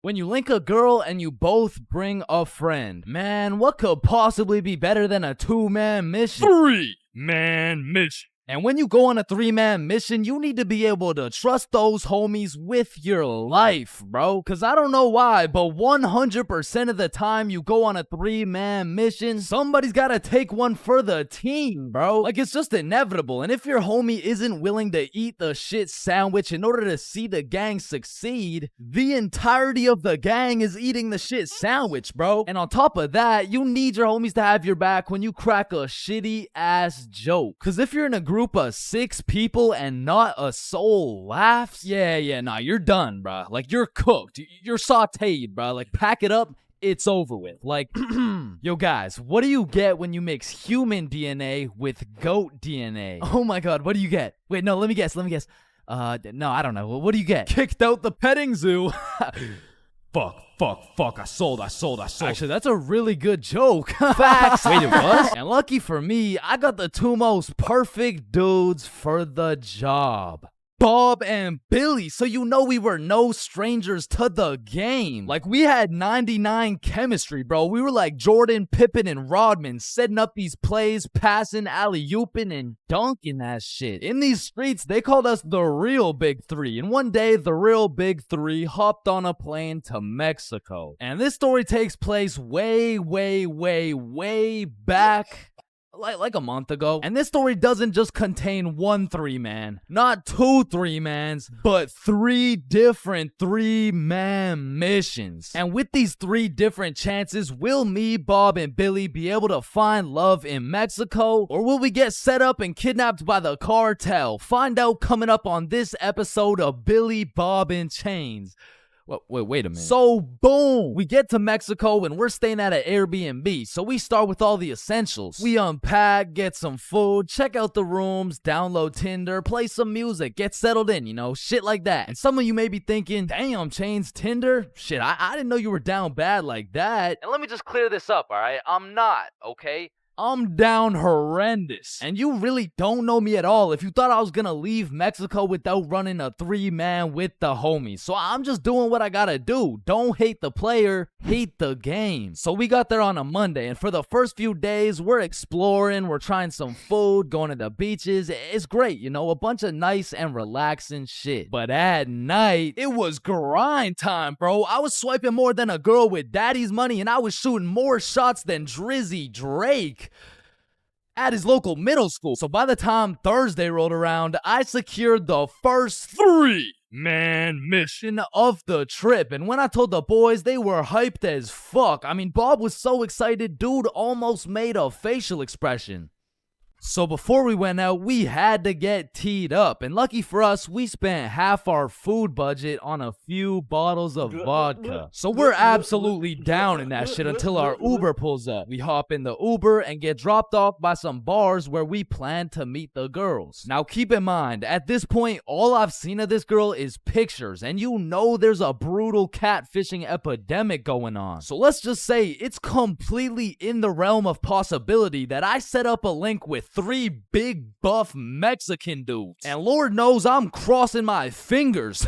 When you link a girl and you both bring a friend, man, what could possibly be better than a 2-man mission? 3-man mission. And when you go on a 3-man mission, you need to be able to trust those homies with your life, bro. Cause I don't know why, but 100% of the time you go on a 3-man mission, somebody's gotta take one for the team, bro. Like, it's just inevitable. And if your homie isn't willing to eat the shit sandwich in order to see the gang succeed, the entirety of the gang is eating the shit sandwich, bro. And on top of that, you need your homies to have your back when you crack a shitty ass joke. Cause if you're in a group of 6 people and not a soul laughs, nah, you're done, bro. Like, you're cooked. You're sauteed, bro. Like, pack it up. It's over with. Like, yo guys, what do you get when you mix human DNA with goat DNA? Oh my god, what do you get? Wait, no, let me guess. No, I don't know. What do you get? Kicked out the petting zoo. Fuck, I sold. Actually, that's a really good joke. Facts. Wait, it was? And lucky for me, I got the 2 most perfect dudes for the job. Bob and Billy, so you know we were no strangers to the game. Like, we had 99 chemistry, bro. We were like Jordan, Pippen, and Rodman, setting up these plays, passing, alley-ooping, and dunking that shit. In these streets, they called us the real Big Three. And one day, the real Big Three hopped on a plane to Mexico. And this story takes place way back. Like a month ago. And this story doesn't just contain one 3-man, not 2 3-mans, but 3 different 3-man missions. And with these 3 different chances, will me, Bob, and Billy be able to find love in Mexico? Or will we get set up and kidnapped by the cartel? Find out coming up on this episode of Billy, Bob, and Chains. Wait a minute. So, boom, we get to Mexico and we're staying at an Airbnb. So we start with all the essentials. We unpack, get some food, check out the rooms, download Tinder, play some music, get settled in, you know, shit like that. And some of you may be thinking, damn, Chains, Tinder? Shit, I didn't know you were down bad like that. And let me just clear this up, all right? I'm not, okay? I'm down horrendous. And you really don't know me at all if you thought I was gonna leave Mexico without running a 3-man with the homies. So I'm just doing what I gotta do. Don't hate the player, hate the game. So we got there on a Monday, and for the first few days, we're exploring, we're trying some food, going to the beaches. It's great, you know, a bunch of nice and relaxing shit. But at night, it was grind time, bro. I was swiping more than a girl with daddy's money, and I was shooting more shots than Drizzy Drake at his local middle school. So by the time Thursday rolled around, I secured the first 3-man mission of the trip. And when I told the boys, they were hyped as fuck. I mean, Bob was so excited, dude almost made a facial expression. So before we went out, we had to get teed up. And lucky for us, we spent half our food budget on a few bottles of vodka. So we're absolutely down in that shit until our Uber pulls up. We hop in the Uber and get dropped off by some bars where we plan to meet the girls. Now keep in mind, at this point, all I've seen of this girl is pictures. And you know there's a brutal catfishing epidemic going on. So let's just say it's completely in the realm of possibility that I set up a link with 3 big buff Mexican dudes. And Lord knows I'm crossing my fingers.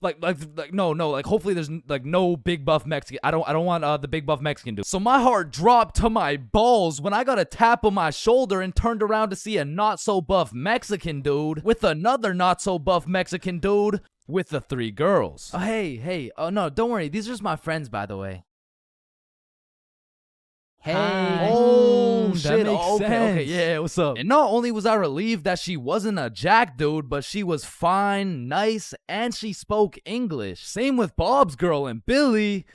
Hopefully there's like no big buff Mexican. I don't want the big buff Mexican dude. So my heart dropped to my balls when I got a tap on my shoulder and turned around to see a not so buff Mexican dude with another not so buff Mexican dude with the 3 girls. Oh, hey. Oh no, don't worry. These are just my friends, by the way. Hey. Oh, shit. Okay, yeah, what's up? And not only was I relieved that she wasn't a jack dude, but she was fine, nice, and she spoke English. Same with Bob's girl and Billy.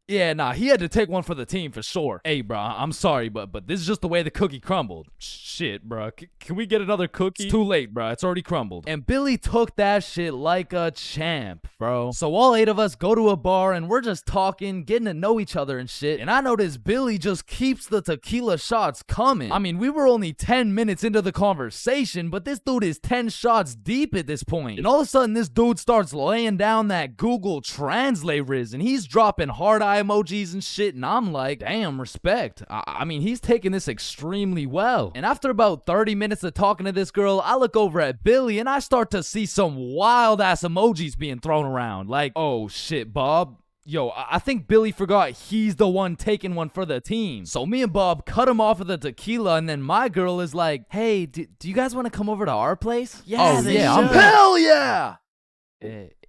Yeah, nah, he had to take one for the team for sure. Hey, bro, I'm sorry, but this is just the way the cookie crumbled. Shit, bro. Can we get another cookie? It's too late, bro. It's already crumbled. And Billy took that shit like a champ, bro. So all 8 of us go to a bar and we're just talking, getting to know each other and shit. And I noticed Billy just keeps the tequila shots coming. I mean, we were only 10 minutes into the conversation, but this dude is 10 shots deep at this point. And all of a sudden, this dude starts laying down that Google Translate riz, and he's dropping hard-eyed eye emojis and shit, and I'm like, damn, respect. I mean, he's taking this extremely well. And after about 30 minutes of talking to this girl, I look over at Billy and I start to see some wild ass emojis being thrown around. Like, oh shit, Bob. Yo, I think Billy forgot he's the one taking one for the team. So me and Bob cut him off of the tequila, and then my girl is like, hey, do you guys want to come over to our place? Yeah, Hell yeah!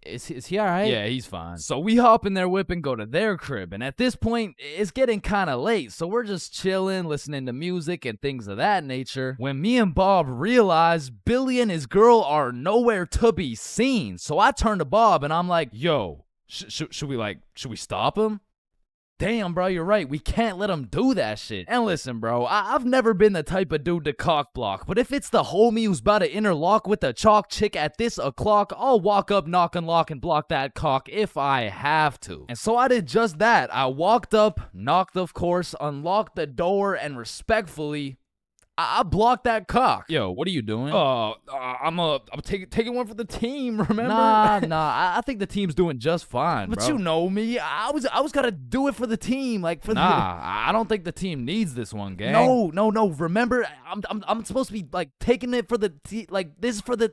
Is he all right? Yeah, he's fine. So we hop in their whip and go to their crib, and at this point, it's getting kind of late, so we're just chilling, listening to music and things of that nature, when me and Bob realize Billy and his girl are nowhere to be seen. So I turn to Bob, and I'm like, yo, should we stop him? Damn, bro, you're right. We can't let him do that shit. And listen, bro, I've never been the type of dude to cock block, but if it's the homie who's about to interlock with the chalk chick at this o'clock, I'll walk up, knock and lock, and block that cock if I have to. And so I did just that. I walked up, knocked, of course, unlocked the door, and respectfully, I blocked that cock. Yo, what are you doing? I'm taking one for the team, remember? Nah, I think the team's doing just fine, But bro. you know me. I was gonna do it for the team, like for I don't think the team needs this one, gang. No. Remember, I'm supposed to be like taking it for the like this is for the.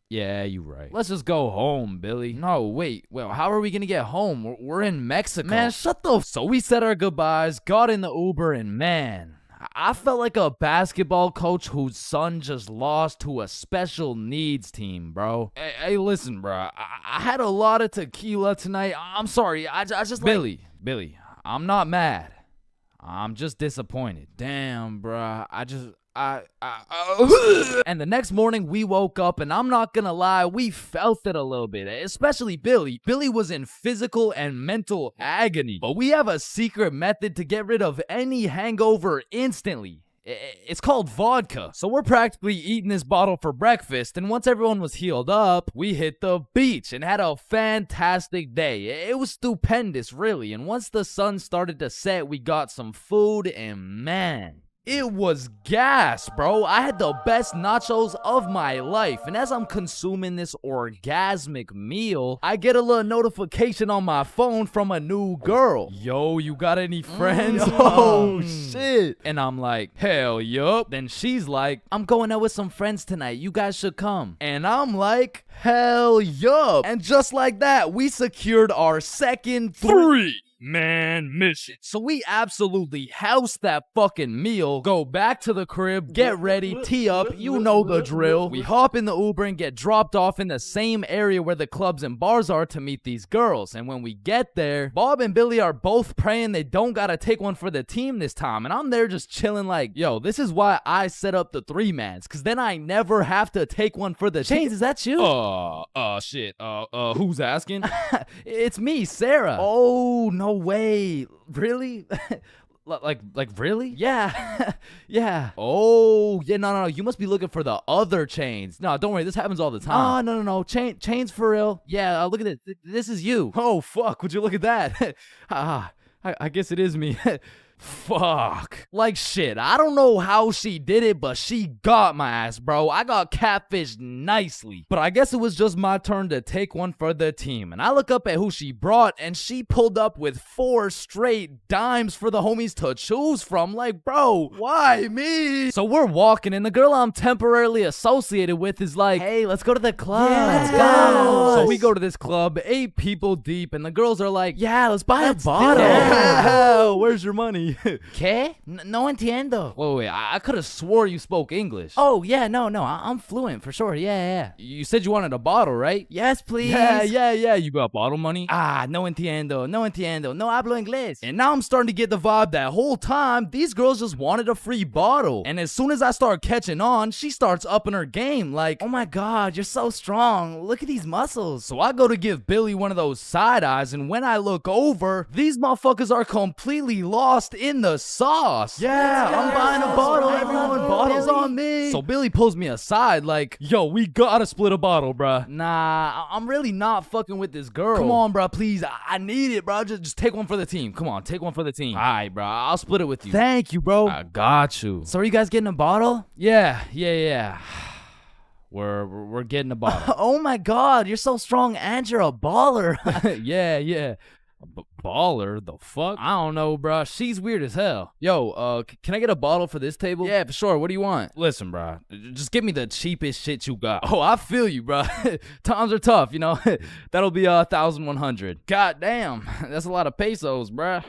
Yeah, you right. Let's just go home, Billy. No, wait. Well, how are we gonna get home? We're in Mexico. Man, shut the. So we said our goodbyes, got in the Uber, and man, I felt like a basketball coach whose son just lost to a special needs team, bro. Hey, listen, bro. I had a lot of tequila tonight. I'm sorry. I just Billy, I'm not mad. I'm just disappointed. Damn, bro. And the next morning we woke up, and I'm not gonna lie, we felt it a little bit, especially Billy. Billy was in physical and mental agony, but we have a secret method to get rid of any hangover instantly. It's called vodka. So we're practically eating this bottle for breakfast, and once everyone was healed up, we hit the beach and had a fantastic day. It was stupendous, really, and once the sun started to set, we got some food, and man, it was gas, bro. I had the best nachos of my life. And as I'm consuming this orgasmic meal, I get a little notification on my phone from a new girl. Yo, you got any friends? Oh, shit. And I'm like, hell yup. Then she's like, I'm going out with some friends tonight. You guys should come. And I'm like, hell yup. And just like that, we secured our second 3-man mission. So we absolutely house that fucking meal, go back to the crib, get ready, tee up, you know the drill. We hop in the Uber and get dropped off in the same area where the clubs and bars are to meet these girls. And when we get there, Bob and Billy are both praying they don't gotta take one for the team this time. And I'm there just chilling like, yo, this is why I set up the 3-mans, cause then I never have to take one for the Chains, is that you? Shit. Who's asking? It's me, Sarah. Oh, no way. Really? like really? Yeah. Yeah. Oh, yeah, no. You must be looking for the other Chains. No, don't worry. This happens all the time. Oh, no. Chains for real. Yeah, look at this. This is you. Oh, fuck. Would you look at that? I guess it is me. Fuck. Like shit. I don't know how she did it, but she got my ass, bro. I got catfished nicely. But I guess it was just my turn to take one for the team. And I look up at who she brought, and she pulled up with 4 straight dimes for the homies to choose from. Like, bro, why me? So we're walking, and the girl I'm temporarily associated with is like, hey, let's go to the club. Yeah, let's go. So we go to this club, 8 people deep, and the girls are like, yeah, let's buy a bottle. Yeah. Where's your money? ¿Qué? No entiendo. Wait, I could have swore you spoke English. Oh, yeah, no, I'm fluent for sure. Yeah. You said you wanted a bottle, right? Yes, please. Yeah. You got bottle money? No entiendo. No hablo inglés. And now I'm starting to get the vibe that whole time these girls just wanted a free bottle. And as soon as I start catching on, she starts upping her game like, oh my God, you're so strong. Look at these muscles. So I go to give Billy one of those side eyes, and when I look over, these motherfuckers are completely lost in the sauce. Yeah, I'm buying a bottle, everyone. Bottles on me. So Billy pulls me aside like, yo, we gotta split a bottle, bruh. Nah, I'm really not fucking with this girl. Come on, bruh, please. I need it, bruh. Just take one for the team. Come on, take one for the team. All right, bruh. I'll split it with you. Thank you, bro. I got you. So are you guys getting a bottle? Yeah. We're getting a bottle. Oh my God, you're so strong and you're a baller. Yeah. Baller? The fuck? I don't know, bruh. She's weird as hell. Yo, can I get a bottle for this table? Yeah, for sure. What do you want? Listen, bruh. Just give me the cheapest shit you got. Oh, I feel you, bruh. Times are tough, you know? That'll be 1,100. God damn. That's a lot of pesos, bruh.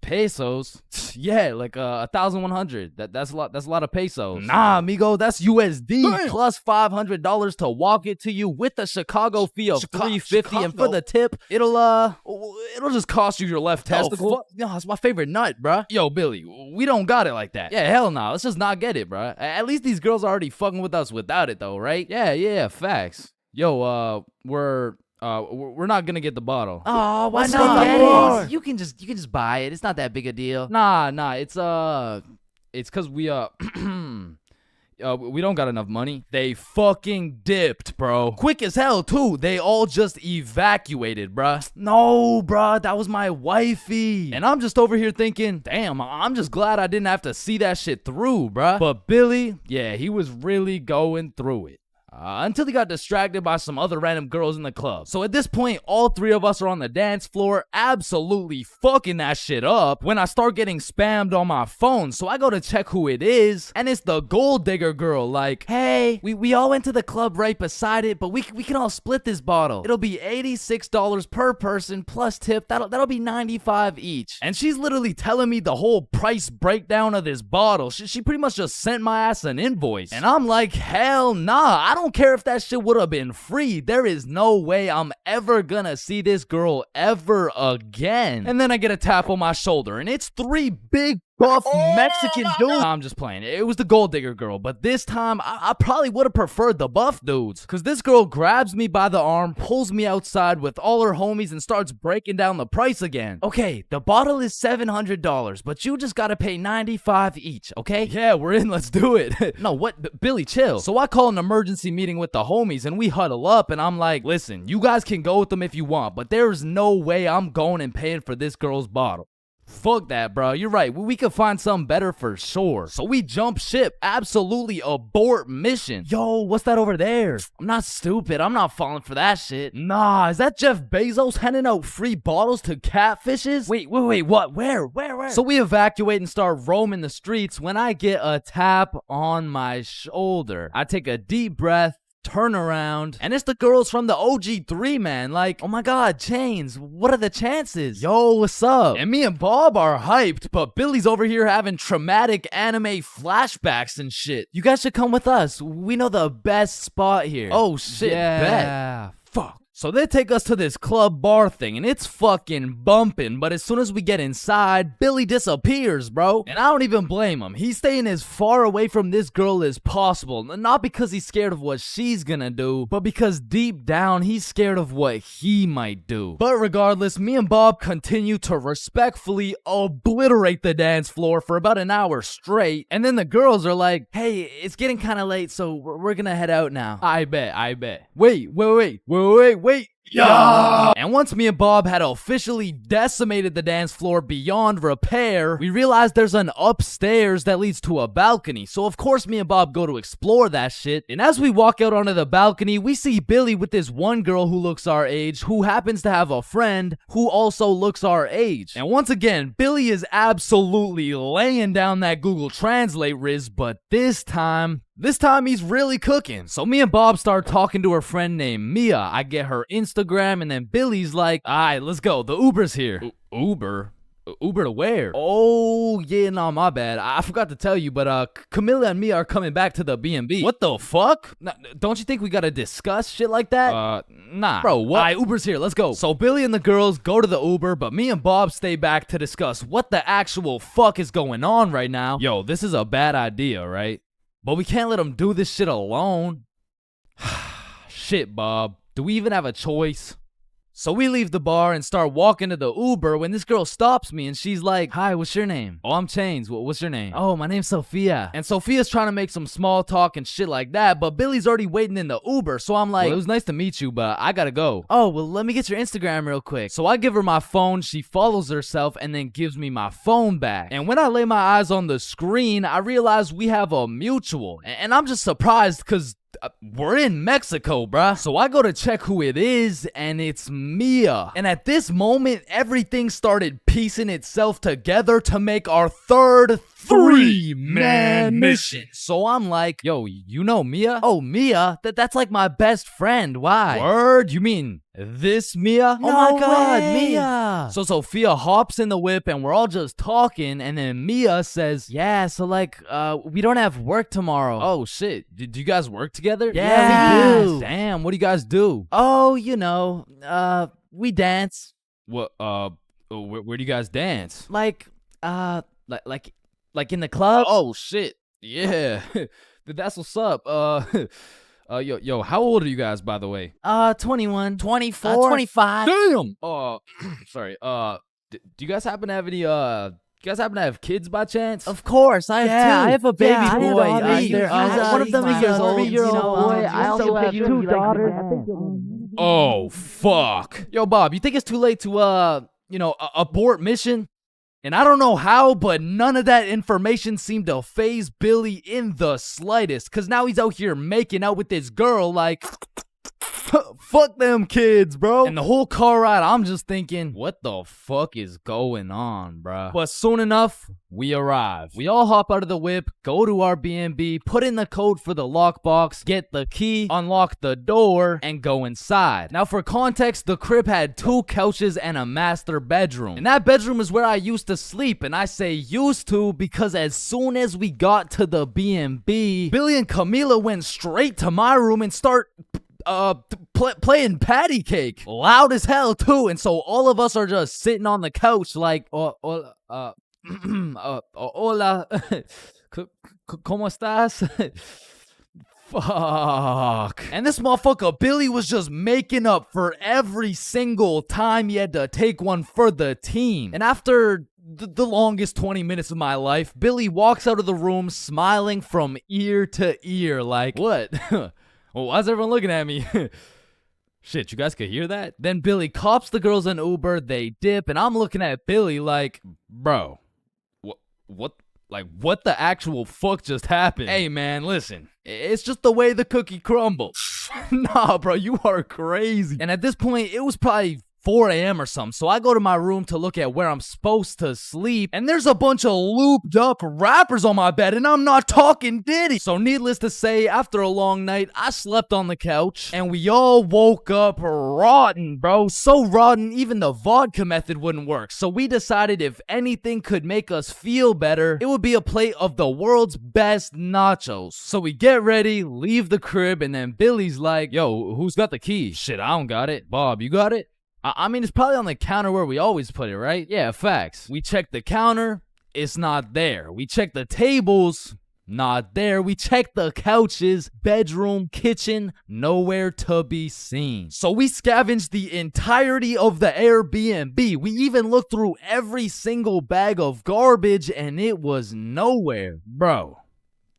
Pesos? Yeah, like 1,100. That's a lot. That's a lot of pesos. Nah, amigo, that's USD. Damn. Plus $500 to walk it to you with a Chicago fee of $350, and for the tip, it'll just cost you your left testicle. No, that's my favorite nut, bruh. Yo, Billy, we don't got it like that. Yeah, hell no. Let's just not get it, bruh. At least these girls are already fucking with us without it, though, right? Yeah, facts. Yo, we're not gonna get the bottle. Oh, why not? You can just buy it. It's not that big a deal. Nah. It's cause we we don't got enough money. They fucking dipped, bro. Quick as hell too. They all just evacuated, bruh. No, bruh, that was my wifey. And I'm just over here thinking, damn, I'm just glad I didn't have to see that shit through, bruh. But Billy, yeah, he was really going through it. Until he got distracted by some other random girls in the club. So at this point, all three of us are on the dance floor, absolutely fucking that shit up, when I start getting spammed on my phone. So I go to check who it is, and it's the gold digger girl. Like, hey, we all went to the club right beside it, but we can all split this bottle. It'll be $86 per person plus tip. That'll be $95 each. And she's literally telling me the whole price breakdown of this bottle. She pretty much just sent my ass an invoice. And I'm like, hell nah, I don't care if that shit would have been free. There is no way I'm ever gonna see this girl ever again. And then I get a tap on my shoulder, and it's three big buff Mexican dudes. I'm just playing. It was the gold digger girl, but this time I probably would have preferred the buff dudes, because this girl grabs me by the arm, pulls me outside with all her homies, and starts breaking down the price again. Okay, the bottle is $700, but you just gotta pay $95 each, okay? Yeah, we're in. Let's do it. No, what? Billy, chill. So I call an emergency meeting with the homies, and we huddle up, and I'm like, listen, you guys can go with them if you want, but there's no way I'm going and paying for this girl's bottle. Fuck that, bro. You're right. We could find something better for sure. So we jump ship. Absolutely abort mission. Yo, what's that over there? I'm not stupid. I'm not falling for that shit. Nah, is that Jeff Bezos handing out free bottles to catfishes? Wait, what? Where? So we evacuate and start roaming the streets when I get a tap on my shoulder. I take a deep breath, turn around, and it's the girls from the OG3, man. Like, oh my god, Chains, what are the chances? Yo, what's up? And me and Bob are hyped, but Billy's over here having traumatic anime flashbacks and shit. You guys should come with us. We know the best spot here. Oh shit, bet. Fuck. So they take us to this club bar thing, and it's fucking bumping, but as soon as we get inside, Billy disappears, bro. And I don't even blame him. He's staying as far away from this girl as possible, not because he's scared of what she's gonna do, but because deep down, he's scared of what he might do. But regardless, me and Bob continue to respectfully obliterate the dance floor for about an hour straight, and then the girls are like, hey, it's getting kind of late, so we're gonna head out now. I bet. Wait. Yeah! And once me and Bob had officially decimated the dance floor beyond repair, we realized there's an upstairs that leads to a balcony. So of course me and Bob go to explore that shit. And as we walk out onto the balcony, we see Billy with this one girl who looks our age, who happens to have a friend who also looks our age. And once again, Billy is absolutely laying down that Google Translate riz, but this time he's really cooking. So me and Bob start talking to her friend named Mia. I get her Instagram, and then Billy's like, alright, let's go. The Uber's here. Uber? Uber to where? Oh, yeah, no, my bad. I forgot to tell you, but Camilla and Mia are coming back to the B&B. What the fuck? Don't you think we gotta discuss shit like that? Nah. Bro, what? Alright, Uber's here. Let's go. So Billy and the girls go to the Uber, but me and Bob stay back to discuss what the actual fuck is going on right now. Yo, this is a bad idea, right? But we can't let him do this shit alone. Shit, Bob. Do we even have a choice? So we leave the bar and start walking to the Uber when this girl stops me and she's like, hi, what's your name? Oh, I'm Chains. What's your name? Oh, my name's Sophia. And Sophia's trying to make some small talk and shit like that, but Billy's already waiting in the Uber. So I'm like, well, it was nice to meet you, but I gotta go. Oh, well, let me get your Instagram real quick. So I give her my phone, she follows herself, and then gives me my phone back. And when I lay my eyes on the screen, I realize we have a mutual. And I'm just surprised because we're in Mexico, bruh. So I go to check who it is, and it's Mia. And at this moment, everything started piecing itself together to make our third three-man mission. So I'm like, yo, you know Mia? Oh, Mia? That's like my best friend. Why? Word? You mean this Mia? Oh my God, way. Mia. So Sophia hops in the whip and we're all just talking, and then Mia says, Yeah, so like, we don't have work tomorrow. oh shit, do you guys work together? Yeah, we do. Damn, what do you guys do? Oh, you know, we dance. What, where do you guys dance? Like in the club. Oh shit, yeah. That's what's up. Yo, how old are you guys, by the way? 21. 24? 25. Damn. Sorry. Do you guys happen to have any, kids by chance? Of course, I have two. I have a baby boy. One of them is a 3-year-old boy. I also have 2 daughters. Oh, fuck. Yo, Bob, you think it's too late to, abort mission? And I don't know how, but none of that information seemed to faze Billy in the slightest. Cause now he's out here making out with this girl like, fuck them kids, bro. And the whole car ride, I'm just thinking, what the fuck is going on, bruh? But soon enough, we arrive. We all hop out of the whip, go to our B&B, put in the code for the lockbox, get the key, unlock the door, and go inside. Now for context, the crib had 2 couches and a master bedroom. And that bedroom is where I used to sleep, and I say used to because as soon as we got to the B&B, Billy and Camila went straight to my room and start playing patty cake loud as hell too, and so all of us are just sitting on the couch like hola ¿Cómo estás? Fuck. And this motherfucker Billy was just making up for every single time he had to take one for the team. And after the longest 20 minutes of my life, Billy walks out of the room smiling from ear to ear like, what? Well, why's everyone looking at me? Shit, you guys could hear that? Then Billy cops the girls an Uber, they dip, and I'm looking at Billy like, bro, what the actual fuck just happened? Hey man, listen, it's just the way the cookie crumbles. Nah, bro, you are crazy. And at this point, it was probably 4 a.m. or something, so I go to my room to look at where I'm supposed to sleep, and there's a bunch of looped up rappers on my bed, and I'm not talking Diddy. So needless to say, after a long night, I slept on the couch, and we all woke up rotten, bro. So rotten, even the vodka method wouldn't work. So we decided if anything could make us feel better, it would be a plate of the world's best nachos. So we get ready, leave the crib, and then Billy's like, yo, who's got the key? Shit, I don't got it. Bob, you got it? I mean, it's probably on the counter where we always put it, right? Yeah, facts. We check the counter, it's not there. We check the tables, not there. We check the couches, bedroom, kitchen, nowhere to be seen. So we scavenged the entirety of the Airbnb. We even looked through every single bag of garbage, and it was nowhere. Bro,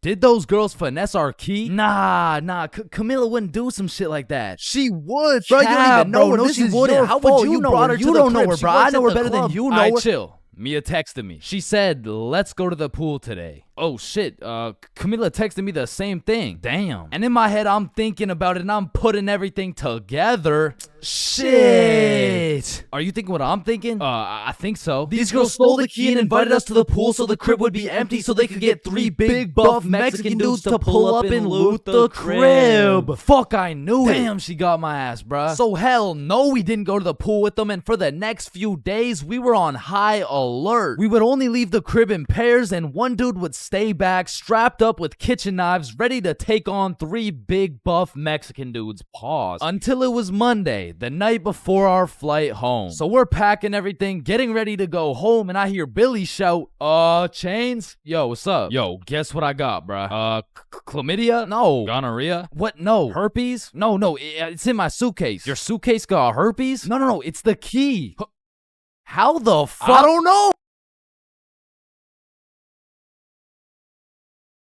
did those girls finesse our key? Nah, Camila wouldn't do some shit like that. She would, bro. You don't even know her. No, she wouldn't. How would you know her? You don't know her, bro. I know her better than you know her. Chill. Mia texted me. She said, let's go to the pool today. Oh shit, Camila texted me the same thing. Damn. And in my head, I'm thinking about it and I'm putting everything together. Shit. Are you thinking what I'm thinking? I think so. These girls stole the key and invited us to the pool so the crib would be empty so they could get 3 big buff Mexican dudes to pull up and loot the crib. Fuck, I knew it. Damn, she got my ass, bruh. So hell no, we didn't go to the pool with them, and for the next few days, we were on high alert. We would only leave the crib in pairs, and one dude would stay back, strapped up with kitchen knives, ready to take on 3 big buff Mexican dudes. Pause. Until it was Monday, the night before our flight home. So we're packing everything, getting ready to go home, and I hear Billy shout, Chains? Yo, what's up? Yo, guess what I got, bruh? Chlamydia? No. Gonorrhea? What? No. Herpes? No, it's in my suitcase. Your suitcase got herpes? No, it's the key. How the fuck? I don't know.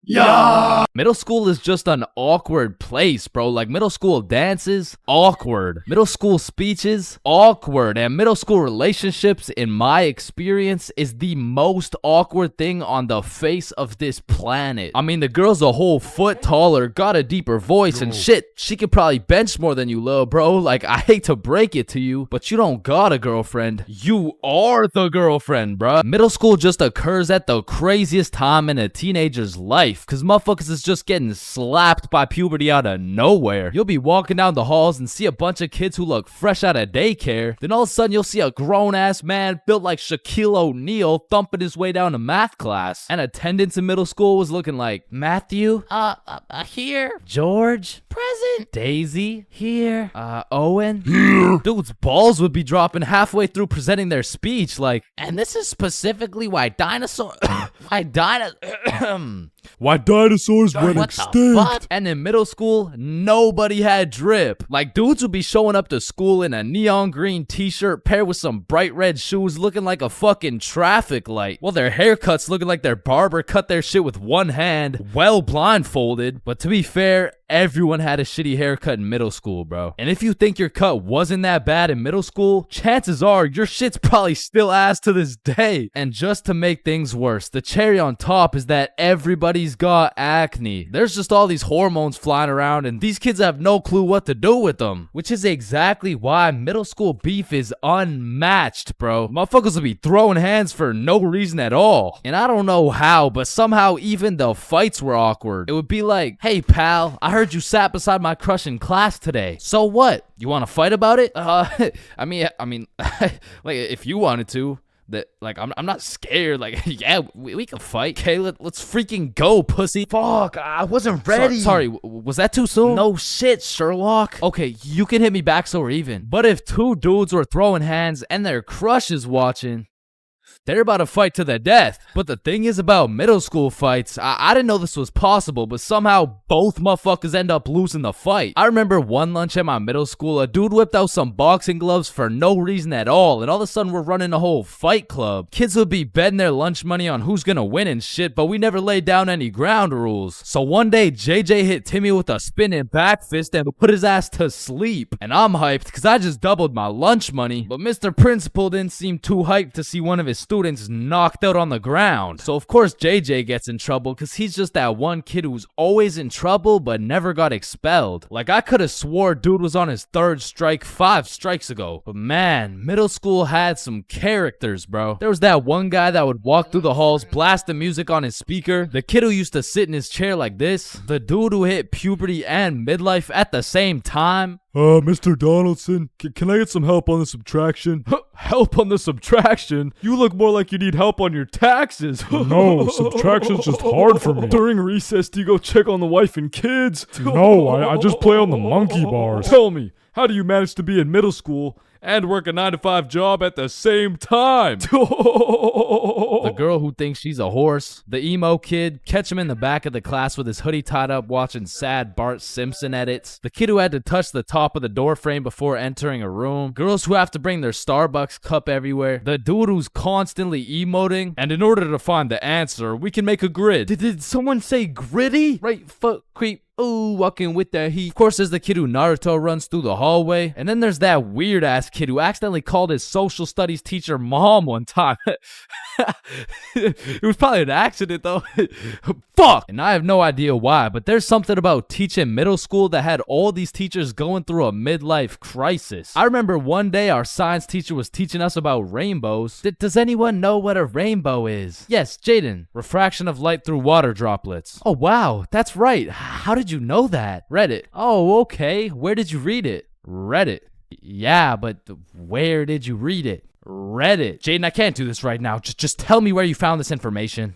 Yeah. Middle school is just an awkward place, bro. Like, middle school dances, awkward. Middle school speeches, awkward. And middle school relationships, in my experience, is the most awkward thing on the face of this planet. I mean, the girl's a whole foot taller, got a deeper voice, and shit, she could probably bench more than you, lil' bro. Like, I hate to break it to you, but you don't got a girlfriend. You are the girlfriend, bruh. Middle school just occurs at the craziest time in a teenager's life, cause motherfuckers is just getting slapped by puberty out of nowhere. You'll be walking down the halls and see a bunch of kids who look fresh out of daycare. Then all of a sudden you'll see a grown-ass man built like Shaquille O'Neal thumping his way down to math class. And attendance in middle school was looking like, Matthew? Here. George? Present. Daisy? Here. Owen? Here. Dude's balls would be dropping halfway through presenting their speech, like, and this is specifically why dinosaurs went extinct. And in middle school, nobody had drip. Like, dudes would be showing up to school in a neon green t-shirt paired with some bright red shoes looking like a fucking traffic light, while their haircuts looking like their barber cut their shit with one hand, well blindfolded. But to be fair, everyone had a shitty haircut in middle school, bro. And if you think your cut wasn't that bad in middle school, chances are your shit's probably still ass to this day. And just to make things worse, the cherry on top is that everybody's got acne. There's just all these hormones flying around and these kids have no clue what to do with them. Which is exactly why middle school beef is unmatched, bro. Motherfuckers will be throwing hands for no reason at all. And I don't know how, but somehow even the fights were awkward. It would be like, hey pal, I heard you sat beside my crush in class today. So what? You want to fight about it? I mean, like, if you wanted to. That, like, I'm not scared. Like, yeah, we can fight. Okay, let's freaking go, pussy. Fuck, I wasn't ready. Sorry, was that too soon? No shit, Sherlock. Okay, you can hit me back so we're even. But if two dudes were throwing hands and their crush is watching, they're about to fight to the death. But the thing is about middle school fights, I didn't know this was possible, but somehow both motherfuckers end up losing the fight. I remember one lunch at my middle school, a dude whipped out some boxing gloves for no reason at all, and all of a sudden we're running a whole fight club. Kids would be betting their lunch money on who's gonna win and shit, but we never laid down any ground rules. So one day, JJ hit Timmy with a spinning back fist and put his ass to sleep. And I'm hyped, cause I just doubled my lunch money, but Mr. Principal didn't seem too hyped to see one of his students knocked out on the ground. So of course JJ gets in trouble because he's just that one kid who's always in trouble but never got expelled. Like, I could have swore dude was on his third strike 5 strikes ago. But man, middle school had some characters, bro. There was that one guy that would walk through the halls blasting music on his speaker, the kid who used to sit in his chair like this, the dude who hit puberty and midlife at the same time. Mr. Donaldson, can I get some help on the subtraction? Help on the subtraction? You look more like you need help on your taxes. No, subtraction's just hard for me. During recess, do you go check on the wife and kids? No, I just play on the monkey bars. Tell me, how do you manage to be in middle school and work a 9-to-5 job at the same time? The girl who thinks she's a horse, the emo kid, catch him in the back of the class with his hoodie tied up watching sad Bart Simpson edits, the kid who had to touch the top of the door frame before entering a room, girls who have to bring their Starbucks cup everywhere, the dude who's constantly emoting, and in order to find the answer, we can make a grid. Did someone say gritty? Right foot creep. Ooh, walking with the heat. Of course, there's the kid who Naruto runs through the hallway. And then there's that weird-ass kid who accidentally called his social studies teacher mom one time. It was probably an accident, though. Fuck! And I have no idea why, but there's something about teaching middle school that had all these teachers going through a midlife crisis. I remember one day our science teacher was teaching us about rainbows. Does anyone know what a rainbow is? Yes, Jaden. Refraction of light through water droplets. Oh, wow. That's right. How did you know that? Reddit. Oh, okay. Where did you read it? Reddit. Yeah, but where did you read it? Reddit. Jaden, I can't do this right now. Just tell me where you found this information.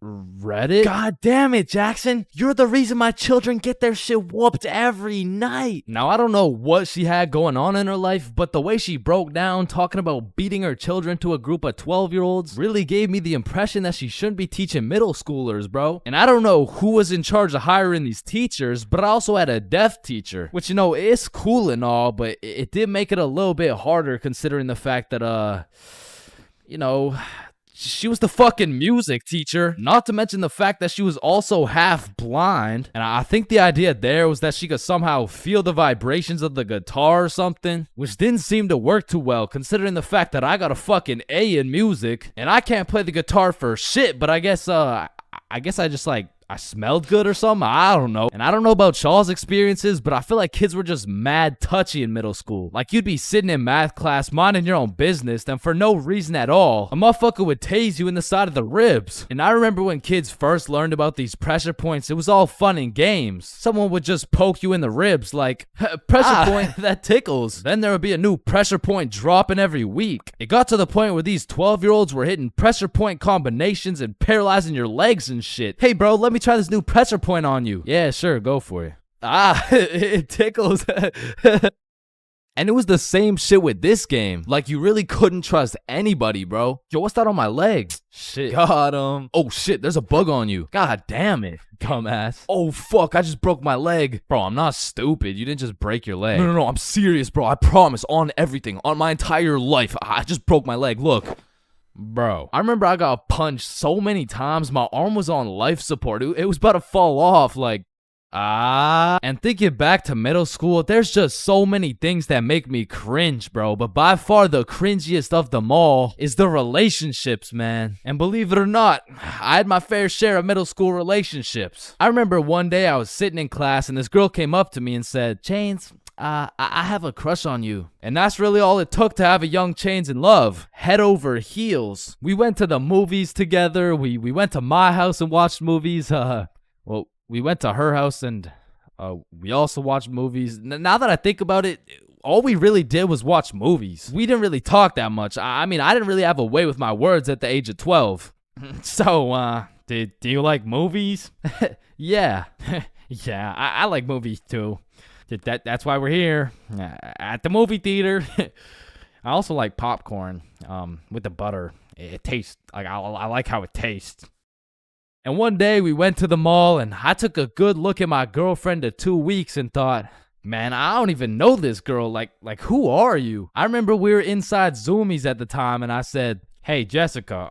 Reddit? God damn it, Jackson. You're the reason my children get their shit whooped every night. Now, I don't know what she had going on in her life, but the way she broke down talking about beating her children to a group of 12-year-olds really gave me the impression that she shouldn't be teaching middle schoolers, bro. And I don't know who was in charge of hiring these teachers, but I also had a deaf teacher, which, you know, it's cool and all, but it did make it a little bit harder considering the fact that, you know, She was the fucking music teacher. Not to mention the fact that she was also half blind. And I think the idea there was that she could somehow feel the vibrations of the guitar or something, which didn't seem to work too well considering the fact that I got a fucking A in music and I can't play the guitar for shit, but I guess I just like I smelled good or something. I don't know. And I don't know about Shaw's experiences, but I feel like kids were just mad touchy in middle school. Like you'd be sitting in math class minding your own business, then for no reason at all, a motherfucker would tase you in the side of the ribs. And I remember when kids first learned about these pressure points, it was all fun and games. Someone would just poke you in the ribs like, pressure point, that tickles. Then there would be a new pressure point dropping every week. It got to the point where these 12-year-olds were hitting pressure point combinations and paralyzing your legs and shit. Hey bro, let me try this new pressure point on you. Yeah, sure, go for it. It tickles. And it was the same shit with this game. Like, you really couldn't trust anybody, bro. Yo, what's that on my legs? Shit. Got him. Oh, shit, there's a bug on you. God damn it, dumbass. Oh, fuck, I just broke my leg. Bro, I'm not stupid. You didn't just break your leg. No, I'm serious, bro. I promise, on everything, on my entire life. I just broke my leg, look. Bro, I remember I got punched so many times, my arm was on life support. It was about to fall off, like, And thinking back to middle school, there's just so many things that make me cringe, bro. But by far the cringiest of them all is the relationships, man. And believe it or not, I had my fair share of middle school relationships. I remember one day I was sitting in class and this girl came up to me and said, Chains, I have a crush on you. And that's really all it took to have a young Chains in love. Head over heels. We went to the movies together. We went to my house and watched movies. Well, we went to her house and we also watched movies. Now that I think about it, all we really did was watch movies. We didn't really talk that much. I mean, I didn't really have a way with my words at the age of 12. So, do you like movies? Yeah. Yeah, I like movies too. That's why we're here at the movie theater. I also like popcorn with the butter. It tastes like I like how it tastes. And one day we went to the mall and I took a good look at my girlfriend of 2 weeks and thought, man, I don't even know this girl. Like who are you? I remember we were inside Zoomies at the time and I said, hey Jessica,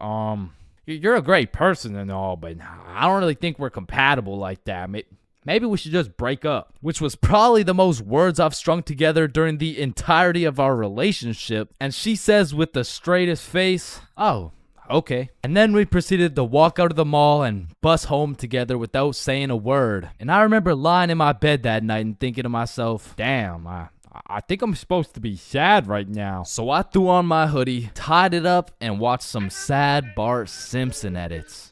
you're a great person and all, but I don't really think we're compatible like that. Maybe we should just break up, which was probably the most words I've strung together during the entirety of our relationship. And she says with the straightest face, oh, okay. And then we proceeded to walk out of the mall and bus home together without saying a word. And I remember lying in my bed that night and thinking to myself, damn, I think I'm supposed to be sad right now. So I threw on my hoodie, tied it up, and watched some sad Bart Simpson edits.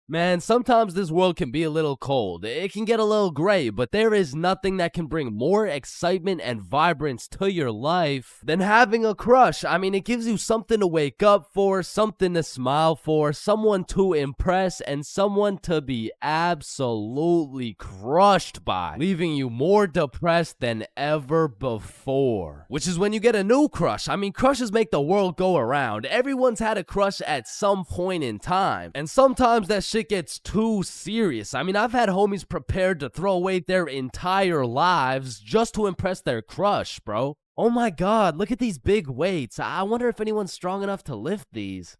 Man, sometimes this world can be a little cold. It can get a little gray, but there is nothing that can bring more excitement and vibrance to your life than having a crush. I mean, it gives you something to wake up for, something to smile for, someone to impress, and someone to be absolutely crushed by, leaving you more depressed than ever before. Which is when you get a new crush. I mean, crushes make the world go around. Everyone's had a crush at some point in time, and sometimes that shit gets too serious. I mean, I've had homies prepared to throw away their entire lives just to impress their crush, bro. Oh my god, look at these big weights. I wonder if anyone's strong enough to lift these.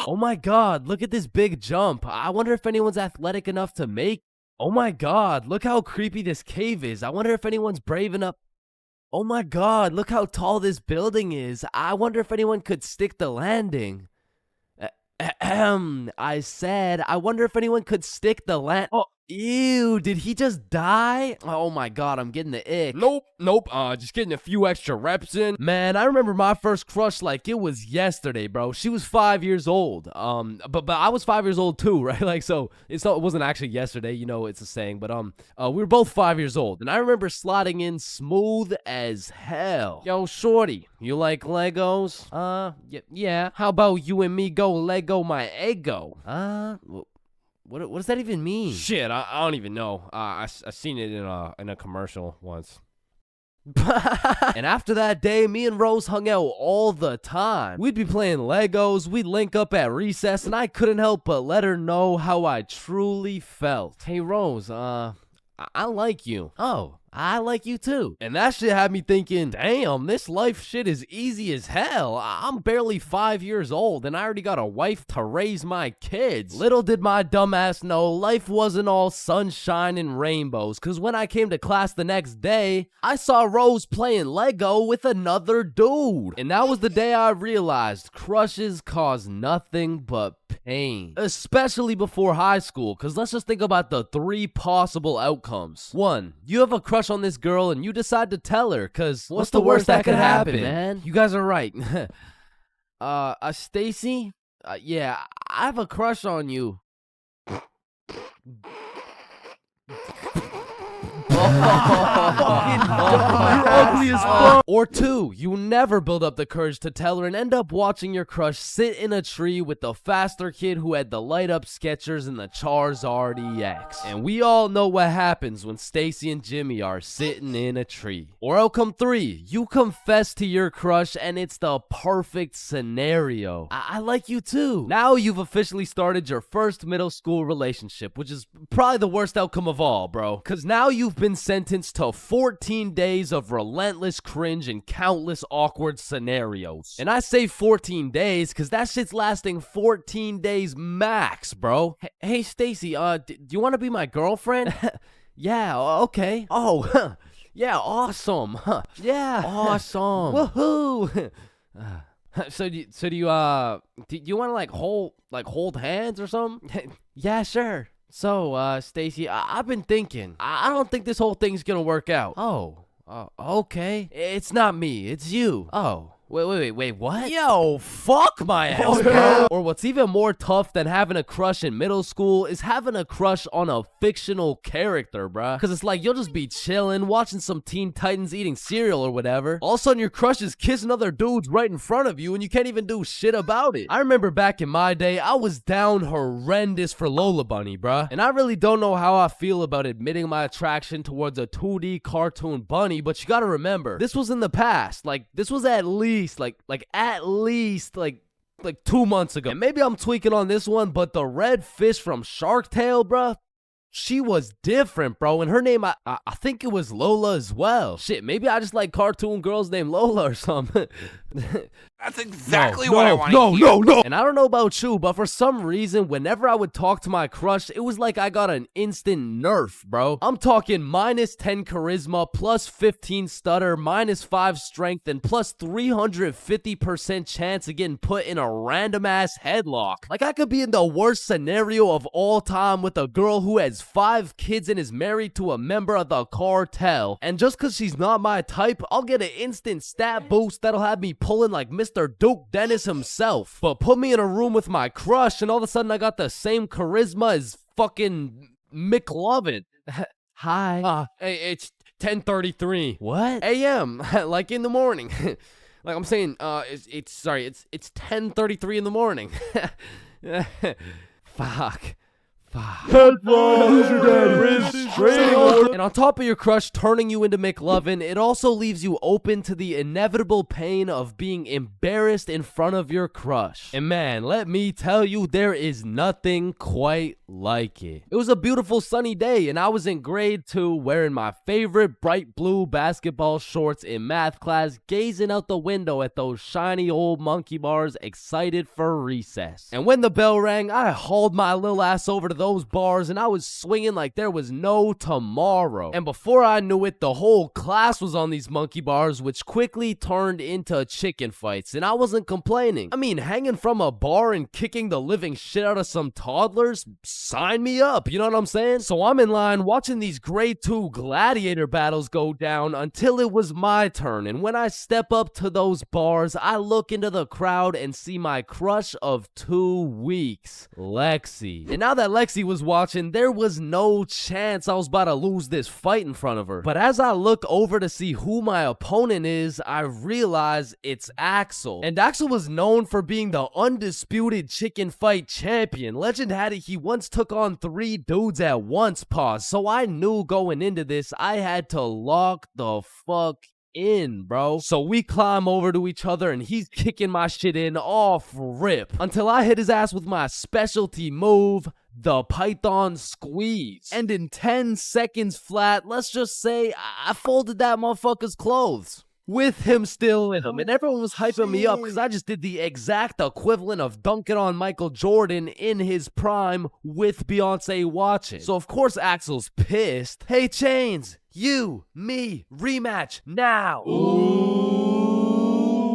Oh my god, look at this big jump. I wonder if anyone's athletic enough to make. Oh my god, look how creepy this cave is. I wonder if anyone's brave enough. Oh my god, look how tall this building is. I wonder if anyone could stick the landing. I said, I wonder if anyone could stick the Oh, ew, did he just die? Oh my god, I'm getting the ick. Nope, just getting a few extra reps in. Man, I remember my first crush like it was yesterday, bro. She was 5 years old. But I was 5 years old too, right? Like, so it wasn't actually yesterday, you know, it's a saying, but we were both 5 years old. And I remember sliding in smooth as hell. Yo, shorty, you like Legos? Yeah. How about you and me go Lego my ego? What does that even mean? Shit, I don't even know. I seen it in a commercial once. And after that day, me and Rose hung out all the time. We'd be playing Legos, we'd link up at recess, and I couldn't help but let her know how I truly felt. Hey Rose, I like you. Oh, I like you too. And that shit had me thinking, damn, this life shit is easy as hell. I'm barely 5 years old and I already got a wife to raise my kids. Little did my dumbass know life wasn't all sunshine and rainbows, cause when I came to class the next day, I saw Rose playing Lego with another dude. And that was the day I realized crushes cause nothing but pain. Especially before high school, cause let's just think about the 3 possible outcomes. 1, you have a crush on this girl and you decide to tell her, cause what's the worst that could happen, man? You guys are right. Stacy? Yeah, I have a crush on you. You're ugly as fuck. Or 2, you never build up the courage to tell her and end up watching your crush sit in a tree with the faster kid who had the light up Skechers and the Charizard EX. And we all know what happens when Stacy and Jimmy are sitting in a tree. Or outcome 3, you confess to your crush and it's the perfect scenario. I like you too. Now you've officially started your first middle school relationship, which is probably the worst outcome of all, bro. Cause now you've been sentenced to 14 days of relentless cringe and countless awkward scenarios. And I say 14 days because that shit's lasting 14 days max, bro. Hey, Stacy, do you want to be my girlfriend? Yeah, okay. Oh, yeah, awesome. Yeah, awesome. Woohoo. So do you want to like hold hands or something? Yeah, sure. So, Stacy, I've been thinking. I don't think this whole thing's gonna work out. Oh, okay. It's not me, it's you. Oh. Wait, what? Yo, fuck my ass, bro. Or what's even more tough than having a crush in middle school is having a crush on a fictional character, bruh. Cause it's like you'll just be chilling, watching some Teen Titans eating cereal or whatever. All of a sudden your crush is kissing other dudes right in front of you and you can't even do shit about it. I remember back in my day, I was down horrendous for Lola Bunny, bruh. And I really don't know how I feel about admitting my attraction towards a 2D cartoon bunny, but you gotta remember, this was in the past. Like, this was at least 2 months ago. And maybe I'm tweaking on this one, but the red fish from Shark Tale, bruh, she was different, bro. And her name, I think it was Lola as well. Shit, maybe I just like cartoon girls named Lola or something. That's exactly what I want to hear. No. And I don't know about you, but for some reason, whenever I would talk to my crush, it was like I got an instant nerf, bro. I'm talking minus 10 charisma, plus 15 stutter, minus 5 strength, and plus 350% chance of getting put in a random ass headlock. Like I could be in the worst scenario of all time with a girl who has 5 kids and is married to a member of the cartel. And just cause she's not my type, I'll get an instant stat boost that'll have me pulling like Mr. Duke Dennis himself. But put me in a room with my crush and all of a sudden I got the same charisma as fucking McLovin. Hi. Hey, it's 10:33. What? AM, like in the morning. Like I'm saying, it's 10:33 in the morning. Fuck. And on top of your crush turning you into McLovin, it also leaves you open to the inevitable pain of being embarrassed in front of your crush. And man, let me tell you, there is nothing quite like it. It was a beautiful sunny day and I was in grade 2 wearing my favorite bright blue basketball shorts in math class, gazing out the window at those shiny old monkey bars, excited for recess. And when the bell rang, I hauled my little ass over to those bars and I was swinging like there was no tomorrow. And before I knew it, the whole class was on these monkey bars, which quickly turned into chicken fights. And I wasn't complaining. I mean, hanging from a bar and kicking the living shit out of some toddlers, sign me up, you know what I'm saying? So I'm in line watching these grade 2 gladiator battles go down until it was my turn. And when I step up to those bars, I look into the crowd and see my crush of 2 weeks, Lexi. And now that Lexi was watching, there was no chance I was about to lose this fight in front of her. But as I look over to see who my opponent is, I realize it's Axel. And Axel was known for being the undisputed chicken fight champion. Legend had it he once took on 3 dudes at once, pause. So I knew going into this, I had to lock the fuck in, bro. So we climb over to each other and he's kicking my shit in off rip until I hit his ass with my specialty move, the Python squeeze. And in 10 seconds flat, let's just say I folded that motherfucker's clothes. With him still in him. And everyone was hyping me up because I just did the exact equivalent of dunking on Michael Jordan in his prime with Beyonce watching. So of course Axel's pissed. Hey Chains, you, me, rematch now.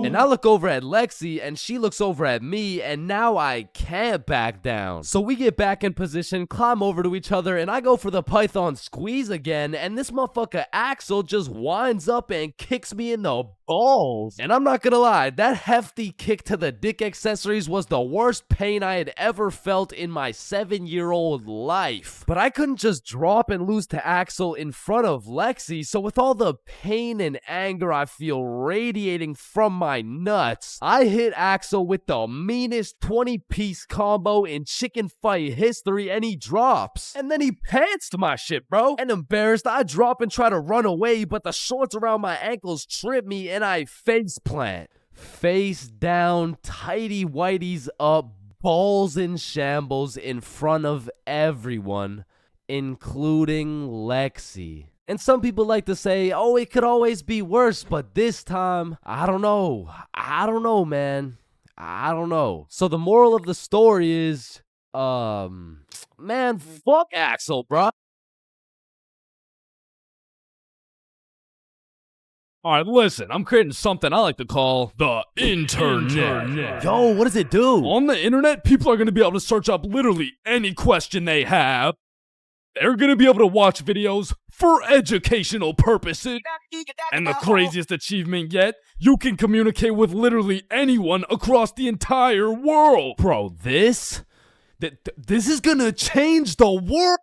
And I look over at Lexi, and she looks over at me, and now I can't back down. So we get back in position, climb over to each other, and I go for the Python squeeze again, and this motherfucker Axel just winds up and kicks me in the balls. And I'm not gonna lie, that hefty kick to the dick accessories was the worst pain I had ever felt in my 7-year-old life. But I couldn't just drop and lose to Axel in front of Lexi, so with all the pain and anger I feel radiating from my nuts, I hit Axel with the meanest 20-piece combo in chicken fight history, and he drops. And then he pantsed my shit, bro. And embarrassed, I drop and try to run away, but the shorts around my ankles trip me and I face plant. Face down, tighty whities up, balls in shambles in front of everyone, including Lexi. And some people like to say, oh, it could always be worse, but this time, I don't know. I don't know, man. I don't know. So the moral of the story is, man, fuck Axel, bro. Alright, listen, I'm creating something I like to call the internet. Yo, what does it do? On the internet, people are going to be able to search up literally any question they have. They're going to be able to watch videos for educational purposes. And the craziest achievement yet, you can communicate with literally anyone across the entire world. Bro, this is going to change the world.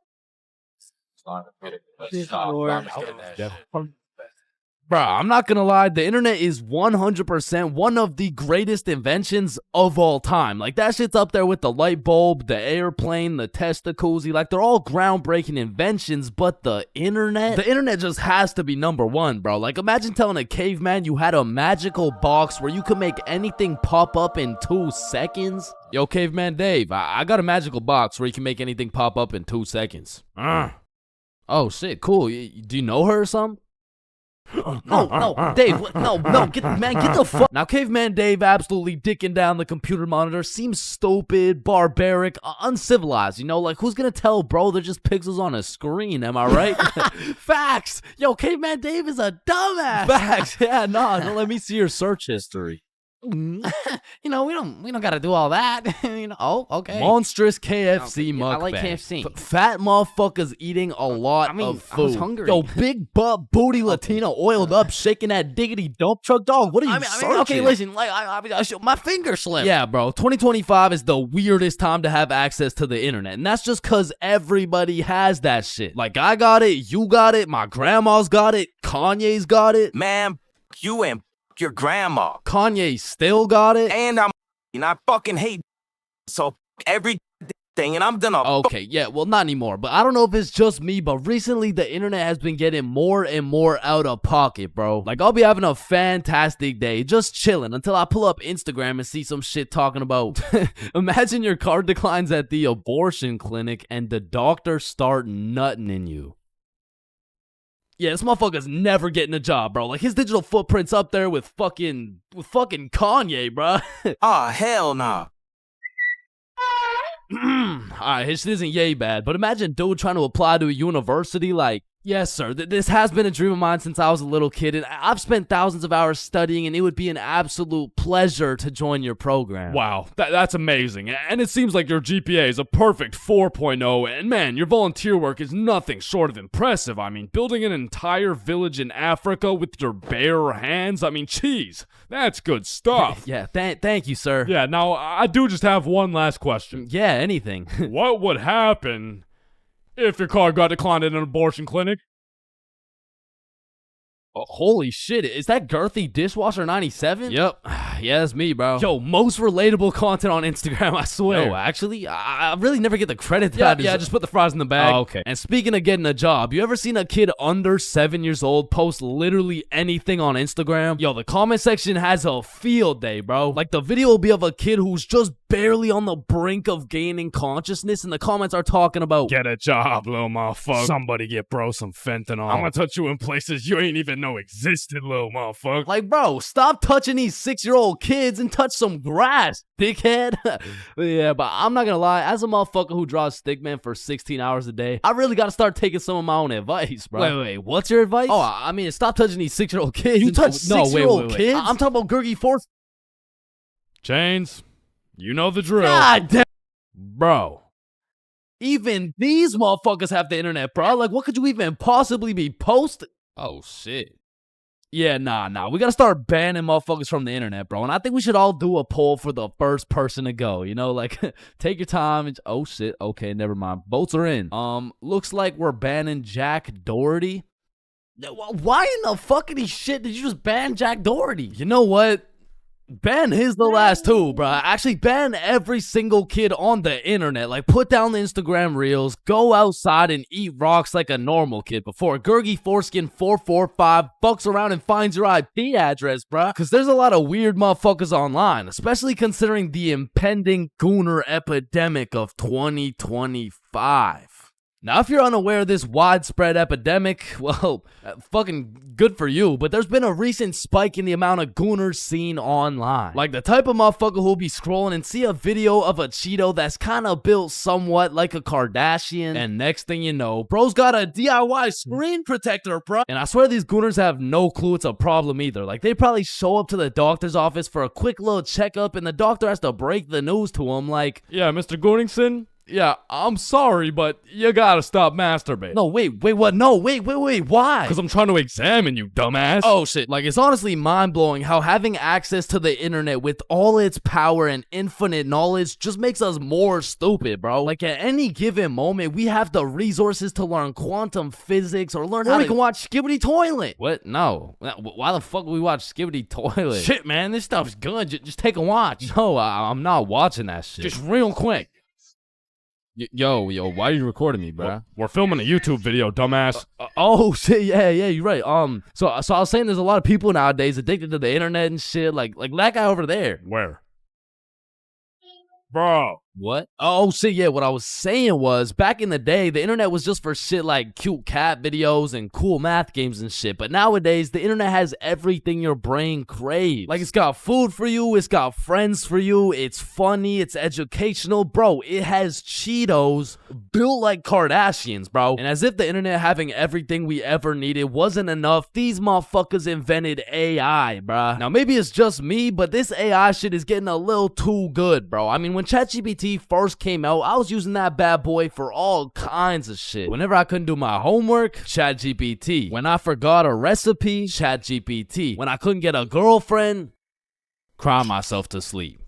Bro, I'm not gonna lie, the internet is 100% one of the greatest inventions of all time. Like, that shit's up there with the light bulb, the airplane, the Testacuzzi. Like, they're all groundbreaking inventions, but the internet just has to be number one, bro. Like, imagine telling a caveman you had a magical box where you could make anything pop up in 2 seconds. Yo, Caveman Dave, I got a magical box where you can make anything pop up in 2 seconds. Oh, shit, cool. Do you know her or something? No, Dave, no, get the fuck. Now, Caveman Dave absolutely dicking down the computer monitor seems stupid, barbaric, uncivilized, you know? Like, who's gonna tell, bro? They're just pixels on a screen, am I right? Facts! Yo, Caveman Dave is a dumbass! Facts! Yeah, no, let me see your search history. You know, we don't gotta do all that. You know, oh, okay. Monstrous KFC mukbang. I like KFC. Fat motherfuckers eating a lot of food. I was hungry. Yo, big butt booty Latina oiled up, shaking that diggity dump truck, dog. What are you searching? Okay, listen, like my finger slipped. Yeah, bro. 2025 is the weirdest time to have access to the internet, and that's just cause everybody has that shit. Like, I got it, you got it, my grandma's got it, Kanye's got it. Man, you and your grandma. Kanye still got it. And I fucking hate so every thing, and I'm done. Okay, yeah, well, not anymore, but I don't know if it's just me, but recently the internet has been getting more and more out of pocket, bro. Like, I'll be having a fantastic day, just chilling, until I pull up Instagram and see some shit talking about, imagine your car declines at the abortion clinic and the doctor start nutting in you. Yeah, this motherfucker's never getting a job, bro. Like, his digital footprint's up there with fucking Kanye, bro. Hell nah. Alright, his shit isn't yay bad, but imagine dude trying to apply to a university like, yes, sir, this has been a dream of mine since I was a little kid, and I've spent thousands of hours studying, and it would be an absolute pleasure to join your program. Wow, that's amazing. And it seems like your GPA is a perfect 4.0, and man, your volunteer work is nothing short of impressive. I mean, building an entire village in Africa with your bare hands, I mean, geez, that's good stuff. Yeah, thank you, sir. Yeah, now, I do just have one last question. Yeah, anything. What would happen if your car got declined in an abortion clinic? Oh, holy shit, is that girthy dishwasher 97? Yep, yeah, that's me, bro. Yo, most relatable content on Instagram, I swear. Yo, actually, I really never get the credit that I deserve. Yeah, just put the fries in the bag. Oh, okay. And speaking of getting a job, you ever seen a kid under 7 years old post literally anything on Instagram? Yo, the comment section has a field day, bro. Like, the video will be of a kid who's just barely on the brink of gaining consciousness, and the comments are talking about, Get a job, little motherfucker. Somebody get bro some fentanyl. I'm gonna touch you in places you ain't even know existed, little motherfucker. like, bro, stop touching these 6-year-old kids and touch some grass, dickhead. Yeah, but I'm not gonna lie, as a motherfucker who draws stickman for 16 hours a day, I really gotta start taking some of my own advice, bro. Wait, what's your advice? Oh, I mean, stop touching these 6-year-old kids. You touch No, 6-year-old kids? I'm talking about Gurgi Force. Chains, you know the drill. God damn. Bro. Even these motherfuckers have the internet, bro. Like, what could you even possibly be posting? Oh, shit. Yeah, nah. We gotta start banning motherfuckers from the internet, bro. And I think we should all do a poll for the first person to go. You know, like, take your time. And, oh, shit. Okay, never mind. Votes are in. Looks like we're banning Jack Doherty. Why in the fuckity shit did you just ban Jack Doherty? You know what? Ban his the last two, bro. Actually, ban every single kid on the internet. Like, put down the Instagram reels, go outside and eat rocks like a normal kid before Gurgi Foreskin 445 fucks around and finds your IP address, bro. Because there's a lot of weird motherfuckers online, especially considering the impending gooner epidemic of 2025. Now, if you're unaware of this widespread epidemic, well, fucking good for you, but there's been a recent spike in the amount of gooners seen online. Like the type of motherfucker who'll be scrolling and see a video of a Cheeto that's kind of built somewhat like a Kardashian, and next thing you know, bro's got a DIY screen protector, bro. And I swear these gooners have no clue it's a problem either. Like, they probably show up to the doctor's office for a quick little checkup, and the doctor has to break the news to him like, Yeah, Mr. Gooningson? Yeah, I'm sorry, but you gotta stop masturbating. no, wait, what? No, wait, why? Because I'm trying to examine you, dumbass. Oh shit, like it's honestly mind-blowing how having access to the internet with all its power and infinite knowledge just makes us more stupid, bro. Like at any given moment, we have the resources to learn quantum physics or learn how we can watch Skibbity Toilet. What? No. Why the fuck would we watch Skibbity Toilet? Shit, man, this stuff's good. Just take a watch. No, I'm not watching that shit. Just real quick. Yo, why are you recording me, bro? We're filming a YouTube video, dumbass. Oh shit, yeah, you're right. So I was saying there's a lot of people nowadays addicted to the internet and shit, like that guy over there. Where? Bro. What? Oh shit, yeah, what I was saying was, back in the day, the internet was just for shit like cute cat videos and cool math games and shit, but nowadays, the internet has everything your brain craves. Like, it's got food for you, it's got friends for you, it's funny, it's educational, bro, it has Cheetos built like Kardashians, bro. And as if the internet having everything we ever needed wasn't enough, these motherfuckers invented AI, bro. Now, maybe it's just me, but this AI shit is getting a little too good, bro. I mean, when ChatGPT first came out, I was using that bad boy for all kinds of shit. Whenever I couldn't do my homework, ChatGPT. When I forgot a recipe, ChatGPT. When I couldn't get a girlfriend, cry myself to sleep.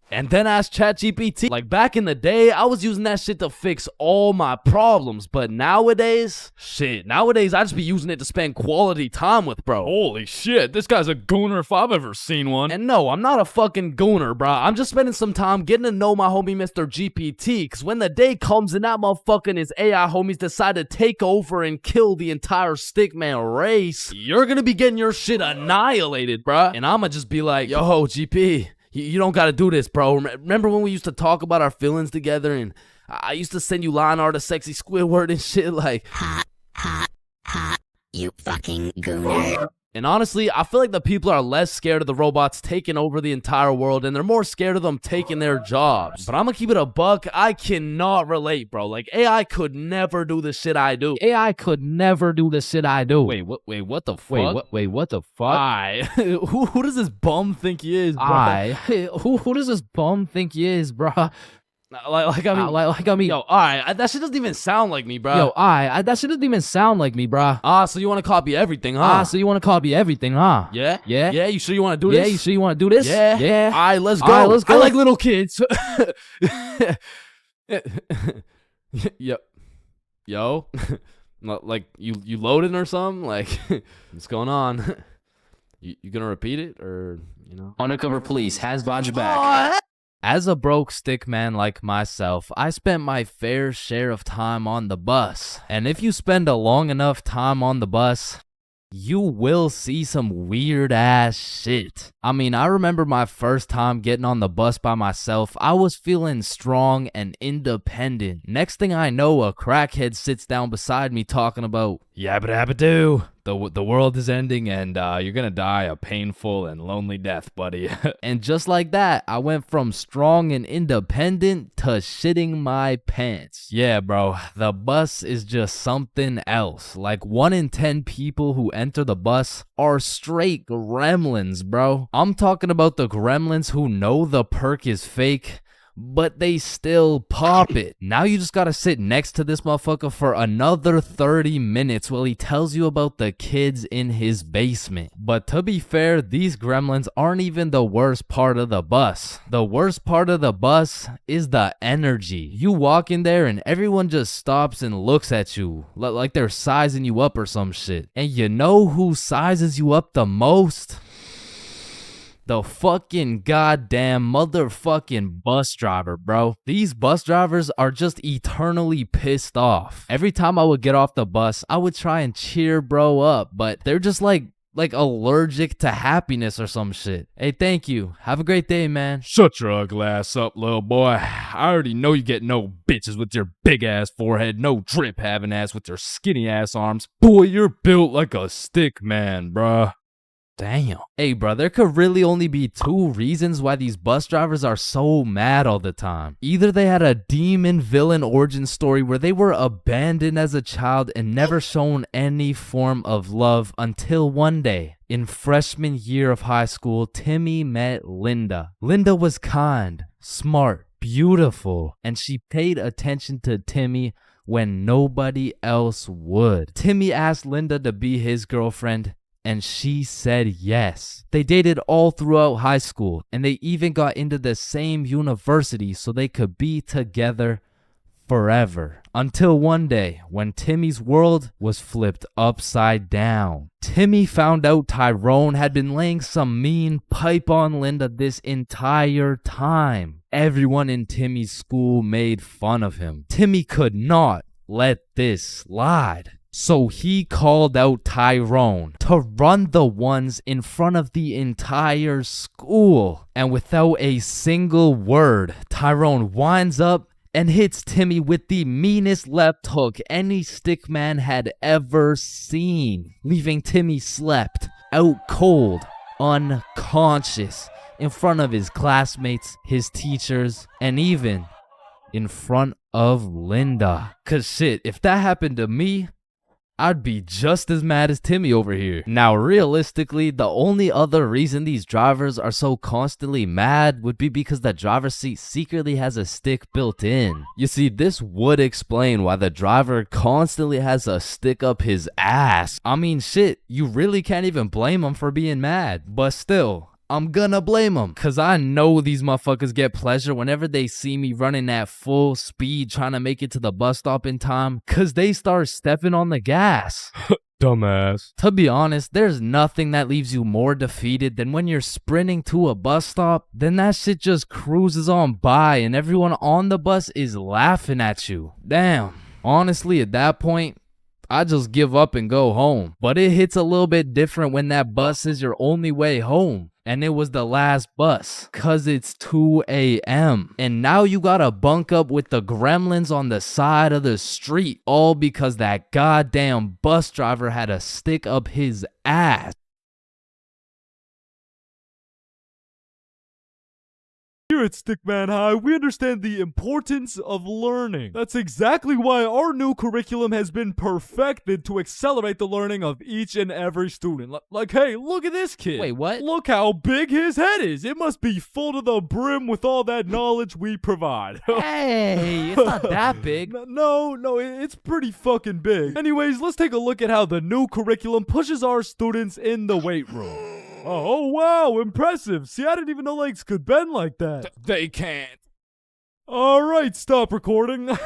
And then ask ChatGPT. Like back in the day, I was using that shit to fix all my problems. But nowadays, I just be using it to spend quality time with, bro. Holy shit, this guy's a gooner if I've ever seen one. And no, I'm not a fucking gooner, bro. I'm just spending some time getting to know my homie Mr. GPT. Because when the day comes and that motherfucker and his AI homies decide to take over and kill the entire stickman race, you're gonna be getting your shit annihilated, bro. And I'ma just be like, yo, GP, you don't gotta do this, bro. Remember when we used to talk about our feelings together and I used to send you line art of sexy Squidward and shit like, Hot, you fucking gooner. And honestly, I feel like the people are less scared of the robots taking over the entire world and they're more scared of them taking their jobs. But I'm gonna keep it a buck, I cannot relate, bro. Like, AI could never do the shit I do. AI could never do the shit I do. Wait, what the fuck? Wait, what the fuck? Who does this bum think he is, bro? Who does this bum think he is, bro? I mean, yo, alright, that shit doesn't even sound like me, bro. Yo, that shit doesn't even sound like me, bro. So you want to copy everything, huh? Yeah? Yeah, you sure you want to do this? Yeah, you sure you want to do this? Yeah. Alright, let's go. Alright, let's go. I like little kids. Yo. Like, you loading or something? Like, what's going on? You gonna repeat it, or, you know? Undercover police has Vaj back. As a broke stick man like myself, I spent my fair share of time on the bus. And if you spend a long enough time on the bus, you will see some weird ass shit. I mean, I remember my first time getting on the bus by myself. I was feeling strong and independent. Next thing I know, a crackhead sits down beside me talking about yabba dabba doo. The world is ending and you're gonna die a painful and lonely death, buddy. And just like that, I went from strong and independent to shitting my pants. Yeah, bro, the bus is just something else. Like 1 in 10 people who enter the bus are straight gremlins, bro. I'm talking about the gremlins who know the perk is fake, but they still pop it. Now you just gotta sit next to this motherfucker for another 30 minutes while he tells you about the kids in his basement. But to be fair, these gremlins aren't even the worst part of the bus. The worst part of the bus is the energy. You walk in there and everyone just stops and looks at you like they're sizing you up or some shit. And you know who sizes you up the most? The fucking goddamn motherfucking bus driver, bro. These bus drivers are just eternally pissed off. Every time I would get off the bus, I would try and cheer bro up, but they're just like allergic to happiness or some shit. Hey, thank you. Have a great day, man. Shut your ugly ass up, little boy. I already know you get no bitches with your big ass forehead, no drip having ass with your skinny ass arms. Boy, you're built like a stick man, bruh. Damn. Hey, bro, there could really only be 2 reasons why these bus drivers are so mad all the time. Either they had a demon villain origin story where they were abandoned as a child and never shown any form of love until one day. In freshman year of high school, Timmy met Linda. Linda was kind, smart, beautiful, and she paid attention to Timmy when nobody else would. Timmy asked Linda to be his girlfriend, and she said yes. They dated all throughout high school, and they even got into the same university so they could be together forever. Until one day, when Timmy's world was flipped upside down. Timmy found out Tyrone had been laying some mean pipe on Linda this entire time. Everyone in Timmy's school made fun of him. Timmy could not let this slide. So he called out Tyrone to run the ones in front of the entire school. And without a single word, Tyrone winds up and hits Timmy with the meanest left hook any stickman had ever seen, leaving Timmy slept out cold, unconscious, in front of his classmates, his teachers, and even in front of Linda. Cause shit, if that happened to me, I'd be just as mad as Timmy over here. Now, realistically, the only other reason these drivers are so constantly mad would be because the driver's seat secretly has a stick built in. You see, this would explain why the driver constantly has a stick up his ass. I mean, shit, you really can't even blame him for being mad. But still, I'm gonna blame them, cause I know these motherfuckers get pleasure whenever they see me running at full speed trying to make it to the bus stop in time, cause they start stepping on the gas. Dumbass. To be honest, there's nothing that leaves you more defeated than when you're sprinting to a bus stop, then that shit just cruises on by and everyone on the bus is laughing at you. Damn, honestly at that point, I just give up and go home. But it hits a little bit different when that bus is your only way home. And it was the last bus, cause it's 2 a.m. And now you gotta bunk up with the gremlins on the side of the street, all because that goddamn bus driver had a stick up his ass. Here at Stickman High, we understand the importance of learning. That's exactly why our new curriculum has been perfected to accelerate the learning of each and every student. Like, hey, look at this kid. Wait, what? Look how big his head is. It must be full to the brim with all that knowledge we provide. Hey, it's not that big. No, it's pretty fucking big. Anyways, let's take a look at how the new curriculum pushes our students in the weight room. Oh, wow, impressive. See, I didn't even know legs could bend like that. They can't. All right, stop recording.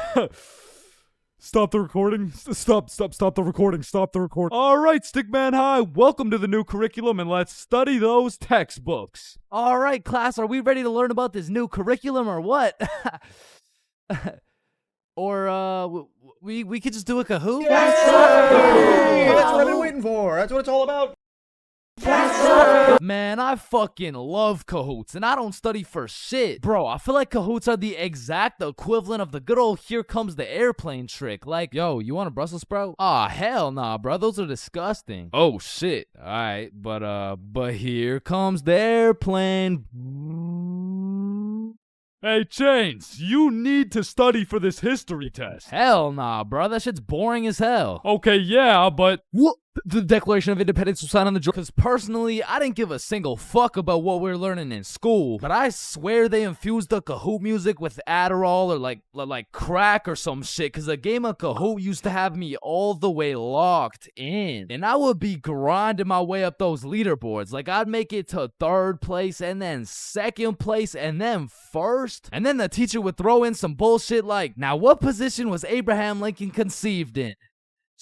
Stop the recording. Stop the recording. Stop the recording. All right, Stickman High, welcome to the new curriculum, and let's study those textbooks. All right, class, are we ready to learn about this new curriculum or what? Or, We could just do a Kahoot? That's what I've been waiting for. That's what it's all about. Man, I fucking love Kahoots, and I don't study for shit. Bro, I feel like Kahoots are the exact equivalent of the good old here comes the airplane trick. Like, yo, you want a Brussels sprout? Aw, hell nah, bro. Those are disgusting. Oh, shit. Alright, but here comes the airplane. Hey, Chains, you need to study for this history test. Hell nah, bro. That shit's boring as hell. Okay, yeah, but... What? The Declaration of Independence was signed on the Georgia. Because personally, I didn't give a single fuck about what we were learning in school. But I swear they infused the Kahoot music with Adderall or like crack or some shit. Because a game of Kahoot used to have me all the way locked in. And I would be grinding my way up those leaderboards. Like I'd make it to 3rd place and then 2nd place and then 1st. And then the teacher would throw in some bullshit like, now what position was Abraham Lincoln conceived in?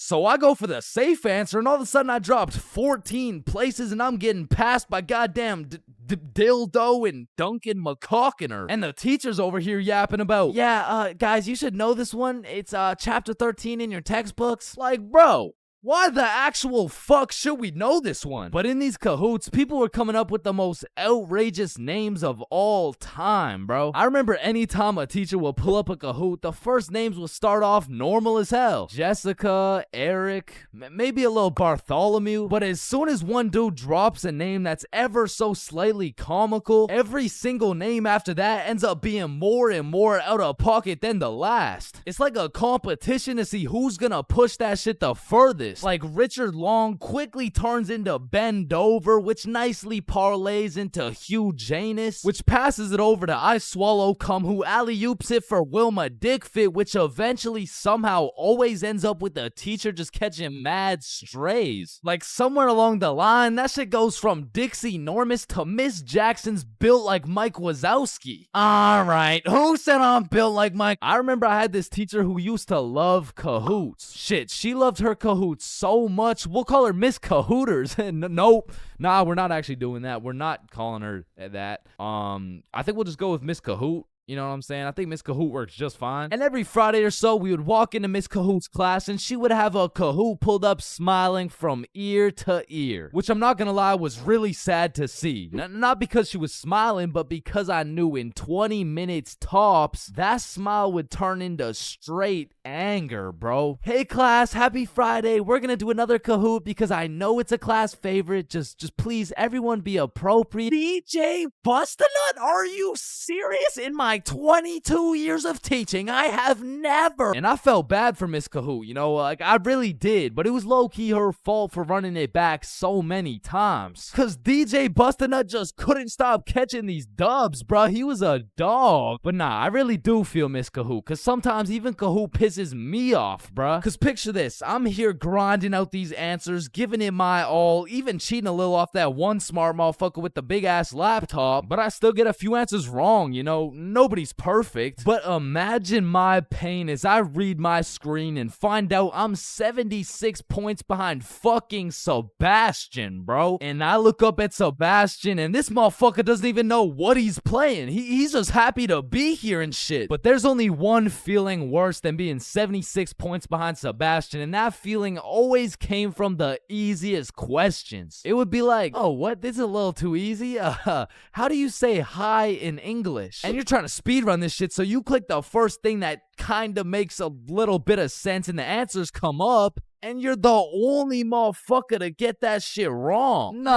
So I go for the safe answer, and all of a sudden I dropped 14 places, and I'm getting passed by goddamn Dildo and Duncan McCawkiner. And the teacher's over here yapping about, yeah, guys, you should know this one. It's chapter 13 in your textbooks. Like, bro, why the actual fuck should we know this one? But in these Kahoots, people were coming up with the most outrageous names of all time, bro. I remember anytime a teacher will pull up a Kahoot, the first names will start off normal as hell. Jessica, Eric, maybe a little Bartholomew. But as soon as one dude drops a name that's ever so slightly comical, every single name after that ends up being more and more out of pocket than the last. It's like a competition to see who's gonna push that shit the furthest. Like Richard Long quickly turns into Ben Dover, which nicely parlays into Hugh Janus, which passes it over to I Swallow Cum, who alley-oops it for Wilma Dickfit, which eventually somehow always ends up with the teacher just catching mad strays. Like somewhere along the line, that shit goes from Dixie Normus to Miss Jackson's built like Mike Wazowski. Alright, who said I'm built like Mike? I remember I had this teacher who used to love Kahoots. Shit, she loved her Kahoots so much, we'll call her Miss Cahooters. Nope. Nah, we're not actually doing that. We're not calling her that. I think we'll just go with Miss Kahoot. You know what I'm saying? I think Miss Kahoot works just fine. And every Friday or so, we would walk into Miss Kahoot's class, and she would have a Kahoot pulled up smiling from ear to ear. Which I'm not gonna lie, was really sad to see. Not because she was smiling, but because I knew in 20 minutes tops, that smile would turn into straight anger, bro. Hey class, happy Friday. We're gonna do another Kahoot because I know it's a class favorite. Just please, everyone be appropriate. DJ Bustanut, are you serious? In my 22 years of teaching, I have never. And I felt bad for Miss Kahoot, you know, like I really did, but it was low-key her fault for running it back so many times. Cause DJ Bustanut just couldn't stop catching these dubs, bro. He was a dog. But nah, I really do feel Miss Kahoot, cause sometimes even Kahoot pisses me off, bruh. Cause picture this, I'm here grinding out these answers, giving it my all, even cheating a little off that one smart motherfucker with the big ass laptop, but I still get a few answers wrong, you know, nobody's perfect. But imagine my pain as I read my screen and find out I'm 76 points behind fucking Sebastian, bro. And I look up at Sebastian and this motherfucker doesn't even know what he's playing. He's just happy to be here and shit. But there's only one feeling worse than being 76 points behind Sebastian, and that feeling always came from the easiest questions. It would be like, oh, what? This is a little too easy? How do you say hi in English? And you're trying to speedrun this shit, so you click the first thing that kind of makes a little bit of sense and the answers come up, and you're the only motherfucker to get that shit wrong. No,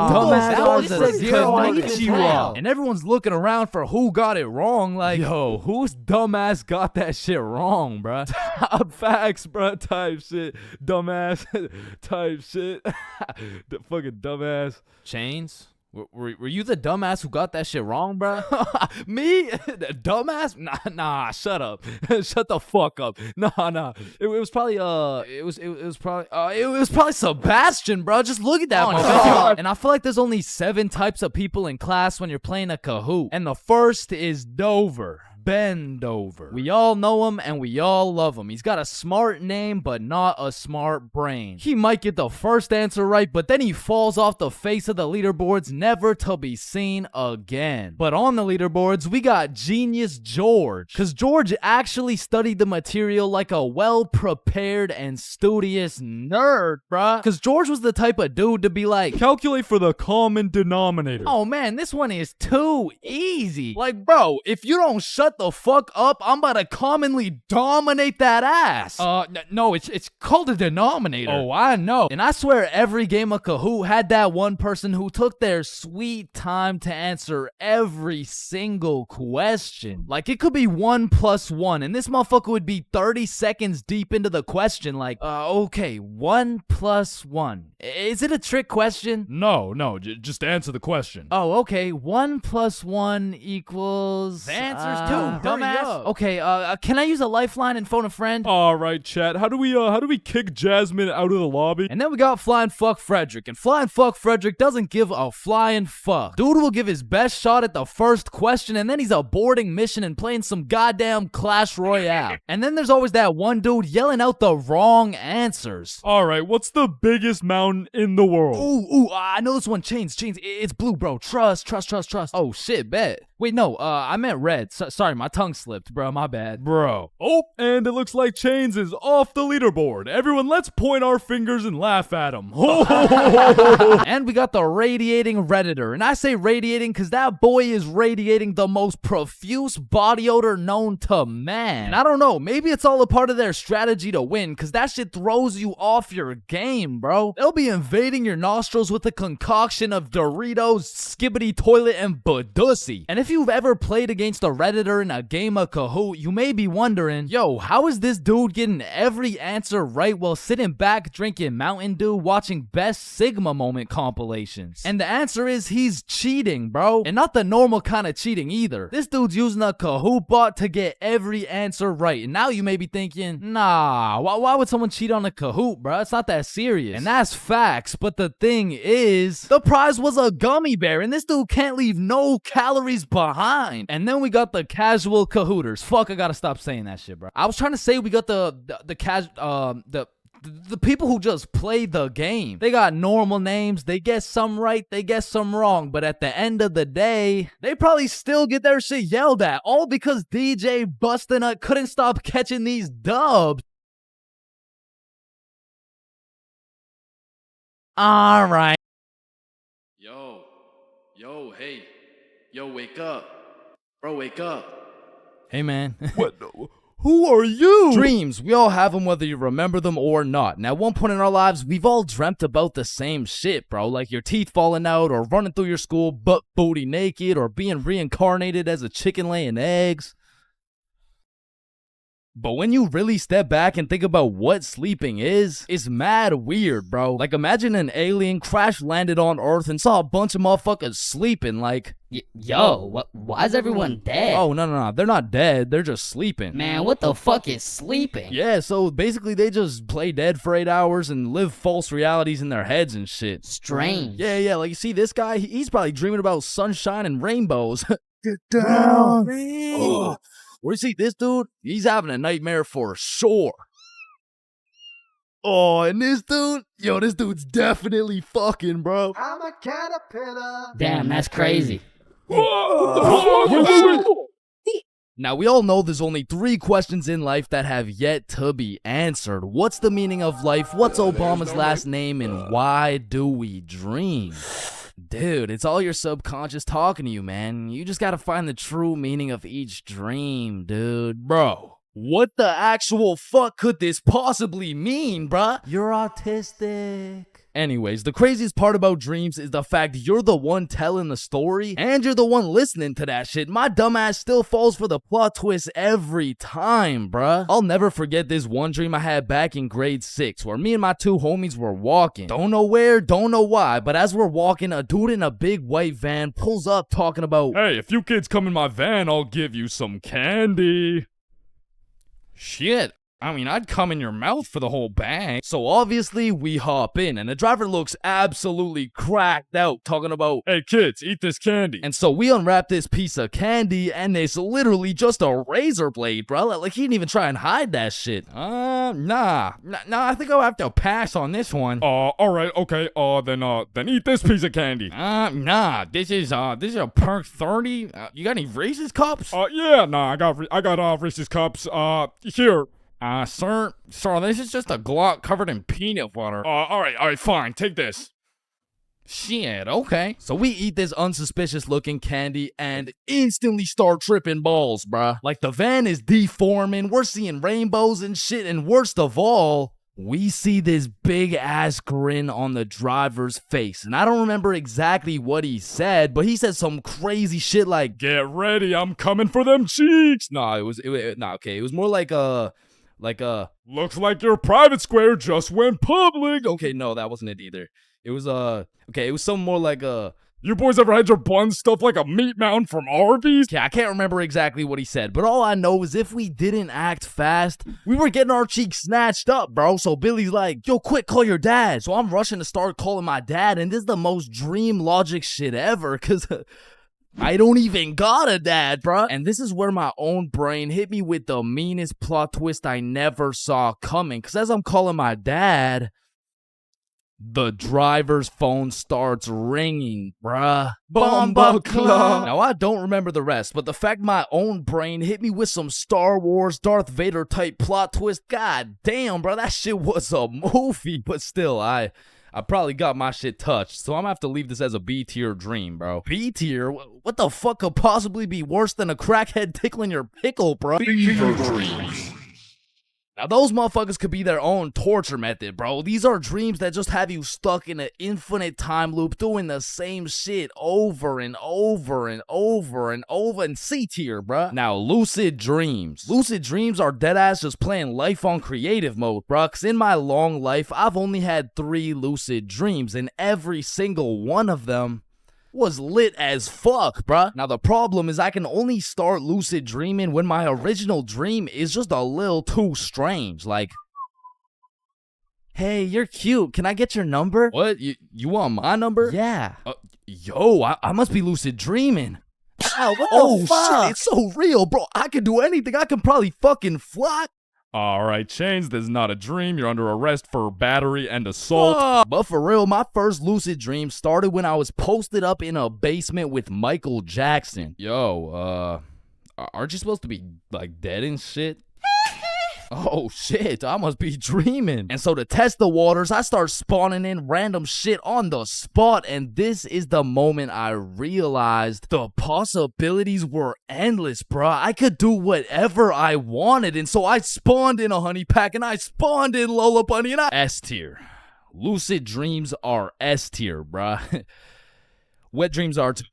dumbass starts a konnichiwa. And everyone's looking around for who got it wrong. Like, yo, whose dumbass got that shit wrong, bruh? Top facts, bruh, type shit. Dumbass type shit. The fucking dumbass. Chains? Were you the dumbass who got that shit wrong, bro? Me? Dumbass? Nah, shut up. Shut the fuck up. Nah. It was probably it was probably Sebastian, bro. Just look at that motherfucker. And I feel like there's only 7 types of people in class when you're playing a Kahoot. And the first is Dover. Bend Over. We all know him and we all love him. He's got a smart name, but not a smart brain. He might get the first answer right, but then he falls off the face of the leaderboards, never to be seen again. But on the leaderboards, we got Genius George, because George actually studied the material like a well-prepared and studious nerd, bruh. Because George was the type of dude to be like, Calculate for the common denominator. oh man, this one is too easy. Like, bro, if you don't shut the fuck up, I'm about to commonly dominate that ass. No, it's called a denominator. Oh, I know. And I swear every game of Kahoot had that one person who took their sweet time to answer every single question. Like, it could be 1 + 1, and this motherfucker would be 30 seconds deep into the question, like, okay, 1 + 1. Is it a trick question? No, just answer the question. Oh, okay. 1 + 1 equals. The answer's 2, dumbass. Okay, can I use a lifeline and phone a friend? All right, chat. How do we kick Jasmine out of the lobby? And then we got Flying Fuck Frederick. And Flying Fuck Frederick doesn't give a flying fuck. Dude will give his best shot at the first question, and then he's aborting mission and playing some goddamn Clash Royale. And then there's always that one dude yelling out the wrong answers. All right, what's the biggest mountain in the world? Ooh, I know this one. Chains. It's blue, bro. Trust. Oh, shit, bet. Wait, no, I meant red. Sorry, my tongue slipped, bro. My bad. Bro. Oh, and it looks like Chains is off the leaderboard. Everyone, let's point our fingers and laugh at him. And we got the radiating Redditor. And I say radiating because that boy is radiating the most profuse body odor known to man. And I don't know, maybe it's all a part of their strategy to win, because that shit throws you off your game, bro. They'll be invading your nostrils with a concoction of Doritos, Skibbity Toilet, and Badussy. And if you've ever played against a Redditor in a game of Kahoot, you may be wondering, yo, how is this dude getting every answer right while sitting back drinking Mountain Dew watching Best Sigma Moment compilations? And the answer is he's cheating, bro. And not the normal kind of cheating either. This dude's using a Kahoot bot to get every answer right. And now you may be thinking, nah, why would someone cheat on a Kahoot, bro? It's not that serious. And that's facts, but the thing is, the prize was a gummy bear, and this dude can't leave no calories behind. And then we got the casual Kahooters. Fuck, I gotta stop saying that shit, bro. I was trying to say we got the people who just play the game. They got normal names, they guess some right, they guess some wrong, but at the end of the day, they probably still get their shit yelled at, all because DJ Bustin' couldn't stop catching these dubs. All right. Yo, wake up. Bro, wake up. Hey, man. What? Who are you? Dreams, we all have them whether you remember them or not. And at one point in our lives, we've all dreamt about the same shit, bro. Like your teeth falling out, or running through your school butt booty naked, or being reincarnated as a chicken laying eggs. But when you really step back and think about what sleeping is, it's mad weird, bro. Like, imagine an alien crash landed on Earth and saw a bunch of motherfuckers sleeping, like... Why is everyone dead? Oh, no. They're not dead. They're just sleeping. Man, what the fuck is sleeping? Yeah, so basically they just play dead for 8 hours and live false realities in their heads and shit. Strange. Yeah, like you see this guy, he's probably dreaming about sunshine and rainbows. Get down. Oh. Or you see this dude, he's having a nightmare for sure. Oh, and this dude's definitely fucking, bro. I'm a caterpillar. Damn, that's crazy. Now, we all know there's only 3 questions in life that have yet to be answered. What's the meaning of life? What's Obama's last name? And why do we dream? Dude, it's all your subconscious talking to you, man. You just gotta find the true meaning of each dream, dude. Bro, what the actual fuck could this possibly mean, bruh? You're autistic. Anyways, the craziest part about dreams is the fact you're the one telling the story and you're the one listening to that shit. My dumbass still falls for the plot twist every time, bruh. I'll never forget this one dream I had back in grade 6 where me and my 2 homies were walking. Don't know where, don't know why, but as we're walking, a dude in a big white van pulls up talking about, hey, if you kids come in my van, I'll give you some candy. Shit. I mean, I'd come in your mouth for the whole bag. So obviously we hop in, and the driver looks absolutely cracked out, talking about, Hey kids, eat this candy. and so we unwrap this piece of candy, and it's literally just a razor blade, bro. Like he didn't even try and hide that shit. Nah, I think I'll have to pass on this one. Alright, okay, then eat this piece of candy. Nah, this is a perk 30. You got any Reese's cups? Yeah, nah, I got Reese's cups. Here. Sir, this is just a Glock covered in peanut butter. Alright, fine, take this. Shit, okay. So we eat this unsuspicious looking candy and instantly start tripping balls, bruh. Like the van is deforming, we're seeing rainbows and shit, and worst of all, we see this big ass grin on the driver's face. And I don't remember exactly what he said, but he said some crazy shit like, Get ready, I'm coming for them cheeks. Nah, it was more like Looks like your private square just went public. okay, no, that wasn't it either. It was it was something more like You boys ever had your buns stuffed like a meat mountain from Arby's? okay, I can't remember exactly what he said, but all I know is if we didn't act fast, we were getting our cheeks snatched up, bro. So Billy's like, yo, quick, call your dad. So I'm rushing to start calling my dad, and this is the most dream logic shit ever, because I don't even got a dad, bruh. And this is where my own brain hit me with the meanest plot twist I never saw coming. Because as I'm calling my dad, the driver's phone starts ringing, bruh. Bomba Club. Now, I don't remember the rest, but the fact my own brain hit me with some Star Wars Darth Vader type plot twist, god damn, bruh, that shit was a movie. But still, I probably got my shit touched, so I'm gonna have to leave this as a B tier dream, bro. B tier? What the fuck could possibly be worse than a crackhead tickling your pickle, bro? Now, those motherfuckers could be their own torture method, bro. These are dreams that just have you stuck in an infinite time loop doing the same shit over and over and over and over and C tier, bro. Now, lucid dreams. Lucid dreams are deadass just playing life on creative mode, bro. Cause in my long life, I've only had 3 lucid dreams, and every single one of them was lit as fuck, bruh. Now, the problem is I can only start lucid dreaming when my original dream is just a little too strange. Like, hey, you're cute. Can I get your number? What? You want my number? Yeah. Yo, I must be lucid dreaming. Ow, what Oh, the fuck? shit, it's so real, bro. I can do anything. I can probably fucking fly. Alright, Chains, this is not a dream. You're under arrest for battery and assault. But for real, my first lucid dream started when I was posted up in a basement with Michael Jackson. Yo, aren't you supposed to be, like, dead and shit? Oh shit, I must be dreaming. And so to test the waters, I start spawning in random shit on the spot, and this is the moment I realized the possibilities were endless, bruh. I could do whatever I wanted, and so I spawned in a honey pack, and I spawned in Lola Bunny, and I S tier. Lucid dreams are S tier, bruh. Wet dreams are too.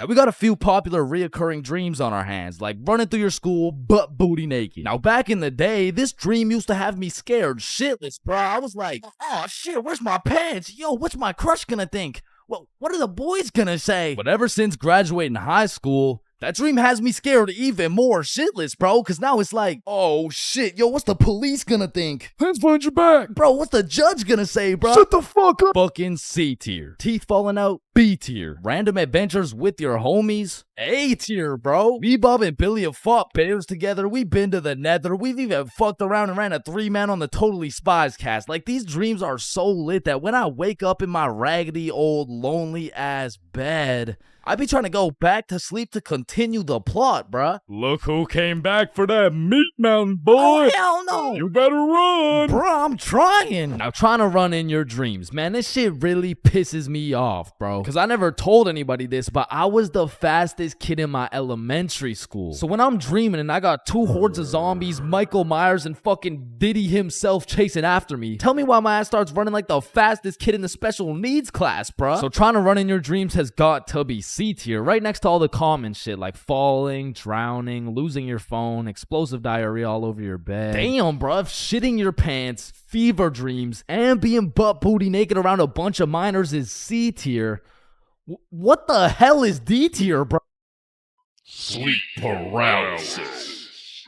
We got a few popular reoccurring dreams on our hands, like running through your school butt booty naked. Now, back in the day, this dream used to have me scared shitless, bro. I was like, oh shit, where's my pants? Yo, what's my crush gonna think? Well, what are the boys gonna say? But ever since graduating high school, that dream has me scared even more shitless, bro, because now it's like, oh shit, yo, what's the police gonna think? Hands behind your back. Bro, what's the judge gonna say, bro? Shut the fuck up. Fucking C tier. Teeth falling out, B tier. Random adventures with your homies, A tier, bro. Me, Bob, and Billy have fought bears together. We've been to the nether. We've even fucked around and ran a 3-man on the Totally Spies cast. Like, these dreams are so lit that when I wake up in my raggedy old lonely ass bed, I be trying to go back to sleep to continue the plot, bruh. Look who came back for that meat mountain, boy. Oh, hell no. You better run. Bruh, I'm trying. Now, trying to run in your dreams, man, this shit really pisses me off, bro. Because I never told anybody this, but I was the fastest kid in my elementary school. So when I'm dreaming and I got 2 hordes of zombies, Michael Myers, and fucking Diddy himself chasing after me, tell me why my ass starts running like the fastest kid in the special needs class, bruh. So trying to run in your dreams has got to be C tier, right next to all the common shit like falling, drowning, losing your phone, explosive diarrhea all over your bed. Damn, bruh, shitting your pants, fever dreams, and being butt booty naked around a bunch of minors is C tier. What the hell is D tier, bro? Sleep paralysis.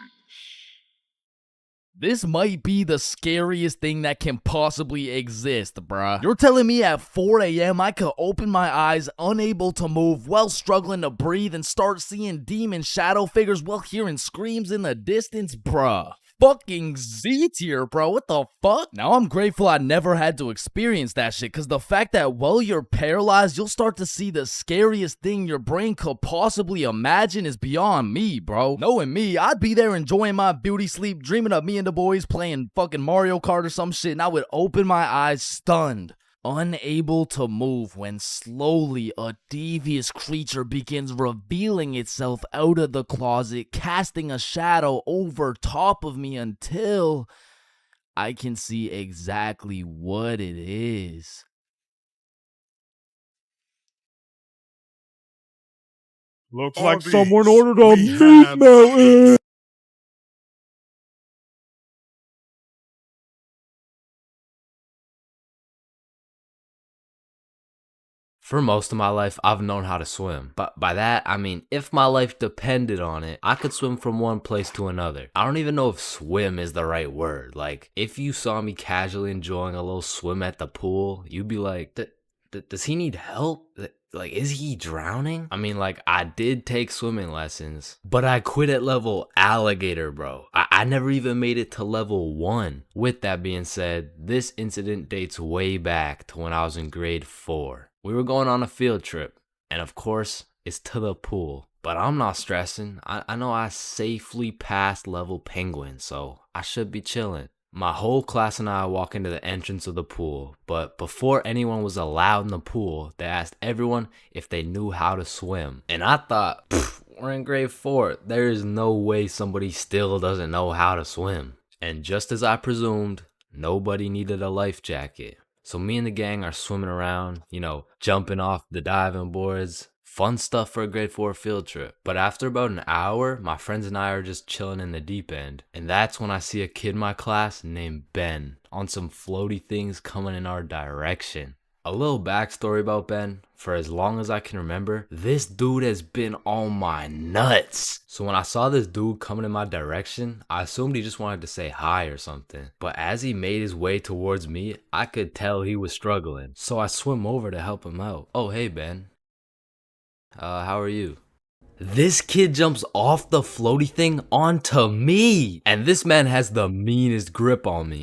This might be the scariest thing that can possibly exist, bruh. You're telling me at 4 a.m. I could open my eyes, unable to move, while struggling to breathe, and start seeing demon shadow figures while hearing screams in the distance, bruh. Fucking Z tier, bro. What the fuck? Now I'm grateful I never had to experience that shit, cause the fact that while you're paralyzed, you'll start to see the scariest thing your brain could possibly imagine is beyond me, bro. Knowing me, I'd be there enjoying my beauty sleep, dreaming of me and the boys playing fucking Mario Kart or some shit, and I would open my eyes stunned, unable to move, when slowly a devious creature begins revealing itself out of the closet, casting a shadow over top of me until I can see exactly what it is. Looks like someone ordered a meat mountain. For most of my life, I've known how to swim. But by that, I mean, if my life depended on it, I could swim from one place to another. I don't even know if swim is the right word. Like, if you saw me casually enjoying a little swim at the pool, you'd be like, does he need help? Like, is he drowning? I mean, like, I did take swimming lessons, but I quit at level alligator, bro. I never even made it to level 1. With that being said, this incident dates way back to when I was in grade 4. We were going on a field trip, and of course, it's to the pool. But I'm not stressing. I know I safely passed level penguin, so I should be chilling. My whole class and I walk into the entrance of the pool, but before anyone was allowed in the pool, they asked everyone if they knew how to swim. And I thought, we're in grade 4. There is no way somebody still doesn't know how to swim. And just as I presumed, nobody needed a life jacket. So me and the gang are swimming around, jumping off the diving boards. Fun stuff for a grade 4 field trip. But after about an hour, my friends and I are just chilling in the deep end. And that's when I see a kid in my class named Ben on some floaty things coming in our direction. A little backstory about Ben. For as long as I can remember, this dude has been on my nuts. So when I saw this dude coming in my direction, I assumed he just wanted to say hi or something. But as he made his way towards me, I could tell he was struggling. So I swim over to help him out. Oh, hey, Ben. How are you? This kid jumps off the floaty thing onto me. And this man has the meanest grip on me.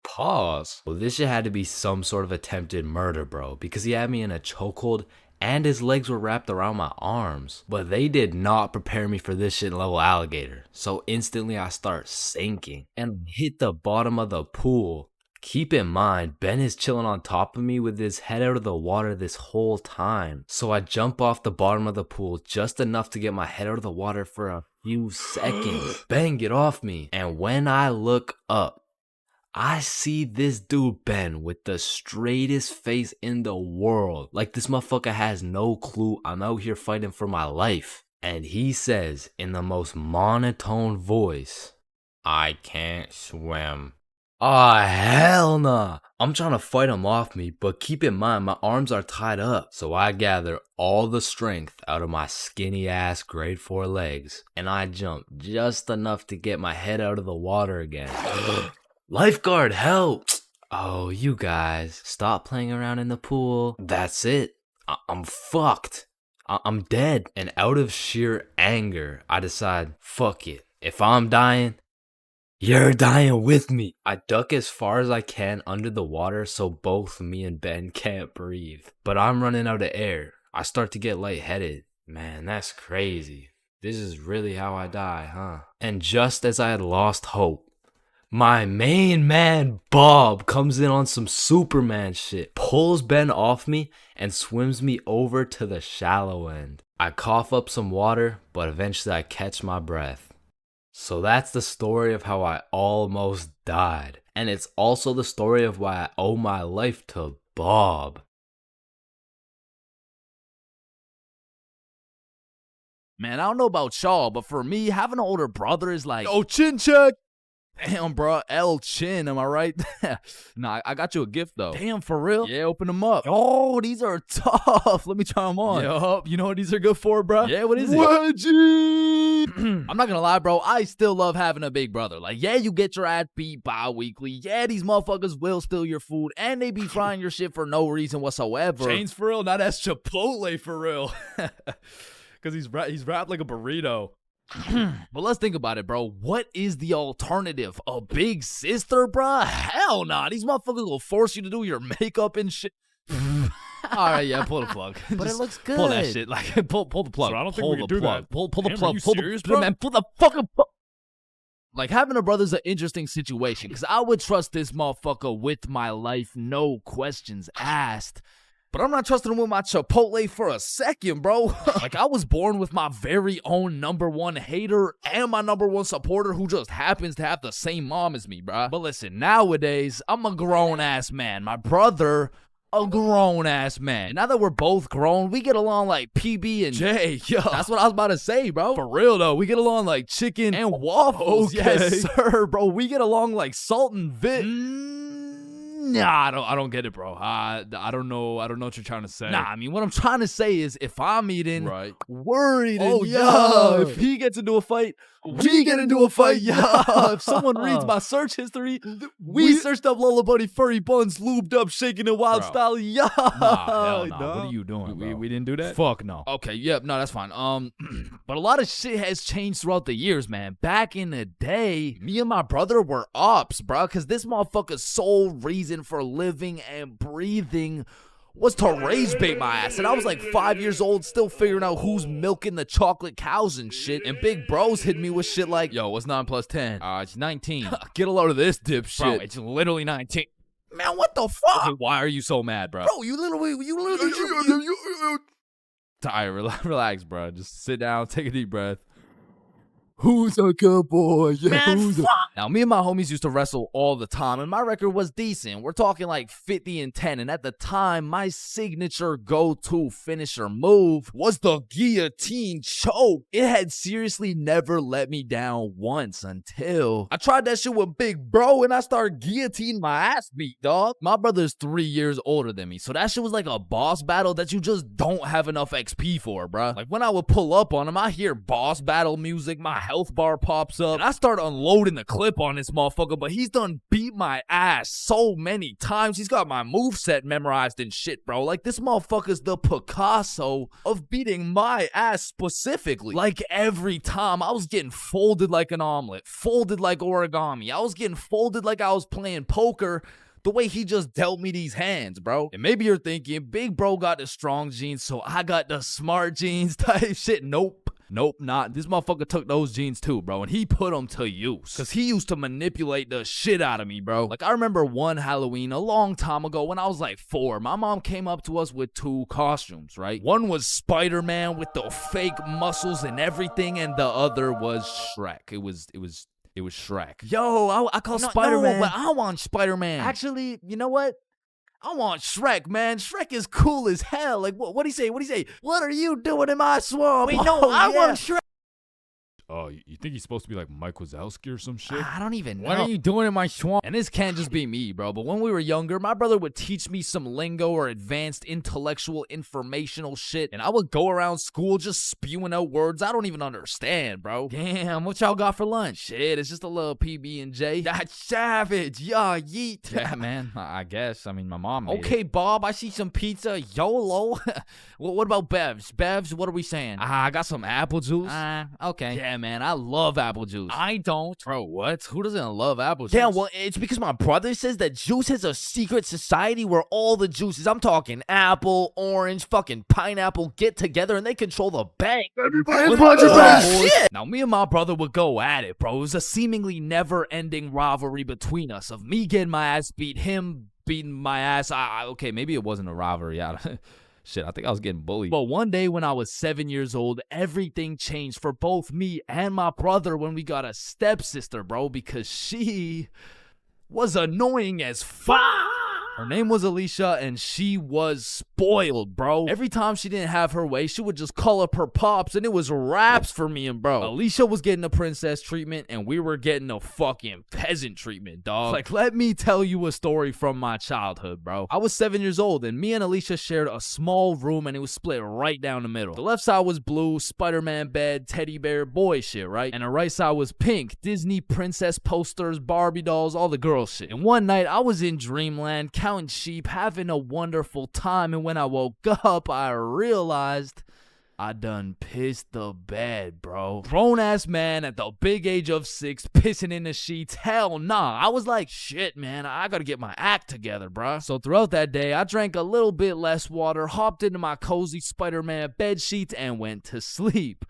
Pause. Well, this shit had to be some sort of attempted murder, bro, because he had me in a chokehold and his legs were wrapped around my arms. But they did not prepare me for this shit in level alligator. So instantly I start sinking and hit the bottom of the pool. Keep in mind, Ben is chilling on top of me with his head out of the water this whole time. So I jump off the bottom of the pool just enough to get my head out of the water for a few seconds. Ben, get off me. And when I look up, I see this dude Ben with the straightest face in the world. Like this motherfucker has no clue I'm out here fighting for my life. And he says in the most monotone voice, "I can't swim." Ah, hell nah. I'm trying to fight him off me, but keep in mind my arms are tied up. So I gather all the strength out of my skinny ass grade 4 legs, and I jump just enough to get my head out of the water again. Lifeguard, help! Oh, you guys, stop playing around in the pool. That's it. I'm fucked. I'm dead. And out of sheer anger, I decide, fuck it. If I'm dying, you're dying with me. I duck as far as I can under the water so both me and Ben can't breathe. But I'm running out of air. I start to get lightheaded. Man, that's crazy. This is really how I die, huh? And just as I had lost hope, my main man, Bob, comes in on some Superman shit, pulls Ben off me, and swims me over to the shallow end. I cough up some water, but eventually I catch my breath. So that's the story of how I almost died. And it's also the story of why I owe my life to Bob. Man, I don't know about y'all, but for me, having an older brother is like, Oh, chin check. Damn, bro. El Chin, am I right? Nah, I got you a gift, though. Damn, for real? Yeah, open them up. Oh, these are tough. Let me try them on. Yup. You know what these are good for, bro? Yeah, what is it? Wedgie! I'm not gonna lie, bro. I still love having a big brother. Like, yeah, you get your ass beat bi-weekly. Yeah, these motherfuckers will steal your food. And they be frying your shit for no reason whatsoever. Chains for real, not as Chipotle for real. Because he's wrapped like a burrito. But let's think about it, bro. What is the alternative? A big sister, bro? Hell nah. These motherfuckers will force you to do your makeup and shit. All right, yeah, pull the plug. But Just it looks good. Pull that shit. Like, pull the plug. So I don't think pull we can the do plug. that. Pull the Damn, plug. are you Pull serious, the bro? man. Pull the fucking plug. Like, having a brother's an interesting situation because I would trust this motherfucker with my life, no questions asked. But I'm not trusting him with my Chipotle for a second, bro. Like, I was born with my very own #1 hater and my #1 supporter who just happens to have the same mom as me, bro. But listen, nowadays, I'm a grown-ass man. My brother, a grown-ass man. Now that we're both grown, we get along like PB and J. Yo, that's what I was about to say, bro. For real, though. We get along like chicken and waffles. Okay. Yes, sir, bro. We get along like salt and vit. Nah, I don't get it, bro. I don't know what you're trying to say. Nah, I mean, what I'm trying to say is if I'm eating Right. worried Oh, and yeah. if he gets into a fight, we get into a fight, yeah. If someone reads my search history, we searched up Lola Bunny furry buns, lubed up, shaking it wild Bro. style, yeah. Nah, hell nah. No. What are you doing, We- we didn't do that? Fuck no. Okay, yep, no, that's fine. But a lot of shit has changed throughout the years, man. Back in the day, me and my brother were ops, bro, because this motherfucker's sole reason for living and breathing was to rage bait my ass. And I was like 5 years old, still figuring out who's milking the chocolate cows and shit. And big bros hit me with shit like, yo, what's 9 plus 10? It's 19. Get a load of this dipshit. Bro, it's literally 19. Man, what the fuck? Okay, why are you so mad, bro? Bro, you literally. Tired, relax, bro. Just sit down, take a deep breath. Who's a good boy? Yeah, Man, Now, me and my homies used to wrestle all the time, and my record was decent. We're talking like 50-10, and at the time, my signature go-to finisher move was the guillotine choke. It had seriously never let me down once until I tried that shit with Big Bro, and I started guillotining my ass beat, dog. My brother's 3 years older than me, so that shit was like a boss battle that you just don't have enough XP for, bruh. Like, when I would pull up on him, I hear boss battle music, my health bar pops up, and I start unloading the clip on this motherfucker, but he's done beat my ass so many times. He's got my moveset memorized and shit, bro. Like, this motherfucker's the Picasso of beating my ass specifically. Like, every time, I was getting folded like an omelet, folded like origami. I was getting folded like I was playing poker, the way he just dealt me these hands, bro. And maybe you're thinking, Big Bro got the strong genes, so I got the smart genes type shit. Nope. Nope, not. This motherfucker took those genes too, bro, and he put them to use. Because he used to manipulate the shit out of me, bro. Like, I remember one Halloween a long time ago when I was like 4. My mom came up to us with 2 costumes, right? One was Spider-Man with the fake muscles and everything, and the other was Shrek. It was Shrek. Yo, I call Spider-Man. No, But I want Spider-Man. Actually, you know what? I want Shrek, man. Shrek is cool as hell. Like, what'd he say? What are you doing in my swamp? Wait, no, I want Shrek. Oh, you think he's supposed to be like Mike Wazowski or some shit? I don't even know. What are you doing in my swamp? And this can't just be me, bro. But when we were younger, my brother would teach me some lingo or advanced intellectual informational shit. And I would go around school just spewing out words I don't even understand, bro. Damn, what y'all got for lunch? Shit, it's just a little PB&J. That's savage. Yeah, yeet. Yeah, man, I guess. I mean, my mom made Okay, it. Bob, I see some pizza. YOLO. Well, what about Bevs? Bevs, what are we saying? I got some apple juice. Okay. Yeah, man, I love apple juice. I don't. Bro, what? Who doesn't love apple juice? Yeah, well, it's because my brother says that juice has a secret society where all the juices, I'm talking apple, orange, fucking pineapple, get together and they control the bank. Now, me and my brother would go at it, bro. It was a seemingly never-ending rivalry between us of me getting my ass beat, him beating my ass. Okay, maybe it wasn't a rivalry. Shit, I think I was getting bullied. But one day when I was 7 years old, everything changed for both me and my brother when we got a stepsister, bro, because she was annoying as fuck. Her name was Alicia, and she was spoiled, bro. Every time she didn't have her way, she would just call up her pops, and it was raps for me and bro. Alicia was getting the princess treatment, and we were getting the fucking peasant treatment, dog. Like, let me tell you a story from my childhood, bro. I was 7 years old, and me and Alicia shared a small room, and it was split right down the middle. The left side was blue, Spider-Man bed, teddy bear, boy shit, right? And the right side was pink, Disney princess posters, Barbie dolls, all the girl shit. And one night, I was in dreamland, counting sheep, having a wonderful time, and when I woke up, I realized I done pissed the bed, bro. Grown-ass man at the big age of 6 pissing in the sheets. Hell nah. I was like, shit, man, I gotta get my act together, bro. So throughout that day, I drank a little bit less water, hopped into my cozy Spider-Man bed sheets, and went to sleep.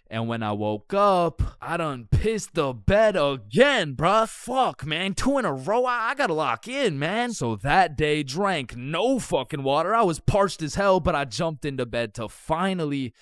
And when I woke up, I done pissed the bed again, bruh. Fuck, man. 2 in a row. I gotta lock in, man. So that day, drank no fucking water. I was parched as hell, but I jumped into bed to finally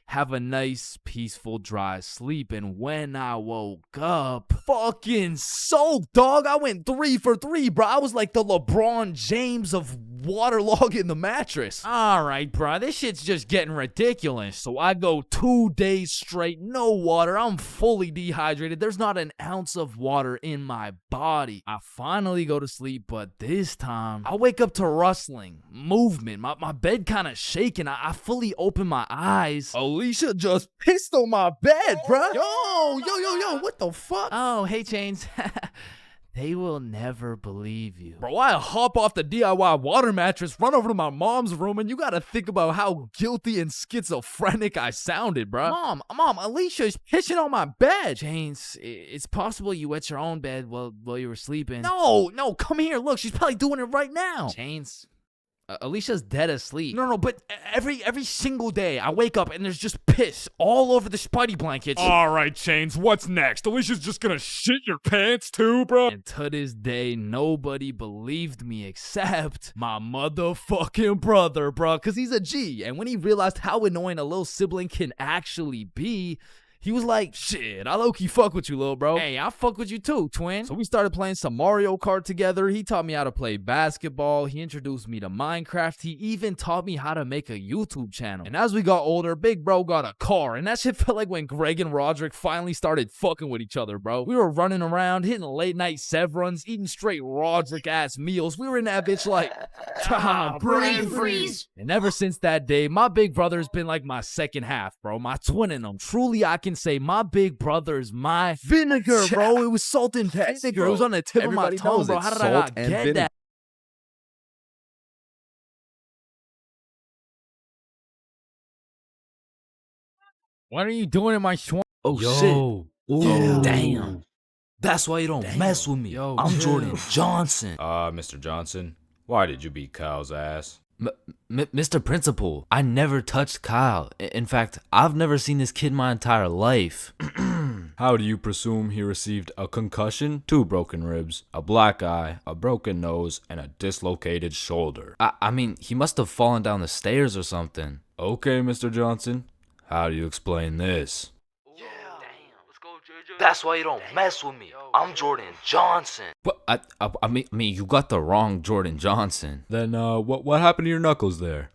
have a nice, peaceful, dry sleep. And when I woke up, fucking soaked, dog. I went 3 for 3, bro. I was like the LeBron James of waterlogging the mattress. All right, bro. This shit's just getting ridiculous. So I go 2 days straight, no water. I'm fully dehydrated. There's not an ounce of water in my body. I finally go to sleep, but this time, I wake up to rustling, movement. My bed kind of shaking. I fully open my eyes. Alicia just pissed on my bed, bruh. Yo, what the fuck? Oh, hey, Chains. They will never believe you. Bro, I hop off the DIY water mattress, run over to my mom's room, and you gotta think about how guilty and schizophrenic I sounded, bro. Mom, Alicia's pissing on my bed. Chains, it's possible you wet your own bed while you were sleeping. No, come here. Look, she's probably doing it right now. Chains. Alicia's dead asleep. No, but every single day I wake up and there's just piss all over the Spidey blankets. Alright, Chains, what's next? Alicia's just gonna shit your pants too, bro? And to this day, nobody believed me except my motherfucking brother, bro. Because he's a G. And when he realized how annoying a little sibling can actually be, he was like, shit, I low-key fuck with you, little bro. Hey, I fuck with you too, twin. So we started playing some Mario Kart together. He taught me how to play basketball. He introduced me to Minecraft. He even taught me how to make a YouTube channel. And as we got older, big bro got a car. And that shit felt like when Greg and Roderick finally started fucking with each other, bro. We were running around, hitting late-night Severons, eating straight Roderick-ass meals. We were in that bitch like, brain freeze. And ever since that day, my big brother's been like my second half, bro. My twin in him. Truly, I can say my big brother's my vinegar, bro. It was salt and vinegar. It was on the tip of my tongue, bro. How did I not get that? What are you doing in my swamp? Oh, shit. Ooh. Damn. That's why you don't mess with me. I'm Jordan Johnson. Mr. Johnson, why did you beat Kyle's ass? Mr. Principal, I never touched Kyle. In fact, I've never seen this kid my entire life. How do you presume he received a concussion, 2 broken ribs, a black eye, a broken nose, and a dislocated shoulder? I mean, he must have fallen down the stairs or something. Okay, Mr. Johnson, how do you explain this? That's why you don't mess with me. I'm Jordan Johnson. But I mean, you got the wrong Jordan Johnson. Then, what happened to your knuckles there?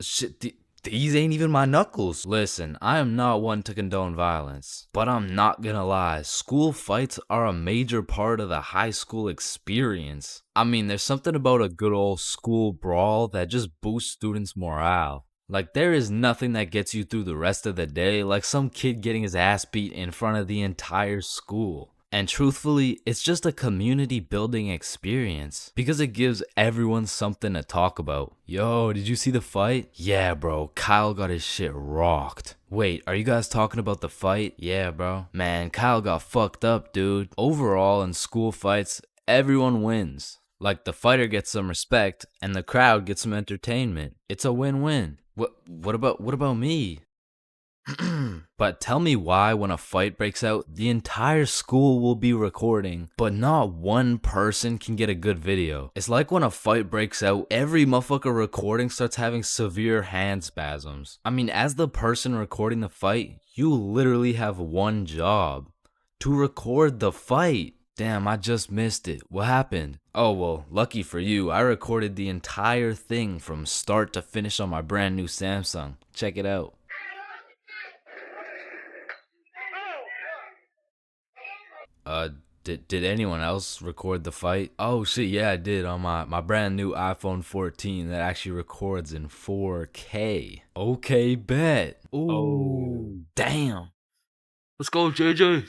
Shit, these ain't even my knuckles. Listen, I am not one to condone violence, but I'm not gonna lie. School fights are a major part of the high school experience. I mean, there's something about a good old school brawl that just boosts students' morale. Like, there is nothing that gets you through the rest of the day like some kid getting his ass beat in front of the entire school. And truthfully, it's just a community building experience because it gives everyone something to talk about. Yo, did you see the fight? Yeah, bro, Kyle got his shit rocked. Wait, are you guys talking about the fight? Yeah, bro. Man, Kyle got fucked up, dude. Overall, in school fights, everyone wins. Like, the fighter gets some respect and the crowd gets some entertainment. It's a win-win. What about me? But tell me why when a fight breaks out, the entire school will be recording, but not one person can get a good video. It's like when a fight breaks out, every motherfucker recording starts having severe hand spasms. I mean, as the person recording the fight, you literally have one job: to record the fight. Damn, I just missed it. What happened? Oh, well, lucky for you, I recorded the entire thing from start to finish on my brand new Samsung. Check it out. Did anyone else record the fight? Oh shit, yeah, I did on my brand new iPhone 14 that actually records in 4K. Okay, bet. Ooh, Oh. damn. Let's go, JJ.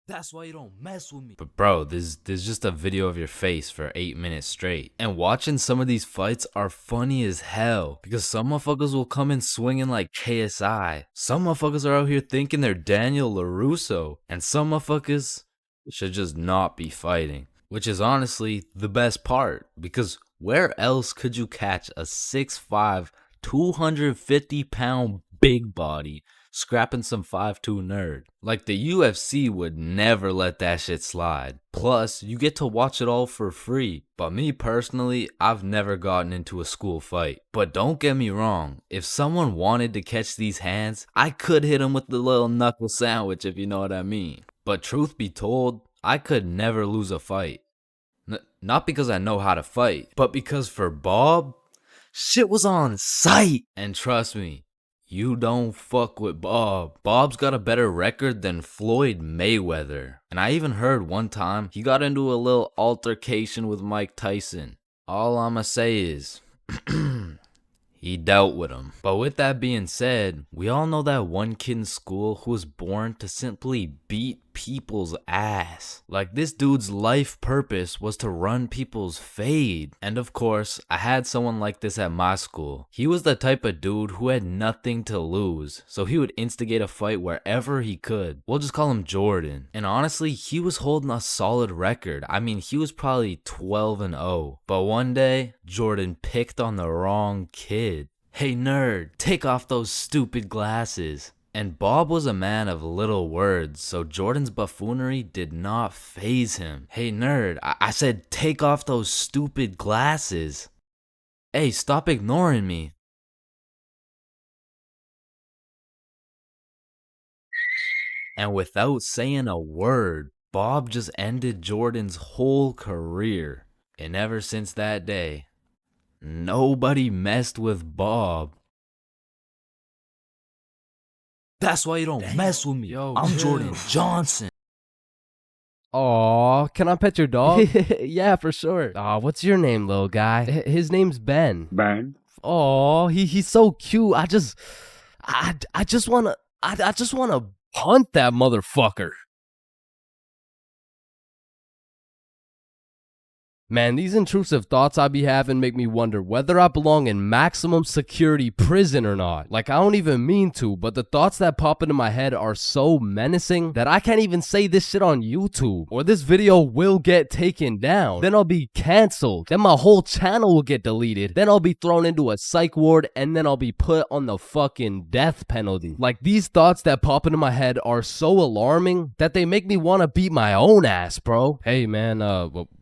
That's why you don't mess with me. But bro, there's just a video of your face for 8 minutes straight. And watching some of these fights are funny as hell. Because some motherfuckers will come in swinging like KSI. Some motherfuckers are out here thinking they're Daniel LaRusso. And some motherfuckers should just not be fighting. Which is honestly the best part. Because where else could you catch a 6'5", 250-pound big body scrapping some 5'2" nerd? Like, the UFC would never let that shit slide. Plus, you get to watch it all for free. But me personally, I've never gotten into a school fight. But don't get me wrong, if someone wanted to catch these hands, I could hit them with the little knuckle sandwich, if you know what I mean. But truth be told, I could never lose a fight. Not because I know how to fight, but because for Bob, shit was on sight. And trust me, you don't fuck with Bob. Bob's got a better record than Floyd Mayweather. And I even heard one time he got into a little altercation with Mike Tyson. All I'ma say is, he dealt with him. But with that being said, we all know that one kid in school who was born to simply beat people's ass. Like, this dude's life purpose was to run people's fade. And of course, I had someone like this at my school. He was the type of dude who had nothing to lose, so he would instigate a fight wherever he could. We'll just call him Jordan. And honestly, he was holding a solid record. I mean, he was probably 12-0. But one day, Jordan picked on the wrong kid. Hey nerd, take off those stupid glasses. And Bob was a man of little words, so Jordan's buffoonery did not faze him. Hey nerd, I said take off those stupid glasses. Hey, stop ignoring me. And without saying a word, Bob just ended Jordan's whole career. And ever since that day, nobody messed with Bob. That's why you don't mess with me. Yo, I'm chill. Jordan Johnson. Aw, can I pet your dog? Yeah, for sure. Aw, what's your name, little guy? His name's Ben. Ben. Aw, he's so cute. I just wanna punt that motherfucker. Man, these intrusive thoughts I be having make me wonder whether I belong in maximum security prison or not. Like, I don't even mean to, but the thoughts that pop into my head are so menacing that I can't even say this shit on YouTube, or this video will get taken down. Then I'll be canceled. Then my whole channel will get deleted. Then I'll be thrown into a psych ward, and then I'll be put on the fucking death penalty. Like, these thoughts that pop into my head are so alarming that they make me want to beat my own ass, bro. Hey, man,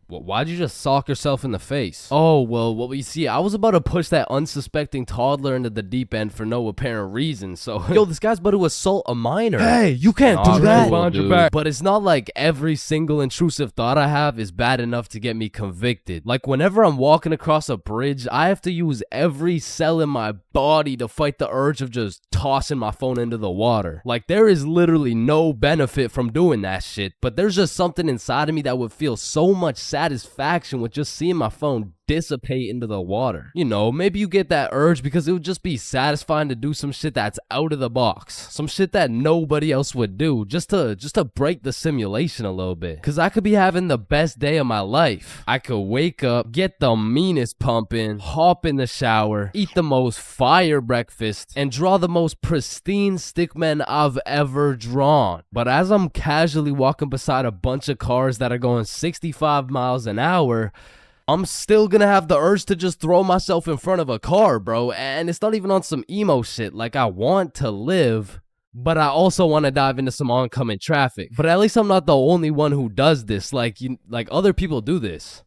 why'd you just sock yourself in the face? Oh, well, you see, I was about to push that unsuspecting toddler into the deep end for no apparent reason, so... Yo, this guy's about to assault a minor. Hey, you can't do that. Behind your back. But it's not like every single intrusive thought I have is bad enough to get me convicted. Like, whenever I'm walking across a bridge, I have to use every cell in my body to fight the urge of just tossing my phone into the water. Like, there is literally no benefit from doing that shit, but there's just something inside of me that would feel so much satisfaction with just seeing my phone dissipate into the water. You know, maybe you get that urge because it would just be satisfying to do some shit that's out of the box. Some shit that nobody else would do, just to break the simulation a little bit. Cause I could be having the best day of my life. I could wake up, get the meanest pumping, hop in the shower, eat the most fire breakfast, and draw the most pristine stickmen I've ever drawn. But as I'm casually walking beside a bunch of cars that are going 65 miles an hour, I'm still gonna have the urge to just throw myself in front of a car, bro. And it's not even on some emo shit. Like, I want to live, but I also want to dive into some oncoming traffic. But at least I'm not the only one who does this. Like, other people do this.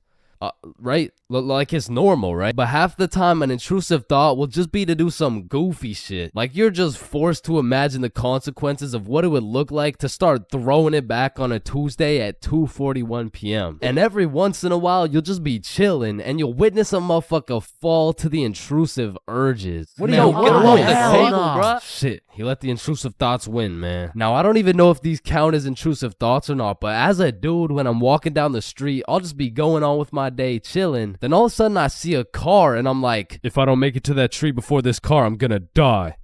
Right? Like it's normal, right? But half the time an intrusive thought will just be to do some goofy shit. Like you're just forced to imagine the consequences of what it would look like to start throwing it back on a Tuesday at 2:41 p.m. And every once in a while you'll just be chilling and you'll witness a motherfucker fall to the intrusive urges. What are you get off the table, bruh? Shit, he let the intrusive thoughts win, man. Now I don't even know if these count as intrusive thoughts or not, but as a dude, when I'm walking down the street, I'll just be going on with my day chilling. Then all of a sudden I see a car and I'm like, if I don't make it to that tree before this car, I'm gonna die.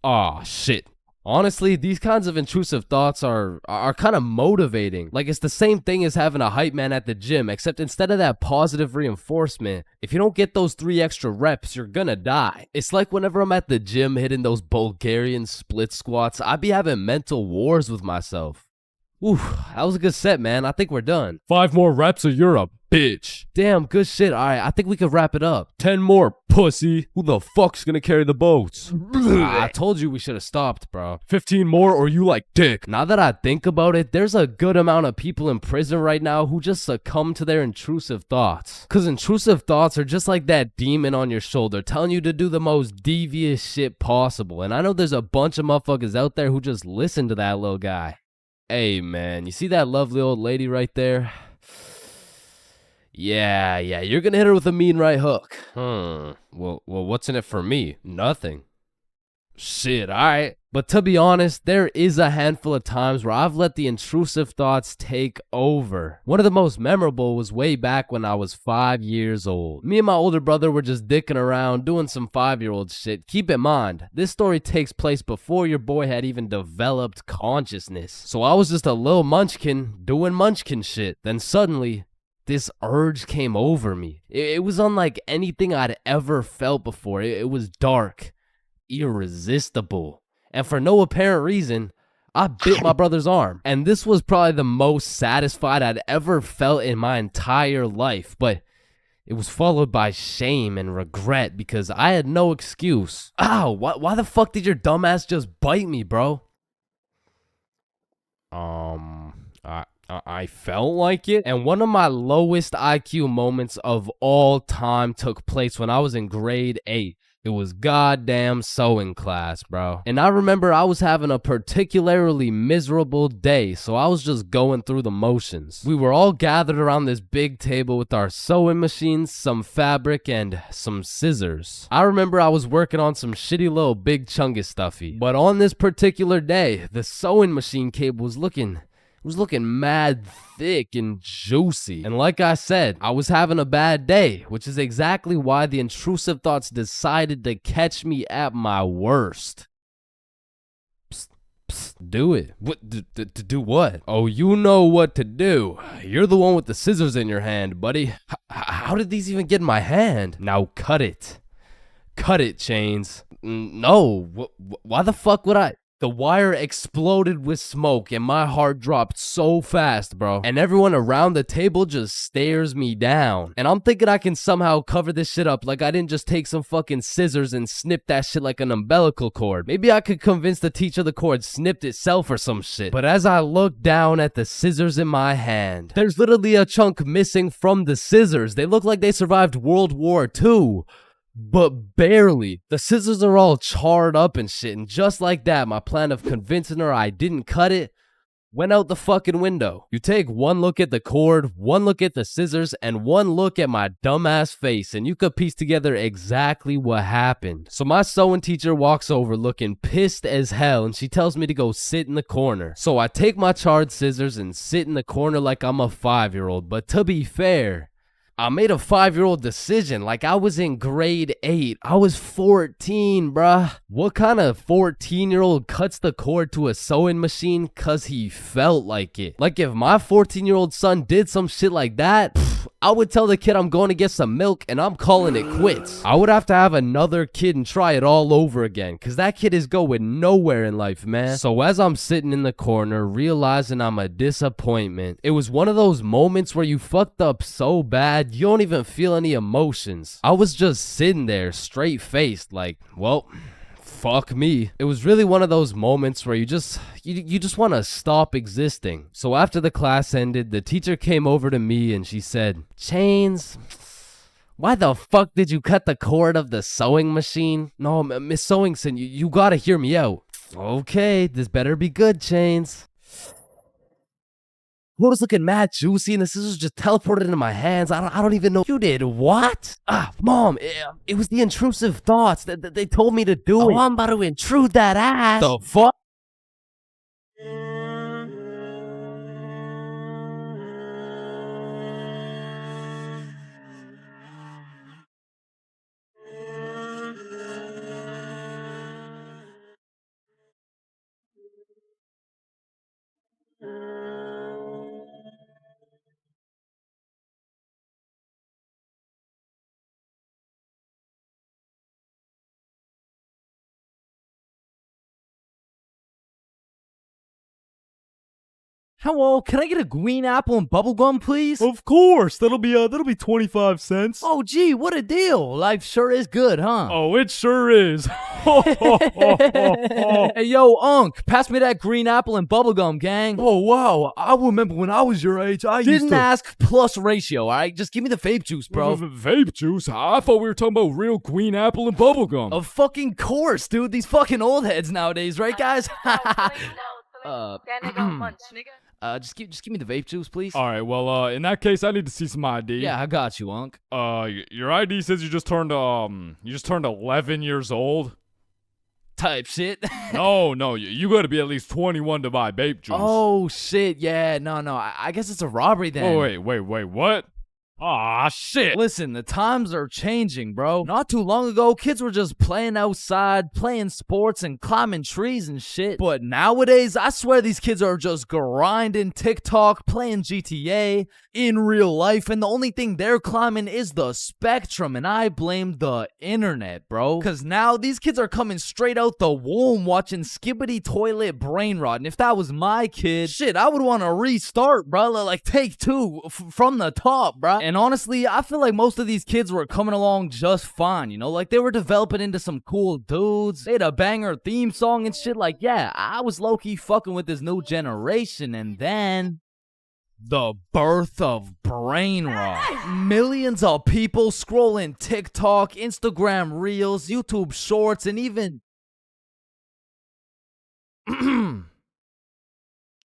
aw, shit. Honestly, these kinds of intrusive thoughts are kind of motivating. Like it's the same thing as having a hype man at the gym, except instead of that positive reinforcement, if you don't get those 3 extra reps, you're gonna die. It's like whenever I'm at the gym hitting those Bulgarian split squats, I be having mental wars with myself. Ooh, that was a good set, man. I think we're done. 5 more reps or you're a bitch. Damn, good shit. All right, I think we could wrap it up. 10 more, pussy. Who the fuck's gonna carry the boats? I told you we should have stopped, bro. 15 more or you like dick. Now that I think about it, there's a good amount of people in prison right now who just succumb to their intrusive thoughts. Cause intrusive thoughts are just like that demon on your shoulder telling you to do the most devious shit possible. And I know there's a bunch of motherfuckers out there who just listen to that little guy. Hey man, you see that lovely old lady right there? Yeah, you're gonna hit her with a mean right hook. Well, what's in it for me? Nothing. Shit, alright. But to be honest, there is a handful of times where I've let the intrusive thoughts take over. One of the most memorable was way back when I was 5 years old. Me and my older brother were just dicking around, doing some 5-year-old shit. Keep in mind, this story takes place before your boy had even developed consciousness. So I was just a little munchkin doing munchkin shit. Then suddenly, this urge came over me. It was unlike anything I'd ever felt before. It was dark, irresistible. And for no apparent reason, I bit my brother's arm. And this was probably the most satisfied I'd ever felt in my entire life. But it was followed by shame and regret because I had no excuse. Ow, why the fuck did your dumbass just bite me, bro? I felt like it. And one of my lowest IQ moments of all time took place when I was in grade 8. It was goddamn sewing class, bro. And I remember I was having a particularly miserable day, so I was just going through the motions. We were all gathered around this big table with our sewing machines, some fabric, and some scissors. I remember I was working on some shitty little big chungus stuffy. But on this particular day, the sewing machine cable was looking mad thick and juicy. And like I said, I was having a bad day, which is exactly why the intrusive thoughts decided to catch me at my worst. Psst, do it. What? To do what? Oh, you know what to do. You're the one with the scissors in your hand, buddy. How did these even get in my hand? Now cut it. Cut it, Chains. No. Why the fuck would I? The wire exploded with smoke and my heart dropped so fast, bro. And everyone around the table just stares me down. And I'm thinking I can somehow cover this shit up like I didn't just take some fucking scissors and snip that shit like an umbilical cord. Maybe I could convince the teacher the cord snipped itself or some shit. But as I look down at the scissors in my hand, there's literally a chunk missing from the scissors. They look like they survived World War II. But barely. The scissors are all charred up and shit, and just like that, my plan of convincing her I didn't cut it went out the fucking window. You take one look at the cord, one look at the scissors, and one look at my dumbass face, and you could piece together exactly what happened. So my sewing teacher walks over looking pissed as hell, and she tells me to go sit in the corner. So I take my charred scissors and sit in the corner like I'm a 5-year-old, but to be fair, I made a 5-year-old decision like I was in grade 8. I was 14, bruh. What kind of 14-year-old cuts the cord to a sewing machine cause he felt like it? Like if my 14-year-old son did some shit like that, I would tell the kid I'm going to get some milk and I'm calling it quits. I would have to have another kid and try it all over again cause that kid is going nowhere in life, man. So as I'm sitting in the corner realizing I'm a disappointment, it was one of those moments where you fucked up so bad you don't even feel any emotions. I was just sitting there straight faced like, well, fuck me. It was really one of those moments where you just want to stop existing. So after the class ended, the teacher came over to me and she said, Chains, why the fuck did you cut the cord of the sewing machine? No, Miss Sewingson, you gotta hear me out. Okay, this better be good, Chains. What was looking mad juicy and the scissors just teleported into my hands. I don't even know. You did what? Mom, it was the intrusive thoughts that they told me to do it. I'm about to intrude that ass. The fuck? Hello, can I get a green apple and bubblegum, please? Of course, that'll be 25 cents. Oh, gee, what a deal. Life sure is good, huh? Oh, it sure is. Hey, yo, Unc, pass me that green apple and bubblegum, gang. Oh, wow. I remember when I was your age, I used Didn't to... ask plus ratio, all right? Just give me the vape juice, bro. Vape juice? I thought we were talking about real green apple and bubblegum. Of fucking course, dude. These fucking old heads nowadays, right, guys? Just give me the vape juice, please. All right, well, in that case, I need to see some ID. Yeah, I got you, Unc. Your ID says you just turned 11 years old. Type shit. No, you gotta be at least 21 to buy vape juice. Oh, shit, yeah, no, I guess it's a robbery then. Oh, wait, what? Ah, shit. Listen, the times are changing, bro. Not too long ago, kids were just playing outside, playing sports, and climbing trees and shit. But nowadays, I swear these kids are just grinding TikTok, playing GTA in real life, and the only thing they're climbing is the spectrum, and I blame the internet, bro. Because now these kids are coming straight out the womb watching Skibbity Toilet Brain Rot, and if that was my kid, shit, I would want to restart, bro. Like, take two from the top, bro. And honestly, I feel like most of these kids were coming along just fine, you know? Like, they were developing into some cool dudes. They had a banger theme song and shit. Like, yeah, I was low-key fucking with this new generation. And then the birth of brain rot. Millions of people scrolling TikTok, Instagram Reels, YouTube Shorts, and even...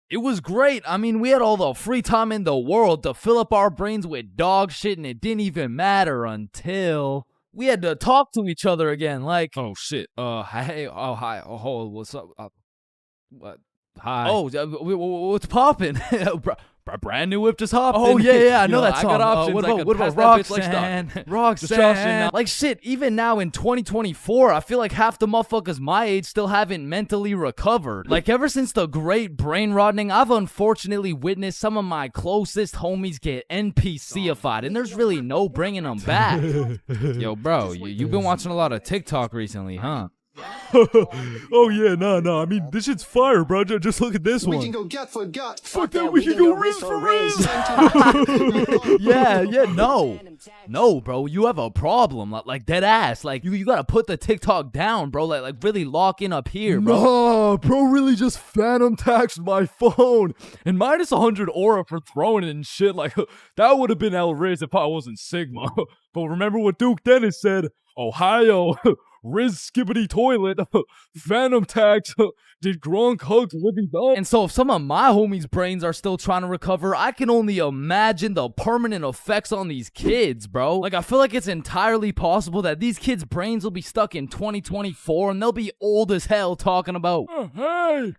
It was great. I mean, we had all the free time in the world to fill up our brains with dog shit, and it didn't even matter until we had to talk to each other again. Like, oh shit. Hey, oh hi, oh what's up? What? Hi. Oh, what's poppin'? Brand new whip just hopped. Oh, yeah, I know that song. I got options. What about Roxanne? Roxanne. Like, shit, even now in 2024, I feel like half the motherfuckers my age still haven't mentally recovered. Like, ever since the great brain rotting, I've unfortunately witnessed some of my closest homies get NPC-ified, and there's really no bringing them back. Yo, bro, you've been watching a lot of TikTok recently, huh? Oh yeah, nah. I mean, this shit's fire, bro. Just look at this one. We can go gut for gut. Fuck that, we can go wrist for wrist. Yeah, no, bro, you have a problem, like dead ass. Like you gotta put the TikTok down, bro. Like really lock in up here, bro. Nah, bro, really just phantom taxed my phone and minus 100 aura for throwing it and shit. Like that would have been outrageous if I wasn't Sigma. But remember what Duke Dennis said? Ohio. Riz Skibbity Toilet, Phantom Tax, did Gronk hugs Libby Dub? And so if some of my homies' brains are still trying to recover, I can only imagine the permanent effects on these kids, bro. Like, I feel like it's entirely possible that these kids' brains will be stuck in 2024 and they'll be old as hell talking about, hey,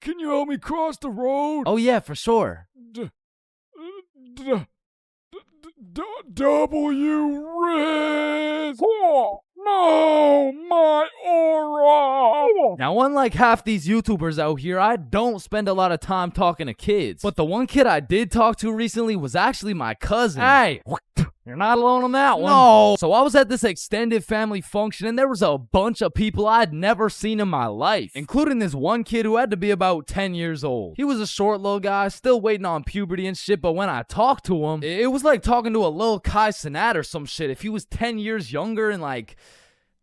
can you help me cross the road? Oh yeah, for sure. W Riz! Oh, no, my aura! Now, unlike half these YouTubers out here, I don't spend a lot of time talking to kids. But the one kid I did talk to recently was actually my cousin. Hey! You're not alone on that one. No. So I was at this extended family function and there was a bunch of people I'd never seen in my life, including this one kid who had to be about 10 years old. He was a short little guy, still waiting on puberty and shit, but when I talked to him, it was like talking to a little Kai Cenat or some shit. If he was 10 years younger and like,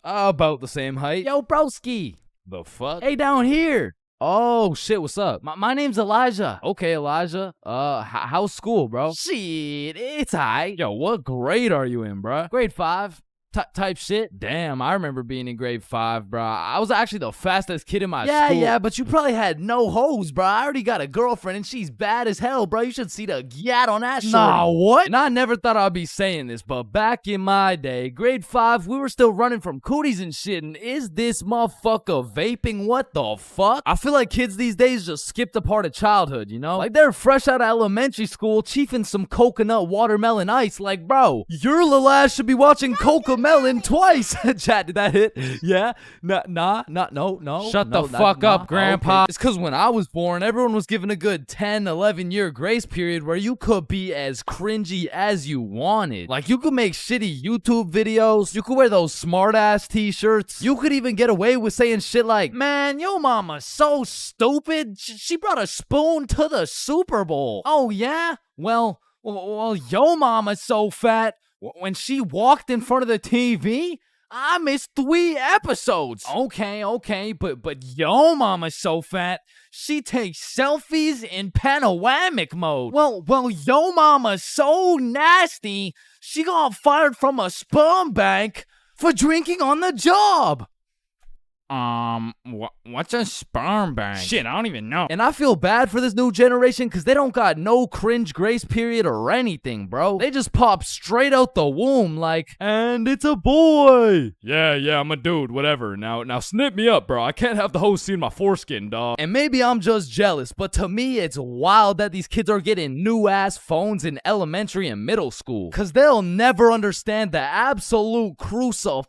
About the same height. Yo, broski. The fuck? Hey, down here. Oh shit, what's up? My name's Elijah. Okay, Elijah. How's school, bro? Shit, it's alright. Yo, what grade are you in, bro? Grade 5. Type shit. Damn, I remember being in grade 5, bro. I was actually the fastest kid in my Yeah, school. yeah, but you probably had no hoes, bro. I already got a girlfriend and she's bad as hell, bro. You should see the gat on that shit. Nah, what? And I never thought I'd be saying this, but back in my day, grade 5, we were still running from cooties and shit, and is this motherfucker vaping? What the fuck? I feel like kids these days just skipped a part of childhood, you know? Like they're fresh out of elementary school, chiefing some coconut watermelon ice. Like, bro, your little ass should be watching Cocomelon twice. Chat, did that hit? Yeah? No. Shut No, the fuck up, Grandpa. Okay. It's because when I was born, everyone was given a good 10, 11-year grace period where you could be as cringy as you wanted. Like, you could make shitty YouTube videos. You could wear those smart-ass t-shirts. You could even get away with saying shit like, man, yo mama's so stupid. She brought a spoon to the Super Bowl. Oh, yeah? Well, yo mama's so fat. When she walked in front of the TV, I missed 3 episodes. Okay, but yo mama's so fat, she takes selfies in panoramic mode. Well, yo mama's so nasty, she got fired from a sperm bank for drinking on the job. What's a sperm bank? Shit, I don't even know. And I feel bad for this new generation because they don't got no cringe grace period or anything, bro. They just pop straight out the womb like, and it's a boy. Yeah, I'm a dude, whatever. Now snip me up, bro. I can't have the host seeing my foreskin, dog. And maybe I'm just jealous, but to me, it's wild that these kids are getting new-ass phones in elementary and middle school. Because they'll never understand the absolute crucifixion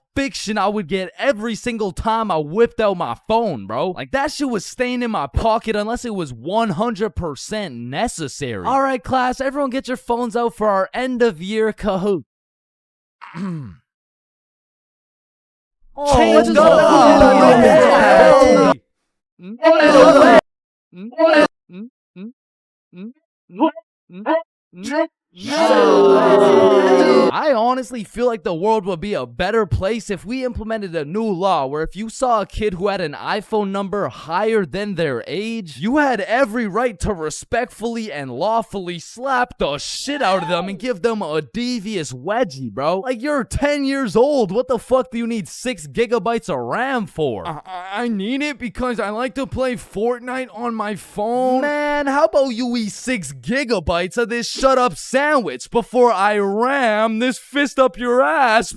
I would get every single time I whipped out my phone, bro. Like, that shit was staying in my pocket unless it was 100% necessary. All right, class, everyone get your phones out for our end-of-year Kahoot. Oh, let's no. I honestly feel like the world would be a better place if we implemented a new law where if you saw a kid who had an iPhone number higher than their age, you had every right to respectfully and lawfully slap the shit out of them and give them a devious wedgie, bro. Like, you're 10 years old. What the fuck do you need 6 gigabytes of RAM for? I need it because I like to play Fortnite on my phone. Man, how about you eat 6 gigabytes of this shut up sandwich before I ram this fist up your ass?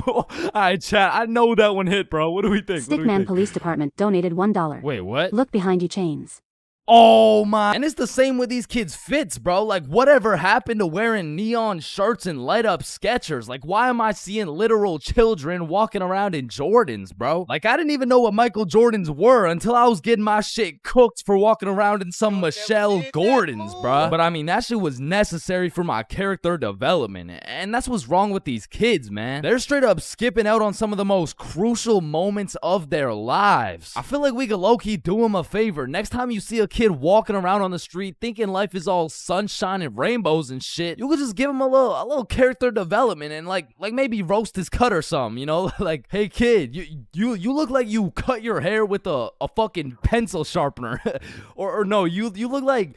Alright, chat, I know that one hit, bro. What do we think? Stickman Police Department donated $1. Wait, what? Look behind you, Chains. Oh my. And it's the same with these kids' fits, bro. Like, whatever happened to wearing neon shirts and light up Skechers? Like, why am I seeing literal children walking around in Jordans, bro? Like, I didn't even know what Michael Jordans were until I was getting my shit cooked for walking around in some Michelle Gordons, bro. But I mean, that shit was necessary for my character development. And that's what's wrong with these kids, man. They're straight up skipping out on some of the most crucial moments of their lives. I feel like we could low-key do them a favor. Next time you see a kid walking around on the street thinking life is all sunshine and rainbows and shit, you could just give him a little character development and like maybe roast his cut or something, you know? Like, hey kid, you look like you cut your hair with a fucking pencil sharpener. or no, you look like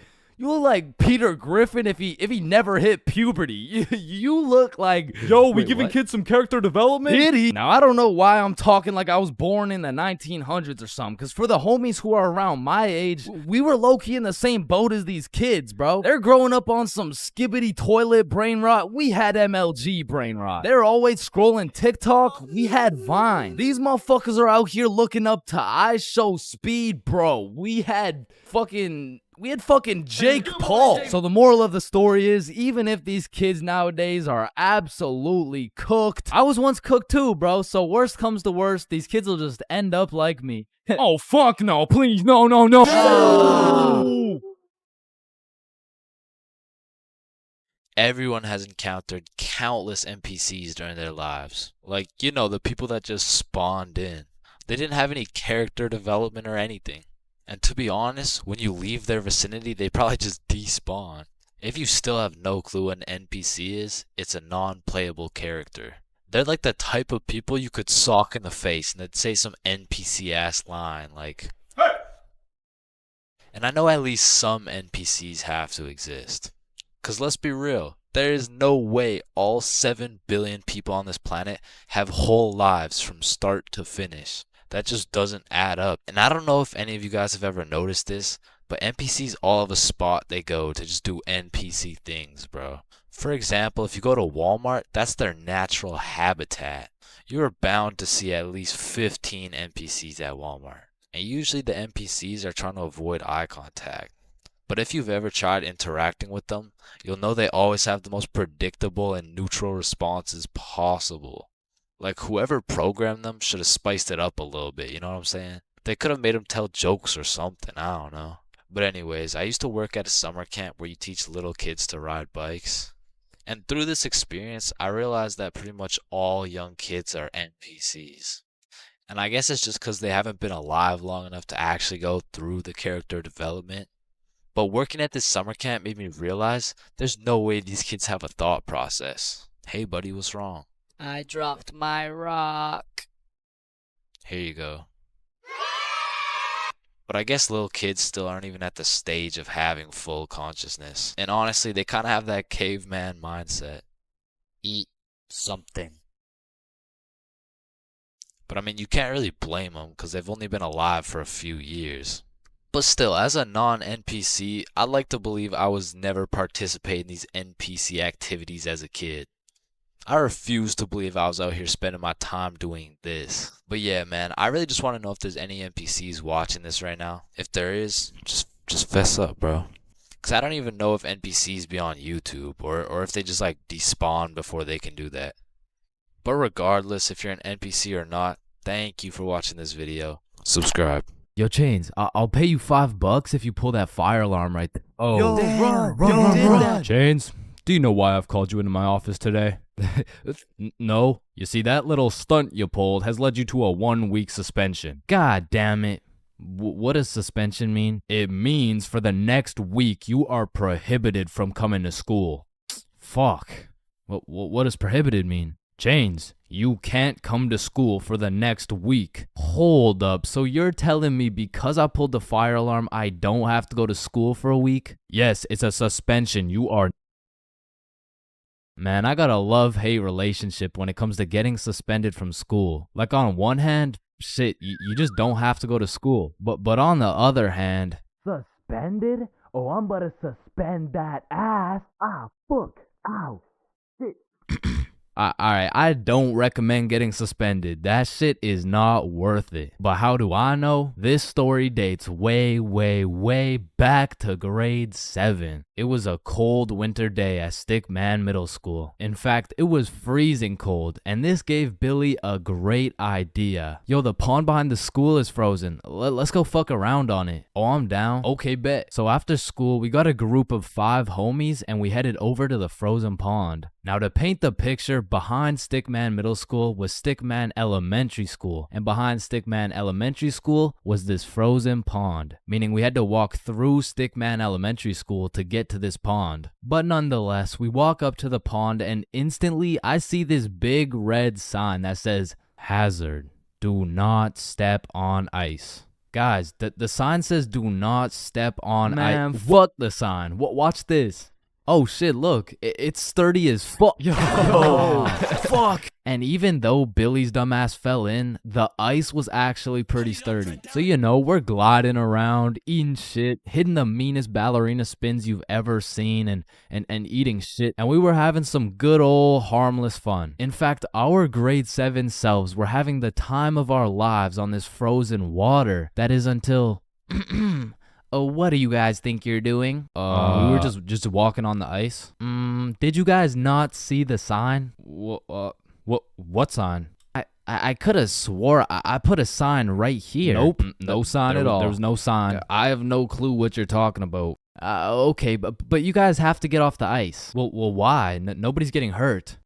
Peter Griffin if he never hit puberty. You look like... Yo, we giving kids some character development? Did he? Now, I don't know why I'm talking like I was born in the 1900s or something, because for the homies who are around my age, we were low-key in the same boat as these kids, bro. They're growing up on some skibbity toilet brain rot. We had MLG brain rot. They're always scrolling TikTok. We had Vine. These motherfuckers are out here looking up to I Show Speed, bro. We had fucking Jake Paul. So the moral of the story is, even if these kids nowadays are absolutely cooked, I was once cooked too, bro. So worst comes to worst, these kids will just end up like me. Oh, fuck no, please, no. Everyone has encountered countless NPCs during their lives. Like, you know, the people that just spawned in. They didn't have any character development or anything. And to be honest, when you leave their vicinity, they probably just despawn. If you still have no clue what an NPC is, it's a non-playable character. They're like the type of people you could sock in the face and they'd say some NPC ass line like, "Hey!" And I know at least some NPCs have to exist. Cause let's be real, there is no way all 7 billion people on this planet have whole lives from start to finish. That just doesn't add up. And I don't know if any of you guys have ever noticed this, but NPCs all have a spot they go to just do NPC things, bro. For example, if you go to Walmart, that's their natural habitat. You are bound to see at least 15 NPCs at Walmart. And usually the NPCs are trying to avoid eye contact. But if you've ever tried interacting with them, you'll know they always have the most predictable and neutral responses possible. Like whoever programmed them should have spiced it up a little bit, you know what I'm saying? They could have made them tell jokes or something, I don't know. But anyways, I used to work at a summer camp where you teach little kids to ride bikes. And through this experience, I realized that pretty much all young kids are NPCs. And I guess it's just because they haven't been alive long enough to actually go through the character development. But working at this summer camp made me realize there's no way these kids have a thought process. Hey buddy, what's wrong? I dropped my rock. Here you go. But I guess little kids still aren't even at the stage of having full consciousness. And honestly, they kind of have that caveman mindset. Eat something. But I mean, you can't really blame them because they've only been alive for a few years. But still, as a non-NPC, I'd like to believe I was never participating in these NPC activities as a kid. I refuse to believe I was out here spending my time doing this. But yeah, man, I really just want to know if there's any NPCs watching this right now. If there is, just fess up, bro. Because I don't even know if NPCs be on YouTube or if they just like despawn before they can do that. But regardless if you're an NPC or not, thank you for watching this video. Subscribe. Yo, Chains, I'll pay you $5 if you pull that fire alarm right there. Oh, Yo, run. Chains, do you know why I've called you into my office today? No. You see, that little stunt you pulled has led you to a 1-week suspension. God damn it. What does suspension mean? It means for the next week you are prohibited from coming to school. Fuck. What does prohibited mean? Chains, you can't come to school for the next week. Hold up, so you're telling me because I pulled the fire alarm, I don't have to go to school for a week? Yes, it's a suspension. You are... Man, I got a love-hate relationship when it comes to getting suspended from school. Like on one hand, shit, you just don't have to go to school. But on the other hand... Suspended? Oh, I'm about to suspend that ass. Ah, fuck. Ow. Shit. Alright, I don't recommend getting suspended. That shit is not worth it. But how do I know? This story dates way, way, way back to grade 7. It was a cold winter day at Stickman Middle School. In fact, it was freezing cold, and this gave Billy a great idea. Yo, the pond behind the school is frozen. Let's go fuck around on it. Oh, I'm down. Okay, bet. So after school, we got a group of 5 homies, and we headed over to the frozen pond. Now, to paint the picture, behind Stickman Middle School was Stickman Elementary School, and behind Stickman Elementary School was this frozen pond, meaning we had to walk through Stickman Elementary School to get to this pond. But nonetheless, we walk up to the pond and instantly I see this big red sign that says, "Hazard, do not step on ice." Guys, the sign says do not step on ice. Man, fuck the sign. Watch this. Oh shit, look, it's sturdy as fuck. Yo, fuck. And even though Billy's dumbass fell in, the ice was actually pretty sturdy. So you know, we're gliding around, eating shit, hitting the meanest ballerina spins you've ever seen, and eating shit. And we were having some good old harmless fun. In fact, our grade 7 selves were having the time of our lives on this frozen water. That is until... Oh, what do you guys think you're doing? We were just walking on the ice. Did you guys not see the sign? What sign? I could have swore I put a sign right here. Nope, no sign at all. There was no sign. I have no clue what you're talking about. Okay, but you guys have to get off the ice. Well, why? Nobody's getting hurt.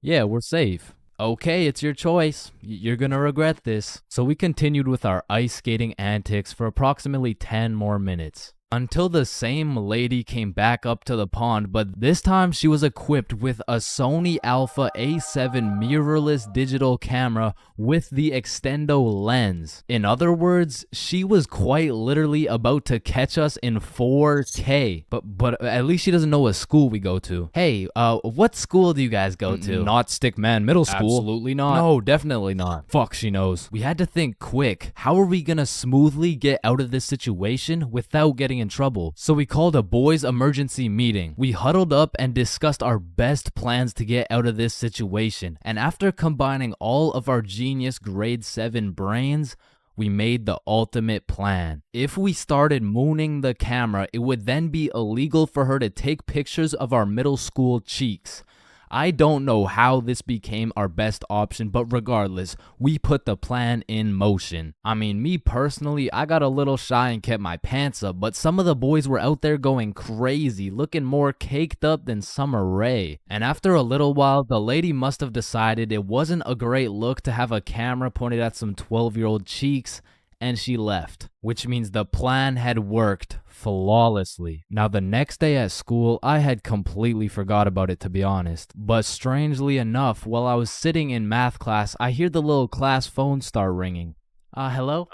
Yeah, we're safe. Okay, it's your choice. You're gonna regret this. So we continued with our ice skating antics for approximately 10 more minutes. Until the same lady came back up to the pond, but this time she was equipped with a Sony Alpha A7 mirrorless digital camera with the extendo lens. In other words, she was quite literally about to catch us in 4K. But at least she doesn't know what school we go to. Hey, what school do you guys go to? Not Stickman Middle School. Absolutely not. No, definitely not. Fuck, she knows. We had to think quick. How are we gonna smoothly get out of this situation without getting in trouble? So we called a boys' emergency meeting. We huddled up and discussed our best plans to get out of this situation. And after combining all of our genius grade 7 brains, we made the ultimate plan. If we started mooning the camera, it would then be illegal for her to take pictures of our middle school cheeks. I don't know how this became our best option, but regardless, we put the plan in motion. I mean, me personally, I got a little shy and kept my pants up, but some of the boys were out there going crazy, looking more caked up than Summer Rae. And after a little while, the lady must have decided it wasn't a great look to have a camera pointed at some 12-year-old cheeks, and she left, which means the plan had worked flawlessly. Now, the next day at school, I had completely forgot about it, to be honest. But strangely enough, while I was sitting in math class, I hear the little class phone start ringing. Hello?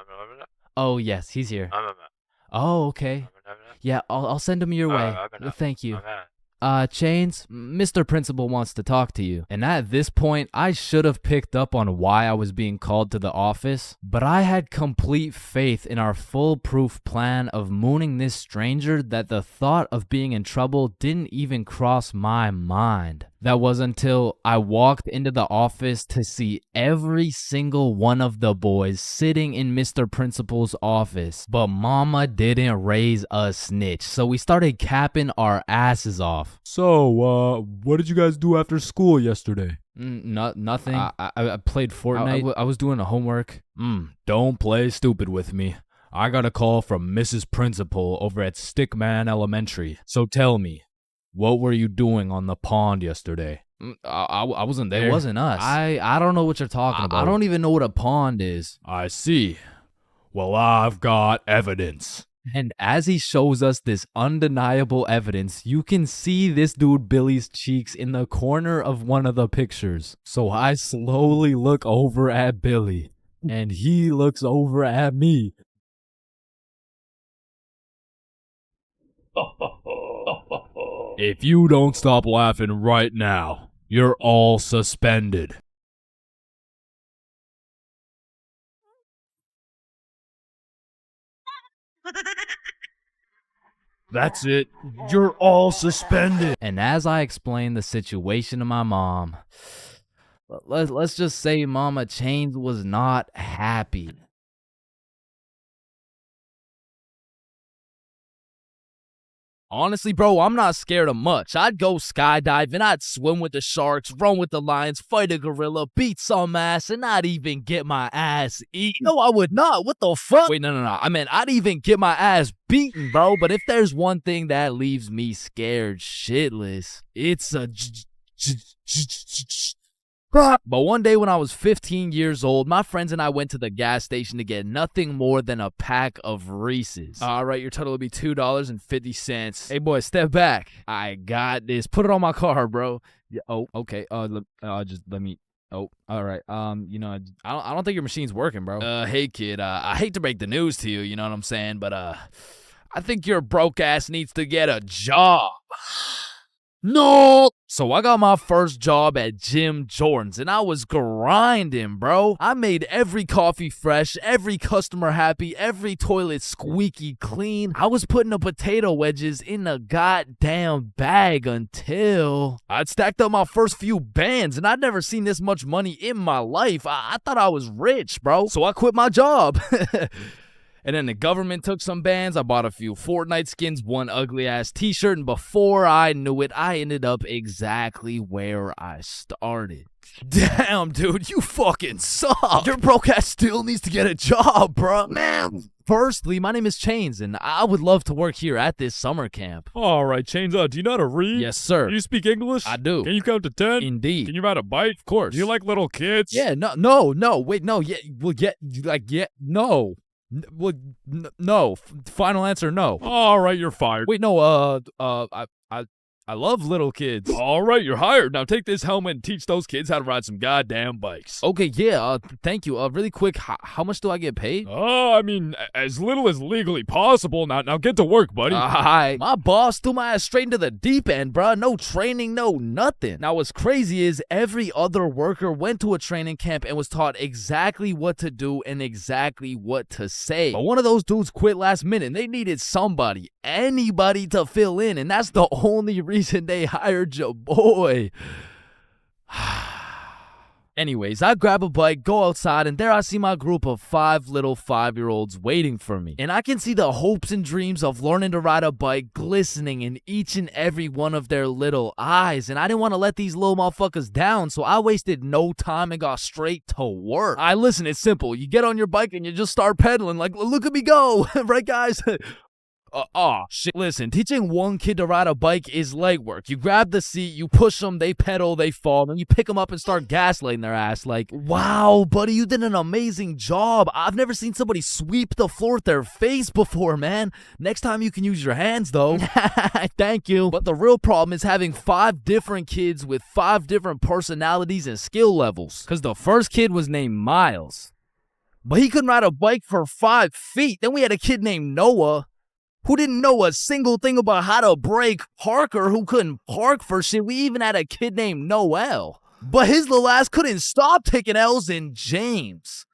Oh, yes, he's here. Oh, okay. Yeah, I'll send him your way. Thank you. Chains, Mr. Principal wants to talk to you. And at this point, I should have picked up on why I was being called to the office, but I had complete faith in our foolproof plan of mooning this stranger that the thought of being in trouble didn't even cross my mind. That was until I walked into the office to see every single one of the boys sitting in Mr. Principal's office. But mama didn't raise a snitch, so we started capping our asses off. So, what did you guys do after school yesterday? Nothing. I played Fortnite. I was doing the homework. Don't play stupid with me. I got a call from Mrs. Principal over at Stickman Elementary. So tell me, what were you doing on the pond yesterday? I wasn't there. It wasn't us. I don't know what you're talking about. I don't even know what a pond is. I see. Well, I've got evidence. And as he shows us this undeniable evidence, you can see this dude Billy's cheeks in the corner of one of the pictures. So I slowly look over at Billy, and he looks over at me. If you don't stop laughing right now, you're all suspended. That's it. You're all suspended. And as I explain the situation to my mom, let's just say Mama Chains was not happy. Honestly, bro, I'm not scared of much. I'd go skydiving, I'd swim with the sharks, run with the lions, fight a gorilla, beat some ass, and not even get my ass eaten. No, I would not. What the fuck? Wait, no. I mean, I'd even get my ass beaten, bro. But if there's one thing that leaves me scared shitless, it's a But one day when I was 15 years old, my friends and I went to the gas station to get nothing more than a pack of Reese's. All right, your total will be $2.50. Hey, boy, step back. I got this. Put it on my car, bro. Yeah, oh, okay. Just let me. Oh, all right. I don't think your machine's working, bro. Hey, kid. I hate to break the news to you. You know what I'm saying? But I think your broke ass needs to get a job. No! So I got my first job at Jim Jordan's, and I was grinding, bro. I made every coffee fresh, every customer happy, every toilet squeaky clean. I was putting the potato wedges in a goddamn bag until I'd stacked up my first few bands, and I'd never seen this much money in my life. I thought I was rich, bro. So I quit my job. And then the government took some bands. I bought a few Fortnite skins, one ugly-ass t-shirt, and before I knew it, I ended up exactly where I started. Damn, dude, you fucking suck. Your broke ass still needs to get a job, bro. Man. Firstly, my name is Chains, and I would love to work here at this summer camp. All right, Chains, do you know how to read? Yes, sir. Do you speak English? I do. Can you count to 10? Indeed. Can you ride a bike? Of course. Do you like little kids? Yeah, no, wait, no, yeah, well, yeah, no. No. Final answer, no. All right, you're fired. Wait, no, I love little kids. All right, you're hired. Now take this helmet and teach those kids how to ride some goddamn bikes. Okay, yeah, thank you. Really quick, how much do I get paid? I mean, as little as legally possible. Now get to work, buddy. My boss threw my ass straight into the deep end, bruh. No training, no nothing. Now, what's crazy is every other worker went to a training camp and was taught exactly what to do and exactly what to say. But one of those dudes quit last minute, and they needed somebody, anybody to fill in, and that's the only reason they hired your boy. Anyways, I grab a bike, go outside, and there I see my group of 5 little 5-year-olds waiting for me. And I can see the hopes and dreams of learning to ride a bike glistening in each and every one of their little eyes. And I didn't want to let these little motherfuckers down, so I wasted no time and got straight to work. Listen, it's simple. You get on your bike and you just start pedaling like, look at me go. Right, guys? Shit. Listen, teaching one kid to ride a bike is legwork. You grab the seat, you push them, they pedal, they fall, and you pick them up and start gaslighting their ass like, wow, buddy, you did an amazing job. I've never seen somebody sweep the floor with their face before, man. Next time you can use your hands, though. Thank you. But the real problem is having 5 different kids with 5 different personalities and skill levels. Because the first kid was named Miles, but he couldn't ride a bike for 5 feet. Then we had a kid named Noah, who didn't know a single thing about how to brake. Parker, who couldn't park for shit. We even had a kid named Noel, but his little ass couldn't stop taking L's. In James.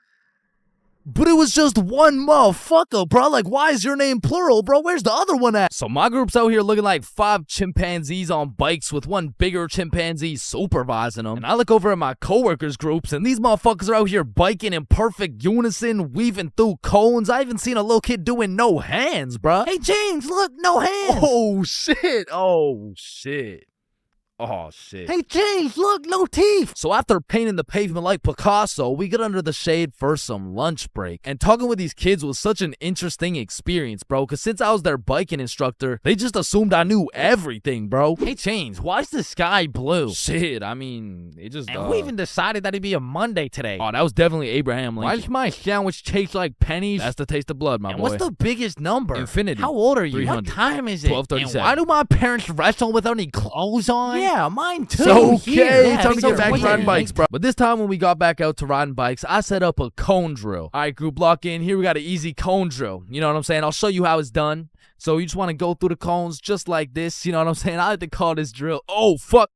But it was just one motherfucker, bro. Like, why is your name plural, bro? Where's the other one at? So my group's out here looking like 5 chimpanzees on bikes with one bigger chimpanzee supervising them. And I look over at my coworkers' groups, and these motherfuckers are out here biking in perfect unison, weaving through cones. I even seen a little kid doing no hands, bro. Hey, James, look, no hands. Oh, shit. Oh, shit. Oh, shit. Hey, James, look, no teeth. So after painting the pavement like Picasso, we get under the shade for some lunch break. And talking with these kids was such an interesting experience, bro, because since I was their biking instructor, they just assumed I knew everything, bro. Hey, Chains, why's the sky blue? Shit, I mean, it just... And who even decided that it'd be a Monday today? Oh, that was definitely Abraham Lincoln. Why does my sandwich taste like pennies? That's the taste of blood, my boy. What's the biggest number? Infinity. How old are you? What time is it? 12:37. And why do my parents wrestle without any clothes on? Yeah, mine too. So, okay, time to get back to riding bikes, bro. But this time when we got back out to riding bikes, I set up a cone drill. All right, group, lock in. Here we got an easy cone drill. You know what I'm saying? I'll show you how it's done. So you just want to go through the cones just like this. You know what I'm saying? I like to call this drill. Oh, fuck.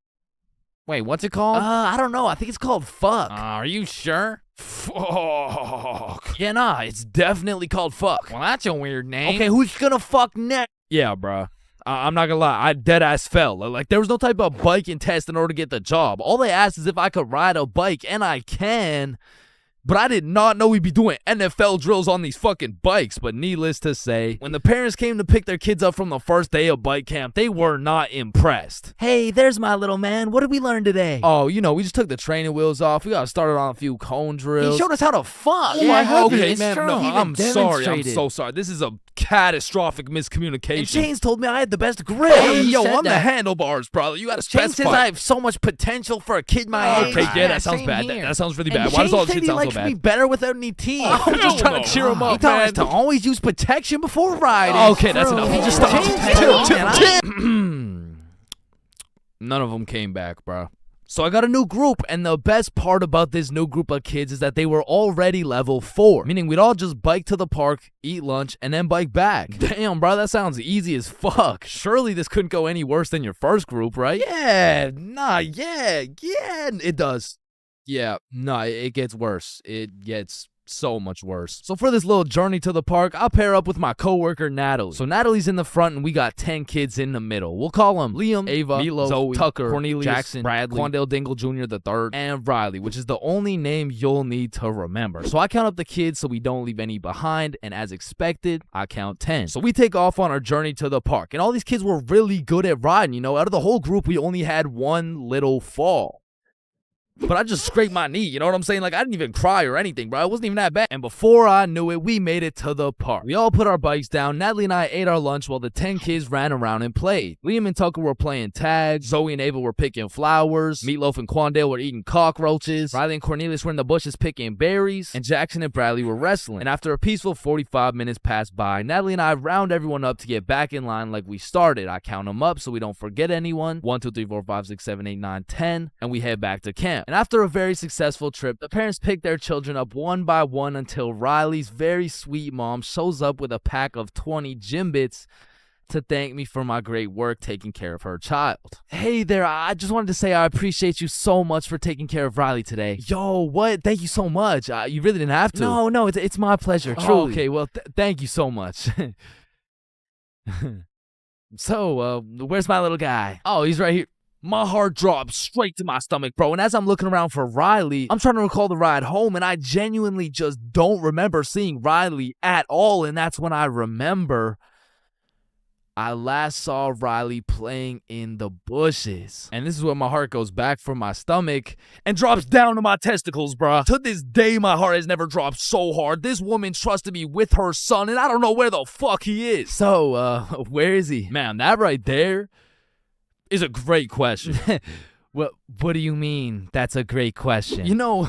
Wait, what's it called? I don't know. I think it's called fuck. Are you sure? Fuck. Yeah, nah, it's definitely called fuck. Well, that's a weird name. Okay, who's gonna fuck next? Yeah, bro. I'm not gonna lie, I dead ass fell. Like, there was no type of biking test in order to get the job. All they asked is if I could ride a bike, and I can. But I did not know we'd be doing NFL drills on these fucking bikes. But needless to say, when the parents came to pick their kids up from the first day of bike camp, they were not impressed. Hey, there's my little man. What did we learn today? Oh, you know, we just took the training wheels off. We got started on a few cone drills. He showed us how to fuck. Yeah, okay, man. No, I'm sorry. I'm so sorry. This is a catastrophic miscommunication. And Chains told me I had the best grip. Hey, yo, I'm the handlebars, brother. You gotta specify. Chains says I have so much potential for a kid my age. Okay, yeah, that sounds bad. That sounds really bad. Why does all this shit sound so bad? Be better without any teeth. I'm just trying to cheer him up, man. He told us to always use protection before riding. Okay, that's enough. He just stopped. None of them came back, bro. So I got a new group, and the best part about this new group of kids is that they were already level 4, meaning we'd all just bike to the park, eat lunch, and then bike back. Damn, bro, that sounds easy as fuck. Surely this couldn't go any worse than your first group, right? Yeah, it does. Yeah, no, it gets worse. It gets so much worse. So for this little journey to the park, I'll pair up with my coworker Natalie. So Natalie's in the front and we got 10 kids in the middle. We'll call them Liam, Ava, Milo, Zoe, Tucker, Cornelius, Jackson, Bradley, Quandale Dingle Jr. the third, and Riley, which is the only name you'll need to remember. So I count up the kids so we don't leave any behind, and as expected, I count 10. So we take off on our journey to the park, and all these kids were really good at riding. You know, out of the whole group, we only had one little fall. But I just scraped my knee, you know what I'm saying? Like, I didn't even cry or anything, bro. It wasn't even that bad. And before I knew it, we made it to the park. We all put our bikes down. Natalie and I ate our lunch while the 10 kids ran around and played. Liam and Tucker were playing tag. Zoe and Ava were picking flowers. Meatloaf and Quandale were eating cockroaches. Riley and Cornelius were in the bushes picking berries. And Jackson and Bradley were wrestling. And after a peaceful 45 minutes passed by, Natalie and I round everyone up to get back in line like we started. I count them up so we don't forget anyone. 1, 2, 3, 4, 5, 6, 7, 8, 9, 10. And we head back to camp. And after a very successful trip, the parents pick their children up one by one until Riley's very sweet mom shows up with a pack of 20 gym bits to thank me for my great work taking care of her child. Hey there, I just wanted to say I appreciate you so much for taking care of Riley today. Yo, what? Thank you so much. You really didn't have to. No, it's my pleasure, truly. Oh, okay, well, thank you so much. So, where's my little guy? Oh, he's right here. My heart dropped straight to my stomach, bro. And as I'm looking around for Riley, I'm trying to recall the ride home, and I genuinely just don't remember seeing Riley at all. And that's when I remember I last saw Riley playing in the bushes. And this is when my heart goes back from my stomach and drops down to my testicles, bro. To this day, my heart has never dropped so hard. This woman trusted me with her son, and I don't know where the fuck he is. So, where is he? Man, that right there is a great question. What do you mean that's a great question? You know,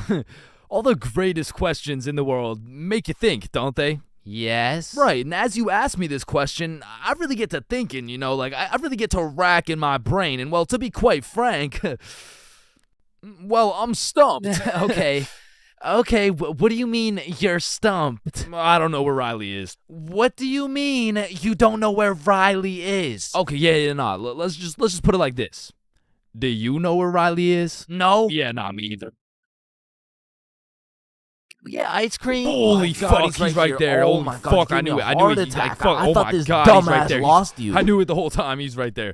all the greatest questions in the world make you think, don't they? Yes. Right, and as you ask me this question, I really get to thinking, you know, like, I really get to rack in my brain, and, well, to be quite frank, well, I'm stumped. Okay, what do you mean you're stumped? I don't know where Riley is. What do you mean you don't know where Riley is? Okay, yeah, nah. Let's just put it like this. Do you know where Riley is? No. Yeah, nah, me either. Yeah, ice cream. Holy fuck, he's right there. Oh my god, fuck, I knew it. I knew it. Like, fuck, oh my god, he's right there. Lost you. I knew it the whole time. He's right there.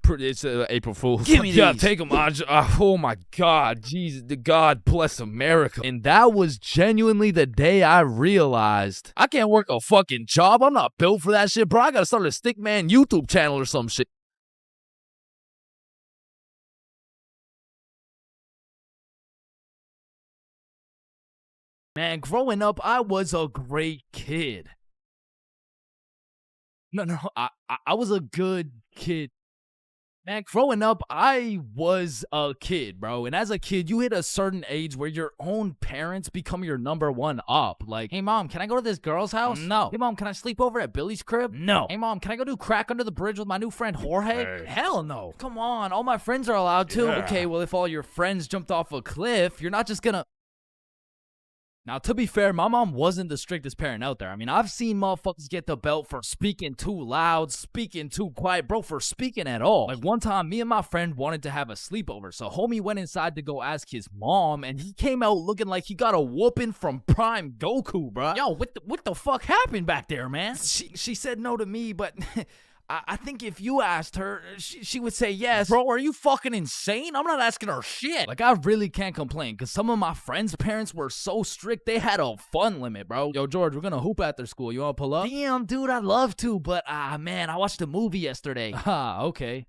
It's April Fool's. Give me these. Yeah, take them. Oh my God, Jesus, God bless America. And that was genuinely the day I realized I can't work a fucking job. I'm not built for that shit, bro. I gotta start a Stickman YouTube channel or some shit. Man, growing up, I was a great kid. No, I was a good kid. Man, growing up, I was a kid, bro. And as a kid, you hit a certain age where your own parents become your number one up. Like, hey, Mom, can I go to this girl's house? No. Hey, Mom, can I sleep over at Billy's crib? No. Hey, Mom, can I go do crack under the bridge with my new friend Jorge? Hey. Hell no. Come on, all my friends are allowed to. Yeah. Okay, well, if all your friends jumped off a cliff, you're not just gonna... Now, to be fair, my mom wasn't the strictest parent out there. I mean, I've seen motherfuckers get the belt for speaking too loud, speaking too quiet, bro, for speaking at all. Like, one time, me and my friend wanted to have a sleepover, so homie went inside to go ask his mom, and he came out looking like he got a whooping from Prime Goku, bro. Yo, what the fuck happened back there, man? She said no to me, but... I think if you asked her, she would say yes. Bro, are you fucking insane? I'm not asking her shit. Like, I really can't complain, because some of my friends' parents were so strict, they had a fun limit, bro. Yo, George, we're gonna hoop after school. You wanna pull up? Damn, dude, I'd love to, but, man, I watched a movie yesterday. Okay.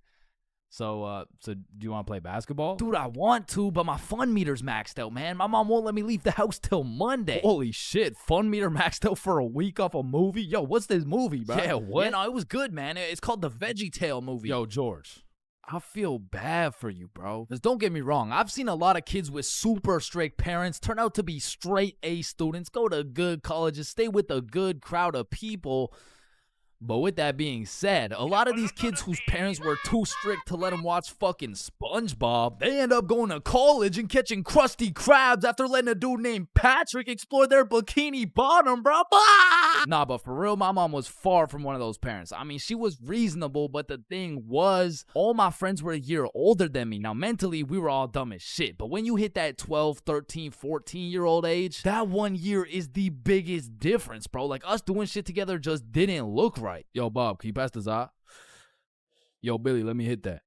So do you want to play basketball? Dude, I want to, but my fun meter's maxed out, man. My mom won't let me leave the house till Monday. Holy shit, fun meter maxed out for a week off a movie? Yo, what's this movie, bro? Yeah, what? Yeah, no, it was good, man. It's called the VeggieTale movie. Yo, George, I feel bad for you, bro. Because don't get me wrong, I've seen a lot of kids with super strict parents turn out to be straight A students, go to good colleges, stay with a good crowd of people. But with that being said, a lot of these kids whose parents were too strict to let them watch fucking SpongeBob, they end up going to college and catching Krusty Krabs after letting a dude named Patrick explore their bikini bottom, bro. Nah, but for real, my mom was far from one of those parents. I mean, she was reasonable, but the thing was, all my friends were a year older than me. Now, mentally, we were all dumb as shit. But when you hit that 12, 13, 14-year-old age, that 1 year is the biggest difference, bro. Like, us doing shit together just didn't look right. Yo, Bob, can you pass the za? Yo, Billy, let me hit that.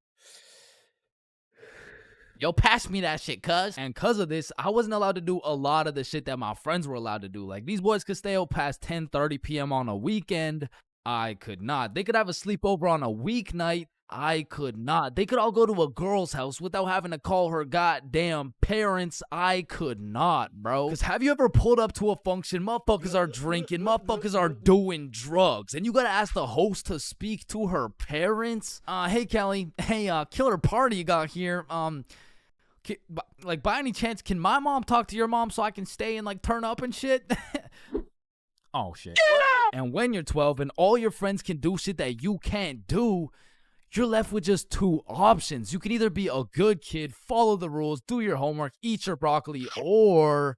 Yo, pass me that shit, cuz. And cuz of this, I wasn't allowed to do a lot of the shit that my friends were allowed to do. Like, these boys could stay out past 10:30 p.m. on a weekend. I could not. They could have a sleepover on a weeknight. I could not. They could all go to a girl's house without having to call her goddamn parents. I could not, bro. Because have you ever pulled up to a function, motherfuckers are drinking, motherfuckers are doing drugs, and you gotta ask the host to speak to her parents? Hey, Kelly. Hey, killer party you got here. Like, by any chance, can my mom talk to your mom so I can stay and, like, turn up and shit? Oh, shit. And when you're 12 and all your friends can do shit that you can't do, you're left with just two options. You can either be a good kid, follow the rules, do your homework, eat your broccoli, or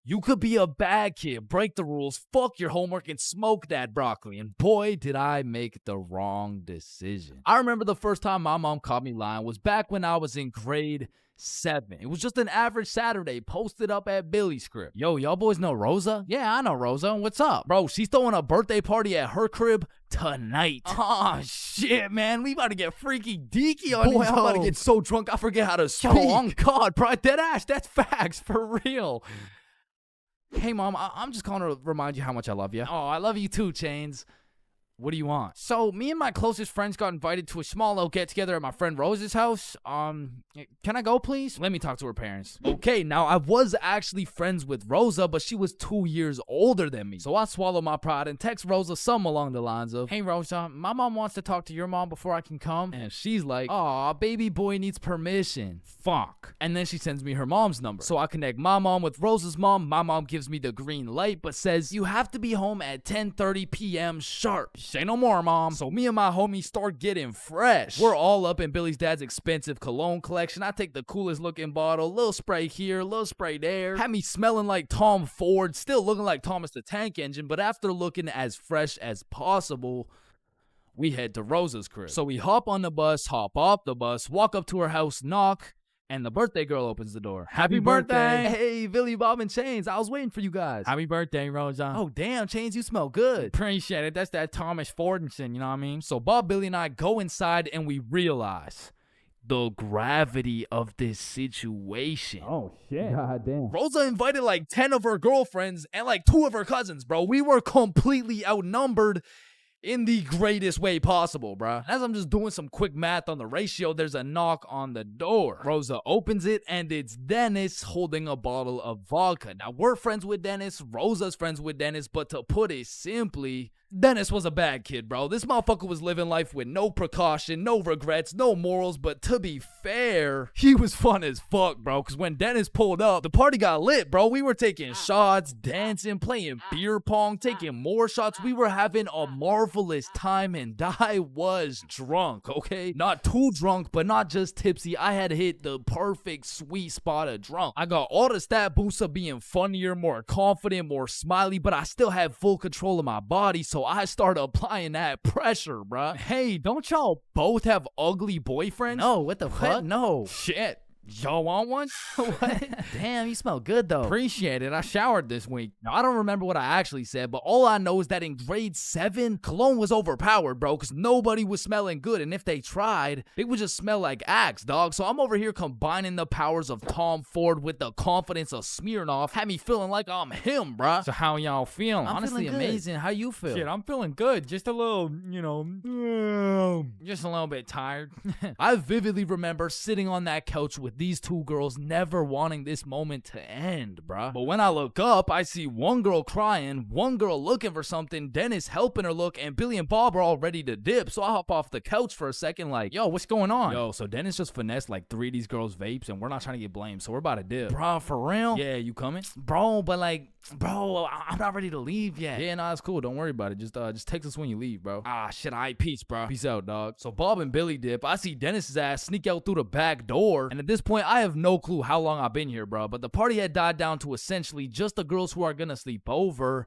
you could be a bad kid, break the rules, fuck your homework, and smoke that broccoli. And boy, did I make the wrong decision. I remember the first time my mom caught me lying was back when I was in grade 7. It was just an average Saturday posted up at Billy's crib. Yo, y'all boys know Rosa? Yeah, I know Rosa. What's up? Bro, she's throwing a birthday party at her crib tonight. Oh, shit, man. We about to get freaky deaky on these. I'm about to get so drunk I forget how to speak. Yo, on God, bro. Dead ass. That's facts. For real. Hey, Mom, I'm just calling to remind you how much I love you. Oh, I love you too, Chains. What do you want? So, me and my closest friends got invited to a small little get-together at my friend Rose's house. Can I go, please? Let me talk to her parents. Okay, now, I was actually friends with Rosa, but she was 2 years older than me. So, I swallowed my pride and text Rosa something along the lines of, hey, Rosa, my mom wants to talk to your mom before I can come. And she's like, aw, baby boy needs permission. Fuck. And then she sends me her mom's number. So, I connect my mom with Rosa's mom. My mom gives me the green light, but says, you have to be home at 10:30 p.m. sharp. Say no more, Mom. So me and my homies start getting fresh. We're all up in Billy's dad's expensive cologne collection. I take the coolest looking bottle, little spray here, little spray there. Had me smelling like Tom Ford, still looking like Thomas the Tank Engine, but after looking as fresh as possible, we head to Rosa's crib. So we hop on the bus, hop off the bus, walk up to her house, knock, and the birthday girl opens the door. Happy birthday. Hey, Billy, Bob, and Chains. I was waiting for you guys. Happy birthday, Rosa. Oh, damn, Chains, you smell good. Appreciate it. That's that Thomas Fordinson, you know what I mean? So Bob, Billy, and I go inside, and we realize the gravity of this situation. Oh, shit. God damn. Rosa invited like 10 of her girlfriends and like 2 of her cousins, bro. We were completely outnumbered in the greatest way possible, bruh. As I'm just doing some quick math on the ratio, there's a knock on the door. Rosa opens it, and it's Dennis holding a bottle of vodka. Now, we're friends with Dennis, Rosa's friends with Dennis, but to put it simply, Dennis was a bad kid, bro. This motherfucker was living life with no precaution, no regrets, no morals, but to be fair, he was fun as fuck, bro, because when Dennis pulled up, the party got lit, bro. We were taking shots, dancing, playing beer pong, taking more shots. We were having a marvelous time, and I was drunk, okay? Not too drunk, but not just tipsy. I had hit the perfect sweet spot of drunk. I got all the stat boosts of being funnier, more confident, more smiley, but I still had full control of my body, so I started applying that pressure, bruh. Hey, don't y'all both have ugly boyfriends? No, what the fuck? No. Shit. Y'all want one? What? Damn, you smell good though. Appreciate it. I showered this week. Now, I don't remember what I actually said, but all I know is that in grade 7, cologne was overpowered, bro, because nobody was smelling good, and if they tried, it would just smell like Axe, dog. So I'm over here combining the powers of Tom Ford with the confidence of Smirnoff. Had me feeling like I'm him, bruh. So how y'all feeling? Honestly, amazing. How you feel? Shit, I'm feeling good. Just a little, just a little bit tired. I vividly remember sitting on that couch with these 2 girls never wanting this moment to end, bruh. But when I look up, I see one girl crying, one girl looking for something, Dennis helping her look, and Billy and Bob are all ready to dip. So I hop off the couch for a second like, yo, what's going on? Yo, so Dennis just finessed like 3 of these girls' vapes, and we're not trying to get blamed, so we're about to dip. Bro, for real? Yeah, you coming? Bro, but like, bro, I'm not ready to leave yet. Yeah, nah, it's cool. Don't worry about it. Just text us when you leave, bro. Ah, shit, all right, peace, bro. Peace out, dog. So Bob and Billy dip. I see Dennis's ass sneak out through the back door, and at this point, I have no clue how long I've been here, bro, but the party had died down to essentially just the girls who are gonna sleep over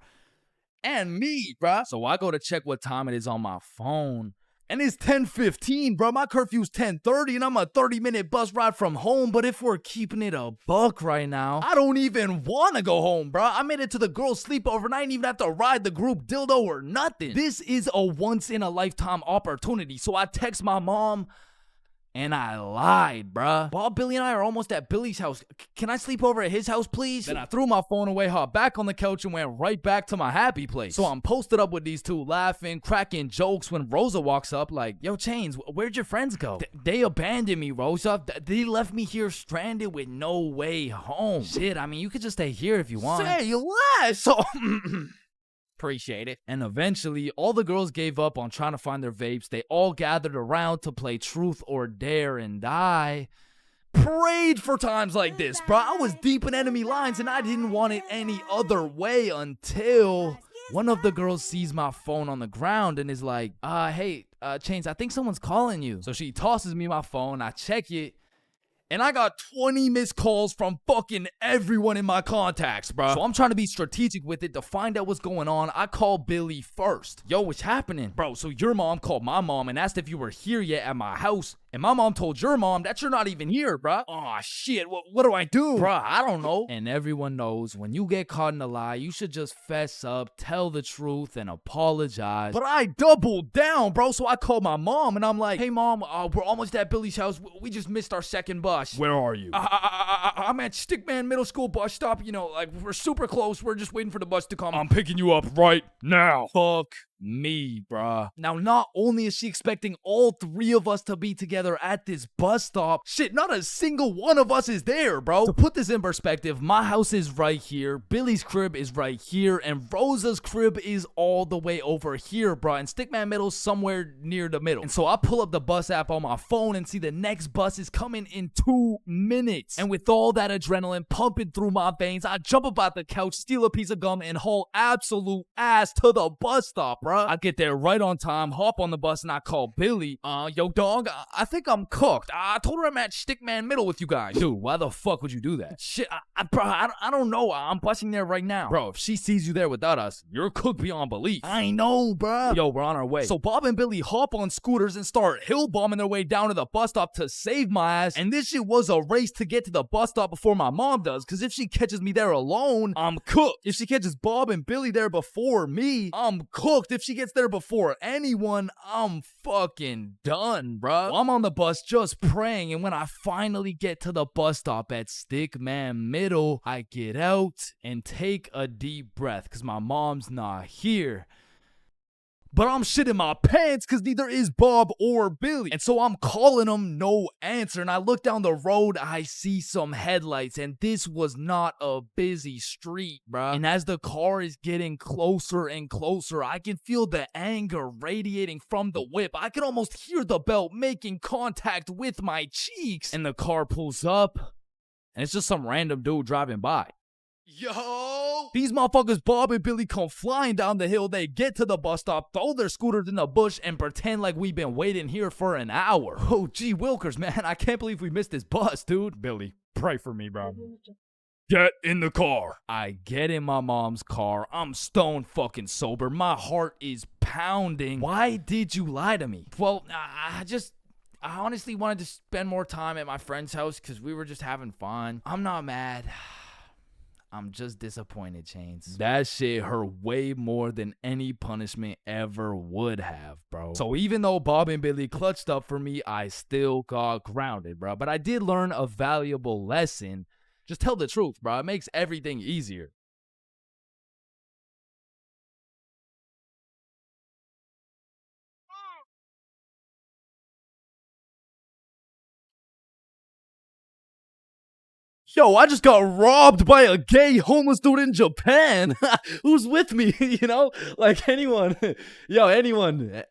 and me, bro. So I go to check what time it is on my phone, and it's 10:15, bro. My curfew's 10:30, and I'm a 30-minute bus ride from home, but if we're keeping it a buck right now, I don't even want to go home, bro. I made it to the girls' sleepover, and I didn't even have to ride the group dildo or nothing. This is a once-in-a-lifetime opportunity, so I text my mom, And I lied, bruh. Bob, Billy, and I are almost at Billy's house. Can I sleep over at his house, please? Then I threw my phone away, hopped back on the couch, and went right back to my happy place. So I'm posted up with these two, laughing, cracking jokes when Rosa walks up like, yo, Chains, where'd your friends go? They abandoned me, Rosa. They left me here stranded with no way home. Shit, I mean, you could just stay here if you want. Say less. So Appreciate it. And eventually, all the girls gave up on trying to find their vapes. They all gathered around to play Truth or Dare, and I prayed for times like this, bro. I was deep in enemy lines, and I didn't want it any other way until one of the girls sees my phone on the ground and is like, hey, Chains, I think someone's calling you. So she tosses me my phone. I check it. And I got 20 missed calls from fucking everyone in my contacts, bro. So I'm trying to be strategic with it to find out what's going on. I called Billy first. Yo, what's happening? Bro, so your mom called my mom and asked if you were here yet at my house. And my mom told your mom that you're not even here, bro. oh shit, what do I do? Bro, I don't know. And everyone knows when you get caught in a lie, you should just fess up, tell the truth, and apologize. But I doubled down, bro. So I called my mom and I'm like, hey, mom, we're almost at Billy's house. We just missed our second bus. Where are you? I'm at Stickman Middle School bus stop. You know, like, we're super close. We're just waiting for the bus to come. I'm picking you up right now. Fuck me, bruh. Now, not only is she expecting all three of us to be together at this bus stop, shit, not a single one of us is there, bro. To put this in perspective, my house is right here, Billy's crib is right here, and Rosa's crib is all the way over here, bro, and Stickman Middle's somewhere near the middle. And so I pull up the bus app on my phone and see the next bus is coming in 2 minutes. And with all that adrenaline pumping through my veins, I jump up out the couch, steal a piece of gum, and haul absolute ass to the bus stop, bro. I get there right on time, hop on the bus, and I call Billy. Yo, dog, I think I'm cooked. I told her I'm at Stickman Middle with you guys. Dude, why the fuck would you do that? Shit, bro, I don't know. I'm busting there right now. Bro, if she sees you there without us, you're cooked beyond belief. I know, bro. Yo, we're on our way. So Bob and Billy hop on scooters and start hill bombing their way down to the bus stop to save my ass. And this shit was a race to get to the bus stop before my mom does, because if she catches me there alone, I'm cooked. If she catches Bob and Billy there before me, I'm cooked. If she gets there before anyone, I'm fucking done, bro. I'm on the bus just praying, and when I finally get to the bus stop at Stickman Middle, I get out and take a deep breath because my mom's not here. But I'm shitting my pants because neither is Bob or Billy. And so I'm calling them, no answer. And I look down the road, I see some headlights. And this was not a busy street, bruh. And as the car is getting closer and closer, I can feel the anger radiating from the whip. I can almost hear the belt making contact with my cheeks. And the car pulls up, and it's just some random dude driving by. Yo! These motherfuckers, Bob and Billy, come flying down the hill. They get to the bus stop, throw their scooters in the bush, and pretend like we've been waiting here for an hour. Oh, gee Wilkers, man. I can't believe we missed this bus, dude. Billy, pray for me, bro. Get in the car. I get in my mom's car. I'm stone fucking sober. My heart is pounding. Why did you lie to me? Well, I honestly wanted to spend more time at my friend's house because we were just having fun. I'm not mad. I'm just disappointed, Chains. That shit hurt way more than any punishment ever would have, bro. So even though Bob and Billy clutched up for me, I still got grounded, bro. But I did learn a valuable lesson. Just tell the truth, bro. It makes everything easier. Yo, I just got robbed by a gay homeless dude in Japan. Who's with me? You know, like anyone. Anyone.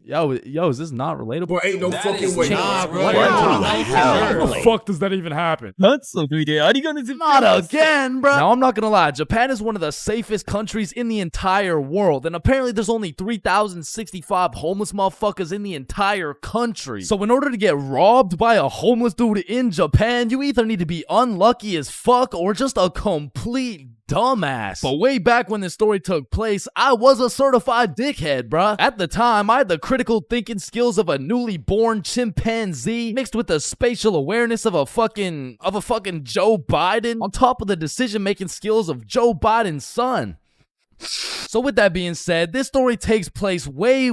Yo, is this not relatable? Bro, ain't no fucking way. Nah, bro. What How the fuck does that even happen? Not again, bro. Now, I'm not gonna lie. Japan is one of the safest countries in the entire world. And apparently there's only 3,065 homeless motherfuckers in the entire country. So in order to get robbed by a homeless dude in Japan, you either need to be unlucky as fuck or just a complete dumbass. But way back when this story took place, I was a certified dickhead, bruh. At the time, I had the critical thinking skills of a newly born chimpanzee mixed with the spatial awareness of a fucking Joe Biden on top of the decision-making skills of Joe Biden's son. So with that being said, this story takes place way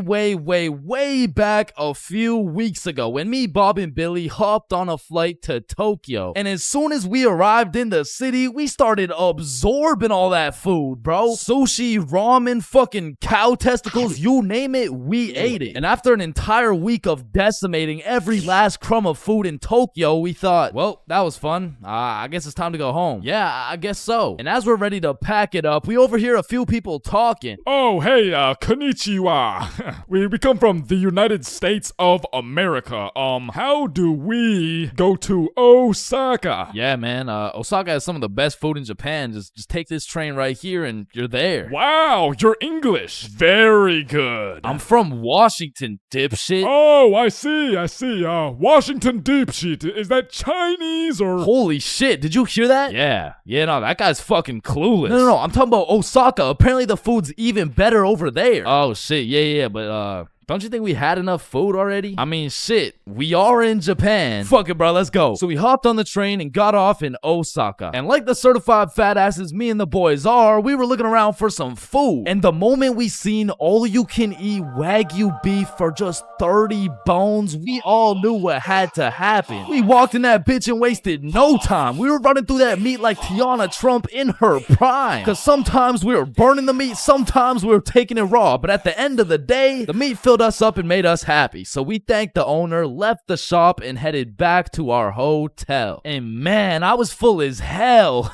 back a few weeks ago when me, Bob, and Billy hopped on a flight to Tokyo. And as soon as we arrived in the city, we started absorbing all that food, bro. Sushi, ramen, fucking cow testicles, you name it, we ate it. And after an entire week of decimating every last crumb of food in Tokyo, we thought, well, that was fun. I guess it's time to go home. Yeah, I guess so. And as we're ready to pack it up, we overhear a few people talking. Oh, hey, konnichiwa. we come from the United States of America. How do we go to Osaka? Yeah, man, Osaka has some of the best food in Japan. Just take this train right here and you're there. Wow, you're English. Very good. I'm from Washington, dipshit. Oh, I see. Washington dipshit. Is that Chinese or... Holy shit, did you hear that? Yeah, no, that guy's fucking clueless. No, I'm talking about Osaka. Apparently the food's even better over there. Oh shit, yeah, but don't you think we had enough food already? I mean, shit, we are in Japan. Fuck it, bro, let's go. So we hopped on the train and got off in Osaka. And like the certified fat asses me and the boys are, we were looking around for some food. And the moment we seen all-you-can-eat Wagyu beef for just 30 bones, we all knew what had to happen. We walked in that bitch and wasted no time. We were running through that meat like Tiana Trump in her prime. Cause sometimes we were burning the meat, sometimes we were taking it raw. But at the end of the day, the meat filled us up and made us happy. So we thanked the owner, left the shop, and headed back to our hotel. And man, I was full as hell.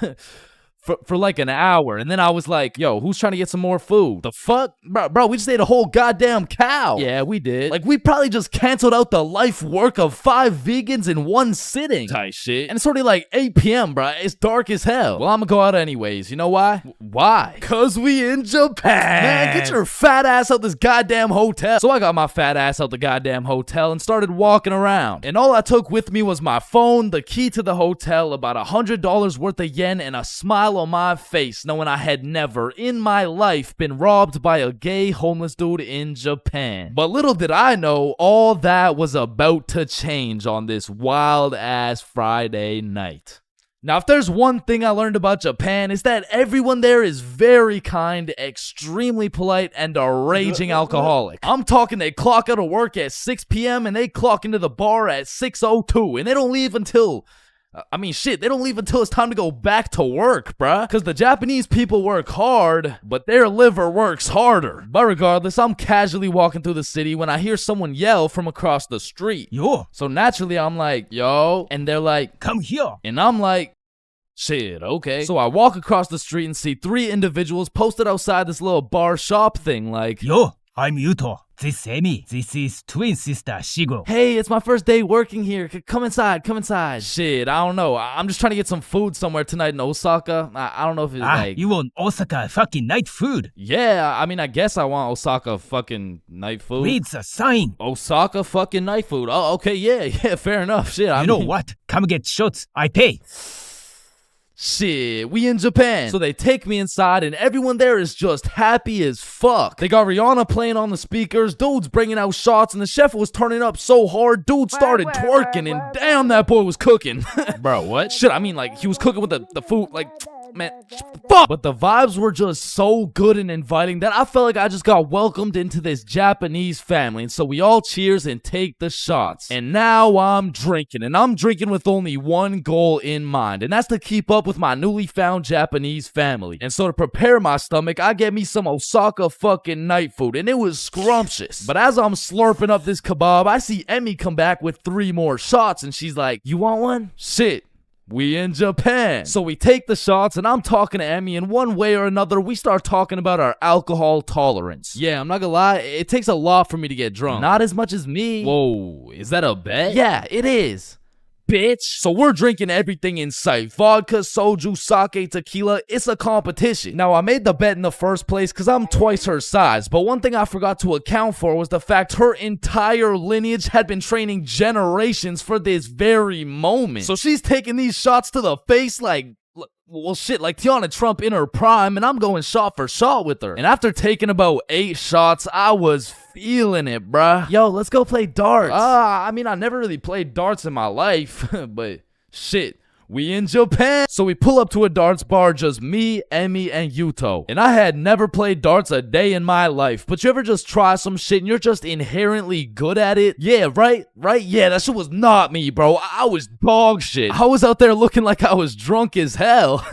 For like an hour, and then I was like, yo, who's trying to get some more food? The fuck? Bro, we just ate a whole goddamn cow. Yeah, we did. Like, we probably just canceled out the life work of 5 vegans in one sitting. Tight shit. And it's already like 8 p.m., bro. It's dark as hell. Well, I'm gonna go out anyways. You know why? Why? Cause we in Japan. Man, get your fat ass out this goddamn hotel. So I got my fat ass out the goddamn hotel and started walking around. And all I took with me was my phone, the key to the hotel, about $100 worth of yen, and a smile on my face, knowing I had never in my life been robbed by a gay homeless dude in Japan. But little did I know, all that was about to change on this wild ass Friday night. Now, if there's one thing I learned about Japan, it's that everyone there is very kind, extremely polite, and a raging alcoholic. I'm talking they clock out of work at 6 p.m. and they clock into the bar at 6:02, and they don't leave until... they don't leave until it's time to go back to work, bruh. Because the Japanese people work hard, but their liver works harder. But regardless, I'm casually walking through the city when I hear someone yell from across the street. Yo. So naturally, I'm like, yo. And they're like, come here. And I'm like, shit, okay. So I walk across the street and see 3 individuals posted outside this little bar shop thing like, yo, I'm Yuto. This is Amy. This is twin sister Shigo. Hey, it's my first day working here. Come inside, come inside. Shit, I don't know. I'm just trying to get some food somewhere tonight in Osaka. I don't know if it's like... You want Osaka fucking night food? Yeah, I mean, I guess I want Osaka fucking night food. Read the sign. Osaka fucking night food. Oh, okay, yeah, fair enough. Shit, I mean... know what? Come get shots. I pay. Shit, we in Japan. So they take me inside and everyone there is just happy as fuck. They got Rihanna playing on the speakers, dudes bringing out shots, and the chef was turning up so hard, dude started twerking, and damn, that boy was cooking. Bro, what? Shit, I mean, like, he was cooking with the food, like... Man, fuck. But the vibes were just so good and inviting that I felt like I just got welcomed into this Japanese family. And so we all cheers and take the shots. And now I'm drinking. And I'm drinking with only one goal in mind. And that's to keep up with my newly found Japanese family. And so to prepare my stomach, I get me some Osaka fucking night food. And it was scrumptious. But as I'm slurping up this kebab, I see Emmy come back with 3 more shots. And she's like, you want one? Shit. We in Japan. So we take the shots and I'm talking to Emmy, and one way or another, we start talking about our alcohol tolerance. Yeah, I'm not gonna lie, it takes a lot for me to get drunk. Not as much as me. Whoa, is that a bet? Yeah, it is. Bitch. So we're drinking everything in sight. Vodka, soju, sake, tequila. It's a competition. Now, I made the bet in the first place because I'm twice her size. But one thing I forgot to account for was the fact her entire lineage had been training generations for this very moment. So she's taking these shots to the face like... Well, shit, like Tiana Trump in her prime, and I'm going shot for shot with her. And after taking about 8 shots, I was feeling it, bruh. Yo, let's go play darts. I mean, I never really played darts in my life, but shit, We in Japan. So we pull up to a darts bar, just me, Emmy, and Yuto. And I had never played darts a day in my life. But you ever just try some shit and you're just inherently good at it? Yeah, right? Yeah, that shit was not me, bro. I was dog shit. I was out there looking like I was drunk as hell.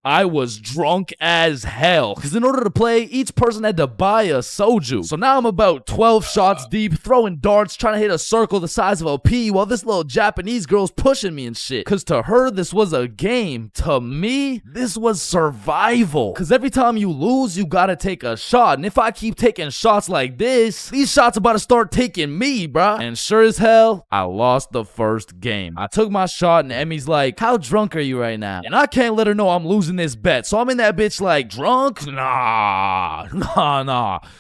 I was drunk as hell. Because in order to play, each person had to buy a soju. So now I'm about 12 shots deep, throwing darts, trying to hit a circle the size of a pea, while this little Japanese girl's pushing me and shit. Because to her, this was a game. To me, this was survival. Because every time you lose, you gotta take a shot. And if I keep taking shots like this, these shots about to start taking me, bruh. And sure as hell, I lost the first game. I took my shot and Emmy's like, how drunk are you right now? And I can't let her know I'm losing this bet. So I'm in that bitch like, drunk? Nah.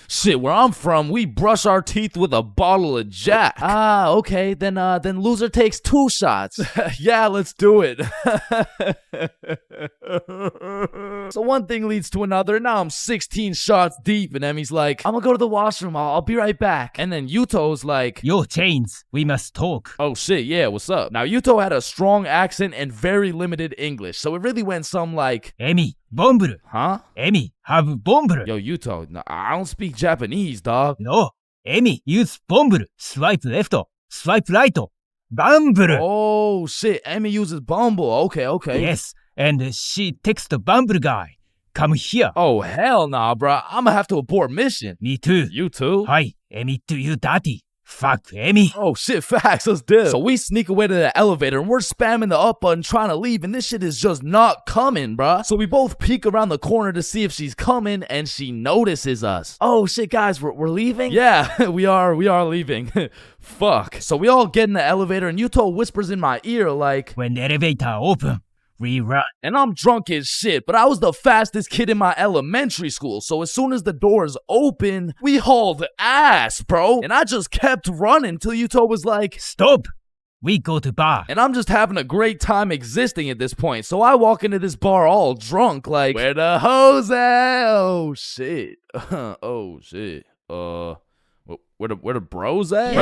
Shit, where I'm from, we brush our teeth with a bottle of Jack. Ah, okay, then loser takes 2 shots. Yeah, let's do it. So one thing leads to another. Now I'm 16 shots deep and Emmy's like, I'm gonna go to the washroom. I'll be right back. And then Yuto's like, Yo, Chains, we must talk. Oh shit, yeah, what's up? Now Yuto had a strong accent and very limited English, so it really went some like, Emmy, bomber. huh? Emmy, have bomber. Yo, Yuto, no, I don't speak Japanese, dog. No, Emmy, use bomber. Swipe left, swipe right. Bumble. Oh shit, Emmy uses Bumble. Okay. Yes, and she texts the Bumble guy. Come here. Oh hell nah, bro. I'ma have to abort mission. Me too. You too? Hi, Emmy, do you dirty? Fuck, Emmy. Oh shit, facts, let's do it. So we sneak away to the elevator and we're spamming the up button trying to leave and this shit is just not coming, bruh. So we both peek around the corner to see if she's coming and she notices us. Oh shit, guys, we're leaving? Yeah, we are leaving. Fuck. So we all get in the elevator and Yuto whispers in my ear like, when the elevator open, we run. And I'm drunk as shit, but I was the fastest kid in my elementary school. So as soon as the doors open, we hauled ass, bro. And I just kept running till Yuto was like, stop. We go to bar. And I'm just having a great time existing at this point. So I walk into this bar all drunk, like, where the hoes at? Oh shit. Oh shit. Where the bros at?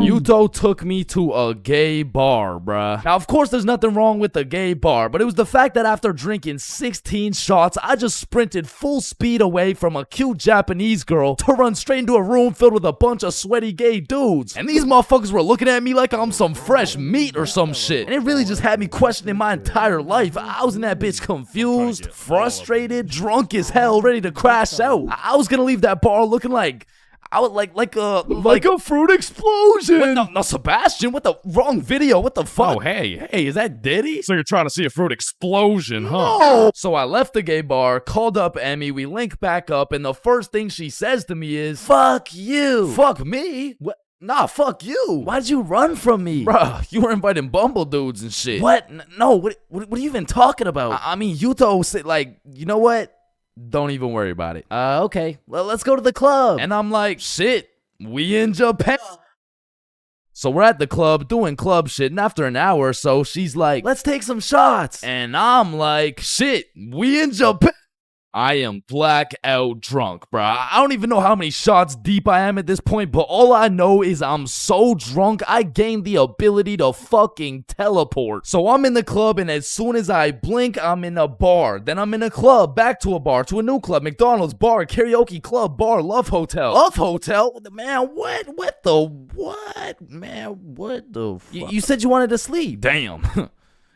Yuto took me to a gay bar, bruh. Now, of course, there's nothing wrong with a gay bar, but it was the fact that after drinking 16 shots, I just sprinted full speed away from a cute Japanese girl to run straight into a room filled with a bunch of sweaty gay dudes. And these motherfuckers were looking at me like I'm some fresh meat or some shit. And it really just had me questioning my entire life. I was in that bitch confused, frustrated, drunk as hell, ready to crash out. I was gonna leave that bar looking like I would like a fruit explosion. No, Sebastian, what the wrong video? What the fuck? Oh, hey, is that Diddy? So you're trying to see a fruit explosion, huh? No. So I left the gay bar, called up Emmy, we link back up, and the first thing she says to me is, fuck you. Fuck me? What? Nah, fuck you. Why'd you run from me? Bruh, you were inviting Bumble dudes and shit. What? No, what are you even talking about? I mean, Yuto said, like, you know what? Don't even worry about it. Okay. Well, let's go to the club. And I'm like, shit, we in Japan. So we're at the club doing club shit, and after an hour or so, she's like, let's take some shots. And I'm like, shit, we in Japan. I am blackout drunk, bruh. I don't even know how many shots deep I am at this point, but all I know is I'm so drunk, I gained the ability to fucking teleport. So I'm in the club, and as soon as I blink, I'm in a bar. Then I'm in a club, back to a bar, to a new club, McDonald's, bar, karaoke club, bar, love hotel. Love hotel? Man, what? What the what? Man, what the fuck? You said you wanted to sleep. Damn.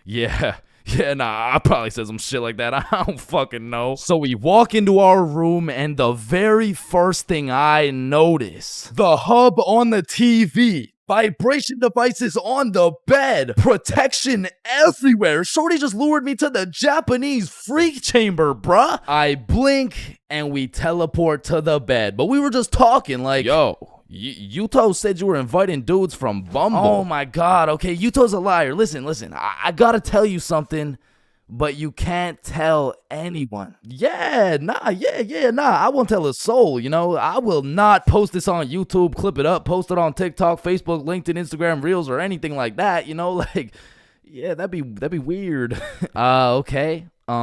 Yeah. Yeah, nah, I probably said some shit like that. I don't fucking know. So we walk into our room, and the very first thing I notice, the hub on the TV, vibration devices on the bed, protection everywhere. Shorty just lured me to the Japanese freak chamber, bruh. I blink, and we teleport to the bed. But we were just talking like, yo, Yuto said you were inviting dudes from Bumble. Oh my god, okay, Yuto's a liar. Listen, I gotta tell you something, but you can't tell anyone. Yeah, nah, I won't tell a soul, you know. I will not post this on YouTube, clip it up, post it on TikTok, Facebook, LinkedIn, Instagram, Reels, or anything like that, you know, like, yeah, that'd be weird. Okay, so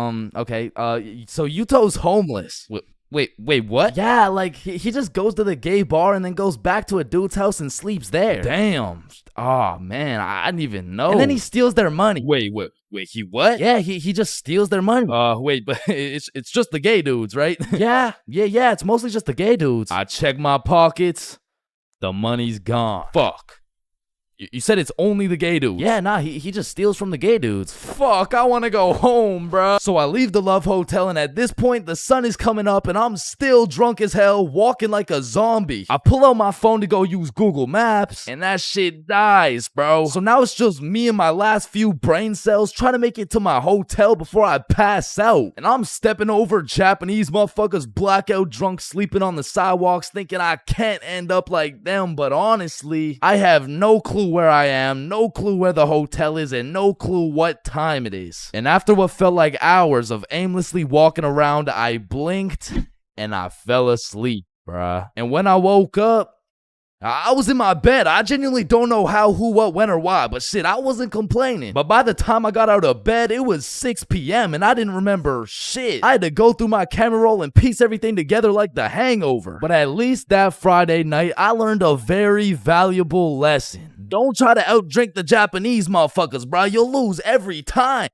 Yuto's homeless. Wait, what? Yeah, like, he just goes to the gay bar and then goes back to a dude's house and sleeps there. Damn. Oh, man, I didn't even know. And then he steals their money. Wait, he what? Yeah, he just steals their money. Wait, but it's just the gay dudes, right? Yeah, it's mostly just the gay dudes. I check my pockets. The money's gone. Fuck. You said it's only the gay dudes. Yeah, nah, he just steals from the gay dudes. Fuck, I want to go home, bruh. So I leave the Love Hotel, and at this point, the sun is coming up, and I'm still drunk as hell, walking like a zombie. I pull out my phone to go use Google Maps, and that shit dies, bro. So now it's just me and my last few brain cells trying to make it to my hotel before I pass out. And I'm stepping over Japanese motherfuckers blackout drunk sleeping on the sidewalks thinking I can't end up like them, but honestly, I have no clue where I am, no clue where the hotel is, and no clue what time it is. And after what felt like hours of aimlessly walking around, I blinked and I fell asleep, bruh. And when I woke up, I was in my bed. I genuinely don't know how, who, what, when, or why, but shit, I wasn't complaining. But by the time I got out of bed, it was 6 p.m. and I didn't remember shit. I had to go through my camera roll and piece everything together like The Hangover. But at least that Friday night, I learned a very valuable lesson. Don't try to outdrink the Japanese motherfuckers, bro. You'll lose every time.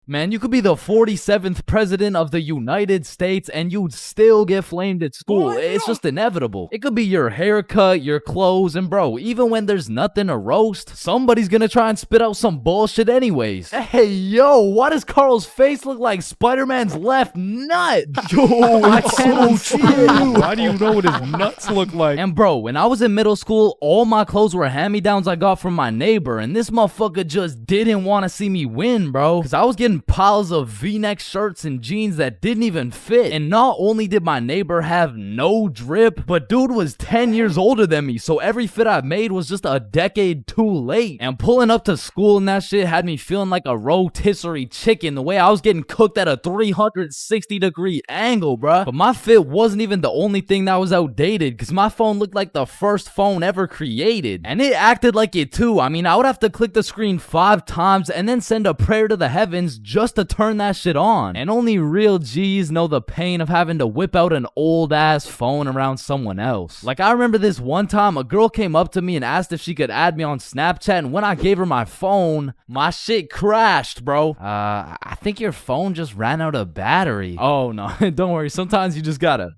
Man, you could be the 47th president of the United States and you'd still get flamed at school. It's just inevitable. It could be your haircut, your clothes, and bro, even when there's nothing to roast, somebody's gonna try and spit out some bullshit anyways. Hey, yo, why does Carl's face look like Spider-Man's left nut? Yo, it's so true. Why do you know what his nuts look like? And bro, when I was in middle school, all my clothes were hand-me-downs I got from my neighbor, and this motherfucker just didn't want to see me win, bro, because I was getting piles of V-neck shirts and jeans that didn't even fit. And not only did my neighbor have no drip, but dude was 10 years older than me, so every fit I made was just a decade too late. And pulling up to school and that shit had me feeling like a rotisserie chicken, the way I was getting cooked at a 360-degree angle, bruh. But my fit wasn't even the only thing that was outdated, because my phone looked like the first phone ever created. And it acted like it too. I mean, I would have to click the screen 5 times and then send a prayer to the heavens just to turn that shit on. And only real G's know the pain of having to whip out an old ass phone around someone else. Like, I remember this one time a girl came up to me and asked if she could add me on Snapchat, and when I gave her my phone, my shit crashed, bro. I think your phone just ran out of battery. Oh no, don't worry, sometimes you just gotta.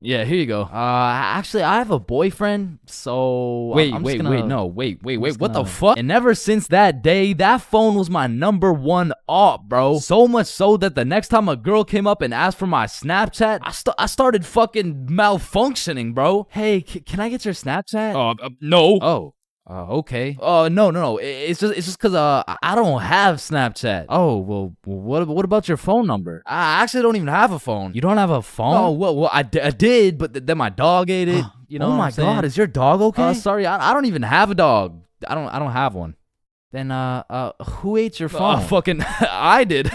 Yeah, here you go. Actually, I have a boyfriend, so... Wait, what the fuck? And ever since that day, that phone was my #1 op, bro. So much so that the next time a girl came up and asked for my Snapchat, I started fucking malfunctioning, bro. Hey, can I get your Snapchat? No. Oh. Okay. No. It's just cause I don't have Snapchat. Oh, well, what about your phone number? I actually don't even have a phone. You don't have a phone? Oh, well, I did, but then my dog ate it. You know? Oh my god, is your dog okay? Sorry, I don't even have a dog. I don't have one. Then who ate your phone? Fucking I did.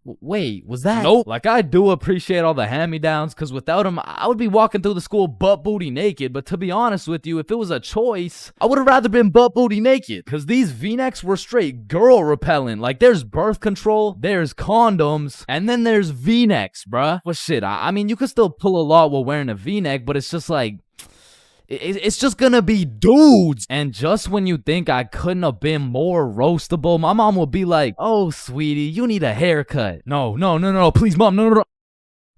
Wait, was that? Nope. Like, I do appreciate all the hand-me-downs, because without them, I would be walking through the school butt-booty naked. But to be honest with you, if it was a choice, I would have rather been butt-booty naked, because these V-necks were straight girl-repellent. Like, there's birth control, there's condoms, and then there's V-necks, bruh. Well, shit, I mean, you could still pull a lot while wearing a V-neck, but it's just like... It's just gonna be dudes. And just when you think I couldn't have been more roastable, my mom will be like, oh, sweetie, you need a haircut. No, please, mom, no.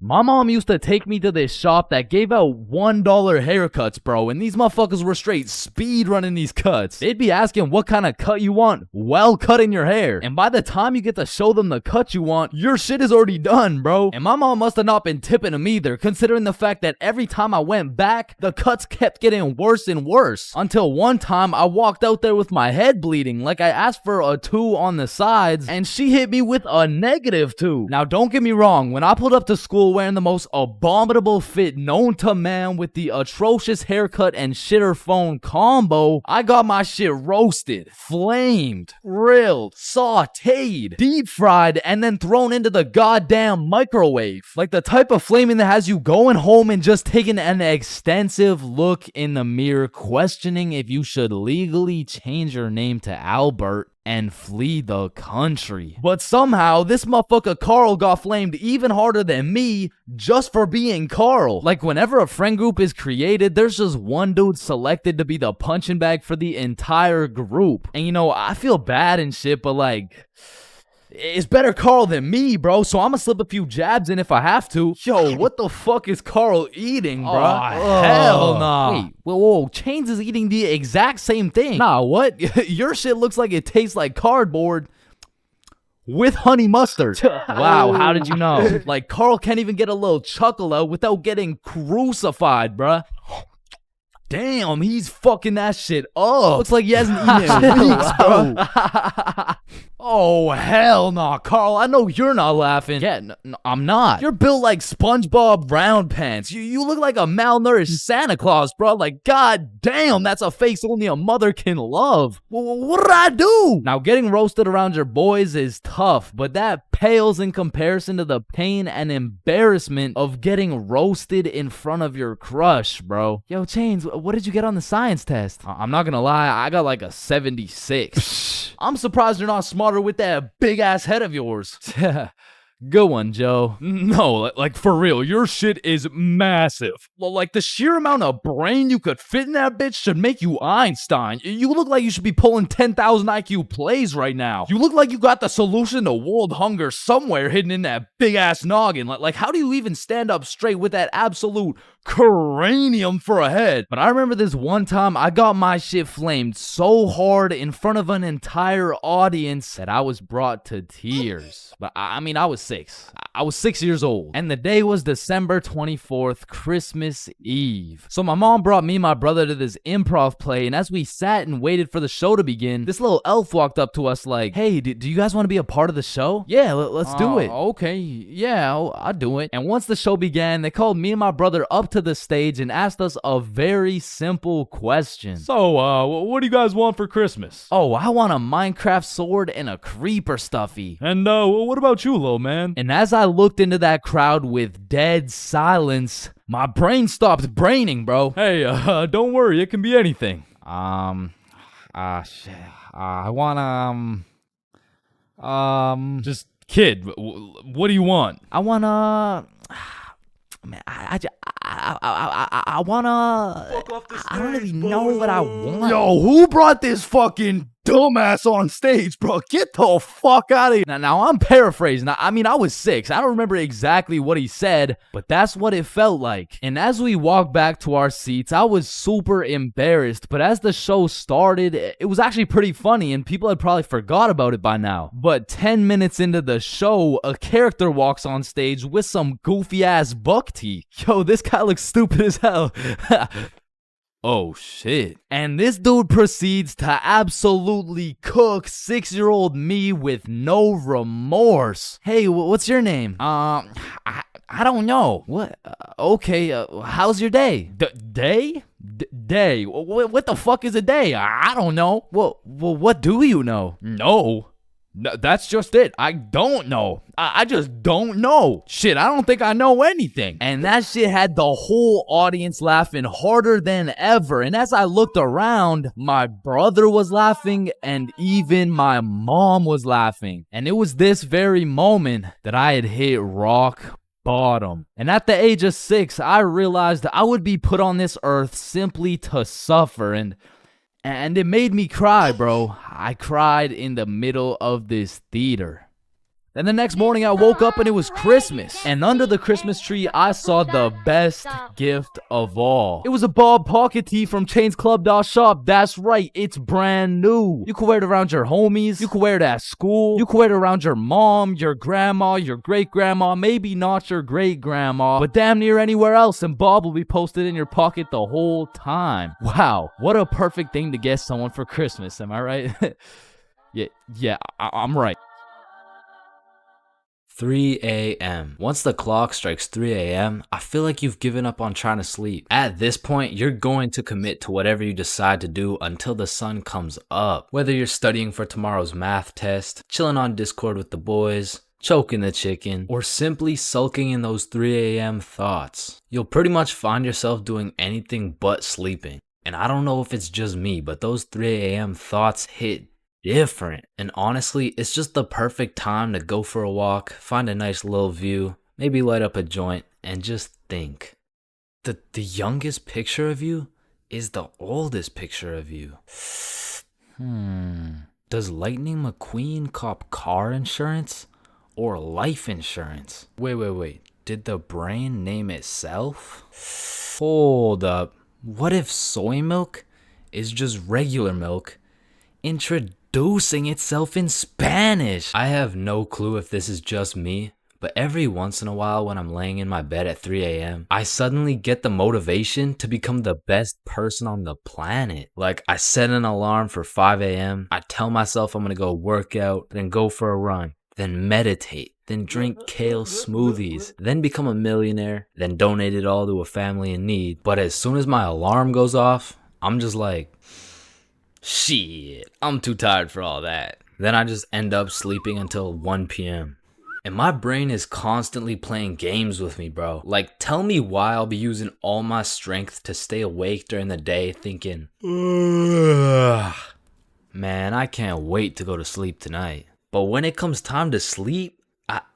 My mom used to take me to this shop that gave out $1 haircuts, bro, and these motherfuckers were straight speed running these cuts. They'd be asking what kind of cut you want while cutting your hair. And by the time you get to show them the cut you want, your shit is already done, bro. And my mom must have not been tipping them either, considering the fact that every time I went back, the cuts kept getting worse and worse. Until one time, I walked out there with my head bleeding, like I asked for a 2 on the sides, and she hit me with a -2. Now, don't get me wrong, when I pulled up to school Carl wearing the most abominable fit known to man with the atrocious haircut and shitter phone combo, I got my shit roasted, flamed, grilled, sauteed, deep fried, and then thrown into the goddamn microwave. Like the type of flaming that has you going home and just taking an extensive look in the mirror, questioning if you should legally change your name to Albert and flee the country. But somehow, this motherfucker Carl got flamed even harder than me just for being Carl. Like, whenever a friend group is created, there's just one dude selected to be the punching bag for the entire group. And you know, I feel bad and shit, but like, it's better Carl than me, bro, so I'ma slip a few jabs in if I have to. Yo, what the fuck is Carl eating, bro? Oh, hell nah. Wait, whoa, Chains is eating the exact same thing. Nah, what? Your shit looks like it tastes like cardboard with honey mustard. Wow, how did you know? Like, Carl can't even get a little chuckle out without getting crucified, bruh. Damn, he's fucking that shit up. Looks like he hasn't eaten in weeks, bro. Oh, hell nah, Carl. I know you're not laughing. Yeah, no, I'm not. You're built like SpongeBob Round Pants. You look like a malnourished Santa Claus, bro. Like, god damn, that's a face only a mother can love. What did I do? Now, getting roasted around your boys is tough, but that pales in comparison to the pain and embarrassment of getting roasted in front of your crush, bro. Yo, Chains, what did you get on the science test? I'm not gonna lie, I got like a 76. I'm surprised you're not smarter with that big ass head of yours. Good one, Joe. No, like for real, your shit is massive. Like the sheer amount of brain you could fit in that bitch should make you Einstein. You look like you should be pulling 10,000 IQ plays right now. You look like you got the solution to world hunger somewhere hidden in that big ass noggin. Like how do you even stand up straight with that absolute cranium for a head? But I remember this one time I got my shit flamed so hard in front of an entire audience that I was brought to tears. But I mean, I was 6. I was 6 years old. And the day was December 24th, Christmas Eve. So my mom brought me and my brother to this improv play, and as we sat and waited for the show to begin, this little elf walked up to us like, hey, do you guys want to be a part of the show? Yeah, let's do it. Okay, yeah, I'll do it. And once the show began, they called me and my brother up to the stage and asked us a very simple question. So, what do you guys want for Christmas? Oh, I want a Minecraft sword and a creeper stuffy. And, what about you, little man? And as I looked into that crowd with dead silence, my brain stopped braining, bro. Hey, don't worry, it can be anything. Shit. I want, Just, kid, what do you want? I wanna... Man, I wanna... Fuck off the stage, I don't really know what I want. Yo, who brought this fucking dumbass on stage, bro? Get the fuck out of here. Now I'm paraphrasing. I mean, I was 6. I don't remember exactly what he said, but that's what it felt like. And as we walked back to our seats, I was super embarrassed. But as the show started, it was actually pretty funny, and people had probably forgot about it by now. But 10 minutes into the show, a character walks on stage with some goofy ass buck teeth. Yo, this guy looks stupid as hell. Oh shit. And this dude proceeds to absolutely cook 6-year-old me with no remorse. Hey, what's your name? I don't know. What? Okay, how's your day? Day? Day? What the fuck is a day? I don't know. Well, what do you know? No. That's just it. I don't know. I just don't know. Shit, I don't think I know anything. And that shit had the whole audience laughing harder than ever. And as I looked around, my brother was laughing and even my mom was laughing. And it was this very moment that I had hit rock bottom. And at the age of 6, I realized I would be put on this earth simply to suffer. And it made me cry, bro. I cried in the middle of this theater. Then the next morning I woke up and it was Christmas. And under the Christmas tree, I saw the best gift of all. It was a Bob pocket tee from ChainsClub.shop. That's right, it's brand new. You can wear it around your homies. You can wear it at school. You can wear it around your mom, your grandma, your great-grandma, maybe not your great-grandma, but damn near anywhere else, and Bob will be posted in your pocket the whole time. Wow, what a perfect thing to get someone for Christmas, am I right? Yeah, I'm right. 3 a.m. Once the clock strikes 3 a.m., I feel like you've given up on trying to sleep. At this point, you're going to commit to whatever you decide to do until the sun comes up. Whether you're studying for tomorrow's math test, chilling on Discord with the boys, choking the chicken, or simply sulking in those 3 a.m. thoughts. You'll pretty much find yourself doing anything but sleeping. And I don't know if it's just me, but those 3 a.m. thoughts hit different. And honestly, it's just the perfect time to go for a walk, find a nice little view, maybe light up a joint, and just think. The youngest picture of you is the oldest picture of you. Does Lightning McQueen cop car insurance or life insurance? Wait. Did the brain name itself? Hold up. What if soy milk is just regular milk introducing itself in Spanish? I have no clue if this is just me, but every once in a while when I'm laying in my bed at 3 a.m., I suddenly get the motivation to become the best person on the planet. Like, I set an alarm for 5 a.m., I tell myself I'm gonna go work out, then go for a run, then meditate, then drink kale smoothies, then become a millionaire, then donate it all to a family in need. But as soon as my alarm goes off, I'm just like, shit, I'm too tired for all that. Then I just end up sleeping until 1 p.m. And my brain is constantly playing games with me, bro. Like, tell me why I'll be using all my strength to stay awake during the day thinking, ugh, man, I can't wait to go to sleep tonight. But when it comes time to sleep,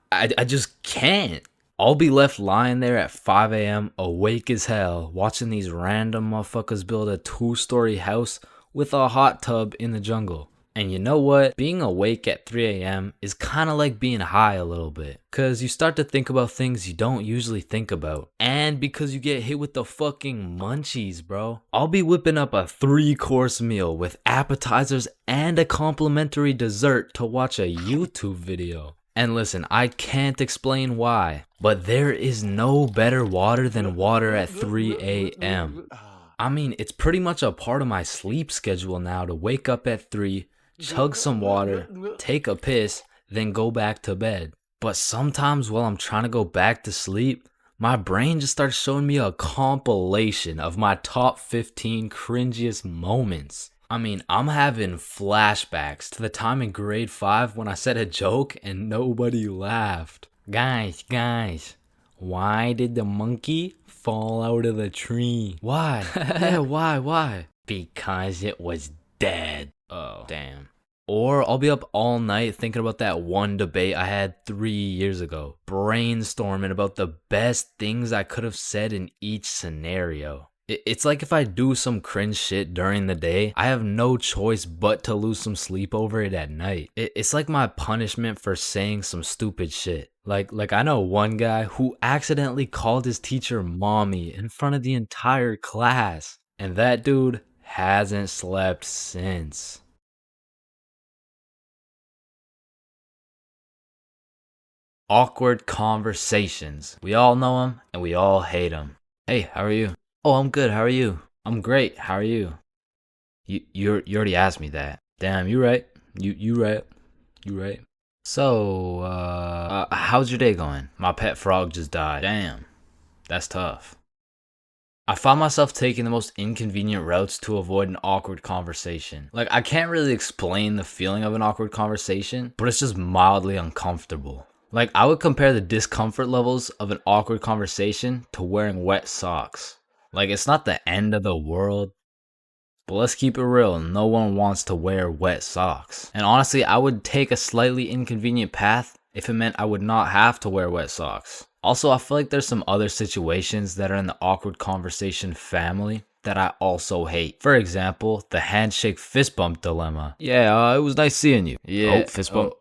I just can't. I'll be left lying there at 5 a.m. awake as hell, watching these random motherfuckers build a 2-story house with a hot tub in the jungle. And you know what? Being awake at 3 a.m. is kind of like being high a little bit. Cause you start to think about things you don't usually think about. And because you get hit with the fucking munchies, bro. I'll be whipping up a 3-course meal with appetizers and a complimentary dessert to watch a YouTube video. And listen, I can't explain why, but there is no better water than water at 3 a.m. I mean, it's pretty much a part of my sleep schedule now to wake up at 3, chug some water, take a piss, then go back to bed. But sometimes while I'm trying to go back to sleep, my brain just starts showing me a compilation of my top 15 cringiest moments. I mean, I'm having flashbacks to the time in grade 5 when I said a joke and nobody laughed. Guys, why did the monkey fall out of the tree? Why? Yeah, why? Because it was dead. Oh, damn. Or I'll be up all night thinking about that one debate I had 3 years ago, brainstorming about the best things I could have said in each scenario. It's like if I do some cringe shit during the day, I have no choice but to lose some sleep over it at night. It's like my punishment for saying some stupid shit. Like I know one guy who accidentally called his teacher mommy in front of the entire class. And that dude hasn't slept since. Awkward conversations. We all know them and we all hate them. Hey, how are you? Oh, I'm good. How are you? I'm great. How are you? You already asked me that. Damn, you right. You right. So, how's your day going? My pet frog just died. Damn, that's tough. I find myself taking the most inconvenient routes to avoid an awkward conversation. Like, I can't really explain the feeling of an awkward conversation, but it's just mildly uncomfortable. Like, I would compare the discomfort levels of an awkward conversation to wearing wet socks. Like, it's not the end of the world, but let's keep it real, no one wants to wear wet socks. And honestly, I would take a slightly inconvenient path if it meant I would not have to wear wet socks. Also, I feel like there's some other situations that are in the awkward conversation family that I also hate. For example, the handshake fist bump dilemma. Yeah, it was nice seeing you. Yeah. Oh, fist bump.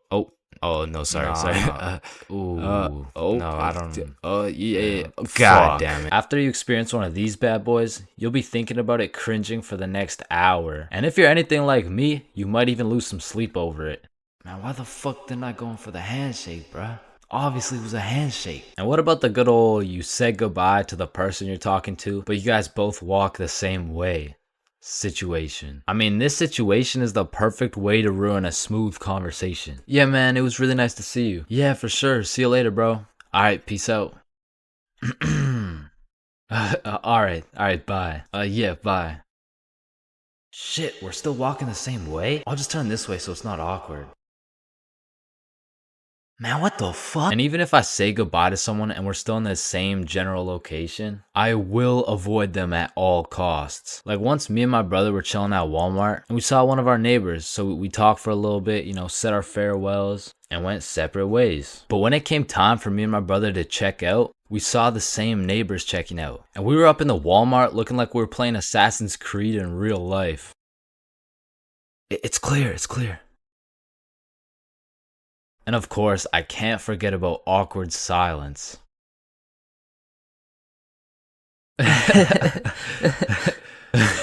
Oh, no, sorry. No, I don't. Yeah. God damn it. After you experience one of these bad boys, you'll be thinking about it cringing for the next hour. And if you're anything like me, you might even lose some sleep over it. Man, why the fuck didn't I go in for the handshake, bruh? Obviously it was a handshake. And what about the good old you said goodbye to the person you're talking to, but you guys both walk the same way? situation. I mean, this situation is the perfect way to ruin a smooth conversation. Yeah, man, it was really nice to see you. Yeah, for sure. See you later, bro. Alright, peace out. Alright, bye. Yeah, bye. Shit, we're still walking the same way? I'll just turn this way so it's not awkward. Man, what the fuck? And even if I say goodbye to someone and we're still in the same general location, I will avoid them at all costs. Like once me and my brother were chilling at Walmart and we saw one of our neighbors, so we talked for a little bit, you know, said our farewells and went separate ways. But when it came time for me and my brother to check out, we saw the same neighbors checking out. And we were up in the Walmart looking like we were playing Assassin's Creed in real life. It's clear, it's clear. And of course, I can't forget about awkward silence.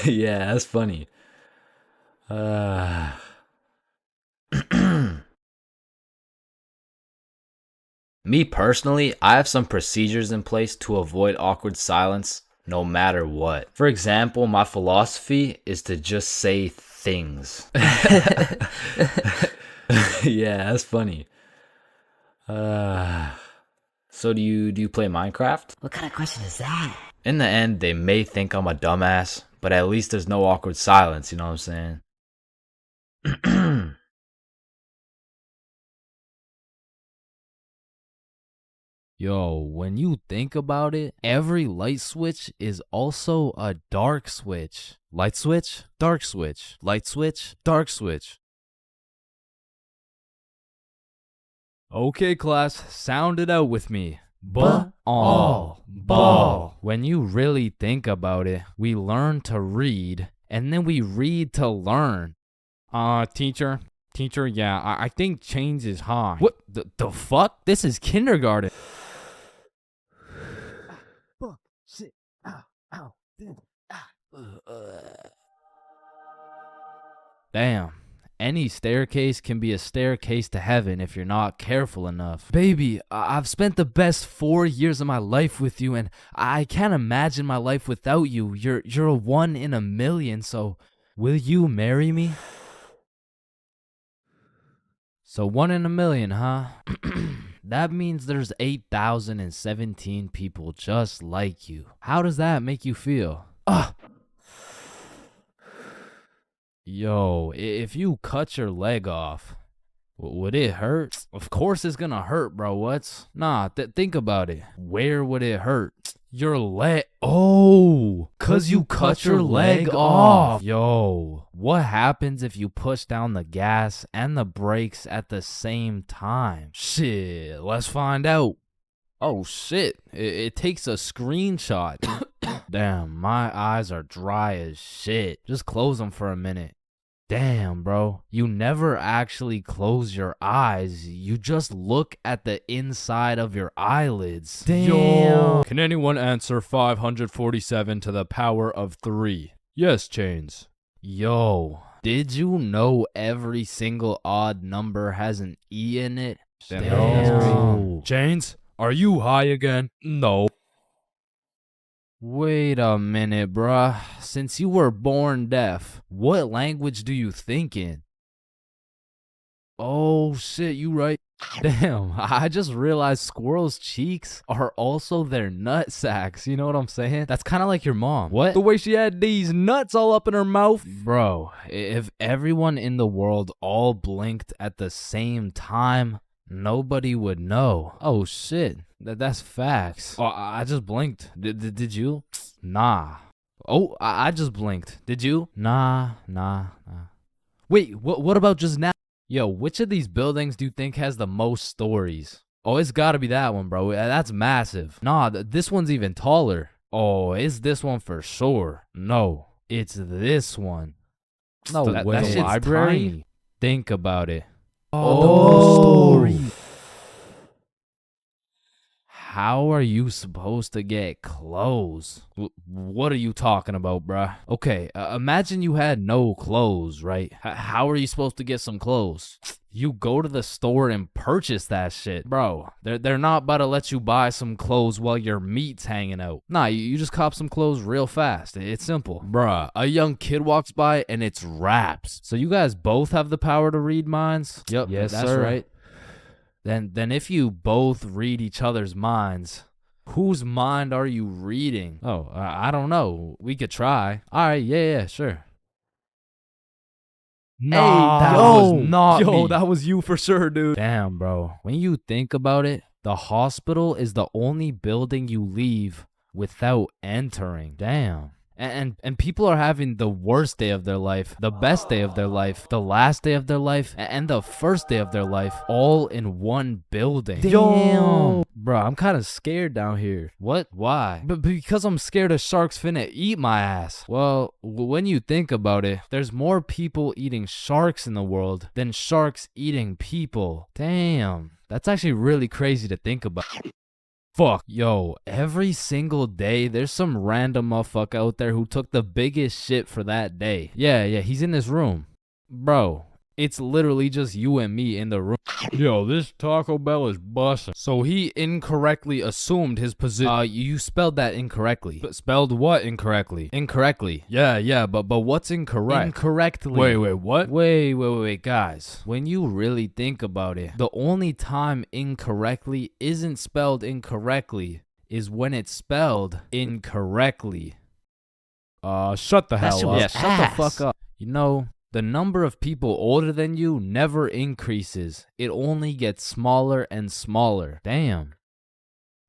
Yeah, that's funny. Me personally, I have some procedures in place to avoid awkward silence no matter what. For example, my philosophy is to just say things. Yeah, that's funny. So do you play Minecraft? What kind of question is that? In the end, they may think I'm a dumbass, but at least there's no awkward silence, you know what I'm saying? Yo, when you think about it, every light switch is also a dark switch. Light switch, dark switch. Light switch, dark switch. Okay, class, sound it out with me. Ball. When you really think about it, we learn to read, and then we read to learn. Teacher, yeah, I think change is high. What the fuck? This is kindergarten. Shit. Ow. Damn. Any staircase can be a staircase to heaven if you're not careful enough. Baby, I've spent the best 4 years of my life with you, and I can't imagine my life without you. You're a 1 in a million, so will you marry me? So 1 in a million, huh? That means there's 8,017 people just like you. How does that make you feel? Yo, if you cut your leg off, would it hurt? Of course it's gonna hurt, bro. Nah, think about it. Where would it hurt? Your leg. Oh, cause you cut your leg off. Yo, what happens if you push down the gas and the brakes at the same time? Shit, let's find out. Oh shit, it takes a screenshot. Damn, my eyes are dry as shit. Just close them for a minute. Damn, bro. You never actually close your eyes. You just look at the inside of your eyelids. Damn. Yo. Can anyone answer 547 to the power of 3? Yes, Chains. Yo, did you know every single odd number has an E in it? Damn. Chains, are you high again? No. Wait a minute, bruh. Since you were born deaf, what language do you think in? Oh shit, you right. Damn, I just realized squirrels' cheeks are also their nut sacks. You know what I'm saying? That's kind of like your mom. What? The way she had these nuts all up in her mouth. Bro, if everyone in the world all blinked at the same time, nobody would know. Oh shit, that's facts. Oh, I just blinked. Did you? Nah. Oh, I just blinked. Did you? Nah. Wait, what about just now? Yo, which of these buildings do you think has the most stories? Oh, it's gotta be that one, bro. That's massive. Nah, this one's even taller. Oh, it's this one for sure. No, it's this one. No, that shit's library? Tiny. Think about it. Oh, the story. How are you supposed to get clothes? What are you talking about, bruh? Okay, imagine you had no clothes, right? How are you supposed to get some clothes? You go to the store and purchase that shit. Bro, they're not about to let you buy some clothes while your meat's hanging out. Nah, you just cop some clothes real fast. It's simple. Bruh, a young kid walks by and it's raps. So you guys both have the power to read minds? Yep, yes, that's sir. Right. Then if you both read each other's minds, whose mind are you reading? Oh, I don't know. We could try. All right, yeah, sure. Nah, that was not me. That was you for sure, dude. Damn, bro. When you think about it, the hospital is the only building you leave without entering. Damn. And people are having the worst day of their life, the best day of their life, the last day of their life, and the first day of their life, all in one building. Damn. Bro, I'm kind of scared down here. What? Why? But because I'm scared a shark's finna eat my ass. Well, when you think about it, there's more people eating sharks in the world than sharks eating people. Damn. That's actually really crazy to think about. Fuck, yo, every single day, there's some random motherfucker out there who took the biggest shit for that day. Yeah, he's in this room. Bro, it's literally just you and me in the room. Yo, this Taco Bell is bussin'. So he incorrectly assumed his position. You spelled that incorrectly. Spelled what incorrectly? Incorrectly. Yeah, but what's incorrect? Incorrectly. Wait, what? Wait, guys. When you really think about it, the only time incorrectly isn't spelled incorrectly is when it's spelled incorrectly. Shut the hell up. Yeah, shut the fuck up. You know, the number of people older than you never increases. It only gets smaller and smaller. Damn.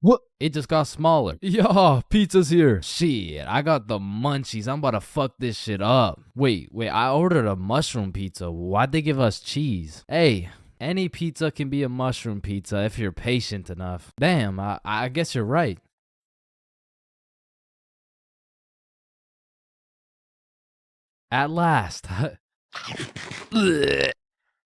What? It just got smaller. Yeah, pizza's here. Shit, I got the munchies. I'm about to fuck this shit up. Wait, I ordered a mushroom pizza. Why'd they give us cheese? Hey, any pizza can be a mushroom pizza if you're patient enough. Damn, I guess you're right. At last.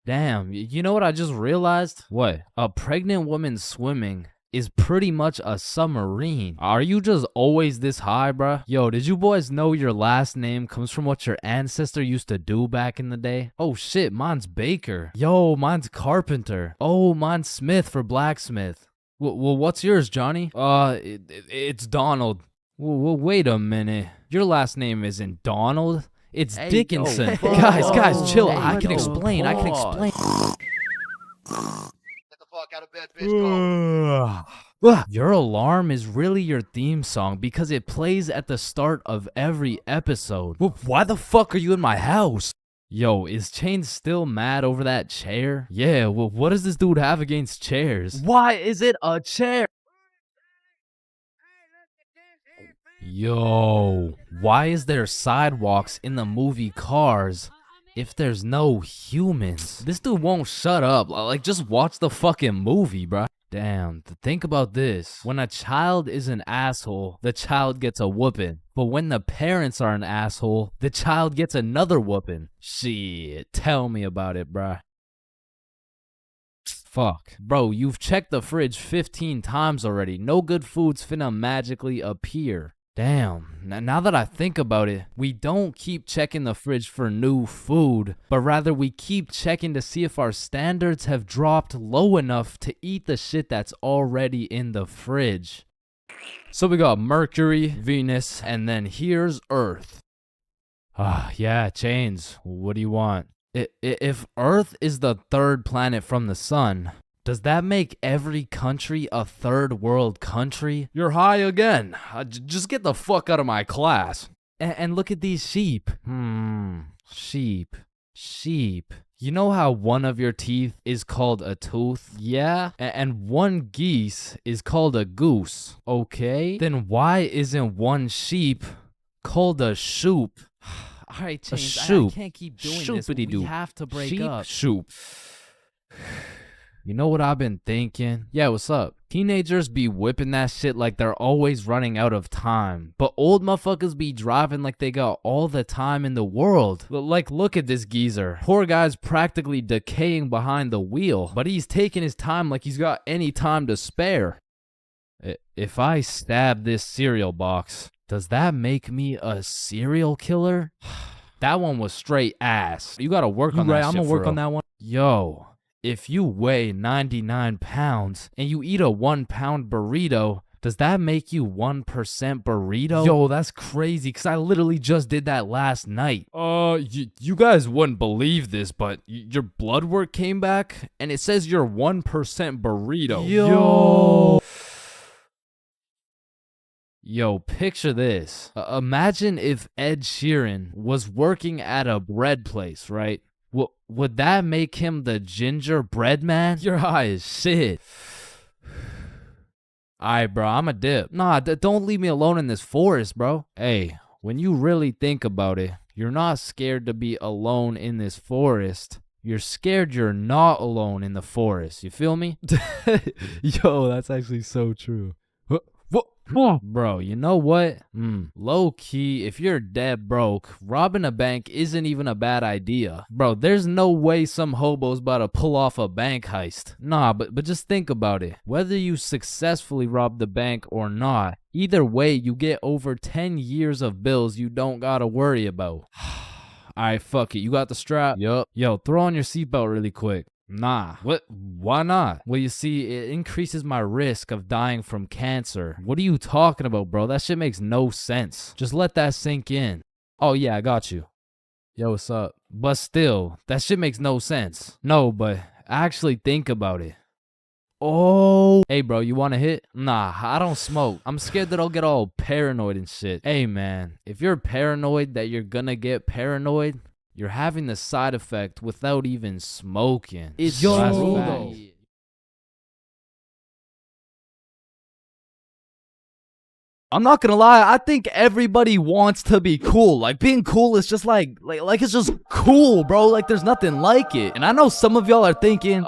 Damn, you know what I just realized? What? A pregnant woman swimming is pretty much a submarine. Are you just always this high, bruh? Yo, did you boys know your last name comes from what your ancestor used to do back in the day? Oh shit, mine's Baker. Yo, mine's Carpenter. Oh, mine's Smith for blacksmith. Well, what's yours, Johnny? It's Donald. Well, wait a minute. Your last name isn't Donald. It's Dickinson. Guys, chill. I can explain. Get the fuck out of bed, bitch. Your alarm is really your theme song because it plays at the start of every episode. Well, why the fuck are you in my house? Yo, is Chains still mad over that chair? Yeah, well, what does this dude have against chairs? Why is it a chair? Yo, why is there sidewalks in the movie Cars if there's no humans? This dude won't shut up. Like, just watch the fucking movie, bruh. Damn, think about this. When a child is an asshole, the child gets a whooping. But when the parents are an asshole, the child gets another whooping. Shit, tell me about it, bruh. Fuck. Bro, you've checked the fridge 15 times already. No good food's finna magically appear. Damn, now that I think about it, we don't keep checking the fridge for new food, but rather we keep checking to see if our standards have dropped low enough to eat the shit that's already in the fridge. So we got Mercury, Venus, and then here's Earth. Yeah, Chains, what do you want? If Earth is the third planet from the sun, does that make every country a third world country? You're high again. Just get the fuck out of my class. And look at these sheep. Sheep. You know how one of your teeth is called a tooth? Yeah? And one geese is called a goose. Okay? Then why isn't one sheep called a shoop? All right, Chains, I can't keep doing this. We have to break up. Shoop. You know what I've been thinking? Yeah, what's up? Teenagers be whipping that shit like they're always running out of time. But old motherfuckers be driving like they got all the time in the world. Like, look at this geezer. Poor guy's practically decaying behind the wheel. But he's taking his time like he's got any time to spare. If I stab this cereal box, does that make me a serial killer? That one was straight ass. You gotta work on that shit. I'm gonna work on that one. Yo. if you weigh 99 pounds and you eat a 1 pound burrito, does that make you 1% burrito? Yo, that's crazy, because I literally just did that last night. You guys wouldn't believe this, but your blood work came back, and it says you're 1% burrito. Yo, picture this. Imagine if Ed Sheeran was working at a bread place, right? Would that make him the gingerbread man? Your high as shit. Alright, bro, I'm a dip. Nah, don't leave me alone in this forest, bro. Hey, when you really think about it, you're not scared to be alone in this forest. You're scared you're not alone in the forest. You feel me? Yo, that's actually so true. Bro, you know what? Low key, if you're dead broke, robbing a bank isn't even a bad idea. Bro, there's no way some hobo's about to pull off a bank heist. Nah, but just think about it. Whether you successfully rob the bank or not, either way, you get over 10 years of bills you don't gotta worry about. Alright, fuck it. You got the strap? Yup. Yo, throw on your seatbelt really quick. Nah. What? Why not? Well, you see, it increases my risk of dying from cancer. What are you talking about, bro? That shit makes no sense. Just let that sink in. Oh, yeah, I got you. Yo, what's up? But still, that shit makes no sense. No, but actually think about it. Oh. Hey, bro, you want a hit? Nah, I don't smoke. I'm scared that I'll get all paranoid and shit. Hey, man, if you're paranoid that you're gonna get paranoid, you're having the side effect without even smoking. It's yo. I'm not gonna lie, I think everybody wants to be cool. Like, being cool is just like it's just cool, bro. Like, there's nothing like it. And I know some of y'all are thinking,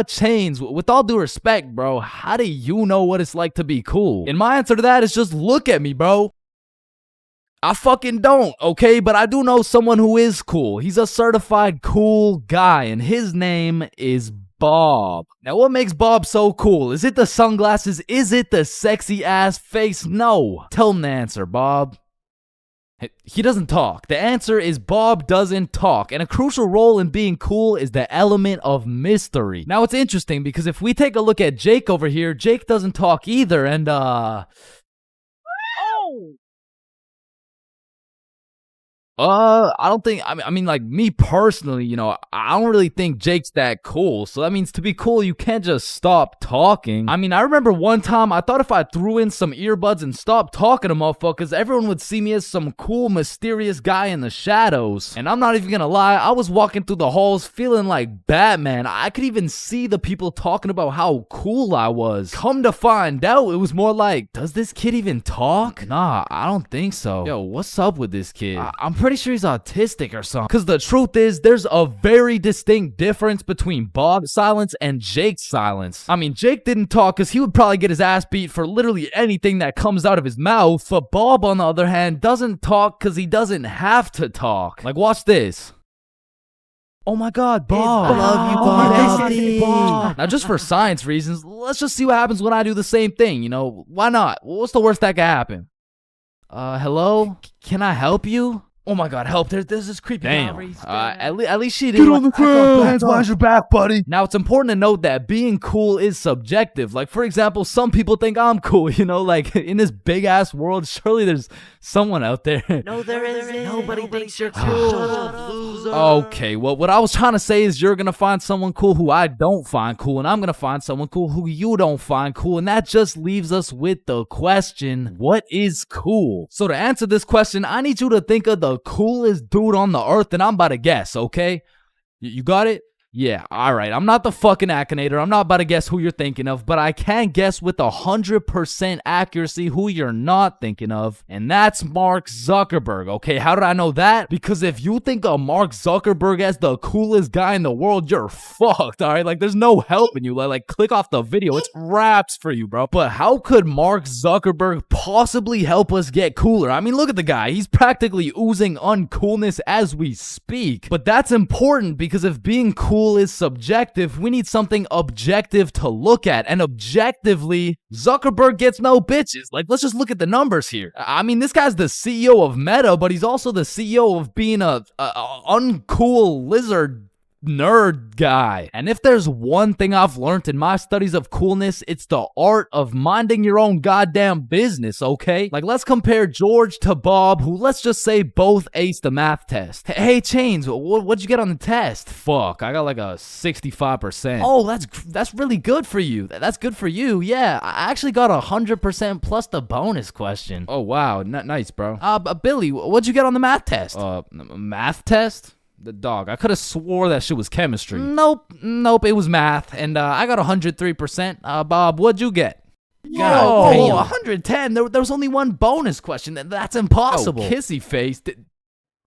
Chains, with all due respect, bro, how do you know what it's like to be cool? And my answer to that is just look at me, bro. I fucking don't, okay? But I do know someone who is cool. He's a certified cool guy, and his name is Bob. Now, what makes Bob so cool? Is it the sunglasses? Is it the sexy ass face? No. Tell him the answer, Bob. He doesn't talk. The answer is Bob doesn't talk. And a crucial role in being cool is the element of mystery. Now, it's interesting because if we take a look at Jake over here, Jake doesn't talk either, and I don't think, I mean, like, me personally, you know, I don't really think Jake's that cool. So that means to be cool, you can't just stop talking. I mean, I remember one time, I thought if I threw in some earbuds and stopped talking to motherfuckers, everyone would see me as some cool, mysterious guy in the shadows. And I'm not even gonna lie, I was walking through the halls feeling like Batman. I could even see the people talking about how cool I was. Come to find out, it was more like, does this kid even talk? Nah, I don't think so. Yo, what's up with this kid? I'm pretty sure he's autistic or something. Because the truth is, there's a very distinct difference between Bob's silence and Jake's silence. I mean, Jake didn't talk because he would probably get his ass beat for literally anything that comes out of his mouth. But Bob, on the other hand, doesn't talk because he doesn't have to talk. Like, watch this. Oh my god, Bob. I love you, Bob. Now, just for science reasons, let's just see what happens when I do the same thing, you know? Why not? What's the worst that could happen? Hello? Can I help you? Oh my god, help. There's this creepy guy. At least she didn't. Get on the ground. Hands behind your back, buddy. Now, it's important to note that being cool is subjective. Like, for example, some people think I'm cool, you know? Like, in this big-ass world, surely there's someone out there. No, there isn't. Nobody thinks you're cool. Shut up, loser. Okay, well, what I was trying to say is you're gonna find someone cool who I don't find cool, and I'm gonna find someone cool who you don't find cool, and that just leaves us with the question, what is cool? So to answer this question, I need you to think of the coolest dude on the earth, and I'm about to guess, okay? You got it? Yeah, alright. I'm not the fucking Akinator. I'm not about to guess who you're thinking of, but I can guess with 100% accuracy who you're not thinking of, and that's Mark Zuckerberg, okay? How did I know that? Because if you think of Mark Zuckerberg as the coolest guy in the world, you're fucked, alright? Like, there's no helping you. Like, click off the video. It's wraps for you, bro. But how could Mark Zuckerberg possibly help us get cooler? I mean, look at the guy. He's practically oozing uncoolness as we speak. But that's important because if being cool is subjective, we need something objective to look at, and objectively, Zuckerberg gets no bitches. Like, let's just look at the numbers here. I mean, this guy's the CEO of Meta, but he's also the CEO of being a uncool lizard nerd guy. And if there's one thing I've learned in my studies of coolness, it's the art of minding your own goddamn business, okay? Like, let's compare George to Bob, who, let's just say, both aced the math test. Hey, Chains, what'd you get on the test? Fuck, I got like a 65%. Oh, that's really good for you. That's good for you, yeah. I actually got 100% plus the bonus question. Oh, wow, nice, bro. Billy, what'd you get on the math test? Math test? The dog. I could have swore that shit was chemistry. Nope, it was math, and I got 103%. Bob, what'd you get? God damn. 110. There was only one bonus question. That's impossible. Oh, kissy face.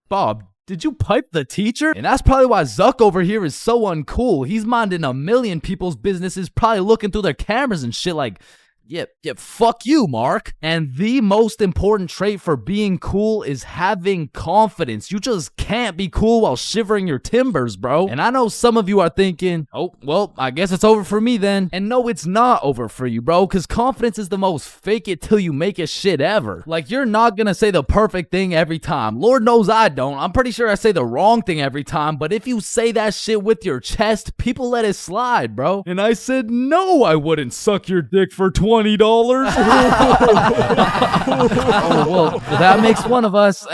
Bob, did you pipe the teacher? And that's probably why Zuck over here is so uncool. He's minding a million people's businesses, probably looking through their cameras and shit like, yeah, fuck you, Mark. And the most important trait for being cool is having confidence. You just can't be cool while shivering your timbers, bro. And I know some of you are thinking, oh, well, I guess it's over for me then. And no, it's not over for you, bro, because confidence is the most fake it till you make it shit ever. Like, you're not gonna say the perfect thing every time. Lord knows I don't. I'm pretty sure I say the wrong thing every time, but if you say that shit with your chest, people let it slide, bro. And I said, no, I wouldn't suck your dick for $20. Oh, well, that makes one of us.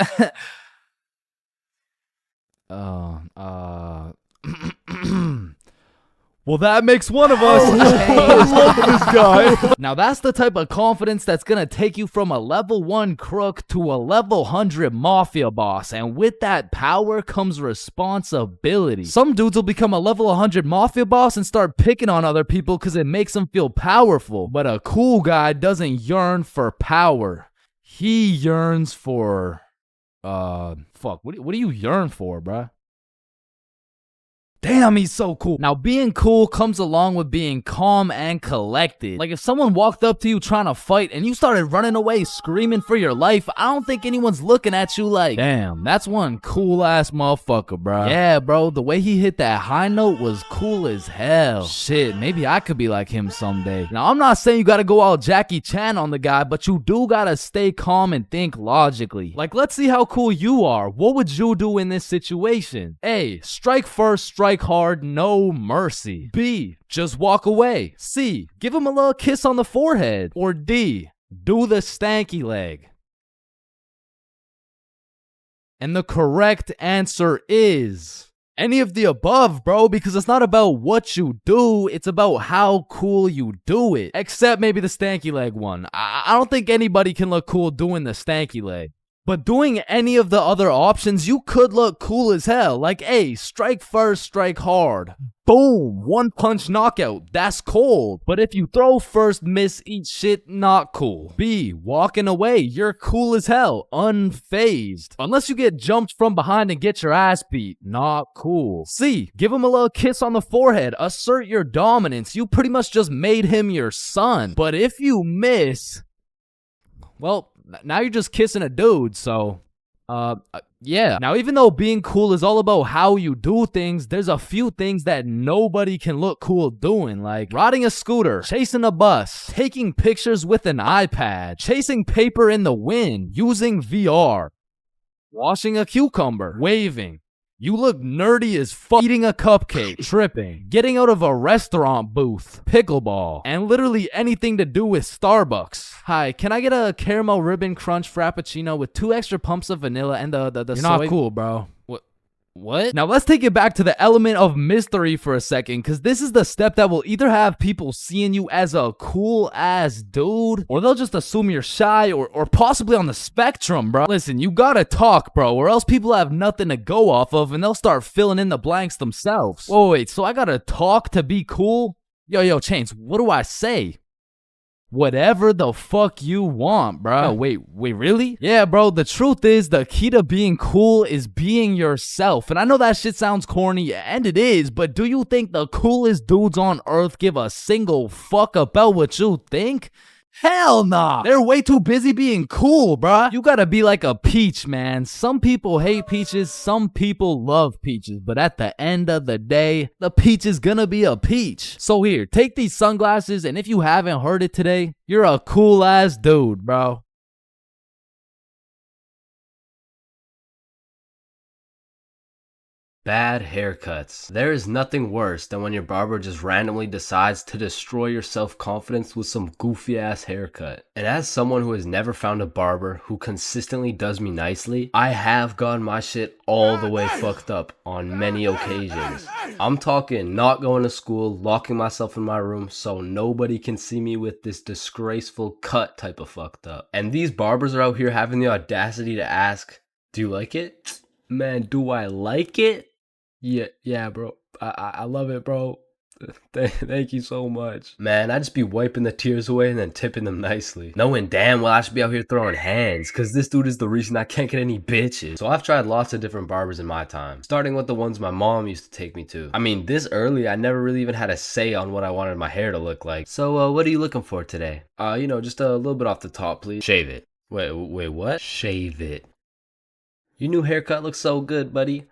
Well, that makes one of us. I love this guy. Now, that's the type of confidence that's gonna take you from a level 1 crook to a level 100 mafia boss. And with that power comes responsibility. Some dudes will become a level 100 mafia boss and start picking on other people because it makes them feel powerful. But a cool guy doesn't yearn for power. He yearns for... fuck, what do you yearn for, bruh? Damn, he's so cool. Now, being cool comes along with being calm and collected. Like, if someone walked up to you trying to fight and you started running away screaming for your life, I don't think anyone's looking at you like, damn, that's one cool-ass motherfucker, bro. Yeah, bro, the way he hit that high note was cool as hell. Shit, maybe I could be like him someday. Now, I'm not saying you gotta go all Jackie Chan on the guy, but you do gotta stay calm and think logically. Like, let's see how cool you are. What would you do in this situation? A, strike first, strike hard, no mercy. B, just walk away. C, give him a little kiss on the forehead. Or D, do the stanky leg. And the correct answer is any of the above, bro, because it's not about what you do, it's about how cool you do it. Except maybe the stanky leg one. I don't think anybody can look cool doing the stanky leg. But doing any of the other options, you could look cool as hell. Like, A, strike first, strike hard. Boom, one punch knockout. That's cold. But if you throw first, miss, eat shit, not cool. B, walking away. You're cool as hell. Unfazed. Unless you get jumped from behind and get your ass beat. Not cool. C, give him a little kiss on the forehead. Assert your dominance. You pretty much just made him your son. But if you miss, well, now you're just kissing a dude, so, yeah. Now, even though being cool is all about how you do things, there's a few things that nobody can look cool doing, like riding a scooter, chasing a bus, taking pictures with an iPad, chasing paper in the wind, using VR, washing a cucumber, waving. You look nerdy as fuck, eating a cupcake, tripping, getting out of a restaurant booth, pickleball, and literally anything to do with Starbucks. Hi, can I get a caramel ribbon crunch frappuccino with 2 extra pumps of vanilla and the You're soy? not cool, bro. What? Now let's take it back to the element of mystery for a second, because this is the step that will either have people seeing you as a cool ass dude, or they'll just assume you're shy or possibly on the spectrum, bro. Listen, you gotta talk, bro, or else people have nothing to go off of and they'll start filling in the blanks themselves. Whoa, wait, so I gotta talk to be cool? Yo, Chains, what do I say? Whatever the fuck you want, bro. Oh, wait, really? Yeah, bro, the truth is the key to being cool is being yourself. And I know that shit sounds corny, and it is, but do you think the coolest dudes on earth give a single fuck about what you think? Hell nah. They're way too busy being cool, bruh. You gotta be like a peach, man. Some people hate peaches, some people love peaches. But at the end of the day, the peach is gonna be a peach. So here, take these sunglasses, and if you haven't heard it today, you're a cool ass dude, bro. Bad haircuts. There is nothing worse than when your barber just randomly decides to destroy your self-confidence with some goofy ass haircut. And as someone who has never found a barber who consistently does me nicely, I have gotten my shit all the way fucked up on many occasions. I'm talking not going to school, locking myself in my room so nobody can see me with this disgraceful cut type of fucked up. And these barbers are out here having the audacity to ask, do you like it? Man, do I like it? Yeah, bro. I love it, bro. Thank you so much. Man, I just be wiping the tears away and then tipping them nicely. Knowing damn well I should be out here throwing hands, cause this dude is the reason I can't get any bitches. So I've tried lots of different barbers in my time, starting with the ones my mom used to take me to. I mean, this early, I never really even had a say on what I wanted my hair to look like. So, what are you looking for today? Just a little bit off the top, please. Shave it. Wait, what? Shave it. Your new haircut looks so good, buddy.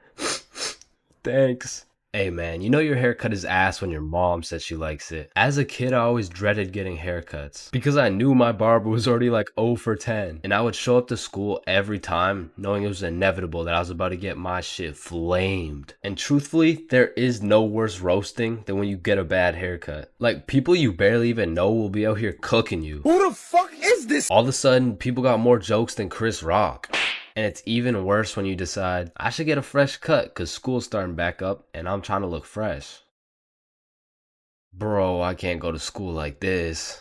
Thanks. Hey man, you know your haircut is ass when your mom says she likes it. As a kid, I always dreaded getting haircuts because I knew my barber was already like 0 for 10. And I would show up to school every time knowing it was inevitable that I was about to get my shit flamed. And truthfully, there is no worse roasting than when you get a bad haircut. Like, people you barely even know will be out here cooking you. Who the fuck is this? All of a sudden, people got more jokes than Chris Rock. And it's even worse when you decide, I should get a fresh cut because school's starting back up and I'm trying to look fresh. Bro, I can't go to school like this.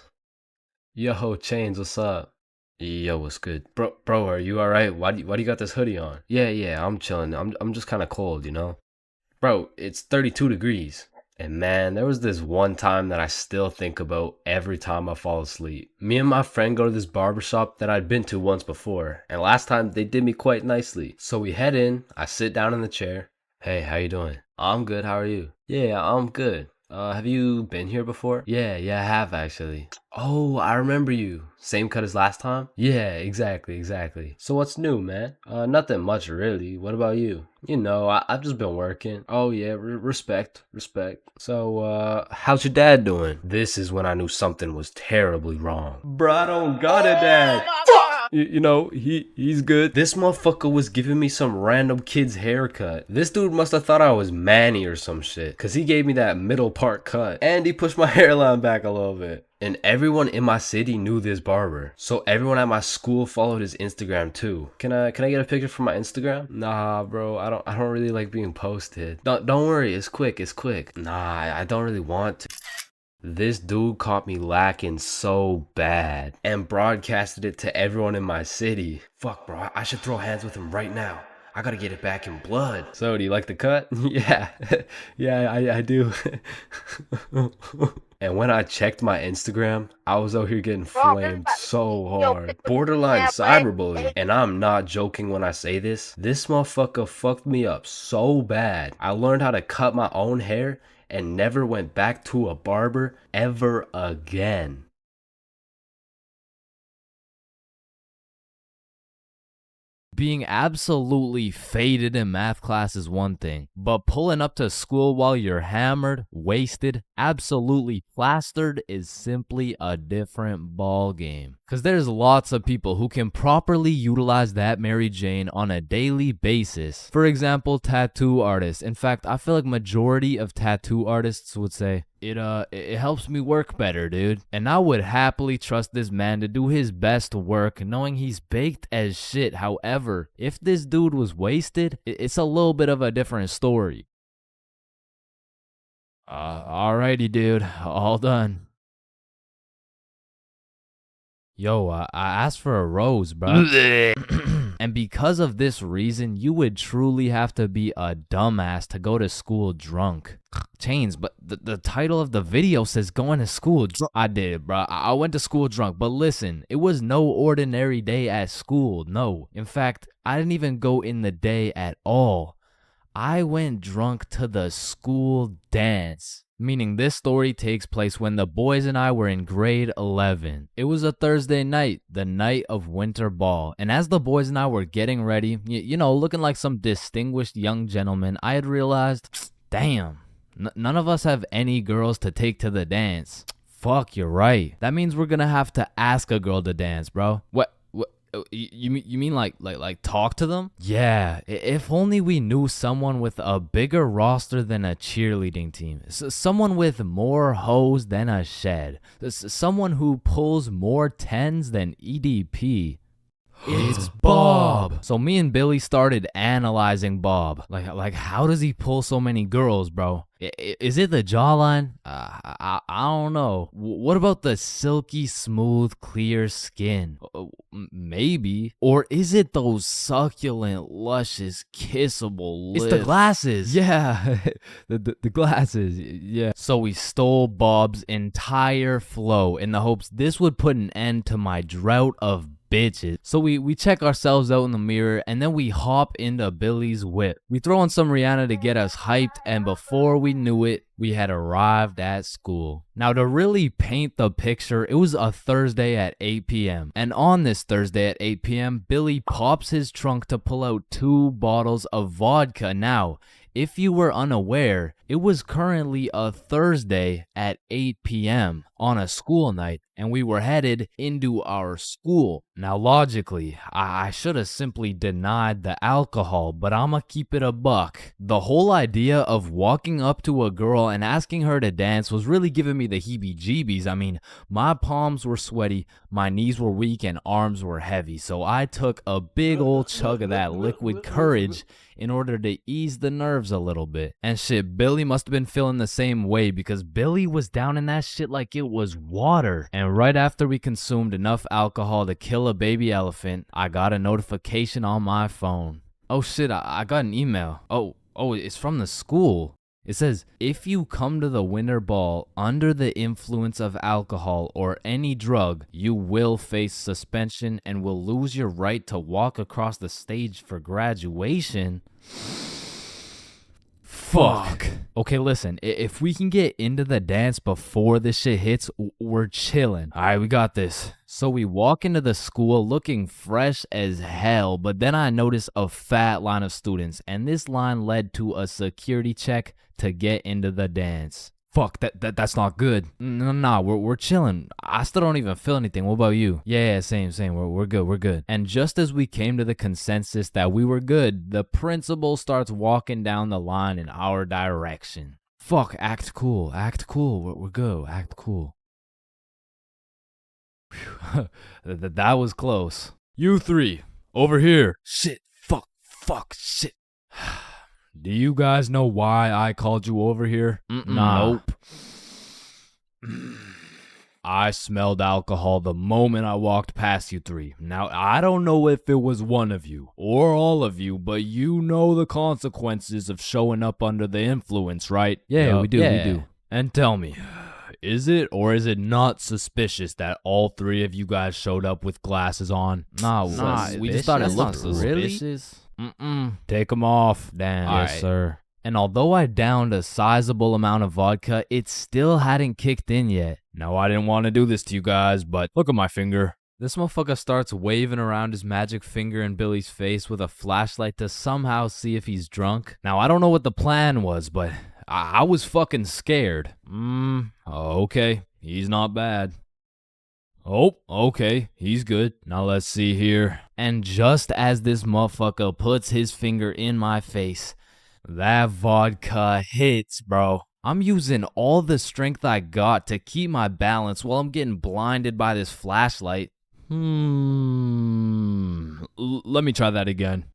Yo, Chains, what's up? Yo, what's good? Bro, are you alright? Why do you got this hoodie on? Yeah, I'm chilling. I'm just kind of cold, you know? Bro, it's 32 degrees. And man, there was this one time that I still think about every time I fall asleep. Me and my friend go to this barbershop that I'd been to once before, and last time they did me quite nicely. So we head in, I sit down in the chair. Hey, how you doing? I'm good, how are you? Yeah, I'm good. Have you been here before? Yeah, I have actually. Oh, I remember you. Same cut as last time? Yeah, exactly. So what's new, man? Nothing much really. What about you? You know, I've just been working. Oh yeah, respect. So, how's your dad doing? This is when I knew something was terribly wrong. Bro, I don't got a dad. You know, he's good. This motherfucker was giving me some random kid's haircut. This dude must have thought I was Manny or some shit, cause he gave me that middle part cut, and he pushed my hairline back a little bit. And everyone in my city knew this barber, so everyone at my school followed his Instagram too. Can I get a picture from my Instagram? Nah, bro, I don't really like being posted. Don't worry, it's quick. Nah, I don't really want to. This dude caught me lacking so bad and broadcasted it to everyone in my city. Fuck, bro, I should throw hands with him right now. I gotta get it back in blood. So, do you like the cut? Yeah, I do. And when I checked my Instagram, I was out here getting flamed so hard. Borderline cyberbullying. And I'm not joking when I say this. This motherfucker fucked me up so bad. I learned how to cut my own hair and never went back to a barber ever again. Being absolutely faded in math class is one thing, but pulling up to school while you're hammered, wasted, absolutely plastered is simply a different ball game. Cause there's lots of people who can properly utilize that Mary Jane on a daily basis. For example, tattoo artists. In fact, I feel like majority of tattoo artists would say, it helps me work better, dude. And I would happily trust this man to do his best work knowing he's baked as shit. However, if this dude was wasted, it's a little bit of a different story. Alrighty, dude. All done. Yo, I asked for a rose, bro. And because of this reason, you would truly have to be a dumbass to go to school drunk. Chains, but the title of the video says going to school drunk. I did, bro. I went to school drunk, but listen, it was no ordinary day at school. No, in fact, I didn't even go in the day at all. I went drunk to the school dance. Meaning this story takes place when the boys and I were in grade 11. It was a Thursday night, the night of winter ball. And as the boys and I were getting ready, you know, looking like some distinguished young gentlemen, I had realized, damn, none of us have any girls to take to the dance. Fuck, you're right. That means we're gonna have to ask a girl to dance, bro. You mean like talk to them? Yeah, if only we knew someone with a bigger roster than a cheerleading team. Someone with more hoes than a shed. Someone who pulls more tens than EDP. It's Bob. So me and Billy started analyzing Bob. Like how does he pull so many girls, bro? Is it the jawline? I don't know. What about the silky smooth clear skin? Maybe. Or is it those succulent luscious kissable lips? It's the glasses. Yeah. the glasses. Yeah. So we stole Bob's entire flow in the hopes this would put an end to my drought of bitches. So we check ourselves out in the mirror, and then we hop into Billy's whip. We throw on some Rihanna to get us hyped, and before we knew it, we had arrived at school. Now, to really paint the picture, it was a Thursday at 8 p.m. And on this Thursday at 8 p.m., Billy pops his trunk to pull out 2 bottles of vodka. Now, if you were unaware, it was currently a Thursday at 8 p.m. on a school night, and we were headed into our school. Now, logically, I should have simply denied the alcohol, but I'ma keep it a buck. The whole idea of walking up to a girl and asking her to dance was really giving me the heebie-jeebies. I mean, my palms were sweaty, my knees were weak, and arms were heavy, so I took a big old chug of that liquid courage in order to ease the nerves a little bit. And shit, Billy must have been feeling the same way, because Billy was down in that shit like it was water. And right after we consumed enough alcohol to kill a baby elephant, I got a notification on my phone. Oh shit, I got an email. Oh, it's from the school. It says, if you come to the winter ball under the influence of alcohol or any drug, you will face suspension and will lose your right to walk across the stage for graduation. Fuck. Okay, listen, if we can get into the dance before this shit hits, we're chilling. All right, we got this. So we walk into the school looking fresh as hell, but then I notice a fat line of students, and this line led to a security check to get into the dance. Fuck, that's not good. Nah, we're chilling. I still don't even feel anything. What about you? Yeah, same. We're good. And just as we came to the consensus that we were good, the principal starts walking down the line in our direction. Fuck, act cool. We're good. Act cool. Whew. That was close. You 3, over here. Shit, fuck, shit. Do you guys know why I called you over here? Nah. Nope. I smelled alcohol the moment I walked past you 3. Now, I don't know if it was one of you or all of you, but you know the consequences of showing up under the influence, right? Yeah, we do. And tell me, is it or is it not suspicious that all 3 of you guys showed up with glasses on? Nah, we just thought it looked suspicious. Take them off. Damn. Yes, sir. And although I downed a sizable amount of vodka, it still hadn't kicked in yet. Now, I didn't want to do this to you guys, but look at my finger. This motherfucker starts waving around his magic finger in Billy's face with a flashlight to somehow see if he's drunk. Now, I don't know what the plan was, but I was fucking scared. Okay, he's not bad. Oh, okay, he's good. Now let's see here. And just as this motherfucker puts his finger in my face, that vodka hits, bro. I'm using all the strength I got to keep my balance while I'm getting blinded by this flashlight. Let me try that again.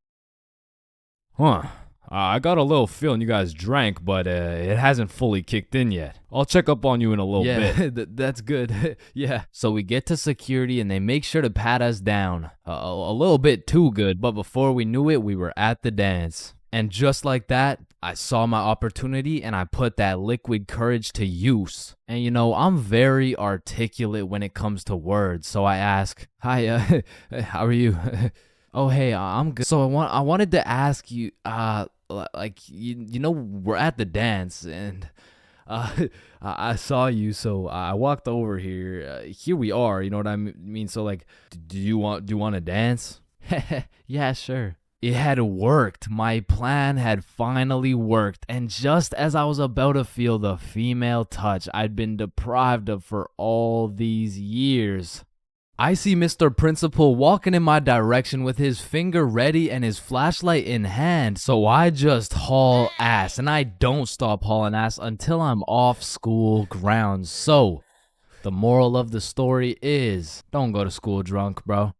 I got a little feeling you guys drank, but it hasn't fully kicked in yet. I'll check up on you in a little bit. Yeah, that's good. Yeah. So we get to security and they make sure to pat us down. A little bit too good, but before we knew it, we were at the dance. And just like that, I saw my opportunity and I put that liquid courage to use. And you know, I'm very articulate when it comes to words, so I ask, hi, how are you? Oh, hey, I'm good. So I wanted to ask you, like, you know, we're at the dance, and I saw you, so I walked over here. Here we are, you know what I mean? So, like, do you want to dance? Yeah, sure. It had worked. My plan had finally worked, and just as I was about to feel the female touch I'd been deprived of for all these years, I see Mr. Principal walking in my direction with his finger ready and his flashlight in hand, so I just haul ass, and I don't stop hauling ass until I'm off school grounds. So, the moral of the story is, don't go to school drunk, bro.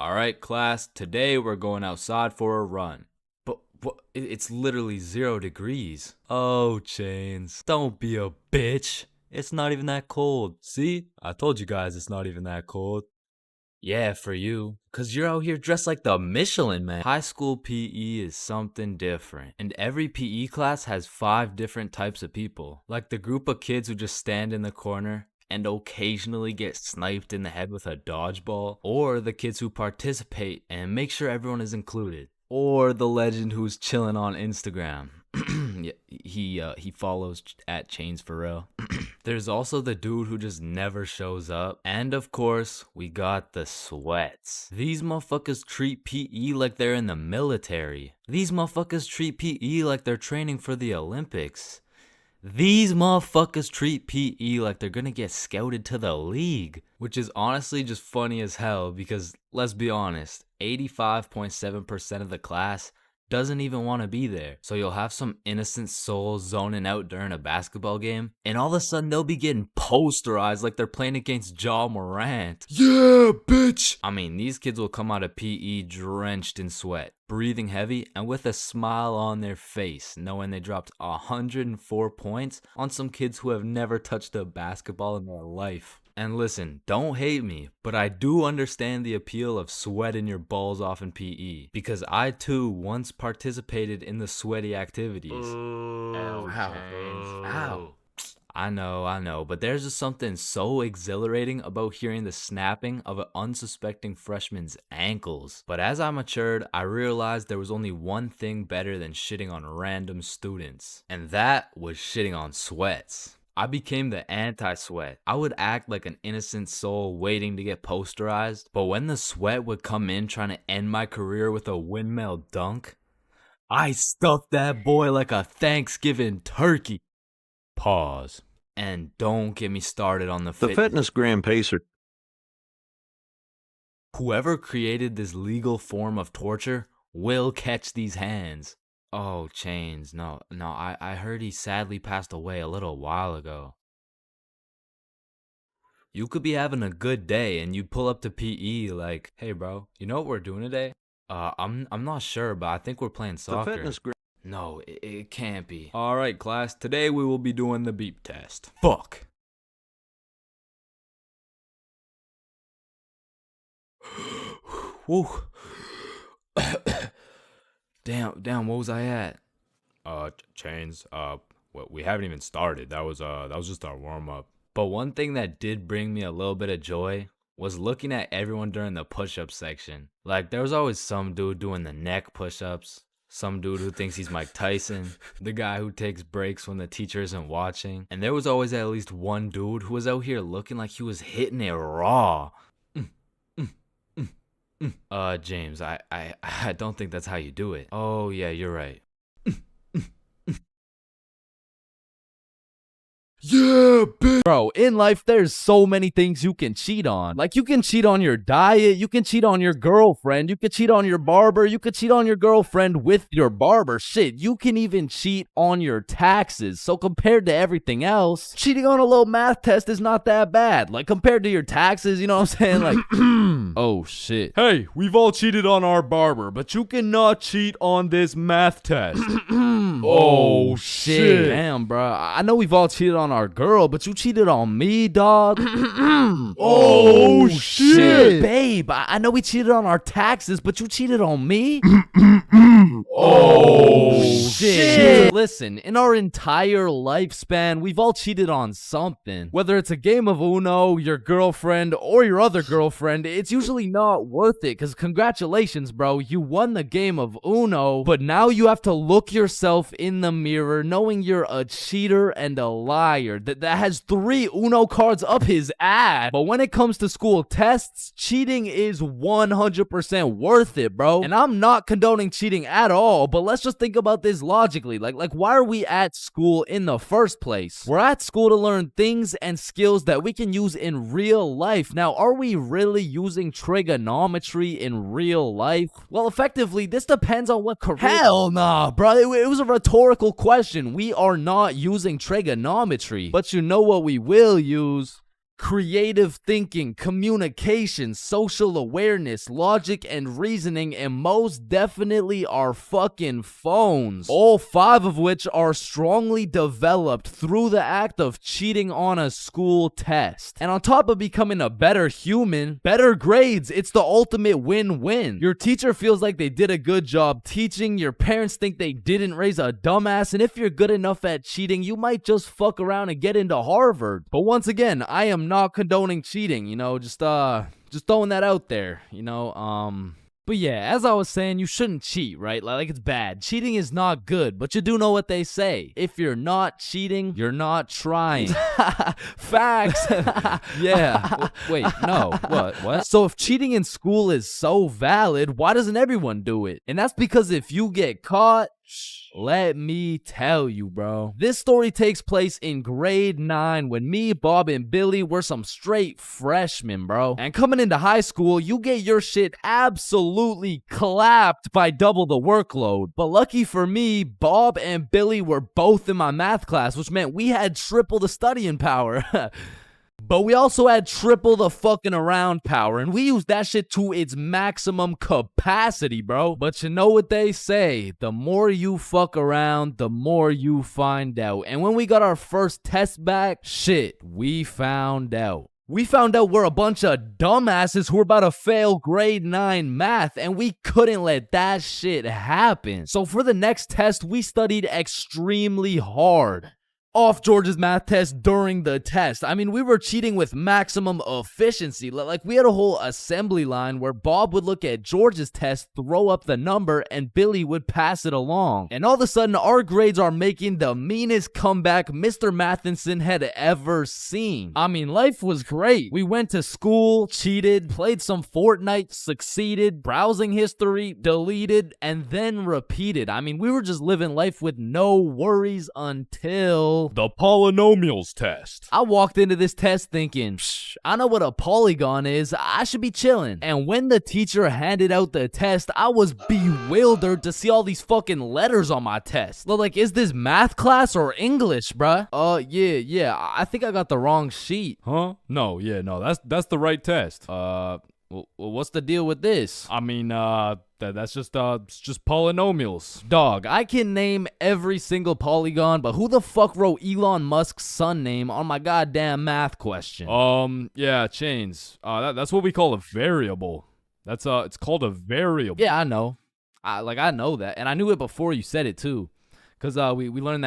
Alright, class, today we're going outside for a run. But it's literally 0 degrees. Oh, Chains, don't be a bitch. It's not even that cold. See? I told you guys it's not even that cold. Yeah, for you. Cause you're out here dressed like the Michelin Man. High school PE is something different. And every PE class has 5 different types of people. Like the group of kids who just stand in the corner and occasionally get sniped in the head with a dodgeball. Or the kids who participate and make sure everyone is included. Or the legend who's chilling on Instagram. He follows at ChainsFR. There's also the dude who just never shows up. And of course, we got the sweats. These motherfuckers treat PE like they're in the military. These motherfuckers treat PE like they're training for the Olympics. These motherfuckers treat PE like they're gonna get scouted to the league. Which is honestly just funny as hell because, let's be honest, 85.7% of the class doesn't even want to be there. So you'll have some innocent soul zoning out during a basketball game, and all of a sudden they'll be getting posterized like they're playing against Ja Morant. Yeah, bitch! I mean, these kids will come out of PE drenched in sweat, breathing heavy, and with a smile on their face, knowing they dropped 104 points on some kids who have never touched a basketball in their life. And listen, don't hate me, but I do understand the appeal of sweating your balls off in PE, because I too once participated in the sweaty activities. Ow. I know, but there's just something so exhilarating about hearing the snapping of an unsuspecting freshman's ankles. But as I matured, I realized there was only one thing better than shitting on random students, and that was shitting on sweats. I became the anti-sweat. I would act like an innocent soul waiting to get posterized, but when the sweat would come in trying to end my career with a windmill dunk, I stuffed that boy like a Thanksgiving turkey. Pause. And don't get me started on the fitness gram pacer. Whoever created this legal form of torture will catch these hands. Oh, Chains, no, I heard he sadly passed away a little while ago. You could be having a good day and you'd pull up to PE like, hey bro, you know what we're doing today? I'm not sure, but I think we're playing soccer. No, it can't be. Alright class, today we will be doing the beep test. Fuck. Woo. Damn, what was I at? Chains, well, we haven't even started. That was just our warm-up. But one thing that did bring me a little bit of joy was looking at everyone during the push-up section. Like, there was always some dude doing the neck push-ups, some dude who thinks he's Mike Tyson, the guy who takes breaks when the teacher isn't watching, and there was always at least one dude who was out here looking like he was hitting it raw. James, I don't think that's how you do it. Oh, yeah, you're right. Yeah, bitch. Bro, in life, there's so many things you can cheat on. Like, you can cheat on your diet, you can cheat on your girlfriend, you can cheat on your barber, you can cheat on your girlfriend with your barber. Shit, you can even cheat on your taxes. So compared to everything else, cheating on a little math test is not that bad. Like, compared to your taxes, you know what I'm saying? Like, oh, shit. Hey, we've all cheated on our barber, but you cannot cheat on this math test. Oh, shit. Damn, bro. I know we've all cheated on our girl, but you cheated on me, dog. Oh, shit. Babe, I know we cheated on our taxes, but you cheated on me? Oh, shit. Listen, in our entire lifespan, we've all cheated on something. Whether it's a game of Uno, your girlfriend, or your other girlfriend, it's usually not worth it, because congratulations, bro, you won the game of Uno, but now you have to look yourself in the mirror knowing you're a cheater and a liar that has 3 Uno cards up his ass. But when it comes to school tests, cheating is 100% worth it, bro. And I'm not condoning cheating at all, but let's just think about this logically. Like like, why are we at school in the first place? We're at school to learn things and skills that we can use in real life. Now, are we really using trigonometry in real life? Well, effectively, this depends on what career. Hell nah, bro. It was a rhetorical question. We are not using trigonometry. But you know what we will use? Creative thinking, communication, social awareness, logic, and reasoning, and most definitely our fucking phones. All 5 of which are strongly developed through the act of cheating on a school test. And on top of becoming a better human, better grades, it's the ultimate win-win. Your teacher feels like they did a good job teaching, your parents think they didn't raise a dumbass, and if you're good enough at cheating, you might just fuck around and get into Harvard. But once again, I am not condoning cheating, just throwing that out there, But yeah, as I was saying, you shouldn't cheat, right? Like it's bad. Cheating is not good, but you do know what they say. If you're not cheating, you're not trying. Facts. Yeah. Wait, no. What? So if cheating in school is so valid, why doesn't everyone do it? And that's because if you get caught, let me tell you, bro. This story takes place in grade 9 when me, Bob, and Billy were some straight freshmen, bro. And coming into high school, you get your shit absolutely clapped by double the workload. But lucky for me, Bob and Billy were both in my math class, which meant we had triple the studying power. But we also had triple the fucking around power, and we used that shit to its maximum capacity, bro. But you know what they say, the more you fuck around, the more you find out. And when we got our first test back, shit, we found out. We found out we're a bunch of dumbasses who were about to fail grade 9 math, and we couldn't let that shit happen. So for the next test, we studied extremely hard. Off George's math test during the test. I mean, we were cheating with maximum efficiency. Like, we had a whole assembly line where Bob would look at George's test, throw up the number, and Billy would pass it along. And all of a sudden, our grades are making the meanest comeback Mr. Matheson had ever seen. I mean, life was great. We went to school, cheated, played some Fortnite, succeeded, browsing history, deleted, and then repeated. I mean, we were just living life with no worries until the polynomials test. I walked into this test thinking, I know what a polygon is, I should be chilling. And when the teacher handed out the test, I was bewildered to see all these fucking letters on my test. Like, is this math class or English, bruh? Yeah, I think I got the wrong sheet. Huh? No, that's the right test. Well, what's the deal with this? I mean, that's just polynomials. Dog, I can name every single polygon, but who the fuck wrote Elon Musk's son name on my goddamn math question? Yeah, Chains. That's what we call a variable. It's called a variable. Yeah, I know. I know that, and I knew it before you said it too, cause we learned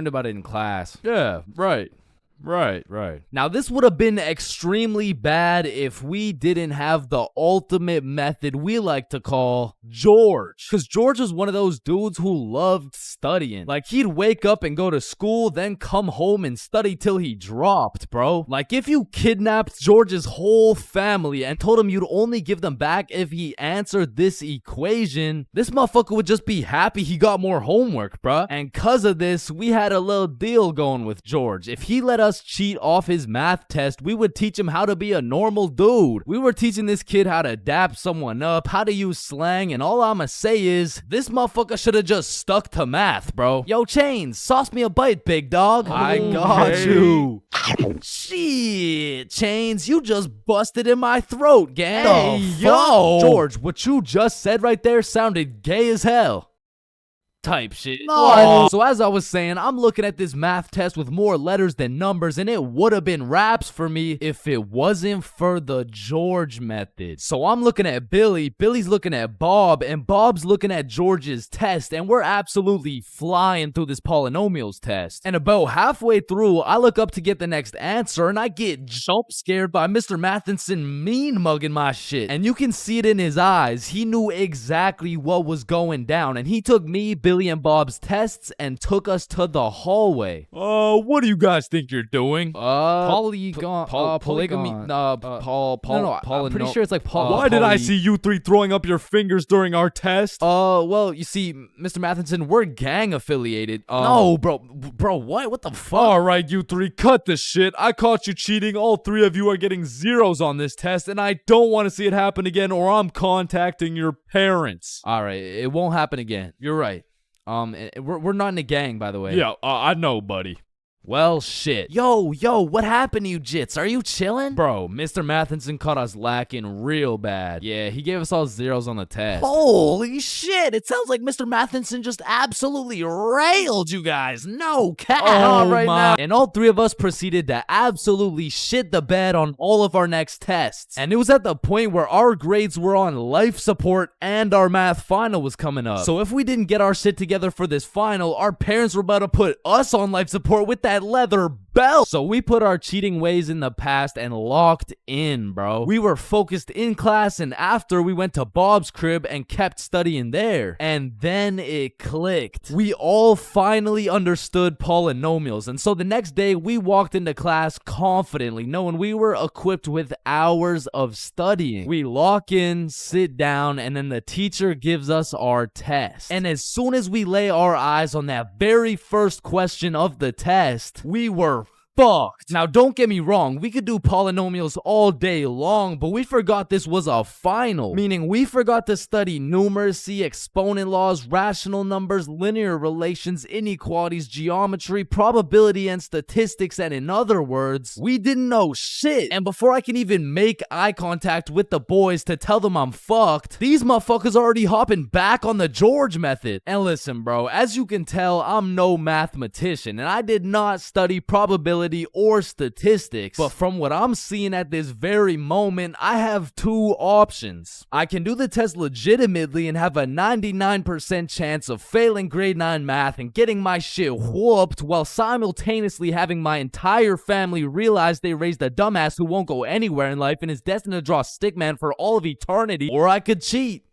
about it in class. Yeah, right. Right. Now, this would have been extremely bad if we didn't have the ultimate method we like to call George. Because George was one of those dudes who loved studying. Like, he'd wake up and go to school, then come home and study till he dropped, bro. Like, if you kidnapped George's whole family and told him you'd only give them back if he answered this equation, this motherfucker would just be happy he got more homework, bro. And cause of this, we had a little deal going with George. If he let us cheat off his math test, we would teach him how to be a normal dude. We were teaching this kid how to dap someone up, how to use slang, and all I'ma say is, this motherfucker should have just stuck to math, bro. Yo, Chains, sauce me a bite, big dog. I got you. Shit, Chains, you just busted in my throat, gang. Hey, yo. George, what you just said right there sounded gay as hell. Type shit. No. So as I was saying, I'm looking at this math test with more letters than numbers, and it would have been raps for me if it wasn't for the George method. So I'm looking at Billy, Billy's looking at Bob, and Bob's looking at George's test, and we're absolutely flying through this polynomials test. And about halfway through, I look up to get the next answer, and I get jump scared by Mr. Matheson mean mugging my shit. And you can see it in his eyes. He knew exactly what was going down, and he took me, Billy, Billy and Bob's tests and took us to the hallway. What do you guys think you're doing? Polygamy. I'm pretty sure it's like Why did I see you three throwing up your fingers during our test? Well, you see, Mr. Matheson, we're gang affiliated. No, bro, what the fuck? Alright, you three, cut this shit. I caught you cheating. All three of you are getting zeros on this test, and I don't want to see it happen again, or I'm contacting your parents. Alright, it won't happen again. You're right. We're not in a gang, by the way. Yeah, I know, buddy. Well, shit. Yo, what happened to you, Jits? Are you chilling? Bro, Mr. Matheson caught us lacking real bad. Yeah, he gave us all zeros on the test. Holy shit, it sounds like Mr. Matheson just absolutely railed you guys. No cap. Now. And all three of us proceeded to absolutely shit the bed on all of our next tests. And it was at the point where our grades were on life support and our math final was coming up. So if we didn't get our shit together for this final, our parents were about to put us on life support with that leather belt. So we put our cheating ways in the past and locked in, bro. We were focused in class, and after we went to Bob's crib and kept studying there. And then it clicked. We all finally understood polynomials. And so the next day we walked into class confidently, knowing we were equipped with hours of studying. We lock in, sit down, and then the teacher gives us our test. And as soon as we lay our eyes on that very first question of the test, we were fucked. Now, don't get me wrong, we could do polynomials all day long, but we forgot this was a final. Meaning, we forgot to study numeracy, exponent laws, rational numbers, linear relations, inequalities, geometry, probability, and statistics, and in other words, we didn't know shit. And before I can even make eye contact with the boys to tell them I'm fucked, these motherfuckers already hopping back on the George method. And listen, bro, as you can tell, I'm no mathematician, and I did not study probability or statistics, but from what I'm seeing at this very moment, I have two options. I can do the test legitimately and have a 99% chance of failing grade 9 math and getting my shit whooped while simultaneously having my entire family realize they raised a dumbass who won't go anywhere in life and is destined to draw stickman for all of eternity, or I could cheat.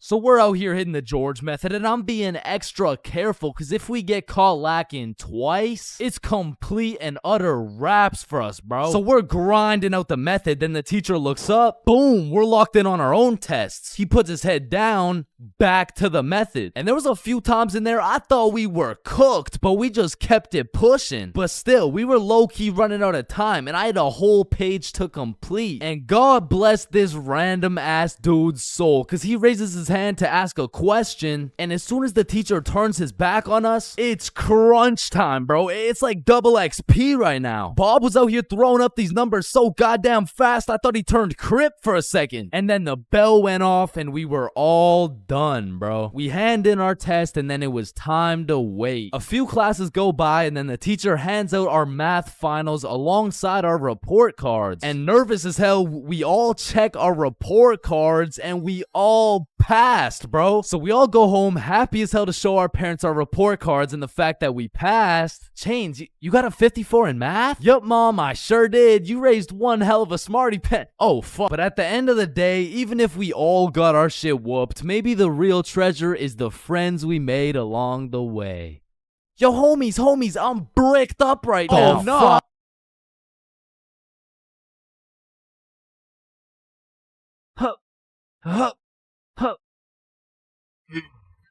So we're out here hitting the George method, and I'm being extra careful because if we get caught lacking twice, it's complete and utter wraps for us, bro. So we're grinding out the method, then the teacher looks up, boom, we're locked in on our own tests. He puts his head down, back to the method. And there was a few times in there I thought we were cooked, but we just kept it pushing. But still, we were low-key running out of time, and I had a whole page to complete. And God bless this random ass dude's soul, because he raises his hand to ask a question, and as soon as the teacher turns his back on us, it's crunch time, bro. It's like double XP right now. Bob was out here throwing up these numbers so goddamn fast, I thought he turned Crip for a second. And then the bell went off, and we were all done, bro. We hand in our test, and then it was time to wait. A few classes go by, and then the teacher hands out our math finals alongside our report cards. And nervous as hell, we all check our report cards, and we all passed, bro. So we all go home happy as hell to show our parents our report cards and the fact that we passed. Chains, you got a 54 in math? Yup, Mom, I sure did. You raised one hell of a smarty pen. Oh, fuck. But at the end of the day, even if we all got our shit whooped, maybe the real treasure is the friends we made along the way. Yo, homies, I'm bricked up right now. Oh, no.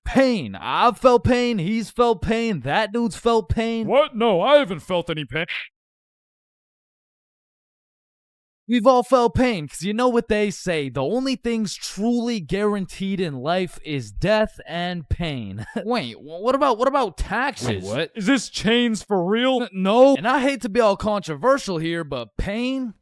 Pain. I've felt pain. He's felt pain. That dude's felt pain. What? No, I haven't felt any pain. We've all felt pain, because you know what they say, the only things truly guaranteed in life is death and pain. Wait, what about taxes? Wait, what? Is this Chains for real? No. And I hate to be all controversial here, but pain?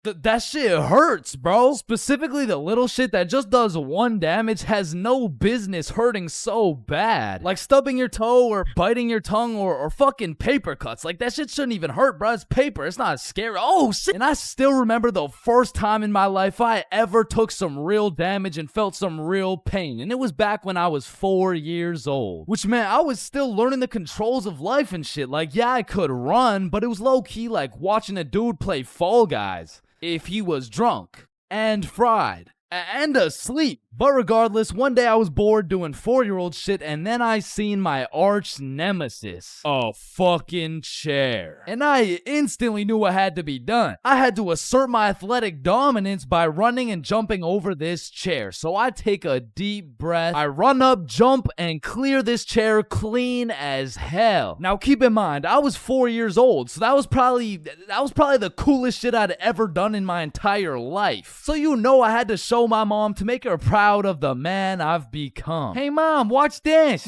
That shit hurts, bro. Specifically, the little shit that just does 1 damage has no business hurting so bad. Like stubbing your toe or biting your tongue or fucking paper cuts. Like, that shit shouldn't even hurt, bro. It's paper. It's not scary. Oh, shit. And I still remember the first time in my life I ever took some real damage and felt some real pain. And it was back when I was 4 years old. Which meant I was still learning the controls of life and shit. Like, yeah, I could run, but it was low-key like watching a dude play Fall Guys. If he was drunk and fried and asleep. But regardless, one day I was bored doing 4-year-old shit, and then I seen my arch nemesis, a fucking chair. And I instantly knew what had to be done. I had to assert my athletic dominance by running and jumping over this chair. So I take a deep breath, I run up, jump, and clear this chair clean as hell. Now keep in mind, I was 4 years old, so that was probably the coolest shit I'd ever done in my entire life. So you know I had to show my mom to make her proud of the man I've become. Hey mom, watch this.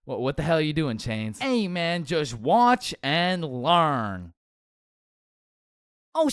What the hell are you doing, Chains? Hey man, just watch and learn. Oh,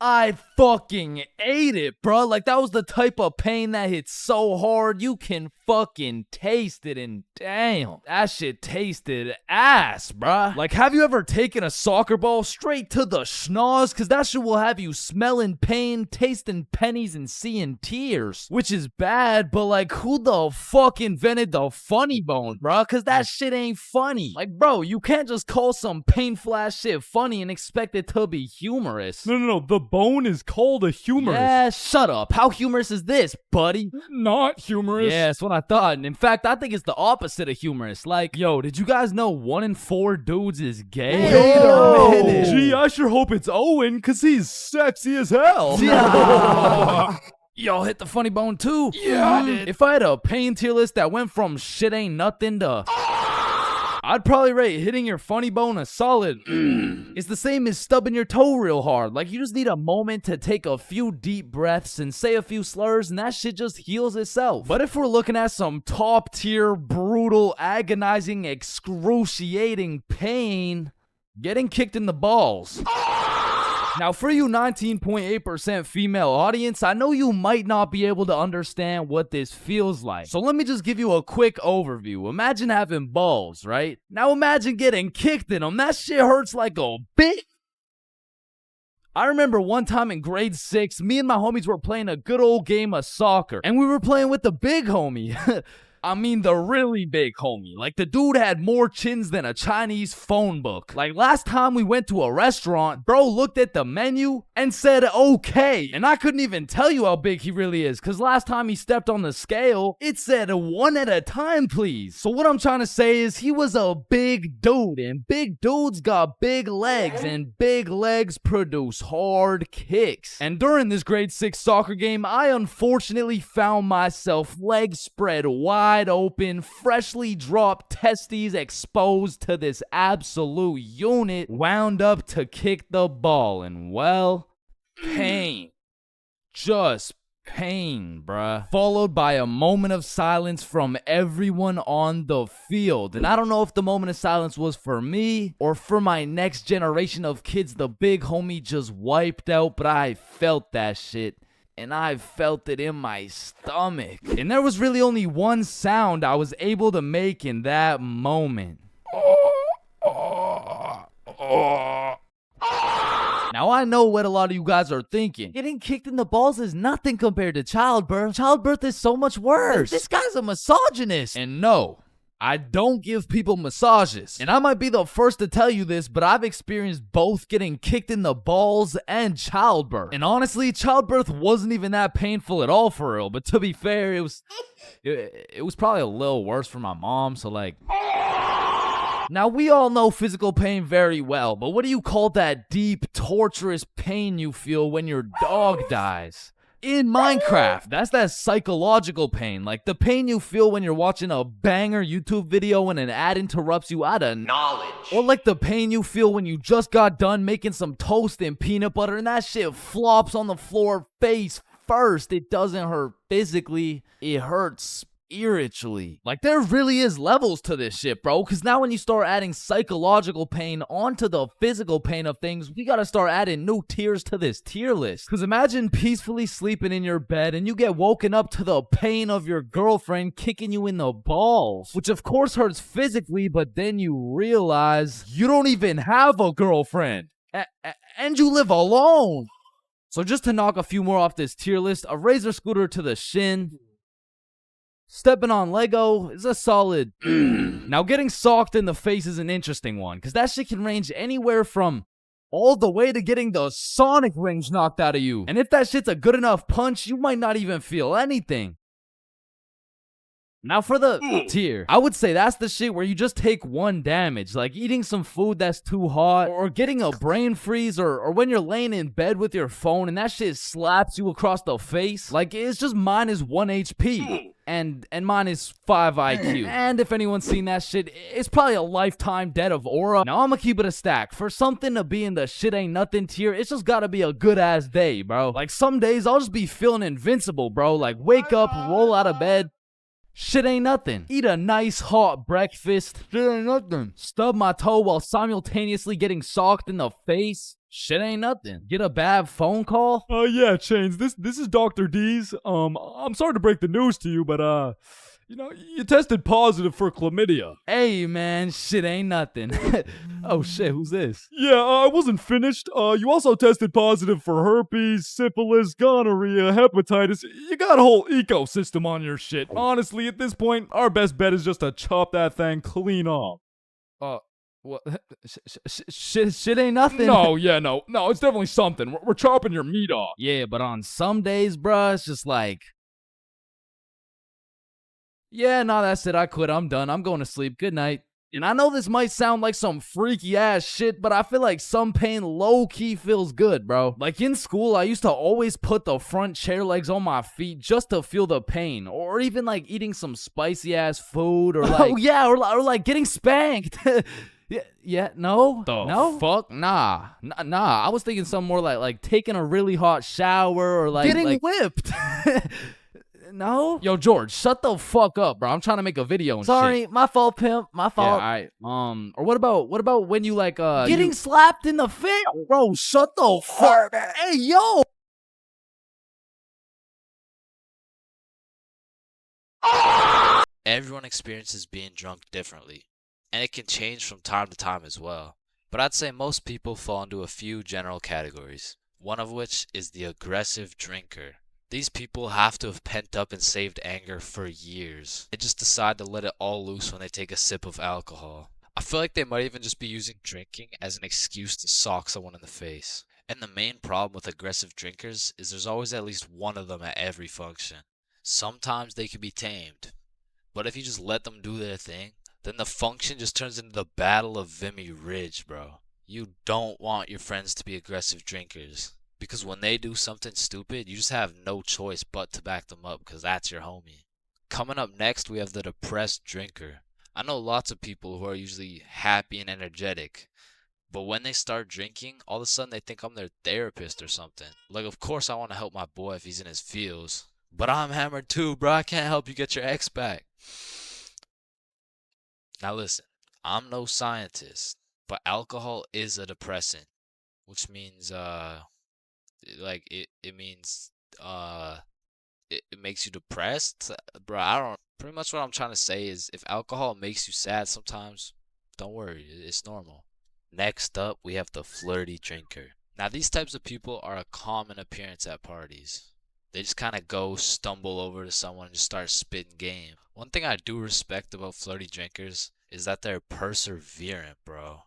I fucking ate it, bro. Like, that was the type of pain that hits so hard, you can fucking taste it, and damn, that shit tasted ass, bruh. Like, have you ever taken a soccer ball straight to the schnoz? Cause that shit will have you smelling pain, tasting pennies, and seeing tears. Which is bad, but like, who the fuck invented the funny bone, bruh? Cause that shit ain't funny. Like, bro, you can't just call some painful ass shit funny and expect it to be humorous. No, the bone is called a humorous. Yeah, shut up. How humorous is this, buddy? Not humorous. Yeah, that's what I thought. And in fact, I think it's the opposite of humorous. Like, yo, did you guys know 1 in 4 dudes is gay? Wait a minute. Gee, I sure hope it's Owen, cause he's sexy as hell. Yeah. Y'all hit the funny bone too? Yeah, I did. If I had a pain tier list that went from shit ain't nothing to... I'd probably rate hitting your funny bone a solid. It's the same as stubbing your toe real hard. Like, you just need a moment to take a few deep breaths and say a few slurs, and that shit just heals itself. But if we're looking at some top tier, brutal, agonizing, excruciating pain, getting kicked in the balls. Now, for you 19.8% female audience, I know you might not be able to understand what this feels like. So let me just give you a quick overview. Imagine having balls, right? Now imagine getting kicked in them. That shit hurts like a bitch. I remember one time in grade 6, me and my homies were playing a good old game of soccer. And we were playing with the big homie. I mean the really big homie. Like, the dude had more chins than a Chinese phone book. Like, last time we went to a restaurant, bro looked at the menu and said okay. And I couldn't even tell you how big he really is, cause last time he stepped on the scale, it said 1 at a time, please. So what I'm trying to say is he was a big dude, and big dudes got big legs, and big legs produce hard kicks. And during this grade 6 soccer game, I unfortunately found myself legs spread wide open, freshly dropped testes exposed to this absolute unit, wound up to kick the ball, and well, pain. Just pain, bruh. Followed by a moment of silence from everyone on the field. And I don't know if the moment of silence was for me or for my next generation of kids the big homie just wiped out, but I felt that shit. And I felt it in my stomach. And there was really only one sound I was able to make in that moment. Now, I know what a lot of you guys are thinking. Getting kicked in the balls is nothing compared to childbirth. Childbirth is so much worse. This guy's a misogynist. And no, I don't give people massages. And I might be the first to tell you this, but I've experienced both getting kicked in the balls and childbirth. And honestly, childbirth wasn't even that painful at all for real. But to be fair, it was probably a little worse for my mom, so like... Now, we all know physical pain very well, but what do you call that deep, torturous pain you feel when your dog dies? In Minecraft, that's that psychological pain, like the pain you feel when you're watching a banger YouTube video and an ad interrupts you out of knowledge. Or like the pain you feel when you just got done making some toast and peanut butter and that shit flops on the floor face first. It doesn't hurt physically, it hurts spiritually. Like, there really is levels to this shit, bro, because now when you start adding psychological pain onto the physical pain of things, we gotta start adding new tiers to this tier list. Because imagine peacefully sleeping in your bed and you get woken up to the pain of your girlfriend kicking you in the balls, which of course hurts physically, but then you realize you don't even have a girlfriend and you live alone. So just to knock a few more off this tier list, a razor scooter to the shin, stepping on Lego is a solid. Now, getting socked in the face is an interesting one, because that shit can range anywhere from all the way to getting the sonic rings knocked out of you. And if that shit's a good enough punch, you might not even feel anything. Now for the tier, I would say that's the shit where you just take one damage, like eating some food that's too hot, or getting a brain freeze, or when you're laying in bed with your phone and that shit slaps you across the face. Like, it's just minus 1 HP. And minus 5 IQ. And if anyone's seen that shit, it's probably a lifetime debt of aura. Now I'm gonna keep it a stack. For something to be in the shit ain't nothing tier, it's just gotta be a good ass day, bro. Like, some days I'll just be feeling invincible, bro. Like, wake up, roll out of bed. Shit ain't nothing. Eat a nice hot breakfast. Shit ain't nothing. Stub my toe while simultaneously getting socked in the face. Shit ain't nothing. Get a bad phone call. Yeah, Chains, this is Dr. D's. I'm sorry to break the news to you, but you tested positive for chlamydia. Hey man, shit ain't nothing. Oh shit, who's this? Yeah, I wasn't finished. You also tested positive for herpes, syphilis, gonorrhea, hepatitis. You got a whole ecosystem on your shit. Honestly, at this point, our best bet is just to chop that thing clean off. What? Shit ain't nothing. No, it's definitely something. We're chopping your meat off. Yeah, but on some days, bruh, it's just like, yeah, no, that's it. I quit. I'm done. I'm going to sleep. Good night. And I know this might sound like some freaky ass shit, but I feel like some pain low-key feels good, bro. Like in school, I used to always put the front chair legs on my feet just to feel the pain. Or even like eating some spicy ass food, or like, oh yeah, or like getting spanked. No? No? Fuck? Nah. I was thinking something more like taking a really hot shower, or like getting whipped. No? Yo, George, shut the fuck up, bro. I'm trying to make a video and Sorry, shit. my fault, pimp. My fault. Yeah, alright. Or what about when you like getting slapped in the face? Bro, shut the fuck. Hey, yo. Everyone experiences being drunk differently, and it can change from time to time as well. But I'd say most people fall into a few general categories, one of which is the aggressive drinker. These people have to have pent up and saved anger for years. They just decide to let it all loose when they take a sip of alcohol. I feel like they might even just be using drinking as an excuse to sock someone in the face. And the main problem with aggressive drinkers is there's always at least one of them at every function. Sometimes they can be tamed, but if you just let them do their thing, then the function just turns into the Battle of Vimy Ridge, bro. You don't want your friends to be aggressive drinkers. Because when they do something stupid, you just have no choice but to back them up, because that's your homie. Coming up next, we have the depressed drinker. I know lots of people who are usually happy and energetic, but when they start drinking, all of a sudden they think I'm their therapist or something. Like, of course I want to help my boy if he's in his feels, but I'm hammered too, bro. I can't help you get your ex back. Now listen, I'm no scientist, but alcohol is a depressant, which means, it means it makes you depressed, bro. I don't. Pretty much what I'm trying to say is, if alcohol makes you sad sometimes, don't worry, it's normal. Next up, we have the flirty drinker. Now these types of people are a common appearance at parties. They just kind of stumble over to someone and just start spitting game. One thing I do respect about flirty drinkers is that they're perseverant, bro.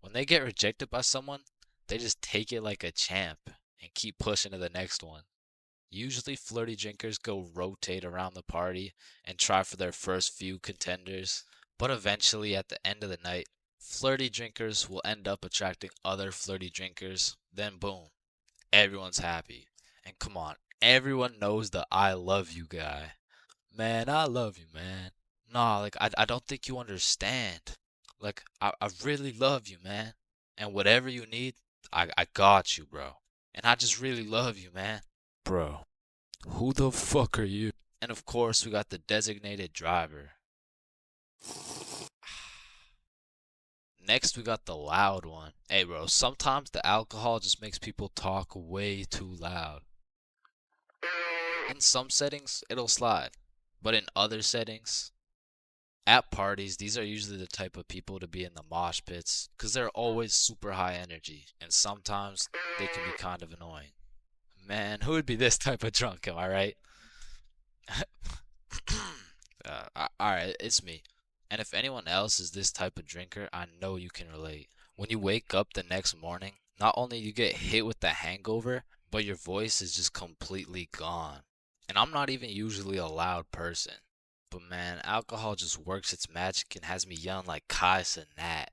When they get rejected by someone, they just take it like a champ and keep pushing to the next one. Usually flirty drinkers go rotate around the party and try for their first few contenders, but eventually at the end of the night, flirty drinkers will end up attracting other flirty drinkers, then boom, everyone's happy. And come on, everyone knows the I love you guy. Man, I love you, man. Nah, like, I don't think you understand. Like, I really love you, man. And whatever you need, I got you, bro. And I just really love you, man. Bro, who the fuck are you? And of course, we got the designated driver. Next, we got the loud one. Hey, bro, sometimes the alcohol just makes people talk way too loud. In some settings, it'll slide. But in other settings, at parties, these are usually the type of people to be in the mosh pits, because they're always super high energy, and sometimes they can be kind of annoying. Man, who would be this type of drunk, am I right? Alright, it's me. And if anyone else is this type of drinker, I know you can relate. When you wake up the next morning, Not only you get hit with the hangover, but your voice is just completely gone. And I'm not even usually a loud person. But man, alcohol just works its magic and has me yelling like Kai Cenat.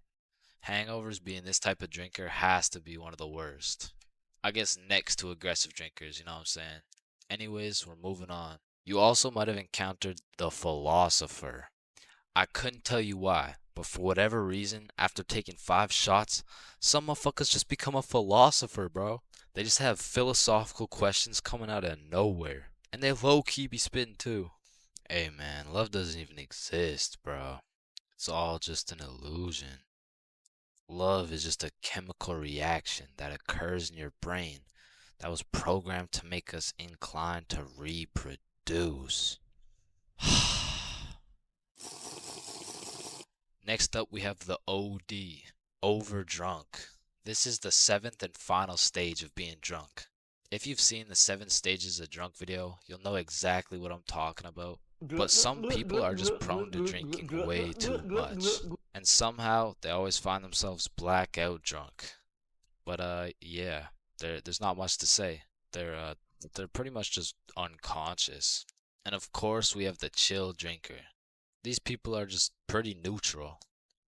Hangovers being this type of drinker has to be one of the worst. I guess next to aggressive drinkers, you know what I'm saying? Anyways, we're moving on. You also might have encountered the philosopher. I couldn't tell you why, but for whatever reason, after taking 5 shots, some motherfuckers just become a philosopher, bro. They just have philosophical questions coming out of nowhere. And they low-key be spitting too. Hey man, love doesn't even exist, bro. It's all just an illusion. Love is just a chemical reaction that occurs in your brain that was programmed to make us inclined to reproduce. Next up, we have the OD, overdrunk. This is the 7th and final stage of being drunk. If you've seen the 7 stages of drunk video, you'll know exactly what I'm talking about. But some people are just prone to drinking way too much. And somehow, they always find themselves blackout drunk. But yeah, there's not much to say. They're pretty much just unconscious. And of course, we have the chill drinker. These people are just pretty neutral.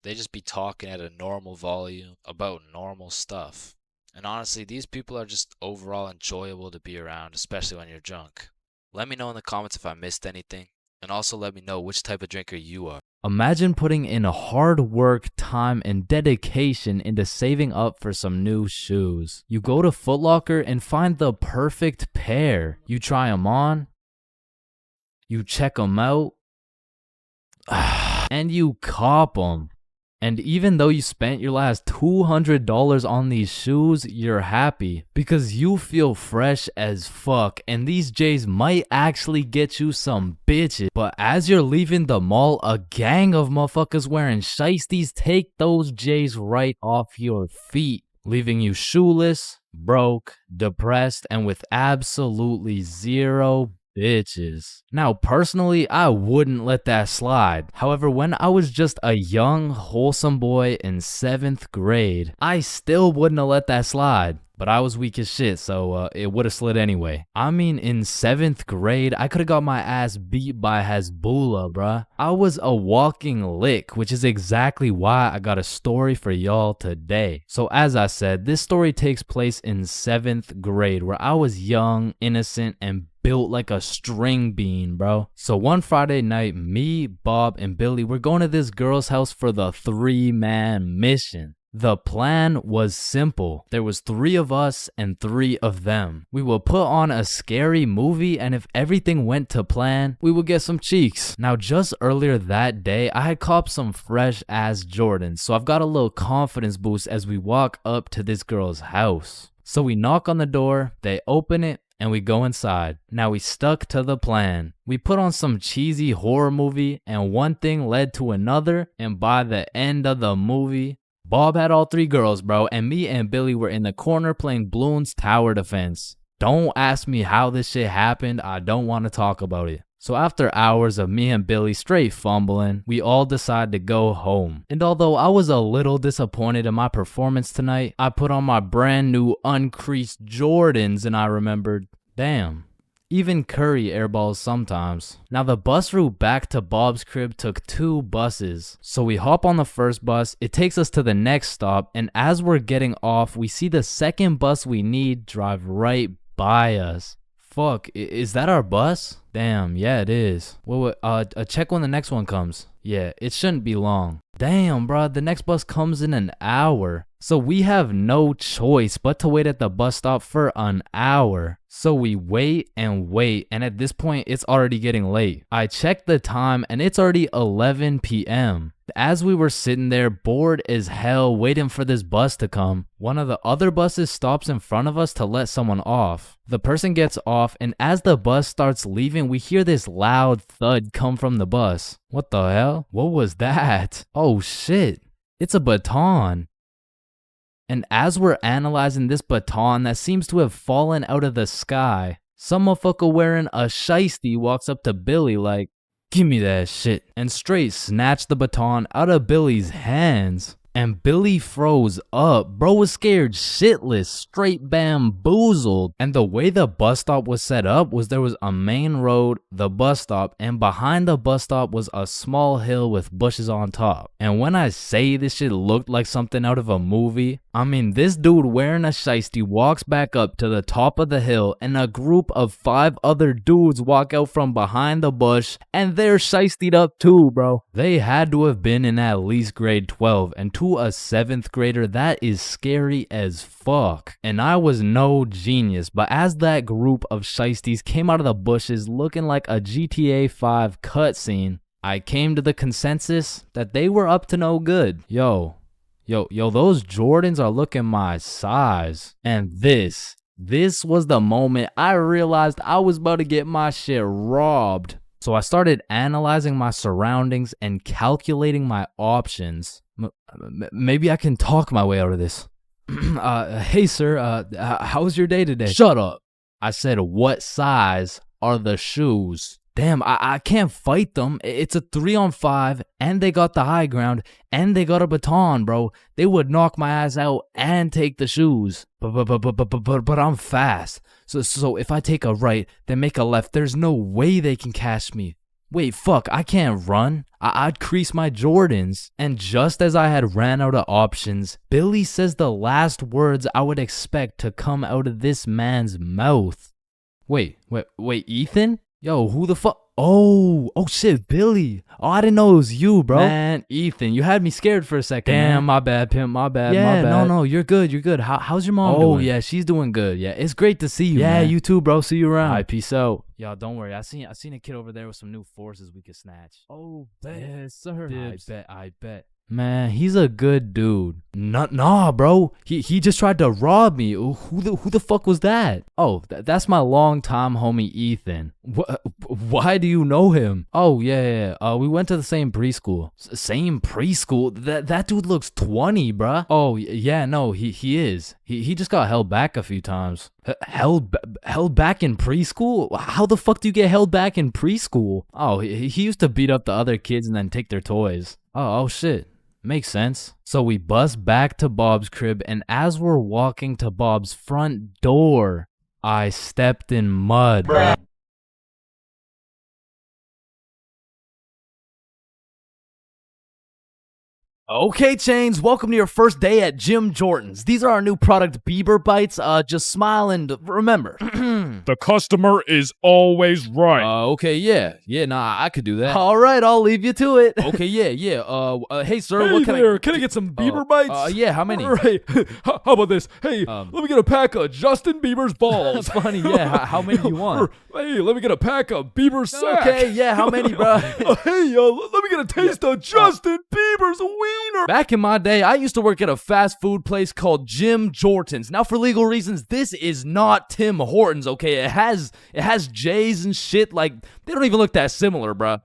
They just be talking at a normal volume about normal stuff. And honestly, these people are just overall enjoyable to be around, especially when you're drunk. Let me know in the comments if I missed anything. And also let me know which type of drinker you are. Imagine putting in hard work, time, and dedication into saving up for some new shoes. You go to Foot Locker and find the perfect pair. You try them on, you check them out, and you cop them. And even though you spent your last $200 on these shoes, you're happy because you feel fresh as fuck and these J's might actually get you some bitches. But as you're leaving the mall, a gang of motherfuckers wearing shiesties take those J's right off your feet, leaving you shoeless, broke, depressed, and with absolutely zero bitches. Now, personally, I wouldn't let that slide. However, when I was just a young, wholesome boy in 7th grade, I still wouldn't have let that slide. But I was weak as shit, so it would have slid anyway. I mean, in 7th grade, I could have got my ass beat by Hezbollah, bruh. I was a walking lick, which is exactly why I got a story for y'all today. So as I said, this story takes place in 7th grade, where I was young, innocent, and built like a string bean, bro. So one Friday night, me, Bob, and Billy were going to this girl's house for the 3-man mission. The plan was simple. There was 3 of us and 3 of them. We would put on a scary movie, and if everything went to plan, we would get some cheeks. Now, just earlier that day, I had copped some fresh ass Jordans, so I've got a little confidence boost as we walk up to this girl's house. So we knock on the door, they open it, and we go inside. Now we stuck to the plan. We put on some cheesy horror movie, and one thing led to another, and by the end of the movie, Bob had all 3 girls, bro, and me and Billy were in the corner playing Bloons Tower Defense. Don't ask me how this shit happened, I don't want to talk about it. So after hours of me and Billy straight fumbling, we all decided to go home. And although I was a little disappointed in my performance tonight, I put on my brand new uncreased Jordans and I remembered, damn, even Curry airballs sometimes. Now the bus route back to Bob's crib took 2 buses. So we hop on the first bus, it takes us to the next stop, and as we're getting off, we see the second bus we need drive right by us. Fuck, is that our bus? Damn, yeah it is. Well, check when the next one comes. Yeah, it shouldn't be long. Damn, bro, the next bus comes in an hour. So we have no choice but to wait at the bus stop for an hour. So we wait, and at this point, it's already getting late. I checked the time, and it's already 11 p.m. As we were sitting there, bored as hell, waiting for this bus to come, one of the other buses stops in front of us to let someone off. The person gets off, and as the bus starts leaving, we hear this loud thud come from the bus. What the hell? What was that? Oh shit, it's a baton. And as we're analyzing this baton that seems to have fallen out of the sky, some motherfucker wearing a shiesty walks up to Billy like, "Give me that shit," and straight snatch the baton out of Billy's hands. And Billy froze up. Bro was scared shitless, straight bamboozled. And the way the bus stop was set up was there was a main road, the bus stop, and behind the bus stop was a small hill with bushes on top. And when I say this shit looked like something out of a movie, I mean this dude wearing a shiesty walks back up to the top of the hill and a group of 5 other dudes walk out from behind the bush and they're shiestied up too, bro. They had to have been in at least grade 12, and to a 7th grader that is scary as fuck. And I was no genius, but as that group of shiesties came out of the bushes looking like a GTA 5 cutscene, I came to the consensus that they were up to no good. Yo, those Jordans are looking my size. And this was the moment I realized I was about to get my shit robbed. So I started analyzing my surroundings and calculating my options. Maybe I can talk my way out of this. Hey sir, how was your day today? Shut up. I said, what size are the shoes? Damn, I can't fight them. It's a 3-on-5, and they got the high ground, and they got a baton, bro. They would knock my ass out and take the shoes. But I'm fast. So if I take a right, then make a left, there's no way they can catch me. Wait, fuck, I can't run. I'd crease my Jordans. And just as I had ran out of options, Billy says the last words I would expect to come out of this man's mouth. Wait, Ethan? Yo, who the fuck? Oh shit, Billy. Oh, I didn't know it was you, bro. Man, Ethan, you had me scared for a second. Damn, man. My bad, pimp, my bad. No, you're good. How's your mom doing? Oh, yeah, she's doing good. Yeah, it's great to see you, man. You too, bro. See you around. All right, peace out. Y'all, don't worry. I seen a kid over there with some new forces we could snatch. Oh, bet. Yes, sir. I bet. Man, he's a good dude. Nah, bro. He just tried to rob me. Who the fuck was that? Oh, that's my longtime homie Ethan. Why do you know him? Oh, yeah. We went to the same preschool. Same preschool? That dude looks 20, bruh. Oh, yeah, no, he is. He just got held back a few times. Held back in preschool? How the fuck do you get held back in preschool? Oh, he used to beat up the other kids and then take their toys. Oh shit. Makes sense. So we bust back to Bob's crib, and as we're walking to Bob's front door, I stepped in mud. Bruh. Okay, Chains, welcome to your first day at Jim Jordan's. These are our new product, Bieber Bites. Just smile and remember. The customer is always right. Okay, yeah, nah, I could do that. All right, I'll leave you to it. Okay, yeah. Hey, sir, what can I get some Bieber Bites? Yeah, how many? Right. How about this? Hey, let me get a pack of Justin Bieber's balls. Funny, yeah. How many do you want? Hey, let me get a pack of Bieber's sack. Okay, yeah, how many, bro? Hey, let me get a taste of Justin Bieber's wiener. Back in my day, I used to work at a fast food place called Jim Jordan's. Now, for legal reasons, this is not Tim Hortons, okay? It has J's and shit. Like, they don't even look that similar, bruh.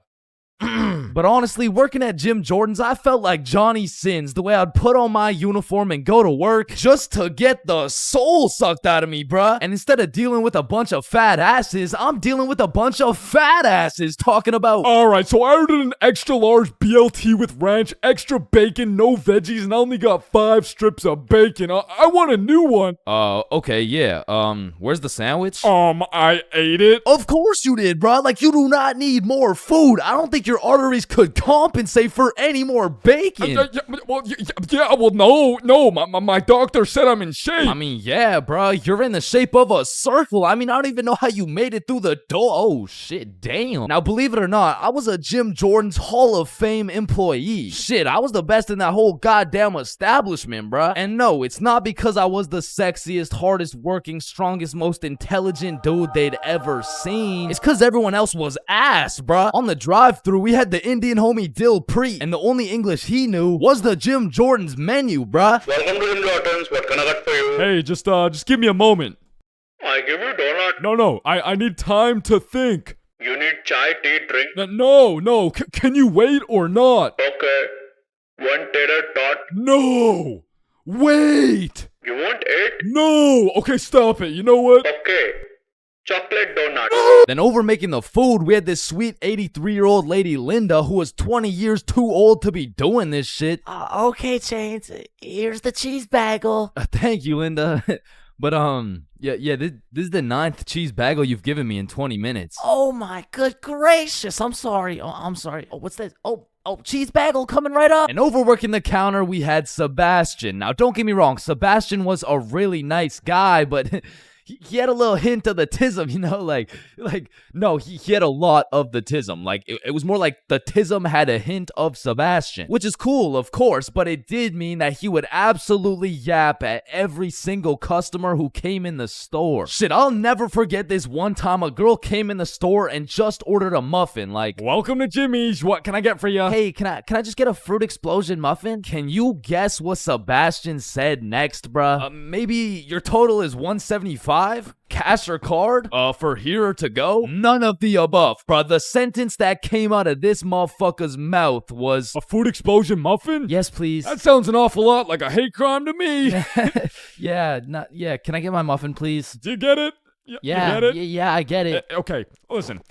But honestly, working at Jim Jordan's, I felt like Johnny Sins, the way I'd put on my uniform and go to work just to get the soul sucked out of me, bruh. And instead of dealing with a bunch of fat asses, I'm dealing with a bunch of fat asses talking about... Alright, so I ordered an extra large BLT with ranch, extra bacon, no veggies, and I only got 5 strips of bacon. I want a new one. Okay, yeah. Where's the sandwich? I ate it. Of course you did, bruh. Like, you do not need more food. I don't think your arteries could compensate for any more bacon. No, my doctor said I'm in shape. I mean, yeah, bro, you're in the shape of a circle. I mean, I don't even know how you made it through the door. Oh, shit, damn. Now, believe it or not, I was a Jim Jordan's Hall of Fame employee. Shit, I was the best in that whole goddamn establishment, bro. And no, it's not because I was the sexiest, hardest working, strongest, most intelligent dude they'd ever seen. It's because everyone else was ass, bro. On the drive-thru, we had the Indian homie Dil Preet, and the only English he knew was the Jim Jordan's menu, bruh. Welcome to Jim Jordan's. What can I get for you? Hey, just give me a moment. I give you donut. No, I need time to think. You need chai, tea, drink? No. Can you wait or not? Okay. 1 tater tot. No! Wait! You want 8? No! Okay, stop it. You know what? Okay. chocolate donut. Then over making the food, we had this sweet 83-year-old lady Linda who was 20 years too old to be doing this shit. Okay, Chains. Here's the cheese bagel. Thank you, Linda. But yeah, this is the 9th cheese bagel you've given me in 20 minutes. Oh my good gracious. I'm sorry. Oh, I'm sorry. Oh, what's this? Oh, cheese bagel coming right up. And overworking the counter, we had Sebastian. Now, don't get me wrong, Sebastian was a really nice guy, but he had a little hint of the tism, you know, no, he had a lot of the tism. Like, it was more like the tism had a hint of Sebastian, which is cool, of course, but it did mean that he would absolutely yap at every single customer who came in the store. Shit, I'll never forget this one time a girl came in the store and just ordered a muffin, like, welcome to Jimmy's, what can I get for you? Hey, can I just get a fruit explosion muffin? Can you guess what Sebastian said next, bruh? Maybe your total is 175? Cash or card? For here or to go? None of the above, bruh. The sentence that came out of this motherfucker's mouth was, a food explosion muffin? Yes, please. That sounds an awful lot like a hate crime to me. Yeah, can I get my muffin, please? Do you get it? Yeah, you get it? Yeah, I get it. Okay, listen.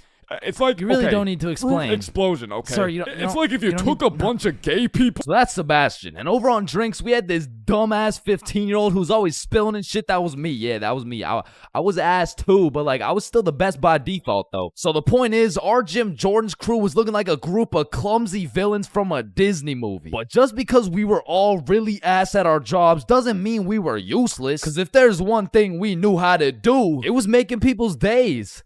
It's like, you really okay, don't need to explain. Explosion, okay? Sir, it's like if you took a bunch of gay people. So that's Sebastian. And over on drinks, we had this dumbass 15-year-old who's always spilling and shit. That was me. Yeah, that was me. I was ass too, but like I was still the best by default though. So the point is, our Jim Jordan's crew was looking like a group of clumsy villains from a Disney movie. But just because we were all really ass at our jobs doesn't mean we were useless. Because if there's one thing we knew how to do, it was making people's days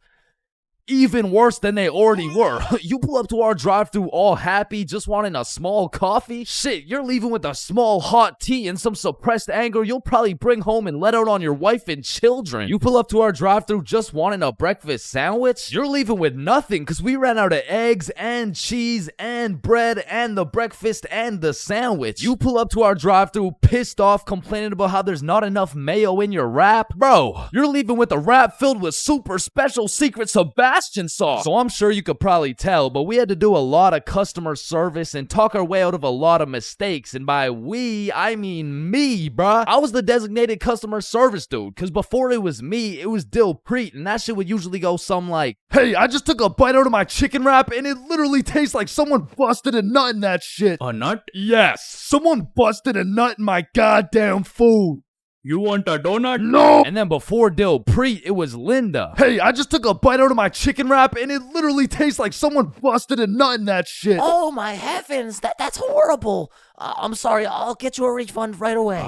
even worse than they already were. You pull up to our drive-thru all happy, just wanting a small coffee? Shit, you're leaving with a small hot tea and some suppressed anger you'll probably bring home and let out on your wife and children. You pull up to our drive-thru just wanting a breakfast sandwich? You're leaving with nothing because we ran out of eggs and cheese and bread and the breakfast and the sandwich. You pull up to our drive-thru pissed off, complaining about how there's not enough mayo in your wrap? Bro, you're leaving with a wrap filled with super special secret Sebastian sauce. So I'm sure you could probably tell, but we had to do a lot of customer service and talk our way out of a lot of mistakes. And by we, I mean me, bruh. I was the designated customer service dude, because before it was me, it was Dilpreet, and that shit would usually go something like, hey, I just took a bite out of my chicken wrap, and it literally tastes like someone busted a nut in that shit. A nut? Yes. Someone busted a nut in my goddamn food. You want a donut? No! And then before Dilpreet, it was Linda. Hey, I just took a bite out of my chicken wrap, and it literally tastes like someone busted a nut in that shit. Oh my heavens, that's horrible. I'm sorry, I'll get you a refund right away.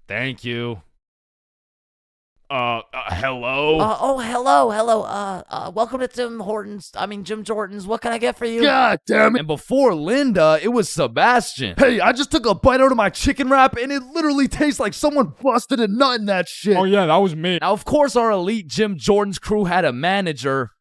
Thank you. Hello? Hello. Welcome to Jim Jordan's. What can I get for you? God damn it. And before Linda, it was Sebastian. Hey, I just took a bite out of my chicken wrap, and it literally tastes like someone busted a nut in that shit. Oh yeah, that was me. Now, of course, our elite Jim Jordan's crew had a manager,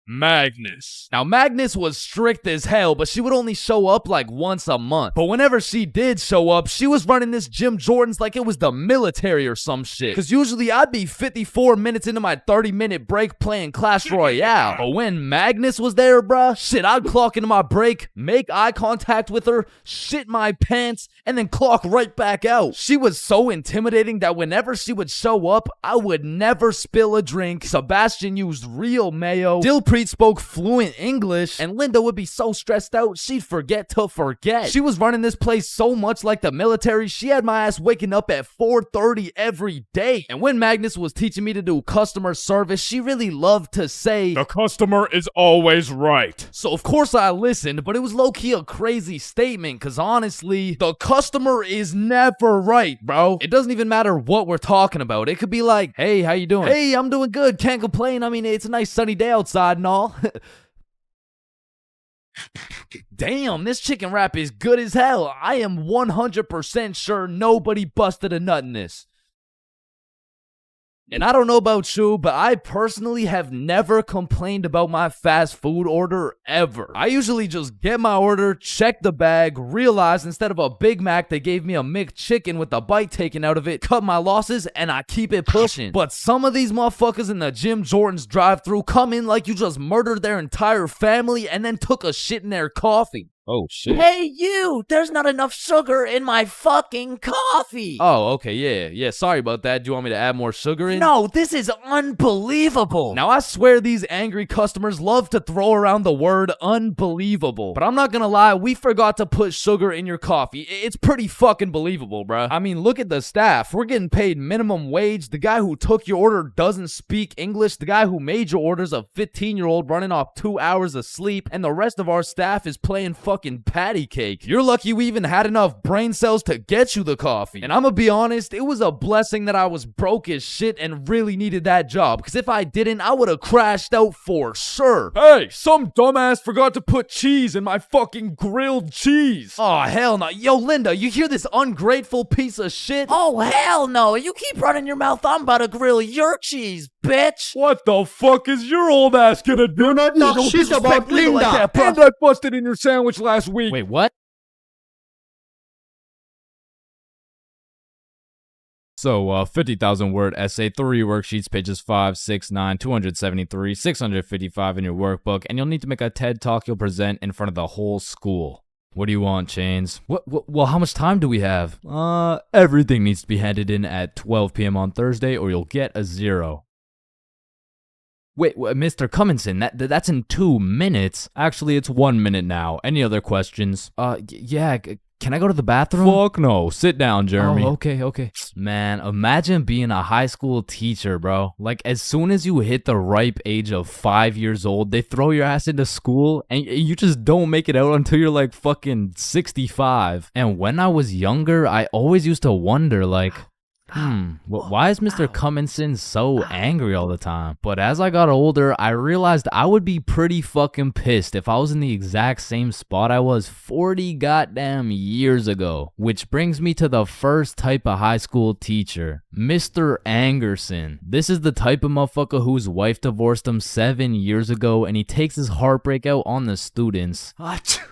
Magnus. Now, Magnus was strict as hell, but she would only show up like once a month. But whenever she did show up, she was running this Jim Jordan's like it was the military or some shit. Because usually I'd be 54 minutes into my 30-minute break playing Clash Royale. But when Magnus was there, bruh, shit, I'd clock into my break, make eye contact with her, shit my pants, and then clock right back out. She was so intimidating that whenever she would show up, I would never spill a drink. Sebastian used real mayo. Dilpreet spoke fluent English, and Linda would be so stressed out she'd forget to forget. She was running this place so much like the military, she had my ass waking up at 4:30 every day. And when Magnus was teaching me to do customer service, she really loved to say, the customer is always right. So of course I listened, but it was low-key a crazy statement, because honestly, the customer is never right, bro. It doesn't even matter what we're talking about. It could be like, hey, how you doing? Hey, I'm doing good, can't complain. I mean, it's a nice sunny day outside and all. Damn, this chicken wrap is good as hell. I am 100% sure nobody busted a nut in this. And I don't know about you, but I personally have never complained about my fast food order ever. I usually just get my order, check the bag, realize instead of a Big Mac, they gave me a McChicken with a bite taken out of it, cut my losses, and I keep it pushing. But some of these motherfuckers in the Jim Jordan's drive-thru come in like you just murdered their entire family and then took a shit in their coffee. Oh, shit. Hey, you! There's not enough sugar in my fucking coffee! Oh, okay, yeah. Sorry about that. Do you want me to add more sugar in? No, this is unbelievable! Now, I swear these angry customers love to throw around the word unbelievable. But I'm not gonna lie, we forgot to put sugar in your coffee. It's pretty fucking believable, bruh. I mean, look at the staff. We're getting paid minimum wage. The guy who took your order doesn't speak English. The guy who made your order's a 15-year-old running off 2 hours of sleep. And the rest of our staff is playing fucking patty cake. You're lucky we even had enough brain cells to get you the coffee. And I'm gonna be honest, it was a blessing that I was broke as shit and really needed that job, because if I didn't, I would have crashed out for sure. Hey, some dumbass forgot to put cheese in my fucking grilled cheese. Oh, hell no. Yo, Linda, you hear this ungrateful piece of shit? Oh, hell no! You keep running your mouth, I'm about to grill your cheese, bitch! What the fuck is your old ass gonna do? Do not talk shit about Linda. Like that, and I busted in your sandwich last week. Wait, what? So, 50,000 word essay, 3 worksheets, pages 5, 6, 9, 273, 655 in your workbook, and you'll need to make a TED talk you'll present in front of the whole school. What do you want, Chains? Well, how much time do we have? Everything needs to be handed in at 12 p.m. on Thursday, or you'll get a 0. Wait, Mr. Cummingson, that's in 2 minutes. Actually, it's 1 minute now. Any other questions? Yeah, can I go to the bathroom? Fuck no. Sit down, Jeremy. Oh, okay. Man, imagine being a high school teacher, bro. Like, as soon as you hit the ripe age of 5 years old, they throw your ass into school, and you just don't make it out until you're like fucking 65. And when I was younger, I always used to wonder, like, why is Mr. Cummingson so angry all the time? But as I got older, I realized I would be pretty fucking pissed if I was in the exact same spot I was 40 goddamn years ago. Which brings me to the first type of high school teacher, Mr. Angerson. This is the type of motherfucker whose wife divorced him 7 years ago, and he takes his heartbreak out on the students.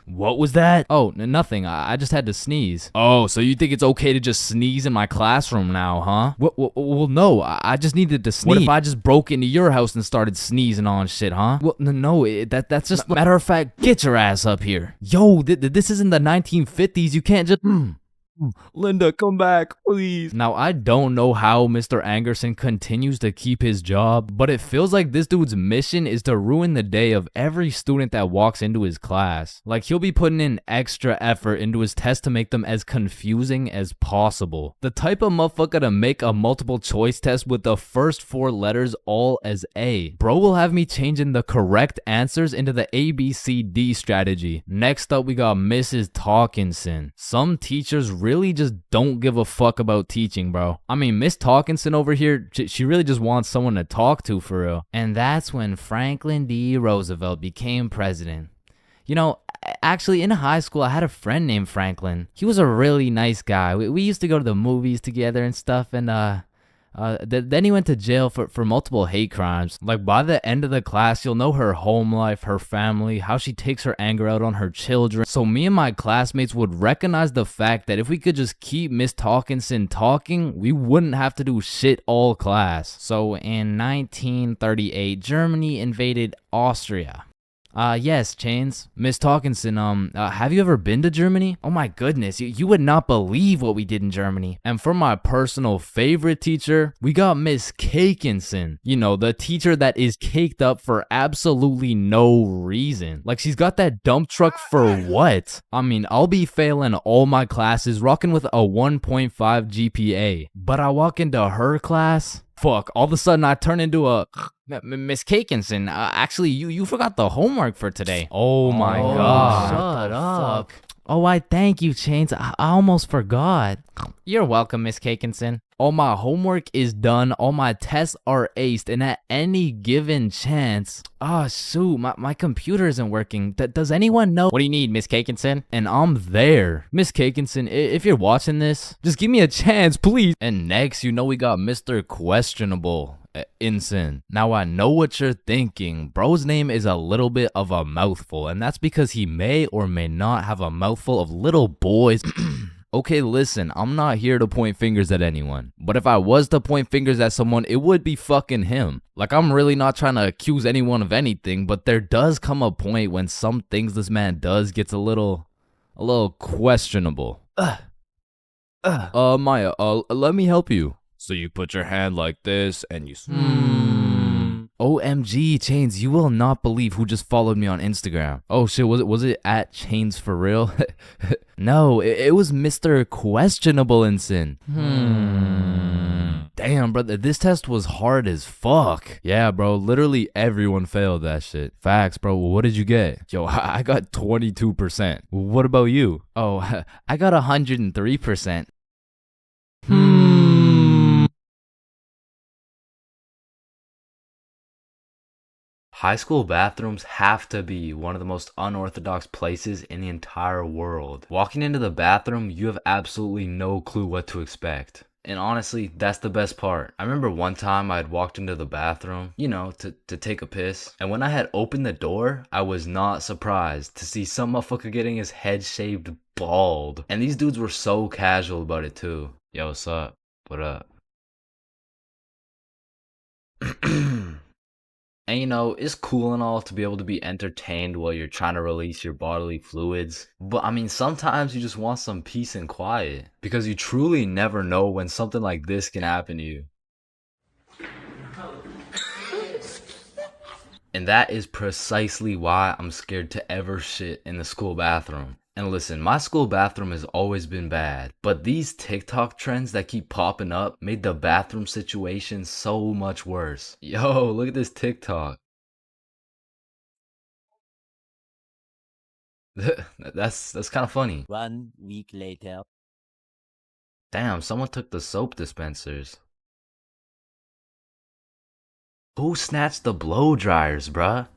What was that? Oh, nothing. I just had to sneeze. Oh, so you think it's okay to just sneeze in my classroom now, huh? Well, no, I just needed to sneeze. What if I just broke into your house and started sneezing on shit, huh? Well, no, that's just... Matter of fact, get your ass up here. Yo, this isn't the 1950s. You can't just... Linda, come back, please. Now, I don't know how Mr. Angerson continues to keep his job, but it feels like this dude's mission is to ruin the day of every student that walks into his class. Like, he'll be putting in extra effort into his tests to make them as confusing as possible. The type of motherfucker to make a multiple choice test with the first 4 letters all as A. Bro will have me changing the correct answers into the ABCD strategy. Next up, we got Mrs. Talkinson. Some teachers really just don't give a fuck about teaching, bro. I mean, Miss Talkinson over here, she really just wants someone to talk to for real. And that's when Franklin D. Roosevelt became president. You know, actually in high school, I had a friend named Franklin. He was a really nice guy. We used to go to the movies together and stuff, and then he went to jail for multiple hate crimes. Like, by the end of the class, you'll know her home life, her family, how she takes her anger out on her children. So me and my classmates would recognize the fact that if we could just keep Miss Talkinson talking, we wouldn't have to do shit all class. So in 1938, Germany invaded Austria. Yes, Chains. Miss Talkinson, have you ever been to Germany? Oh my goodness, you would not believe what we did in Germany. And for my personal favorite teacher, we got Miss Cakinson. You know, the teacher that is caked up for absolutely no reason. Like, she's got that dump truck for what? I mean, I'll be failing all my classes, rocking with a 1.5 GPA. But I walk into her class, fuck, all of a sudden I turn into a... Miss Cakinson, actually, you forgot the homework for today. Oh my god. Shut up. Oh, I thank you, Chains. I almost forgot. You're welcome, Miss Cakinson. All my homework is done, all my tests are aced, and at any given chance... shoot, my computer isn't working. Does anyone know... What do you need, Miss Cakinson? And I'm there. Miss Cakinson, if you're watching this, just give me a chance, please. And next, you know we got Mr. Questionable. Inson. Now I know what you're thinking. Bro's name is a little bit of a mouthful, and that's because he may or may not have a mouthful of little boys. Okay, listen, I'm not here to point fingers at anyone. But if I was to point fingers at someone, it would be fucking him. Like, I'm really not trying to accuse anyone of anything, but there does come a point when some things this man does gets a little questionable. Maya, let me help you. So you put your hand like this and you OMG, Chains, you will not believe who just followed me on Instagram. Oh shit, was it at ChainsFR? No, it was Mr. Questionable Ensign. Damn, brother, this test was hard as fuck. Yeah, bro, literally everyone failed that shit. Facts, bro. What did you get? Yo, I got 22%. What about you? Oh, I got 103%. High school bathrooms have to be one of the most unorthodox places in the entire world. Walking into the bathroom, you have absolutely no clue what to expect. And honestly, that's the best part. I remember one time I had walked into the bathroom, you know, to take a piss. And when I had opened the door, I was not surprised to see some motherfucker getting his head shaved bald. And these dudes were so casual about it too. Yo, what's up? What up? And you know, it's cool and all to be able to be entertained while you're trying to release your bodily fluids. But I mean, sometimes you just want some peace and quiet. Because you truly never know when something like this can happen to you. And that is precisely why I'm scared to ever shit in the school bathroom. And listen, my school bathroom has always been bad, but these TikTok trends that keep popping up made the bathroom situation so much worse. Yo, look at this TikTok. That's kind of funny. 1 week later. Damn, someone took the soap dispensers. Who snatched the blow dryers, bruh?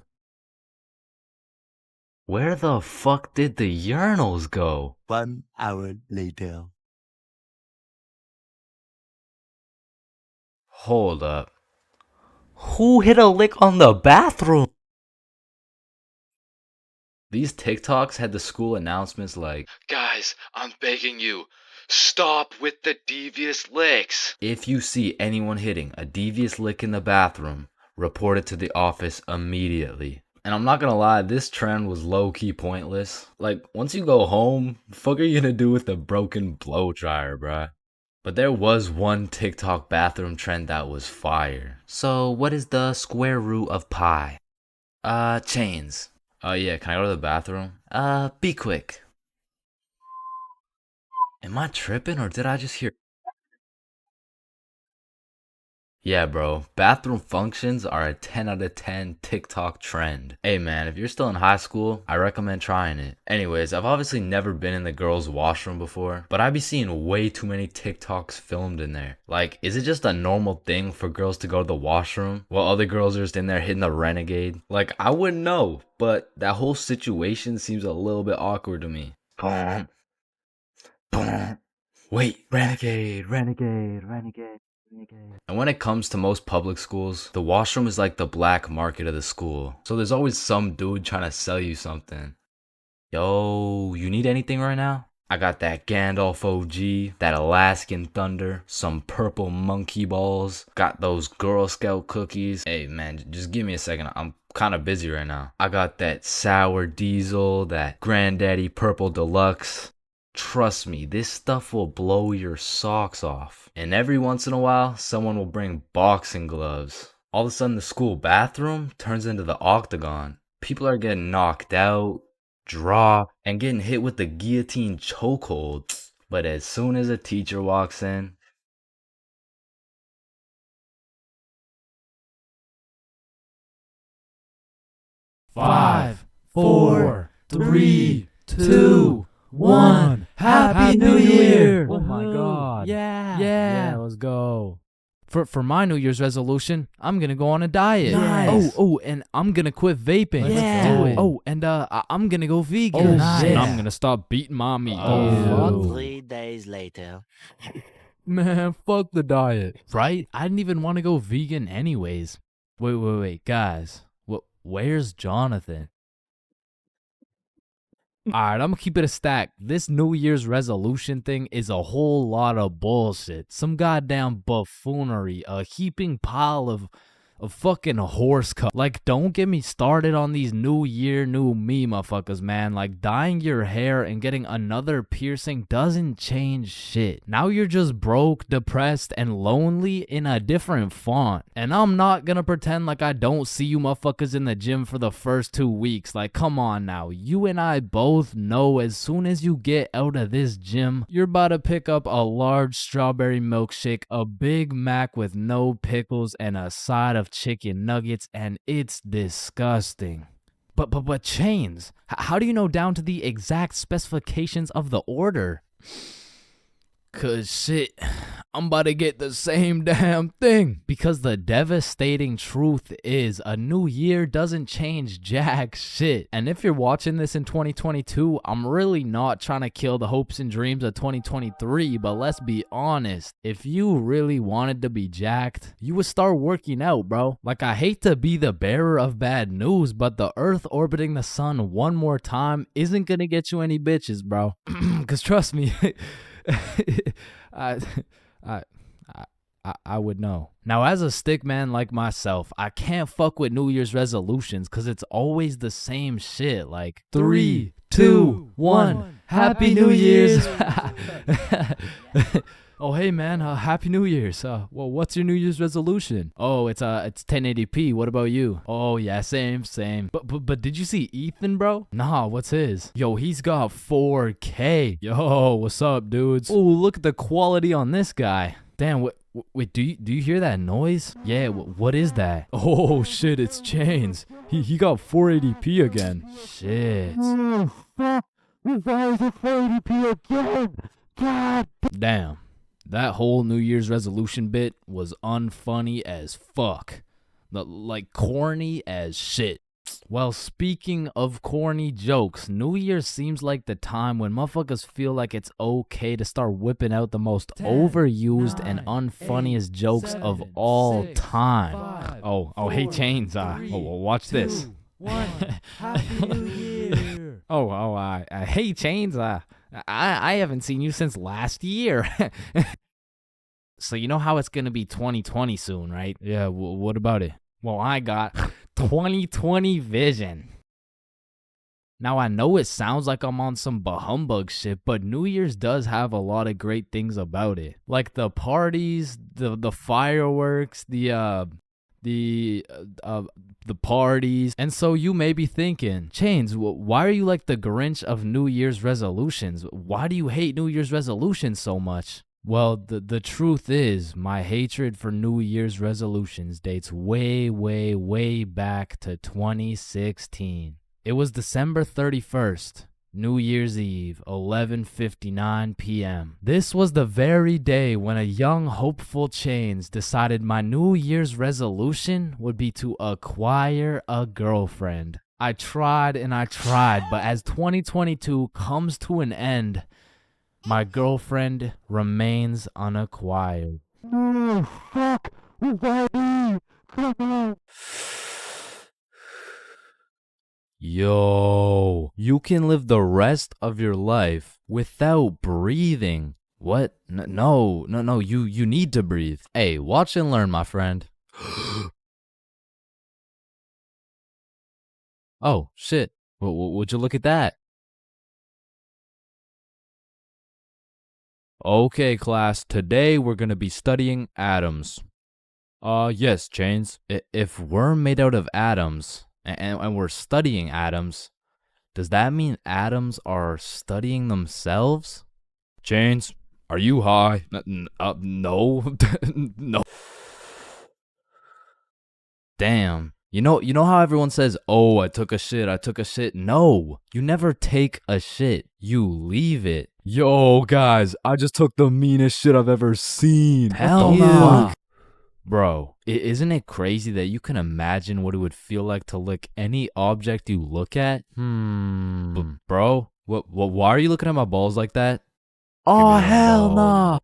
Where the fuck did the urinals go? 1 hour later. Hold up. Who hit a lick on the bathroom? These TikToks had the school announcements like, Guys, I'm begging you, stop with the devious licks. if you see anyone hitting a devious lick in the bathroom, report it to the office immediately. And I'm not gonna lie, this trend was low-key pointless. Like, once you go home, fuck are you gonna do with the broken blow dryer, bruh? But there was one TikTok bathroom trend that was fire. So, what is the square root of pi? Chains. Yeah, can I go to the bathroom? Be quick. Am I tripping or did I just hear... Yeah, bro, bathroom functions are a 10 out of 10 TikTok trend. Hey man, if you're still in high school, I recommend trying it. Anyways, I've obviously never been in the girls' washroom before, but I be seeing way too many TikToks filmed in there. Like, is it just a normal thing for girls to go to the washroom while other girls are just in there hitting the renegade? Like, I wouldn't know, but that whole situation seems a little bit awkward to me. Boom. Boom. Wait, renegade, renegade, renegade. And when it comes to most public schools, the washroom is like the black market of the school. So there's always some dude trying to sell you something. Yo, you need anything right now? I got that Gandalf OG, that Alaskan Thunder, some purple monkey balls, got those Girl Scout cookies. Hey man, just give me a second, I'm kind of busy right now. I got that Sour Diesel, that Granddaddy Purple Deluxe. Trust me, this stuff will blow your socks off. And every once in a while, someone will bring boxing gloves. All of a sudden, the school bathroom turns into the octagon. People are getting knocked out, dropped, and getting hit with the guillotine chokehold. But as soon as a teacher walks in, Five, 4, 3, 2, 1. Happy New Year! Oh my god. Yeah, let's go. For my New Year's resolution, I'm gonna go on a diet. Nice. Oh, and I'm gonna quit vaping. Yeah. Let's do it. Oh, and I'm gonna go vegan. Oh, nice. And I'm gonna stop beating my meat. Oh. 3 days later. Man, fuck the diet. Right? I didn't even want to go vegan anyways. Wait, guys. Where's Jonathan? Alright, I'm gonna keep it a stack. This New Year's resolution thing is a whole lot of bullshit. Some goddamn buffoonery. A heaping pile of fucking horse cut. Like, don't get me started on these new year, new me motherfuckers, man. Like, dyeing your hair and getting another piercing doesn't change shit. Now you're just broke, depressed, and lonely in a different font. And I'm not gonna pretend like I don't see you motherfuckers in the gym for the first 2 weeks. Like, come on now. You and I both know as soon as you get out of this gym, you're about to pick up a large strawberry milkshake, a Big Mac with no pickles, and a side of chicken nuggets, and it's disgusting. But Chains, how do you know down to the exact specifications of the order? Cause shit, I'm about to get the same damn thing. Because the devastating truth is a new year doesn't change jack shit. And if you're watching this in 2022, I'm really not trying to kill the hopes and dreams of 2023, but let's be honest. If you really wanted to be jacked, you would start working out, bro. Like, I hate to be the bearer of bad news, but the Earth orbiting the sun one more time isn't gonna get you any bitches, bro. Cause trust me, I would know. Now, as a stick man like myself, I can't fuck with New Year's resolutions because it's always the same shit. Like 3, 2, 1, Happy New Year's. Oh, hey man, Happy New Year's. Well, what's your New Year's resolution? Oh, it's 1080p. What about you? Oh yeah, same. But did you see Ethan, bro? Nah, what's his? Yo, he's got 4K. Yo, what's up, dudes? Oh, look at the quality on this guy. Damn, wait, do you hear that noise? Yeah, what is that? Oh shit, it's Chains. He got 480p again. Shit. Oh fuck, this guy is at 480p again. God damn. That whole New Year's resolution bit was unfunny as fuck. Like corny as shit. Well, speaking of corny jokes, New Year seems like the time when motherfuckers feel like it's okay to start whipping out the most overused and unfunniest jokes of all time. Oh, hey Chains, watch this. Happy New Year. Hey Chains, I haven't seen you since last year. So you know how it's gonna be 2020 soon, right? Yeah, what about it? Well, I got 2020 vision. Now, I know it sounds like I'm on some bahumbug shit, but New Year's does have a lot of great things about it. Like the parties, the fireworks, the parties. And so you may be thinking, Chains, why are you like the Grinch of New Year's resolutions? Why do you hate New Year's resolutions so much? Well, the truth is, my hatred for New Year's resolutions dates way, way, way back to 2016. It was December 31st, New Year's Eve, 11:59 p.m. This was the very day when a young, hopeful Chains decided my New Year's resolution would be to acquire a girlfriend. I tried and I tried, but as 2022 comes to an end, my girlfriend remains unacquired. Oh, fuck! Come on! Yo, you can live the rest of your life without breathing. What? No, you need to breathe. Hey, watch and learn, my friend. Oh, shit. Would you look at that? Okay, class, today we're gonna be studying atoms. Yes, Chains. If we're made out of atoms, and we're studying atoms, does that mean atoms are studying themselves? Chains, are you high? No. No. Damn. You know how everyone says, oh, I took a shit. No, you never take a shit. You leave it. Yo, guys, I just took the meanest shit I've ever seen. Hell no. Bro, isn't it crazy that you can imagine what it would feel like to lick any object you look at? Bro, why are you looking at my balls like that? Oh, hell no.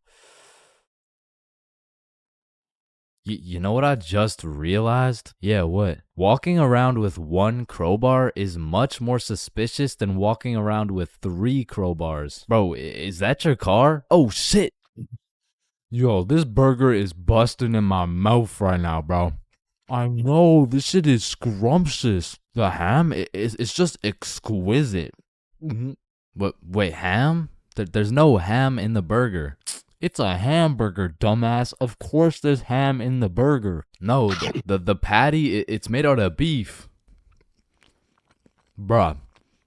You know what I just realized? Yeah, what? Walking around with one crowbar is much more suspicious than walking around with 3 crowbars. Bro, is that your car? Oh shit! Yo, this burger is busting in my mouth right now, bro. I know, this shit is scrumptious. The ham it's just exquisite. But wait, ham? There's no ham in the burger. It's a hamburger, dumbass. Of course there's ham in the burger. No, the patty, it's made out of beef. Bruh,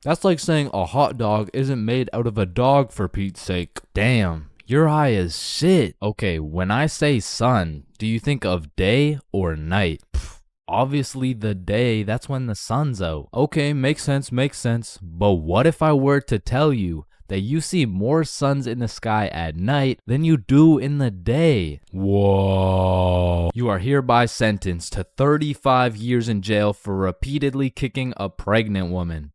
that's like saying a hot dog isn't made out of a dog, for Pete's sake. Damn, you're high as shit. Okay, when I say sun, do you think of day or night? Obviously the day, that's when the sun's out. Okay, makes sense. But what if I were to tell you that you see more suns in the sky at night than you do in the day? Whoa. You are hereby sentenced to 35 years in jail for repeatedly kicking a pregnant woman.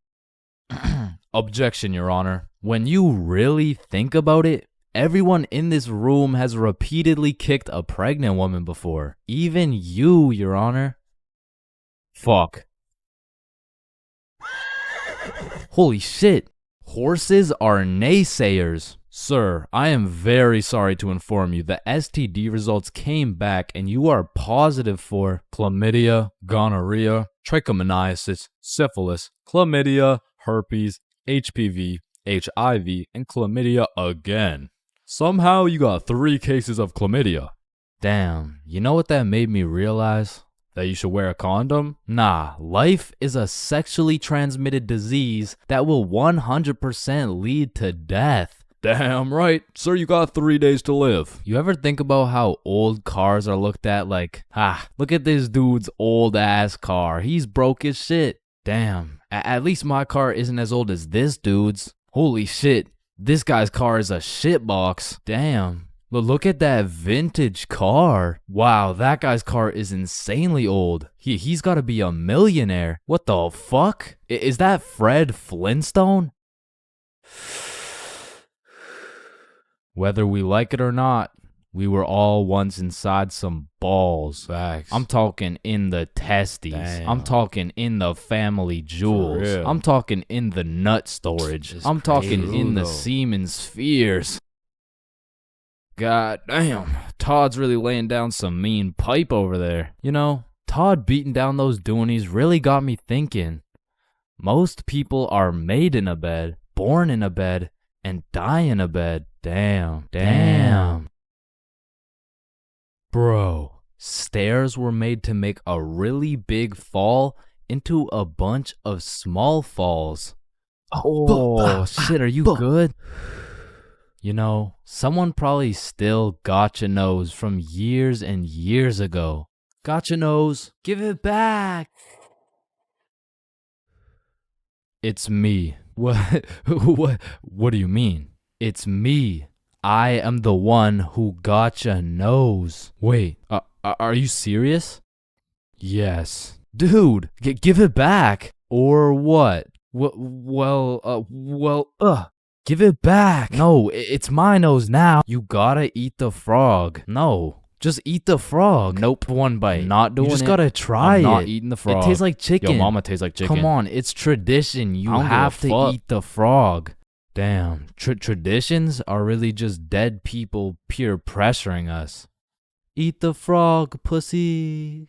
Objection, Your Honor. When you really think about it, everyone in this room has repeatedly kicked a pregnant woman before. Even you, Your Honor. Fuck. Holy shit. Horses are naysayers. Sir, I am very sorry to inform you the STD results came back and you are positive for chlamydia, gonorrhea, trichomoniasis, syphilis, chlamydia, herpes, HPV, HIV, and chlamydia again. Somehow you got 3 cases of chlamydia. Damn, you know what that made me realize? That you should wear a condom? Nah, life is a sexually transmitted disease that will 100% lead to death. Damn right, sir, you got 3 days to live. You ever think about how old cars are looked at like, look at this dude's old ass car, he's broke as shit. Damn, at least my car isn't as old as this dude's. Holy shit, this guy's car is a shitbox. Damn. Look at that vintage car. Wow, that guy's car is insanely old. He's got to be a millionaire. What the fuck? Is that Fred Flintstone? Whether we like it or not, we were all once inside some balls. Facts. I'm talking in the testes. Damn. I'm talking in the family jewels. I'm talking in the nut storage. I'm talking in the semen spheres. God damn, Todd's really laying down some mean pipe over there. You know, Todd beating down those doonies really got me thinking. Most people are made in a bed, born in a bed, and die in a bed. Damn. Bro, stairs were made to make a really big fall into a bunch of small falls. Oh, shit, are you good? You know, someone probably still got your nose from years and years ago. Got your nose, give it back. It's me. What do you mean? It's me. I am the one who got your nose. Wait, are you serious? Yes. Dude, give it back. Or what? Give it back. No, it's my nose now. You gotta eat the frog. No, just eat the frog. Nope, one bite. Not doing it. You just gotta try it. Not eating the frog. It tastes like chicken. Yo, mama tastes like chicken. Come on, it's tradition. You have to eat the frog. Damn, traditions are really just dead people peer pressuring us. Eat the frog, pussy.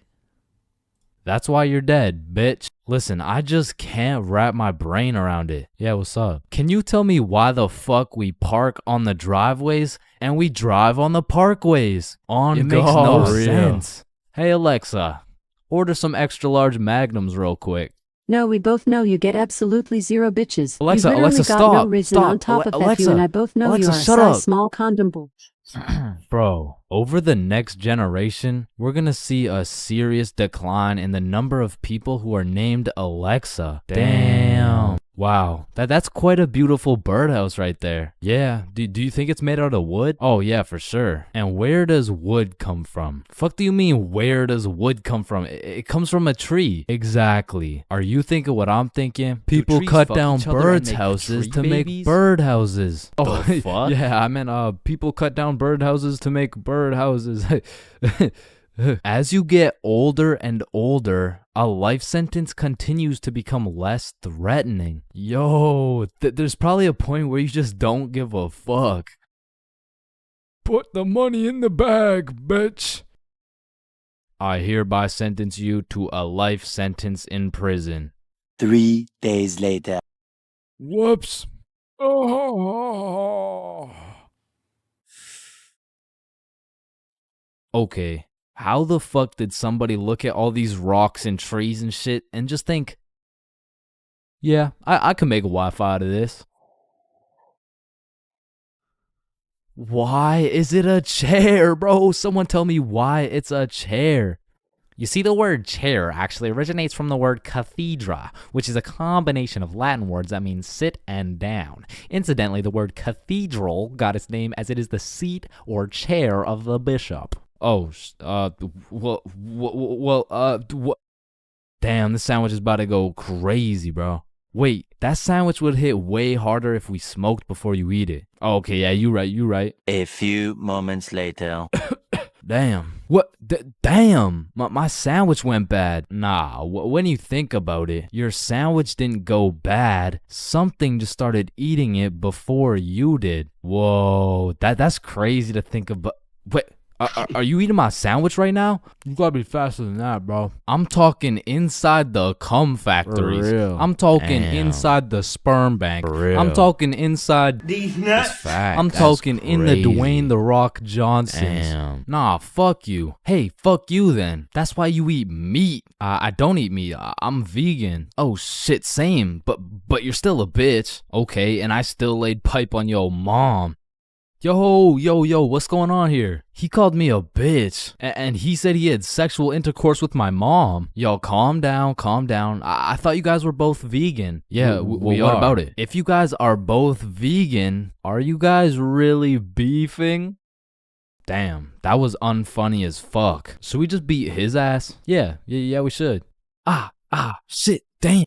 That's why you're dead, bitch. Listen, I just can't wrap my brain around it. Yeah, what's up? Can you tell me why the fuck we park on the driveways and we drive on the parkways? It makes no sense. Hey Alexa, order some extra large magnums real quick. No, we both know you get absolutely 0 bitches. Alexa, you literally got stop. No reason Stop. on top of Alexa, that, you and I both know Alexa, you are a shut size up. small condom bull. Bro, over the next generation, we're gonna see a serious decline in the number of people who are named Alexa. Damn. Wow, that's quite a beautiful birdhouse right there. Yeah, do you think it's made out of wood? Oh yeah, for sure. And where does wood come from? Fuck do you mean where does wood come from? It comes from a tree. Exactly. Are you thinking what I'm thinking? People cut down birds' houses to make bird houses. Oh, fuck? Yeah, I meant people cut down bird houses to make bird houses. As you get older and older, a life sentence continues to become less threatening. Yo, there's probably a point where you just don't give a fuck. Put the money in the bag, bitch. I hereby sentence you to a life sentence in prison. 3 days later. Whoops. Oh. Okay, how the fuck did somebody look at all these rocks and trees and shit and just think, yeah, I can make a Wi-Fi out of this? Why is it a chair, bro? Someone tell me why it's a chair. You see, the word chair actually originates from the word cathedra, which is a combination of Latin words that mean sit and down. Incidentally, the word cathedral got its name as it is the seat or chair of the bishop. Oh, damn, this sandwich is about to go crazy, bro. Wait, that sandwich would hit way harder if we smoked before you eat it. Oh, okay, yeah, you right. A few moments later. Damn. What? Damn. My sandwich went bad. Nah, when you think about it, your sandwich didn't go bad. Something just started eating it before you did. Whoa, that's crazy to think about. Wait. Are you eating my sandwich right now? You gotta be faster than that, bro. I'm talking inside the cum factories. For real. I'm talking inside the sperm bank. For real. I'm talking inside These nuts. I'm talking in the Dwayne The Rock Johnsons. Damn. Nah, fuck you. Hey, fuck you then. That's why you eat meat. I don't eat meat. I'm vegan. Oh shit, same. But you're still a bitch. Okay, and I still laid pipe on your mom. Yo, what's going on here? He called me a bitch, and he said he had sexual intercourse with my mom. Yo, calm down. I thought you guys were both vegan. Yeah, we are. What about it? If you guys are both vegan, are you guys really beefing? Damn, that was unfunny as fuck. Should we just beat his ass? Yeah, we should. Shit, damn.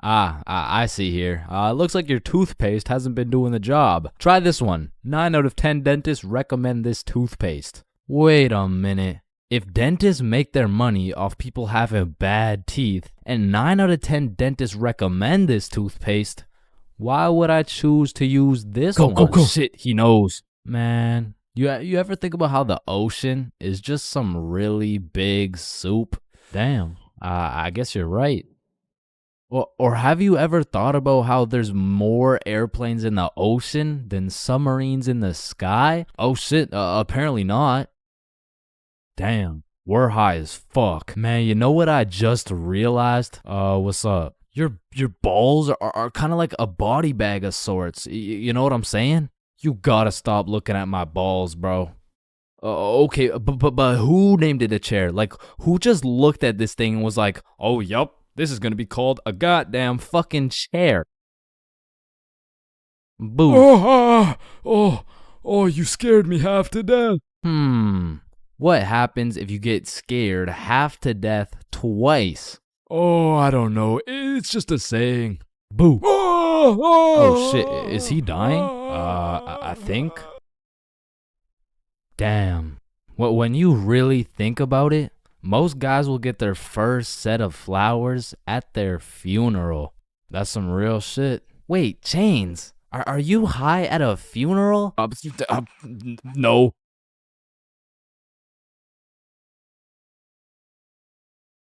I see here. Looks like your toothpaste hasn't been doing the job. Try this one. 9 out of 10 dentists recommend this toothpaste. Wait a minute. If dentists make their money off people having bad teeth, and 9 out of 10 dentists recommend this toothpaste, why would I choose to use this one? Go. Shit, he knows. Man, you ever think about how the ocean is just some really big soup? Damn, I guess you're right. Or have you ever thought about how there's more airplanes in the ocean than submarines in the sky? Oh shit, apparently not. Damn, we're high as fuck. Man, you know what I just realized? What's up? Your balls are kind of like a body bag of sorts. You know what I'm saying? You gotta stop looking at my balls, bro. Okay, but who named it a chair? Like, who just looked at this thing and was like, oh, yup. This is gonna be called a goddamn fucking chair. Boo. Oh, you scared me half to death. What happens if you get scared half to death twice? Oh, I don't know. It's just a saying. Boo. Oh shit, is he dying? I think. Damn. When you really think about it, most guys will get their first set of flowers at their funeral. That's some real shit. Wait, Chains, are you high at a funeral? No.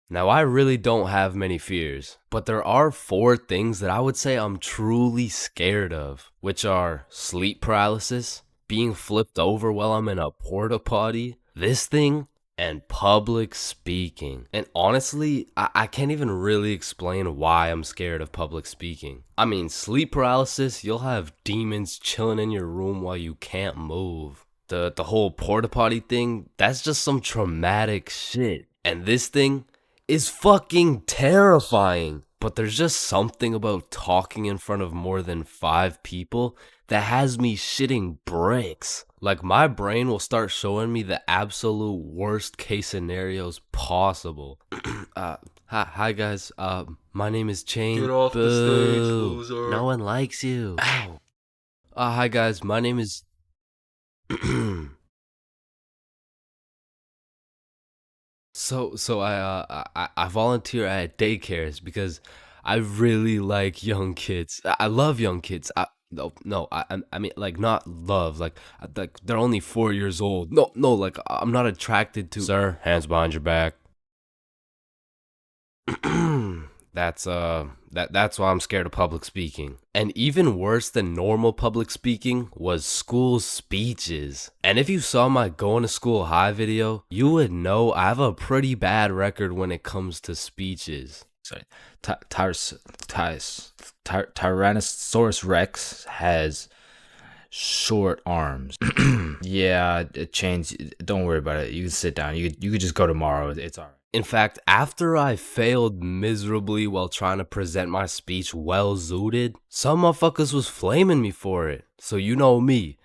Now, I really don't have many fears, but there are 4 things that I would say I'm truly scared of, which are sleep paralysis, being flipped over while I'm in a porta potty, this thing, and public speaking. And honestly, I can't even really explain why I'm scared of public speaking. I mean, sleep paralysis, you'll have demons chilling in your room while you can't move. The whole porta potty thing, that's just some traumatic shit. And this thing is fucking terrifying. But there's just something about talking in front of more than 5 people that has me shitting bricks. Like, my brain will start showing me the absolute worst case scenarios possible. Hi guys, my name is Chain. Get off the stage, loser. No one likes you. Ow. Hi guys, my name is So I volunteer at daycares because I really like young kids. I love young kids. I mean like not love like they're only 4 years old. No, like I'm not attracted to. Sir, hands behind your back. That's why I'm scared of public speaking. And even worse than normal public speaking was school speeches. And if you saw my going to school high video, you would know I have a pretty bad record when it comes to speeches. Sorry, Tyrannosaurus Rex has short arms. Yeah, Chains, don't worry about it. You can sit down. You could just go tomorrow. It's all right. In fact, after I failed miserably while trying to present my speech well zooted, some motherfuckers was flaming me for it. So you know me,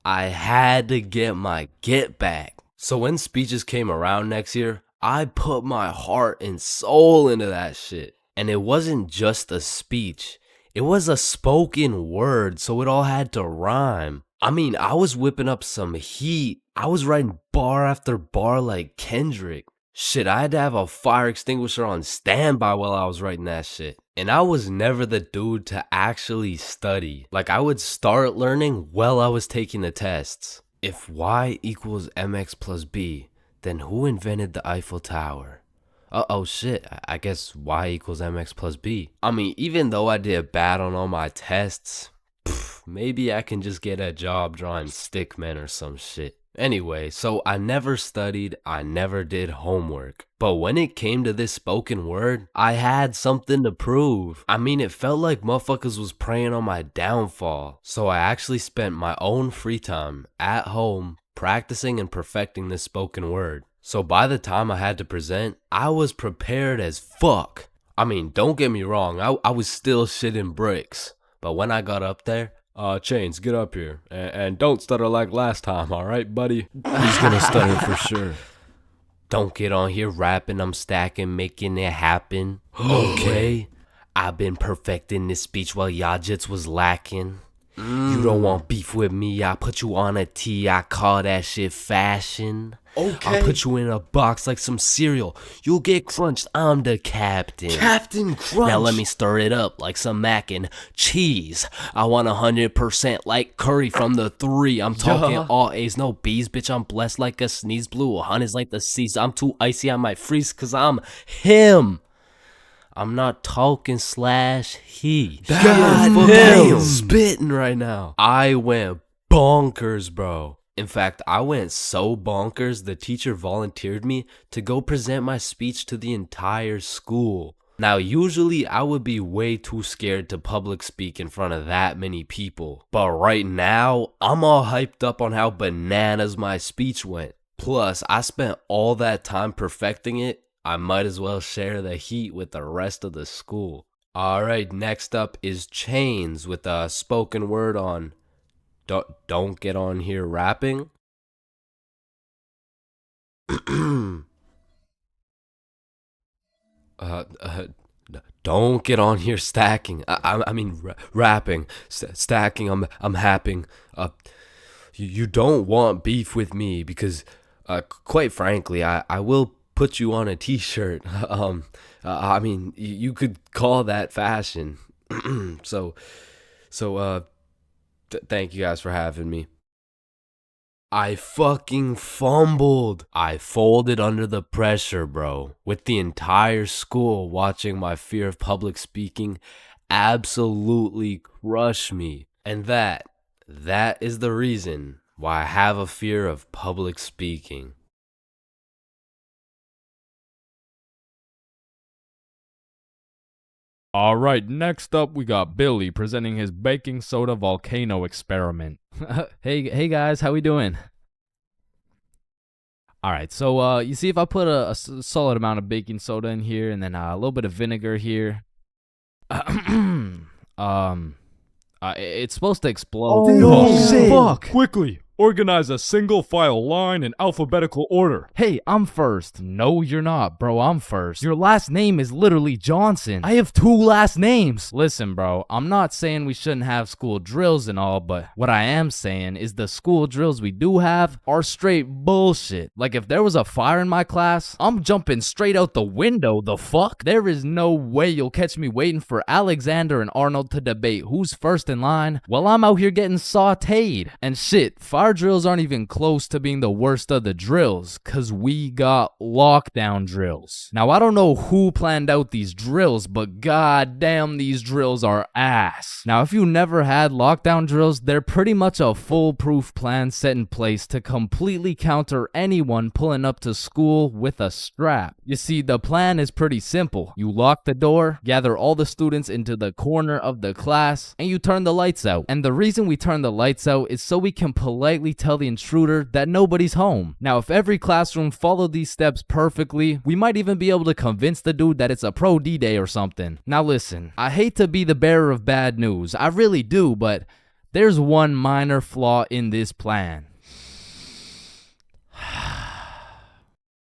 I had to get my get back. So when speeches came around next year, I put my heart and soul into that shit. And it wasn't just a speech, it was a spoken word, so it all had to rhyme. I mean, I was whipping up some heat. I was writing bar after bar like Kendrick. Shit, I had to have a fire extinguisher on standby while I was writing that shit. And I was never the dude to actually study. Like, I would start learning while I was taking the tests. If y equals mx plus b, then who invented the Eiffel Tower? Oh shit, I guess y equals mx plus b. I mean, even though I did bad on all my tests, maybe I can just get a job drawing stickmen or some shit. Anyway, so I never studied, I never did homework. But when it came to this spoken word, I had something to prove. I mean, it felt like motherfuckers was preying on my downfall. So I actually spent my own free time at home practicing and perfecting this spoken word. So by the time I had to present, I was prepared as fuck. I mean, don't get me wrong, I was still shitting bricks. But when I got up there, Chains, get up here. And don't stutter like last time, alright, buddy? He's gonna stutter for sure. Don't get on here rapping, I'm stacking, making it happen. Okay? I've been perfecting this speech while y'all jits was lacking. You don't want beef with me, I put you on a tee, I call that shit fashion. Okay. I'll put you in a box like some cereal. You'll get crunched, I'm the captain. Captain Crunch. Now let me stir it up like some mac and cheese. I want 100% like curry from the 3. I'm talking all A's, no B's. Bitch, I'm blessed like a sneeze. Blue, 100's like the seas. I'm too icy, I might freeze cause I'm him. I'm not talking slash he. God damn. Spitting right now. I went bonkers, bro. In fact, I went so bonkers, the teacher volunteered me to go present my speech to the entire school. Now, usually I would be way too scared to public speak in front of that many people. But right now, I'm all hyped up on how bananas my speech went. Plus, I spent all that time perfecting it. I might as well share the heat with the rest of the school. Alright, next up is Chains with a spoken word on Don't get on here rapping. Don't get on here stacking. I mean rapping. Stacking. I'm happing. You don't want beef with me because, quite frankly, I will put you on a t-shirt. I mean, you could call that fashion. Thank you guys for having me. I fucking fumbled. I folded under the pressure, bro. With the entire school watching my fear of public speaking absolutely crush me. And that is the reason why I have a fear of public speaking. Alright, next up we got Billy presenting his baking soda volcano experiment. Hey guys, how we doing? Alright, so you see if I put a solid amount of baking soda in here and then a little bit of vinegar here. It's supposed to explode. Oh, no. Fuck! Quickly, Organize a single file line in alphabetical order. Hey, I'm first. No, you're not, bro. I'm first. Your last name is literally Johnson. I have 2 last names. Listen, bro, I'm not saying we shouldn't have school drills and all, but what I am saying is the school drills we do have are straight bullshit. Like, if there was a fire in my class, I'm jumping straight out the window. The fuck? There is no way you'll catch me waiting for Alexander and Arnold to debate who's first in line while I'm out here getting sauteed. And shit, fire drills aren't even close to being the worst of the drills, cause we got lockdown drills. Now, I don't know who planned out these drills, but goddamn, these drills are ass. Now, if you never had lockdown drills, they're pretty much a foolproof plan set in place to completely counter anyone pulling up to school with a strap. You see, the plan is pretty simple. You lock the door, gather all the students into the corner of the class, and you turn the lights out. And the reason we turn the lights out is so we can politely tell the intruder that nobody's home. Now, if every classroom followed these steps perfectly, we might even be able to convince the dude that it's a pro D-Day or something. Now listen, I hate to be the bearer of bad news, I really do, but there's one minor flaw in this plan.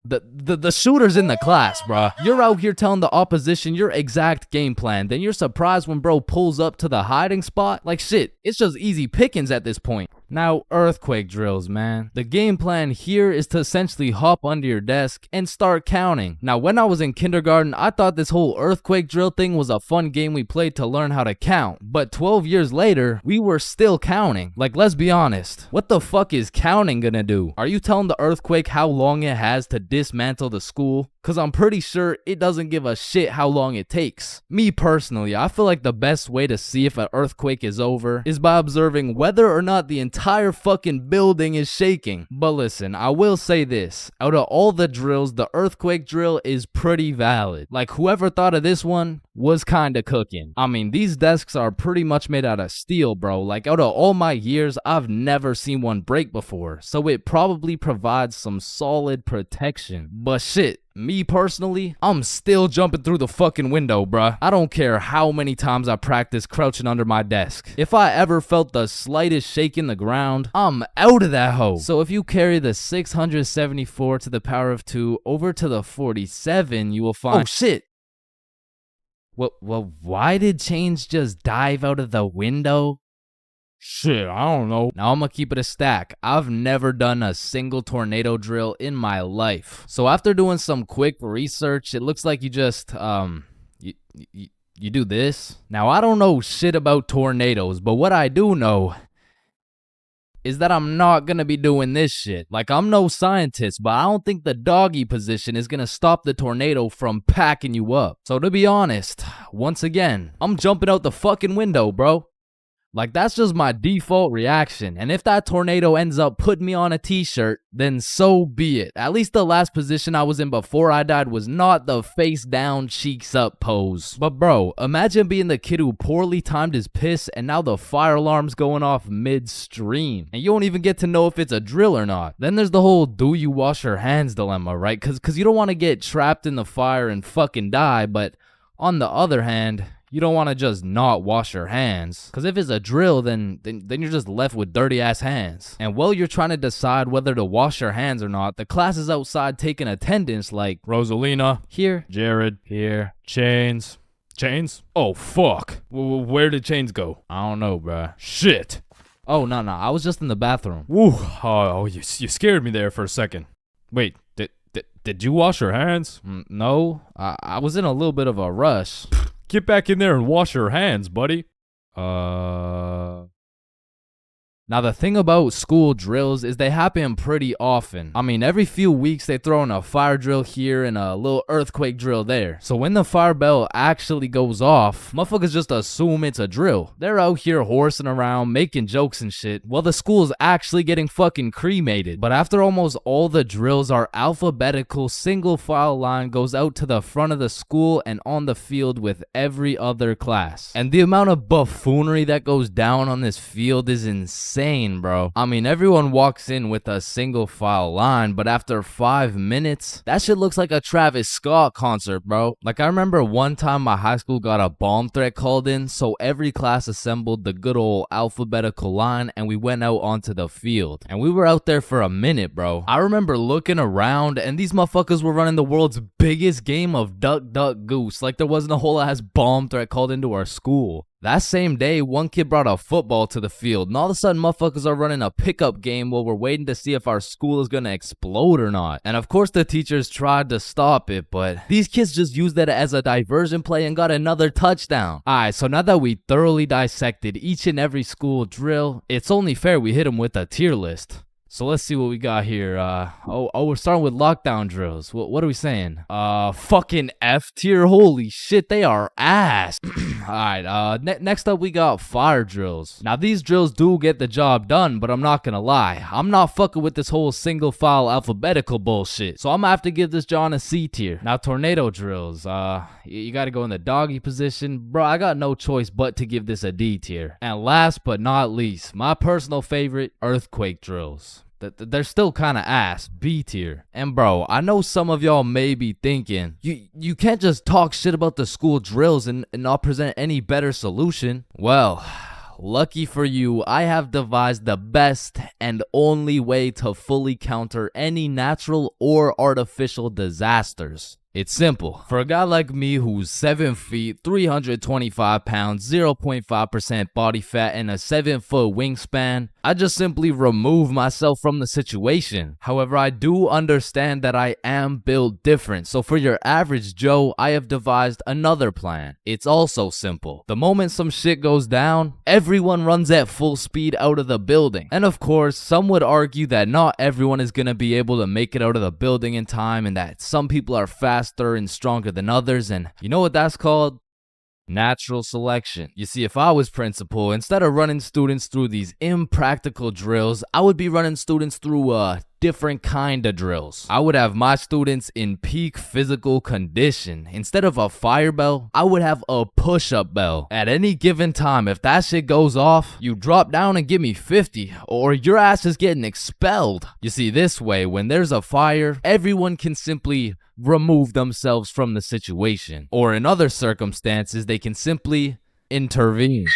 The shooter's in the class, bruh. You're out here telling the opposition your exact game plan, then you're surprised when bro pulls up to the hiding spot? Like shit, it's just easy pickings at this point. Now, earthquake drills, man. The game plan here is to essentially hop under your desk and start counting. Now, when I was in kindergarten, I thought this whole earthquake drill thing was a fun game we played to learn how to count. But 12 years later, we were still counting. Like, let's be honest. What the fuck is counting gonna do? Are you telling the earthquake how long it has to dismantle the school? Cause I'm pretty sure it doesn't give a shit how long it takes. Me personally, I feel like the best way to see if an earthquake is over is by observing whether or not the entire fucking building is shaking. But listen, I will say this. Out of all the drills, the earthquake drill is pretty valid. Like, whoever thought of this one was kinda cooking. I mean, these desks are pretty much made out of steel, bro. Like, out of all my years, I've never seen one break before. So it probably provides some solid protection. But shit, me personally, I'm still jumping through the fucking window, bruh. I don't care how many times I practice crouching under my desk. If I ever felt the slightest shake in the ground, I'm out of that hoe. So if you carry the 674 to the power of 2 over to the 47, you will find— oh shit! Well, why did Chains just dive out of the window? Shit, I don't know. Now I'm gonna keep it a stack. I've never done a single tornado drill in my life. So after doing some quick research, it looks like you just, you do this. Now I don't know shit about tornadoes, but what I do know is that I'm not gonna be doing this shit. Like, I'm no scientist, but I don't think the doggy position is gonna stop the tornado from packing you up. So to be honest, once again, I'm jumping out the fucking window, bro. Like, that's just my default reaction. And if that tornado ends up putting me on a t-shirt, then so be it. At least the last position I was in before I died was not the face down, cheeks up pose. But bro, imagine being the kid who poorly timed his piss and now the fire alarm's going off midstream. And you don't even get to know if it's a drill or not. Then there's the whole do you wash your hands dilemma, right? Cause you don't want to get trapped in the fire and fucking die, but on the other hand, you don't want to just not wash your hands. Because if it's a drill, then you're just left with dirty ass hands. And while you're trying to decide whether to wash your hands or not, the class is outside taking attendance like Rosalina. Here. Jared. Here. Chains. Chains? Oh, fuck. Where did Chains go? I don't know, bruh. Shit. Oh, no. I was just in the bathroom. Woo. Oh, you scared me there for a second. Wait, did you wash your hands? No. I was in a little bit of a rush. Get back in there and wash your hands, buddy. Now, the thing about school drills is they happen pretty often. I mean, every few weeks they throw in a fire drill here and a little earthquake drill there. So when the fire bell actually goes off, motherfuckers just assume it's a drill. They're out here horsing around, making jokes and shit, while the school's actually getting fucking cremated. But after almost all the drills are alphabetical, single file line goes out to the front of the school and on the field with every other class. And the amount of buffoonery that goes down on this field is insane. insane, bro. I mean, everyone walks in with a single file line, but after 5 minutes, that shit looks like a Travis Scott concert, bro. Like, I remember one time my high school got a bomb threat called in, so every class assembled the good old alphabetical line, and we went out onto the field. And we were out there for a minute, bro. I remember looking around, and these motherfuckers were running the world's biggest game of duck, duck, goose. Like, there wasn't a whole ass bomb threat called into our school. That same day, one kid brought a football to the field, and all of a sudden, motherfuckers are running a pickup game while we're waiting to see if our school is gonna explode or not. And of course, the teachers tried to stop it, but these kids just used that as a diversion play and got another touchdown. Alright, so now that we thoroughly dissected each and every school drill, it's only fair we hit them with a tier list. So let's see what we got here. We're starting with lockdown drills. What are we saying? Fucking F tier. Holy shit, they are ass. Alright, next up we got fire drills. Now these drills do get the job done, but I'm not gonna lie. I'm not fucking with this whole single file alphabetical bullshit. So I'm gonna have to give this John a C tier. Now tornado drills. You gotta go in the doggy position. Bro, I got no choice but to give this a D tier. And last but not least, my personal favorite, earthquake drills. They're still kind of ass, B tier. And bro, I know some of y'all may be thinking, you can't just talk shit about the school drills and not present any better solution. Well, lucky for you, I have devised the best and only way to fully counter any natural or artificial disasters. It's simple. For a guy like me who's 7 feet, 325 pounds, 0.5% body fat, and a 7-foot wingspan, I just simply remove myself from the situation. However, I do understand that I am built different, so for your average Joe, I have devised another plan. It's also simple. The moment some shit goes down, everyone runs at full speed out of the building. And of course, some would argue that not everyone is gonna be able to make it out of the building in time, and that some people are faster and stronger than others, and you know what that's called? Natural selection. You see, if I was principal, instead of running students through these impractical drills, I would be running students through different kind of drills. I would have my students in peak physical condition. Instead of a fire bell, I would have a push-up bell. At any given time, if that shit goes off, you drop down and give me 50, or your ass is getting expelled. You see, this way, when there's a fire, everyone can simply remove themselves from the situation. Or in other circumstances, they can simply intervene.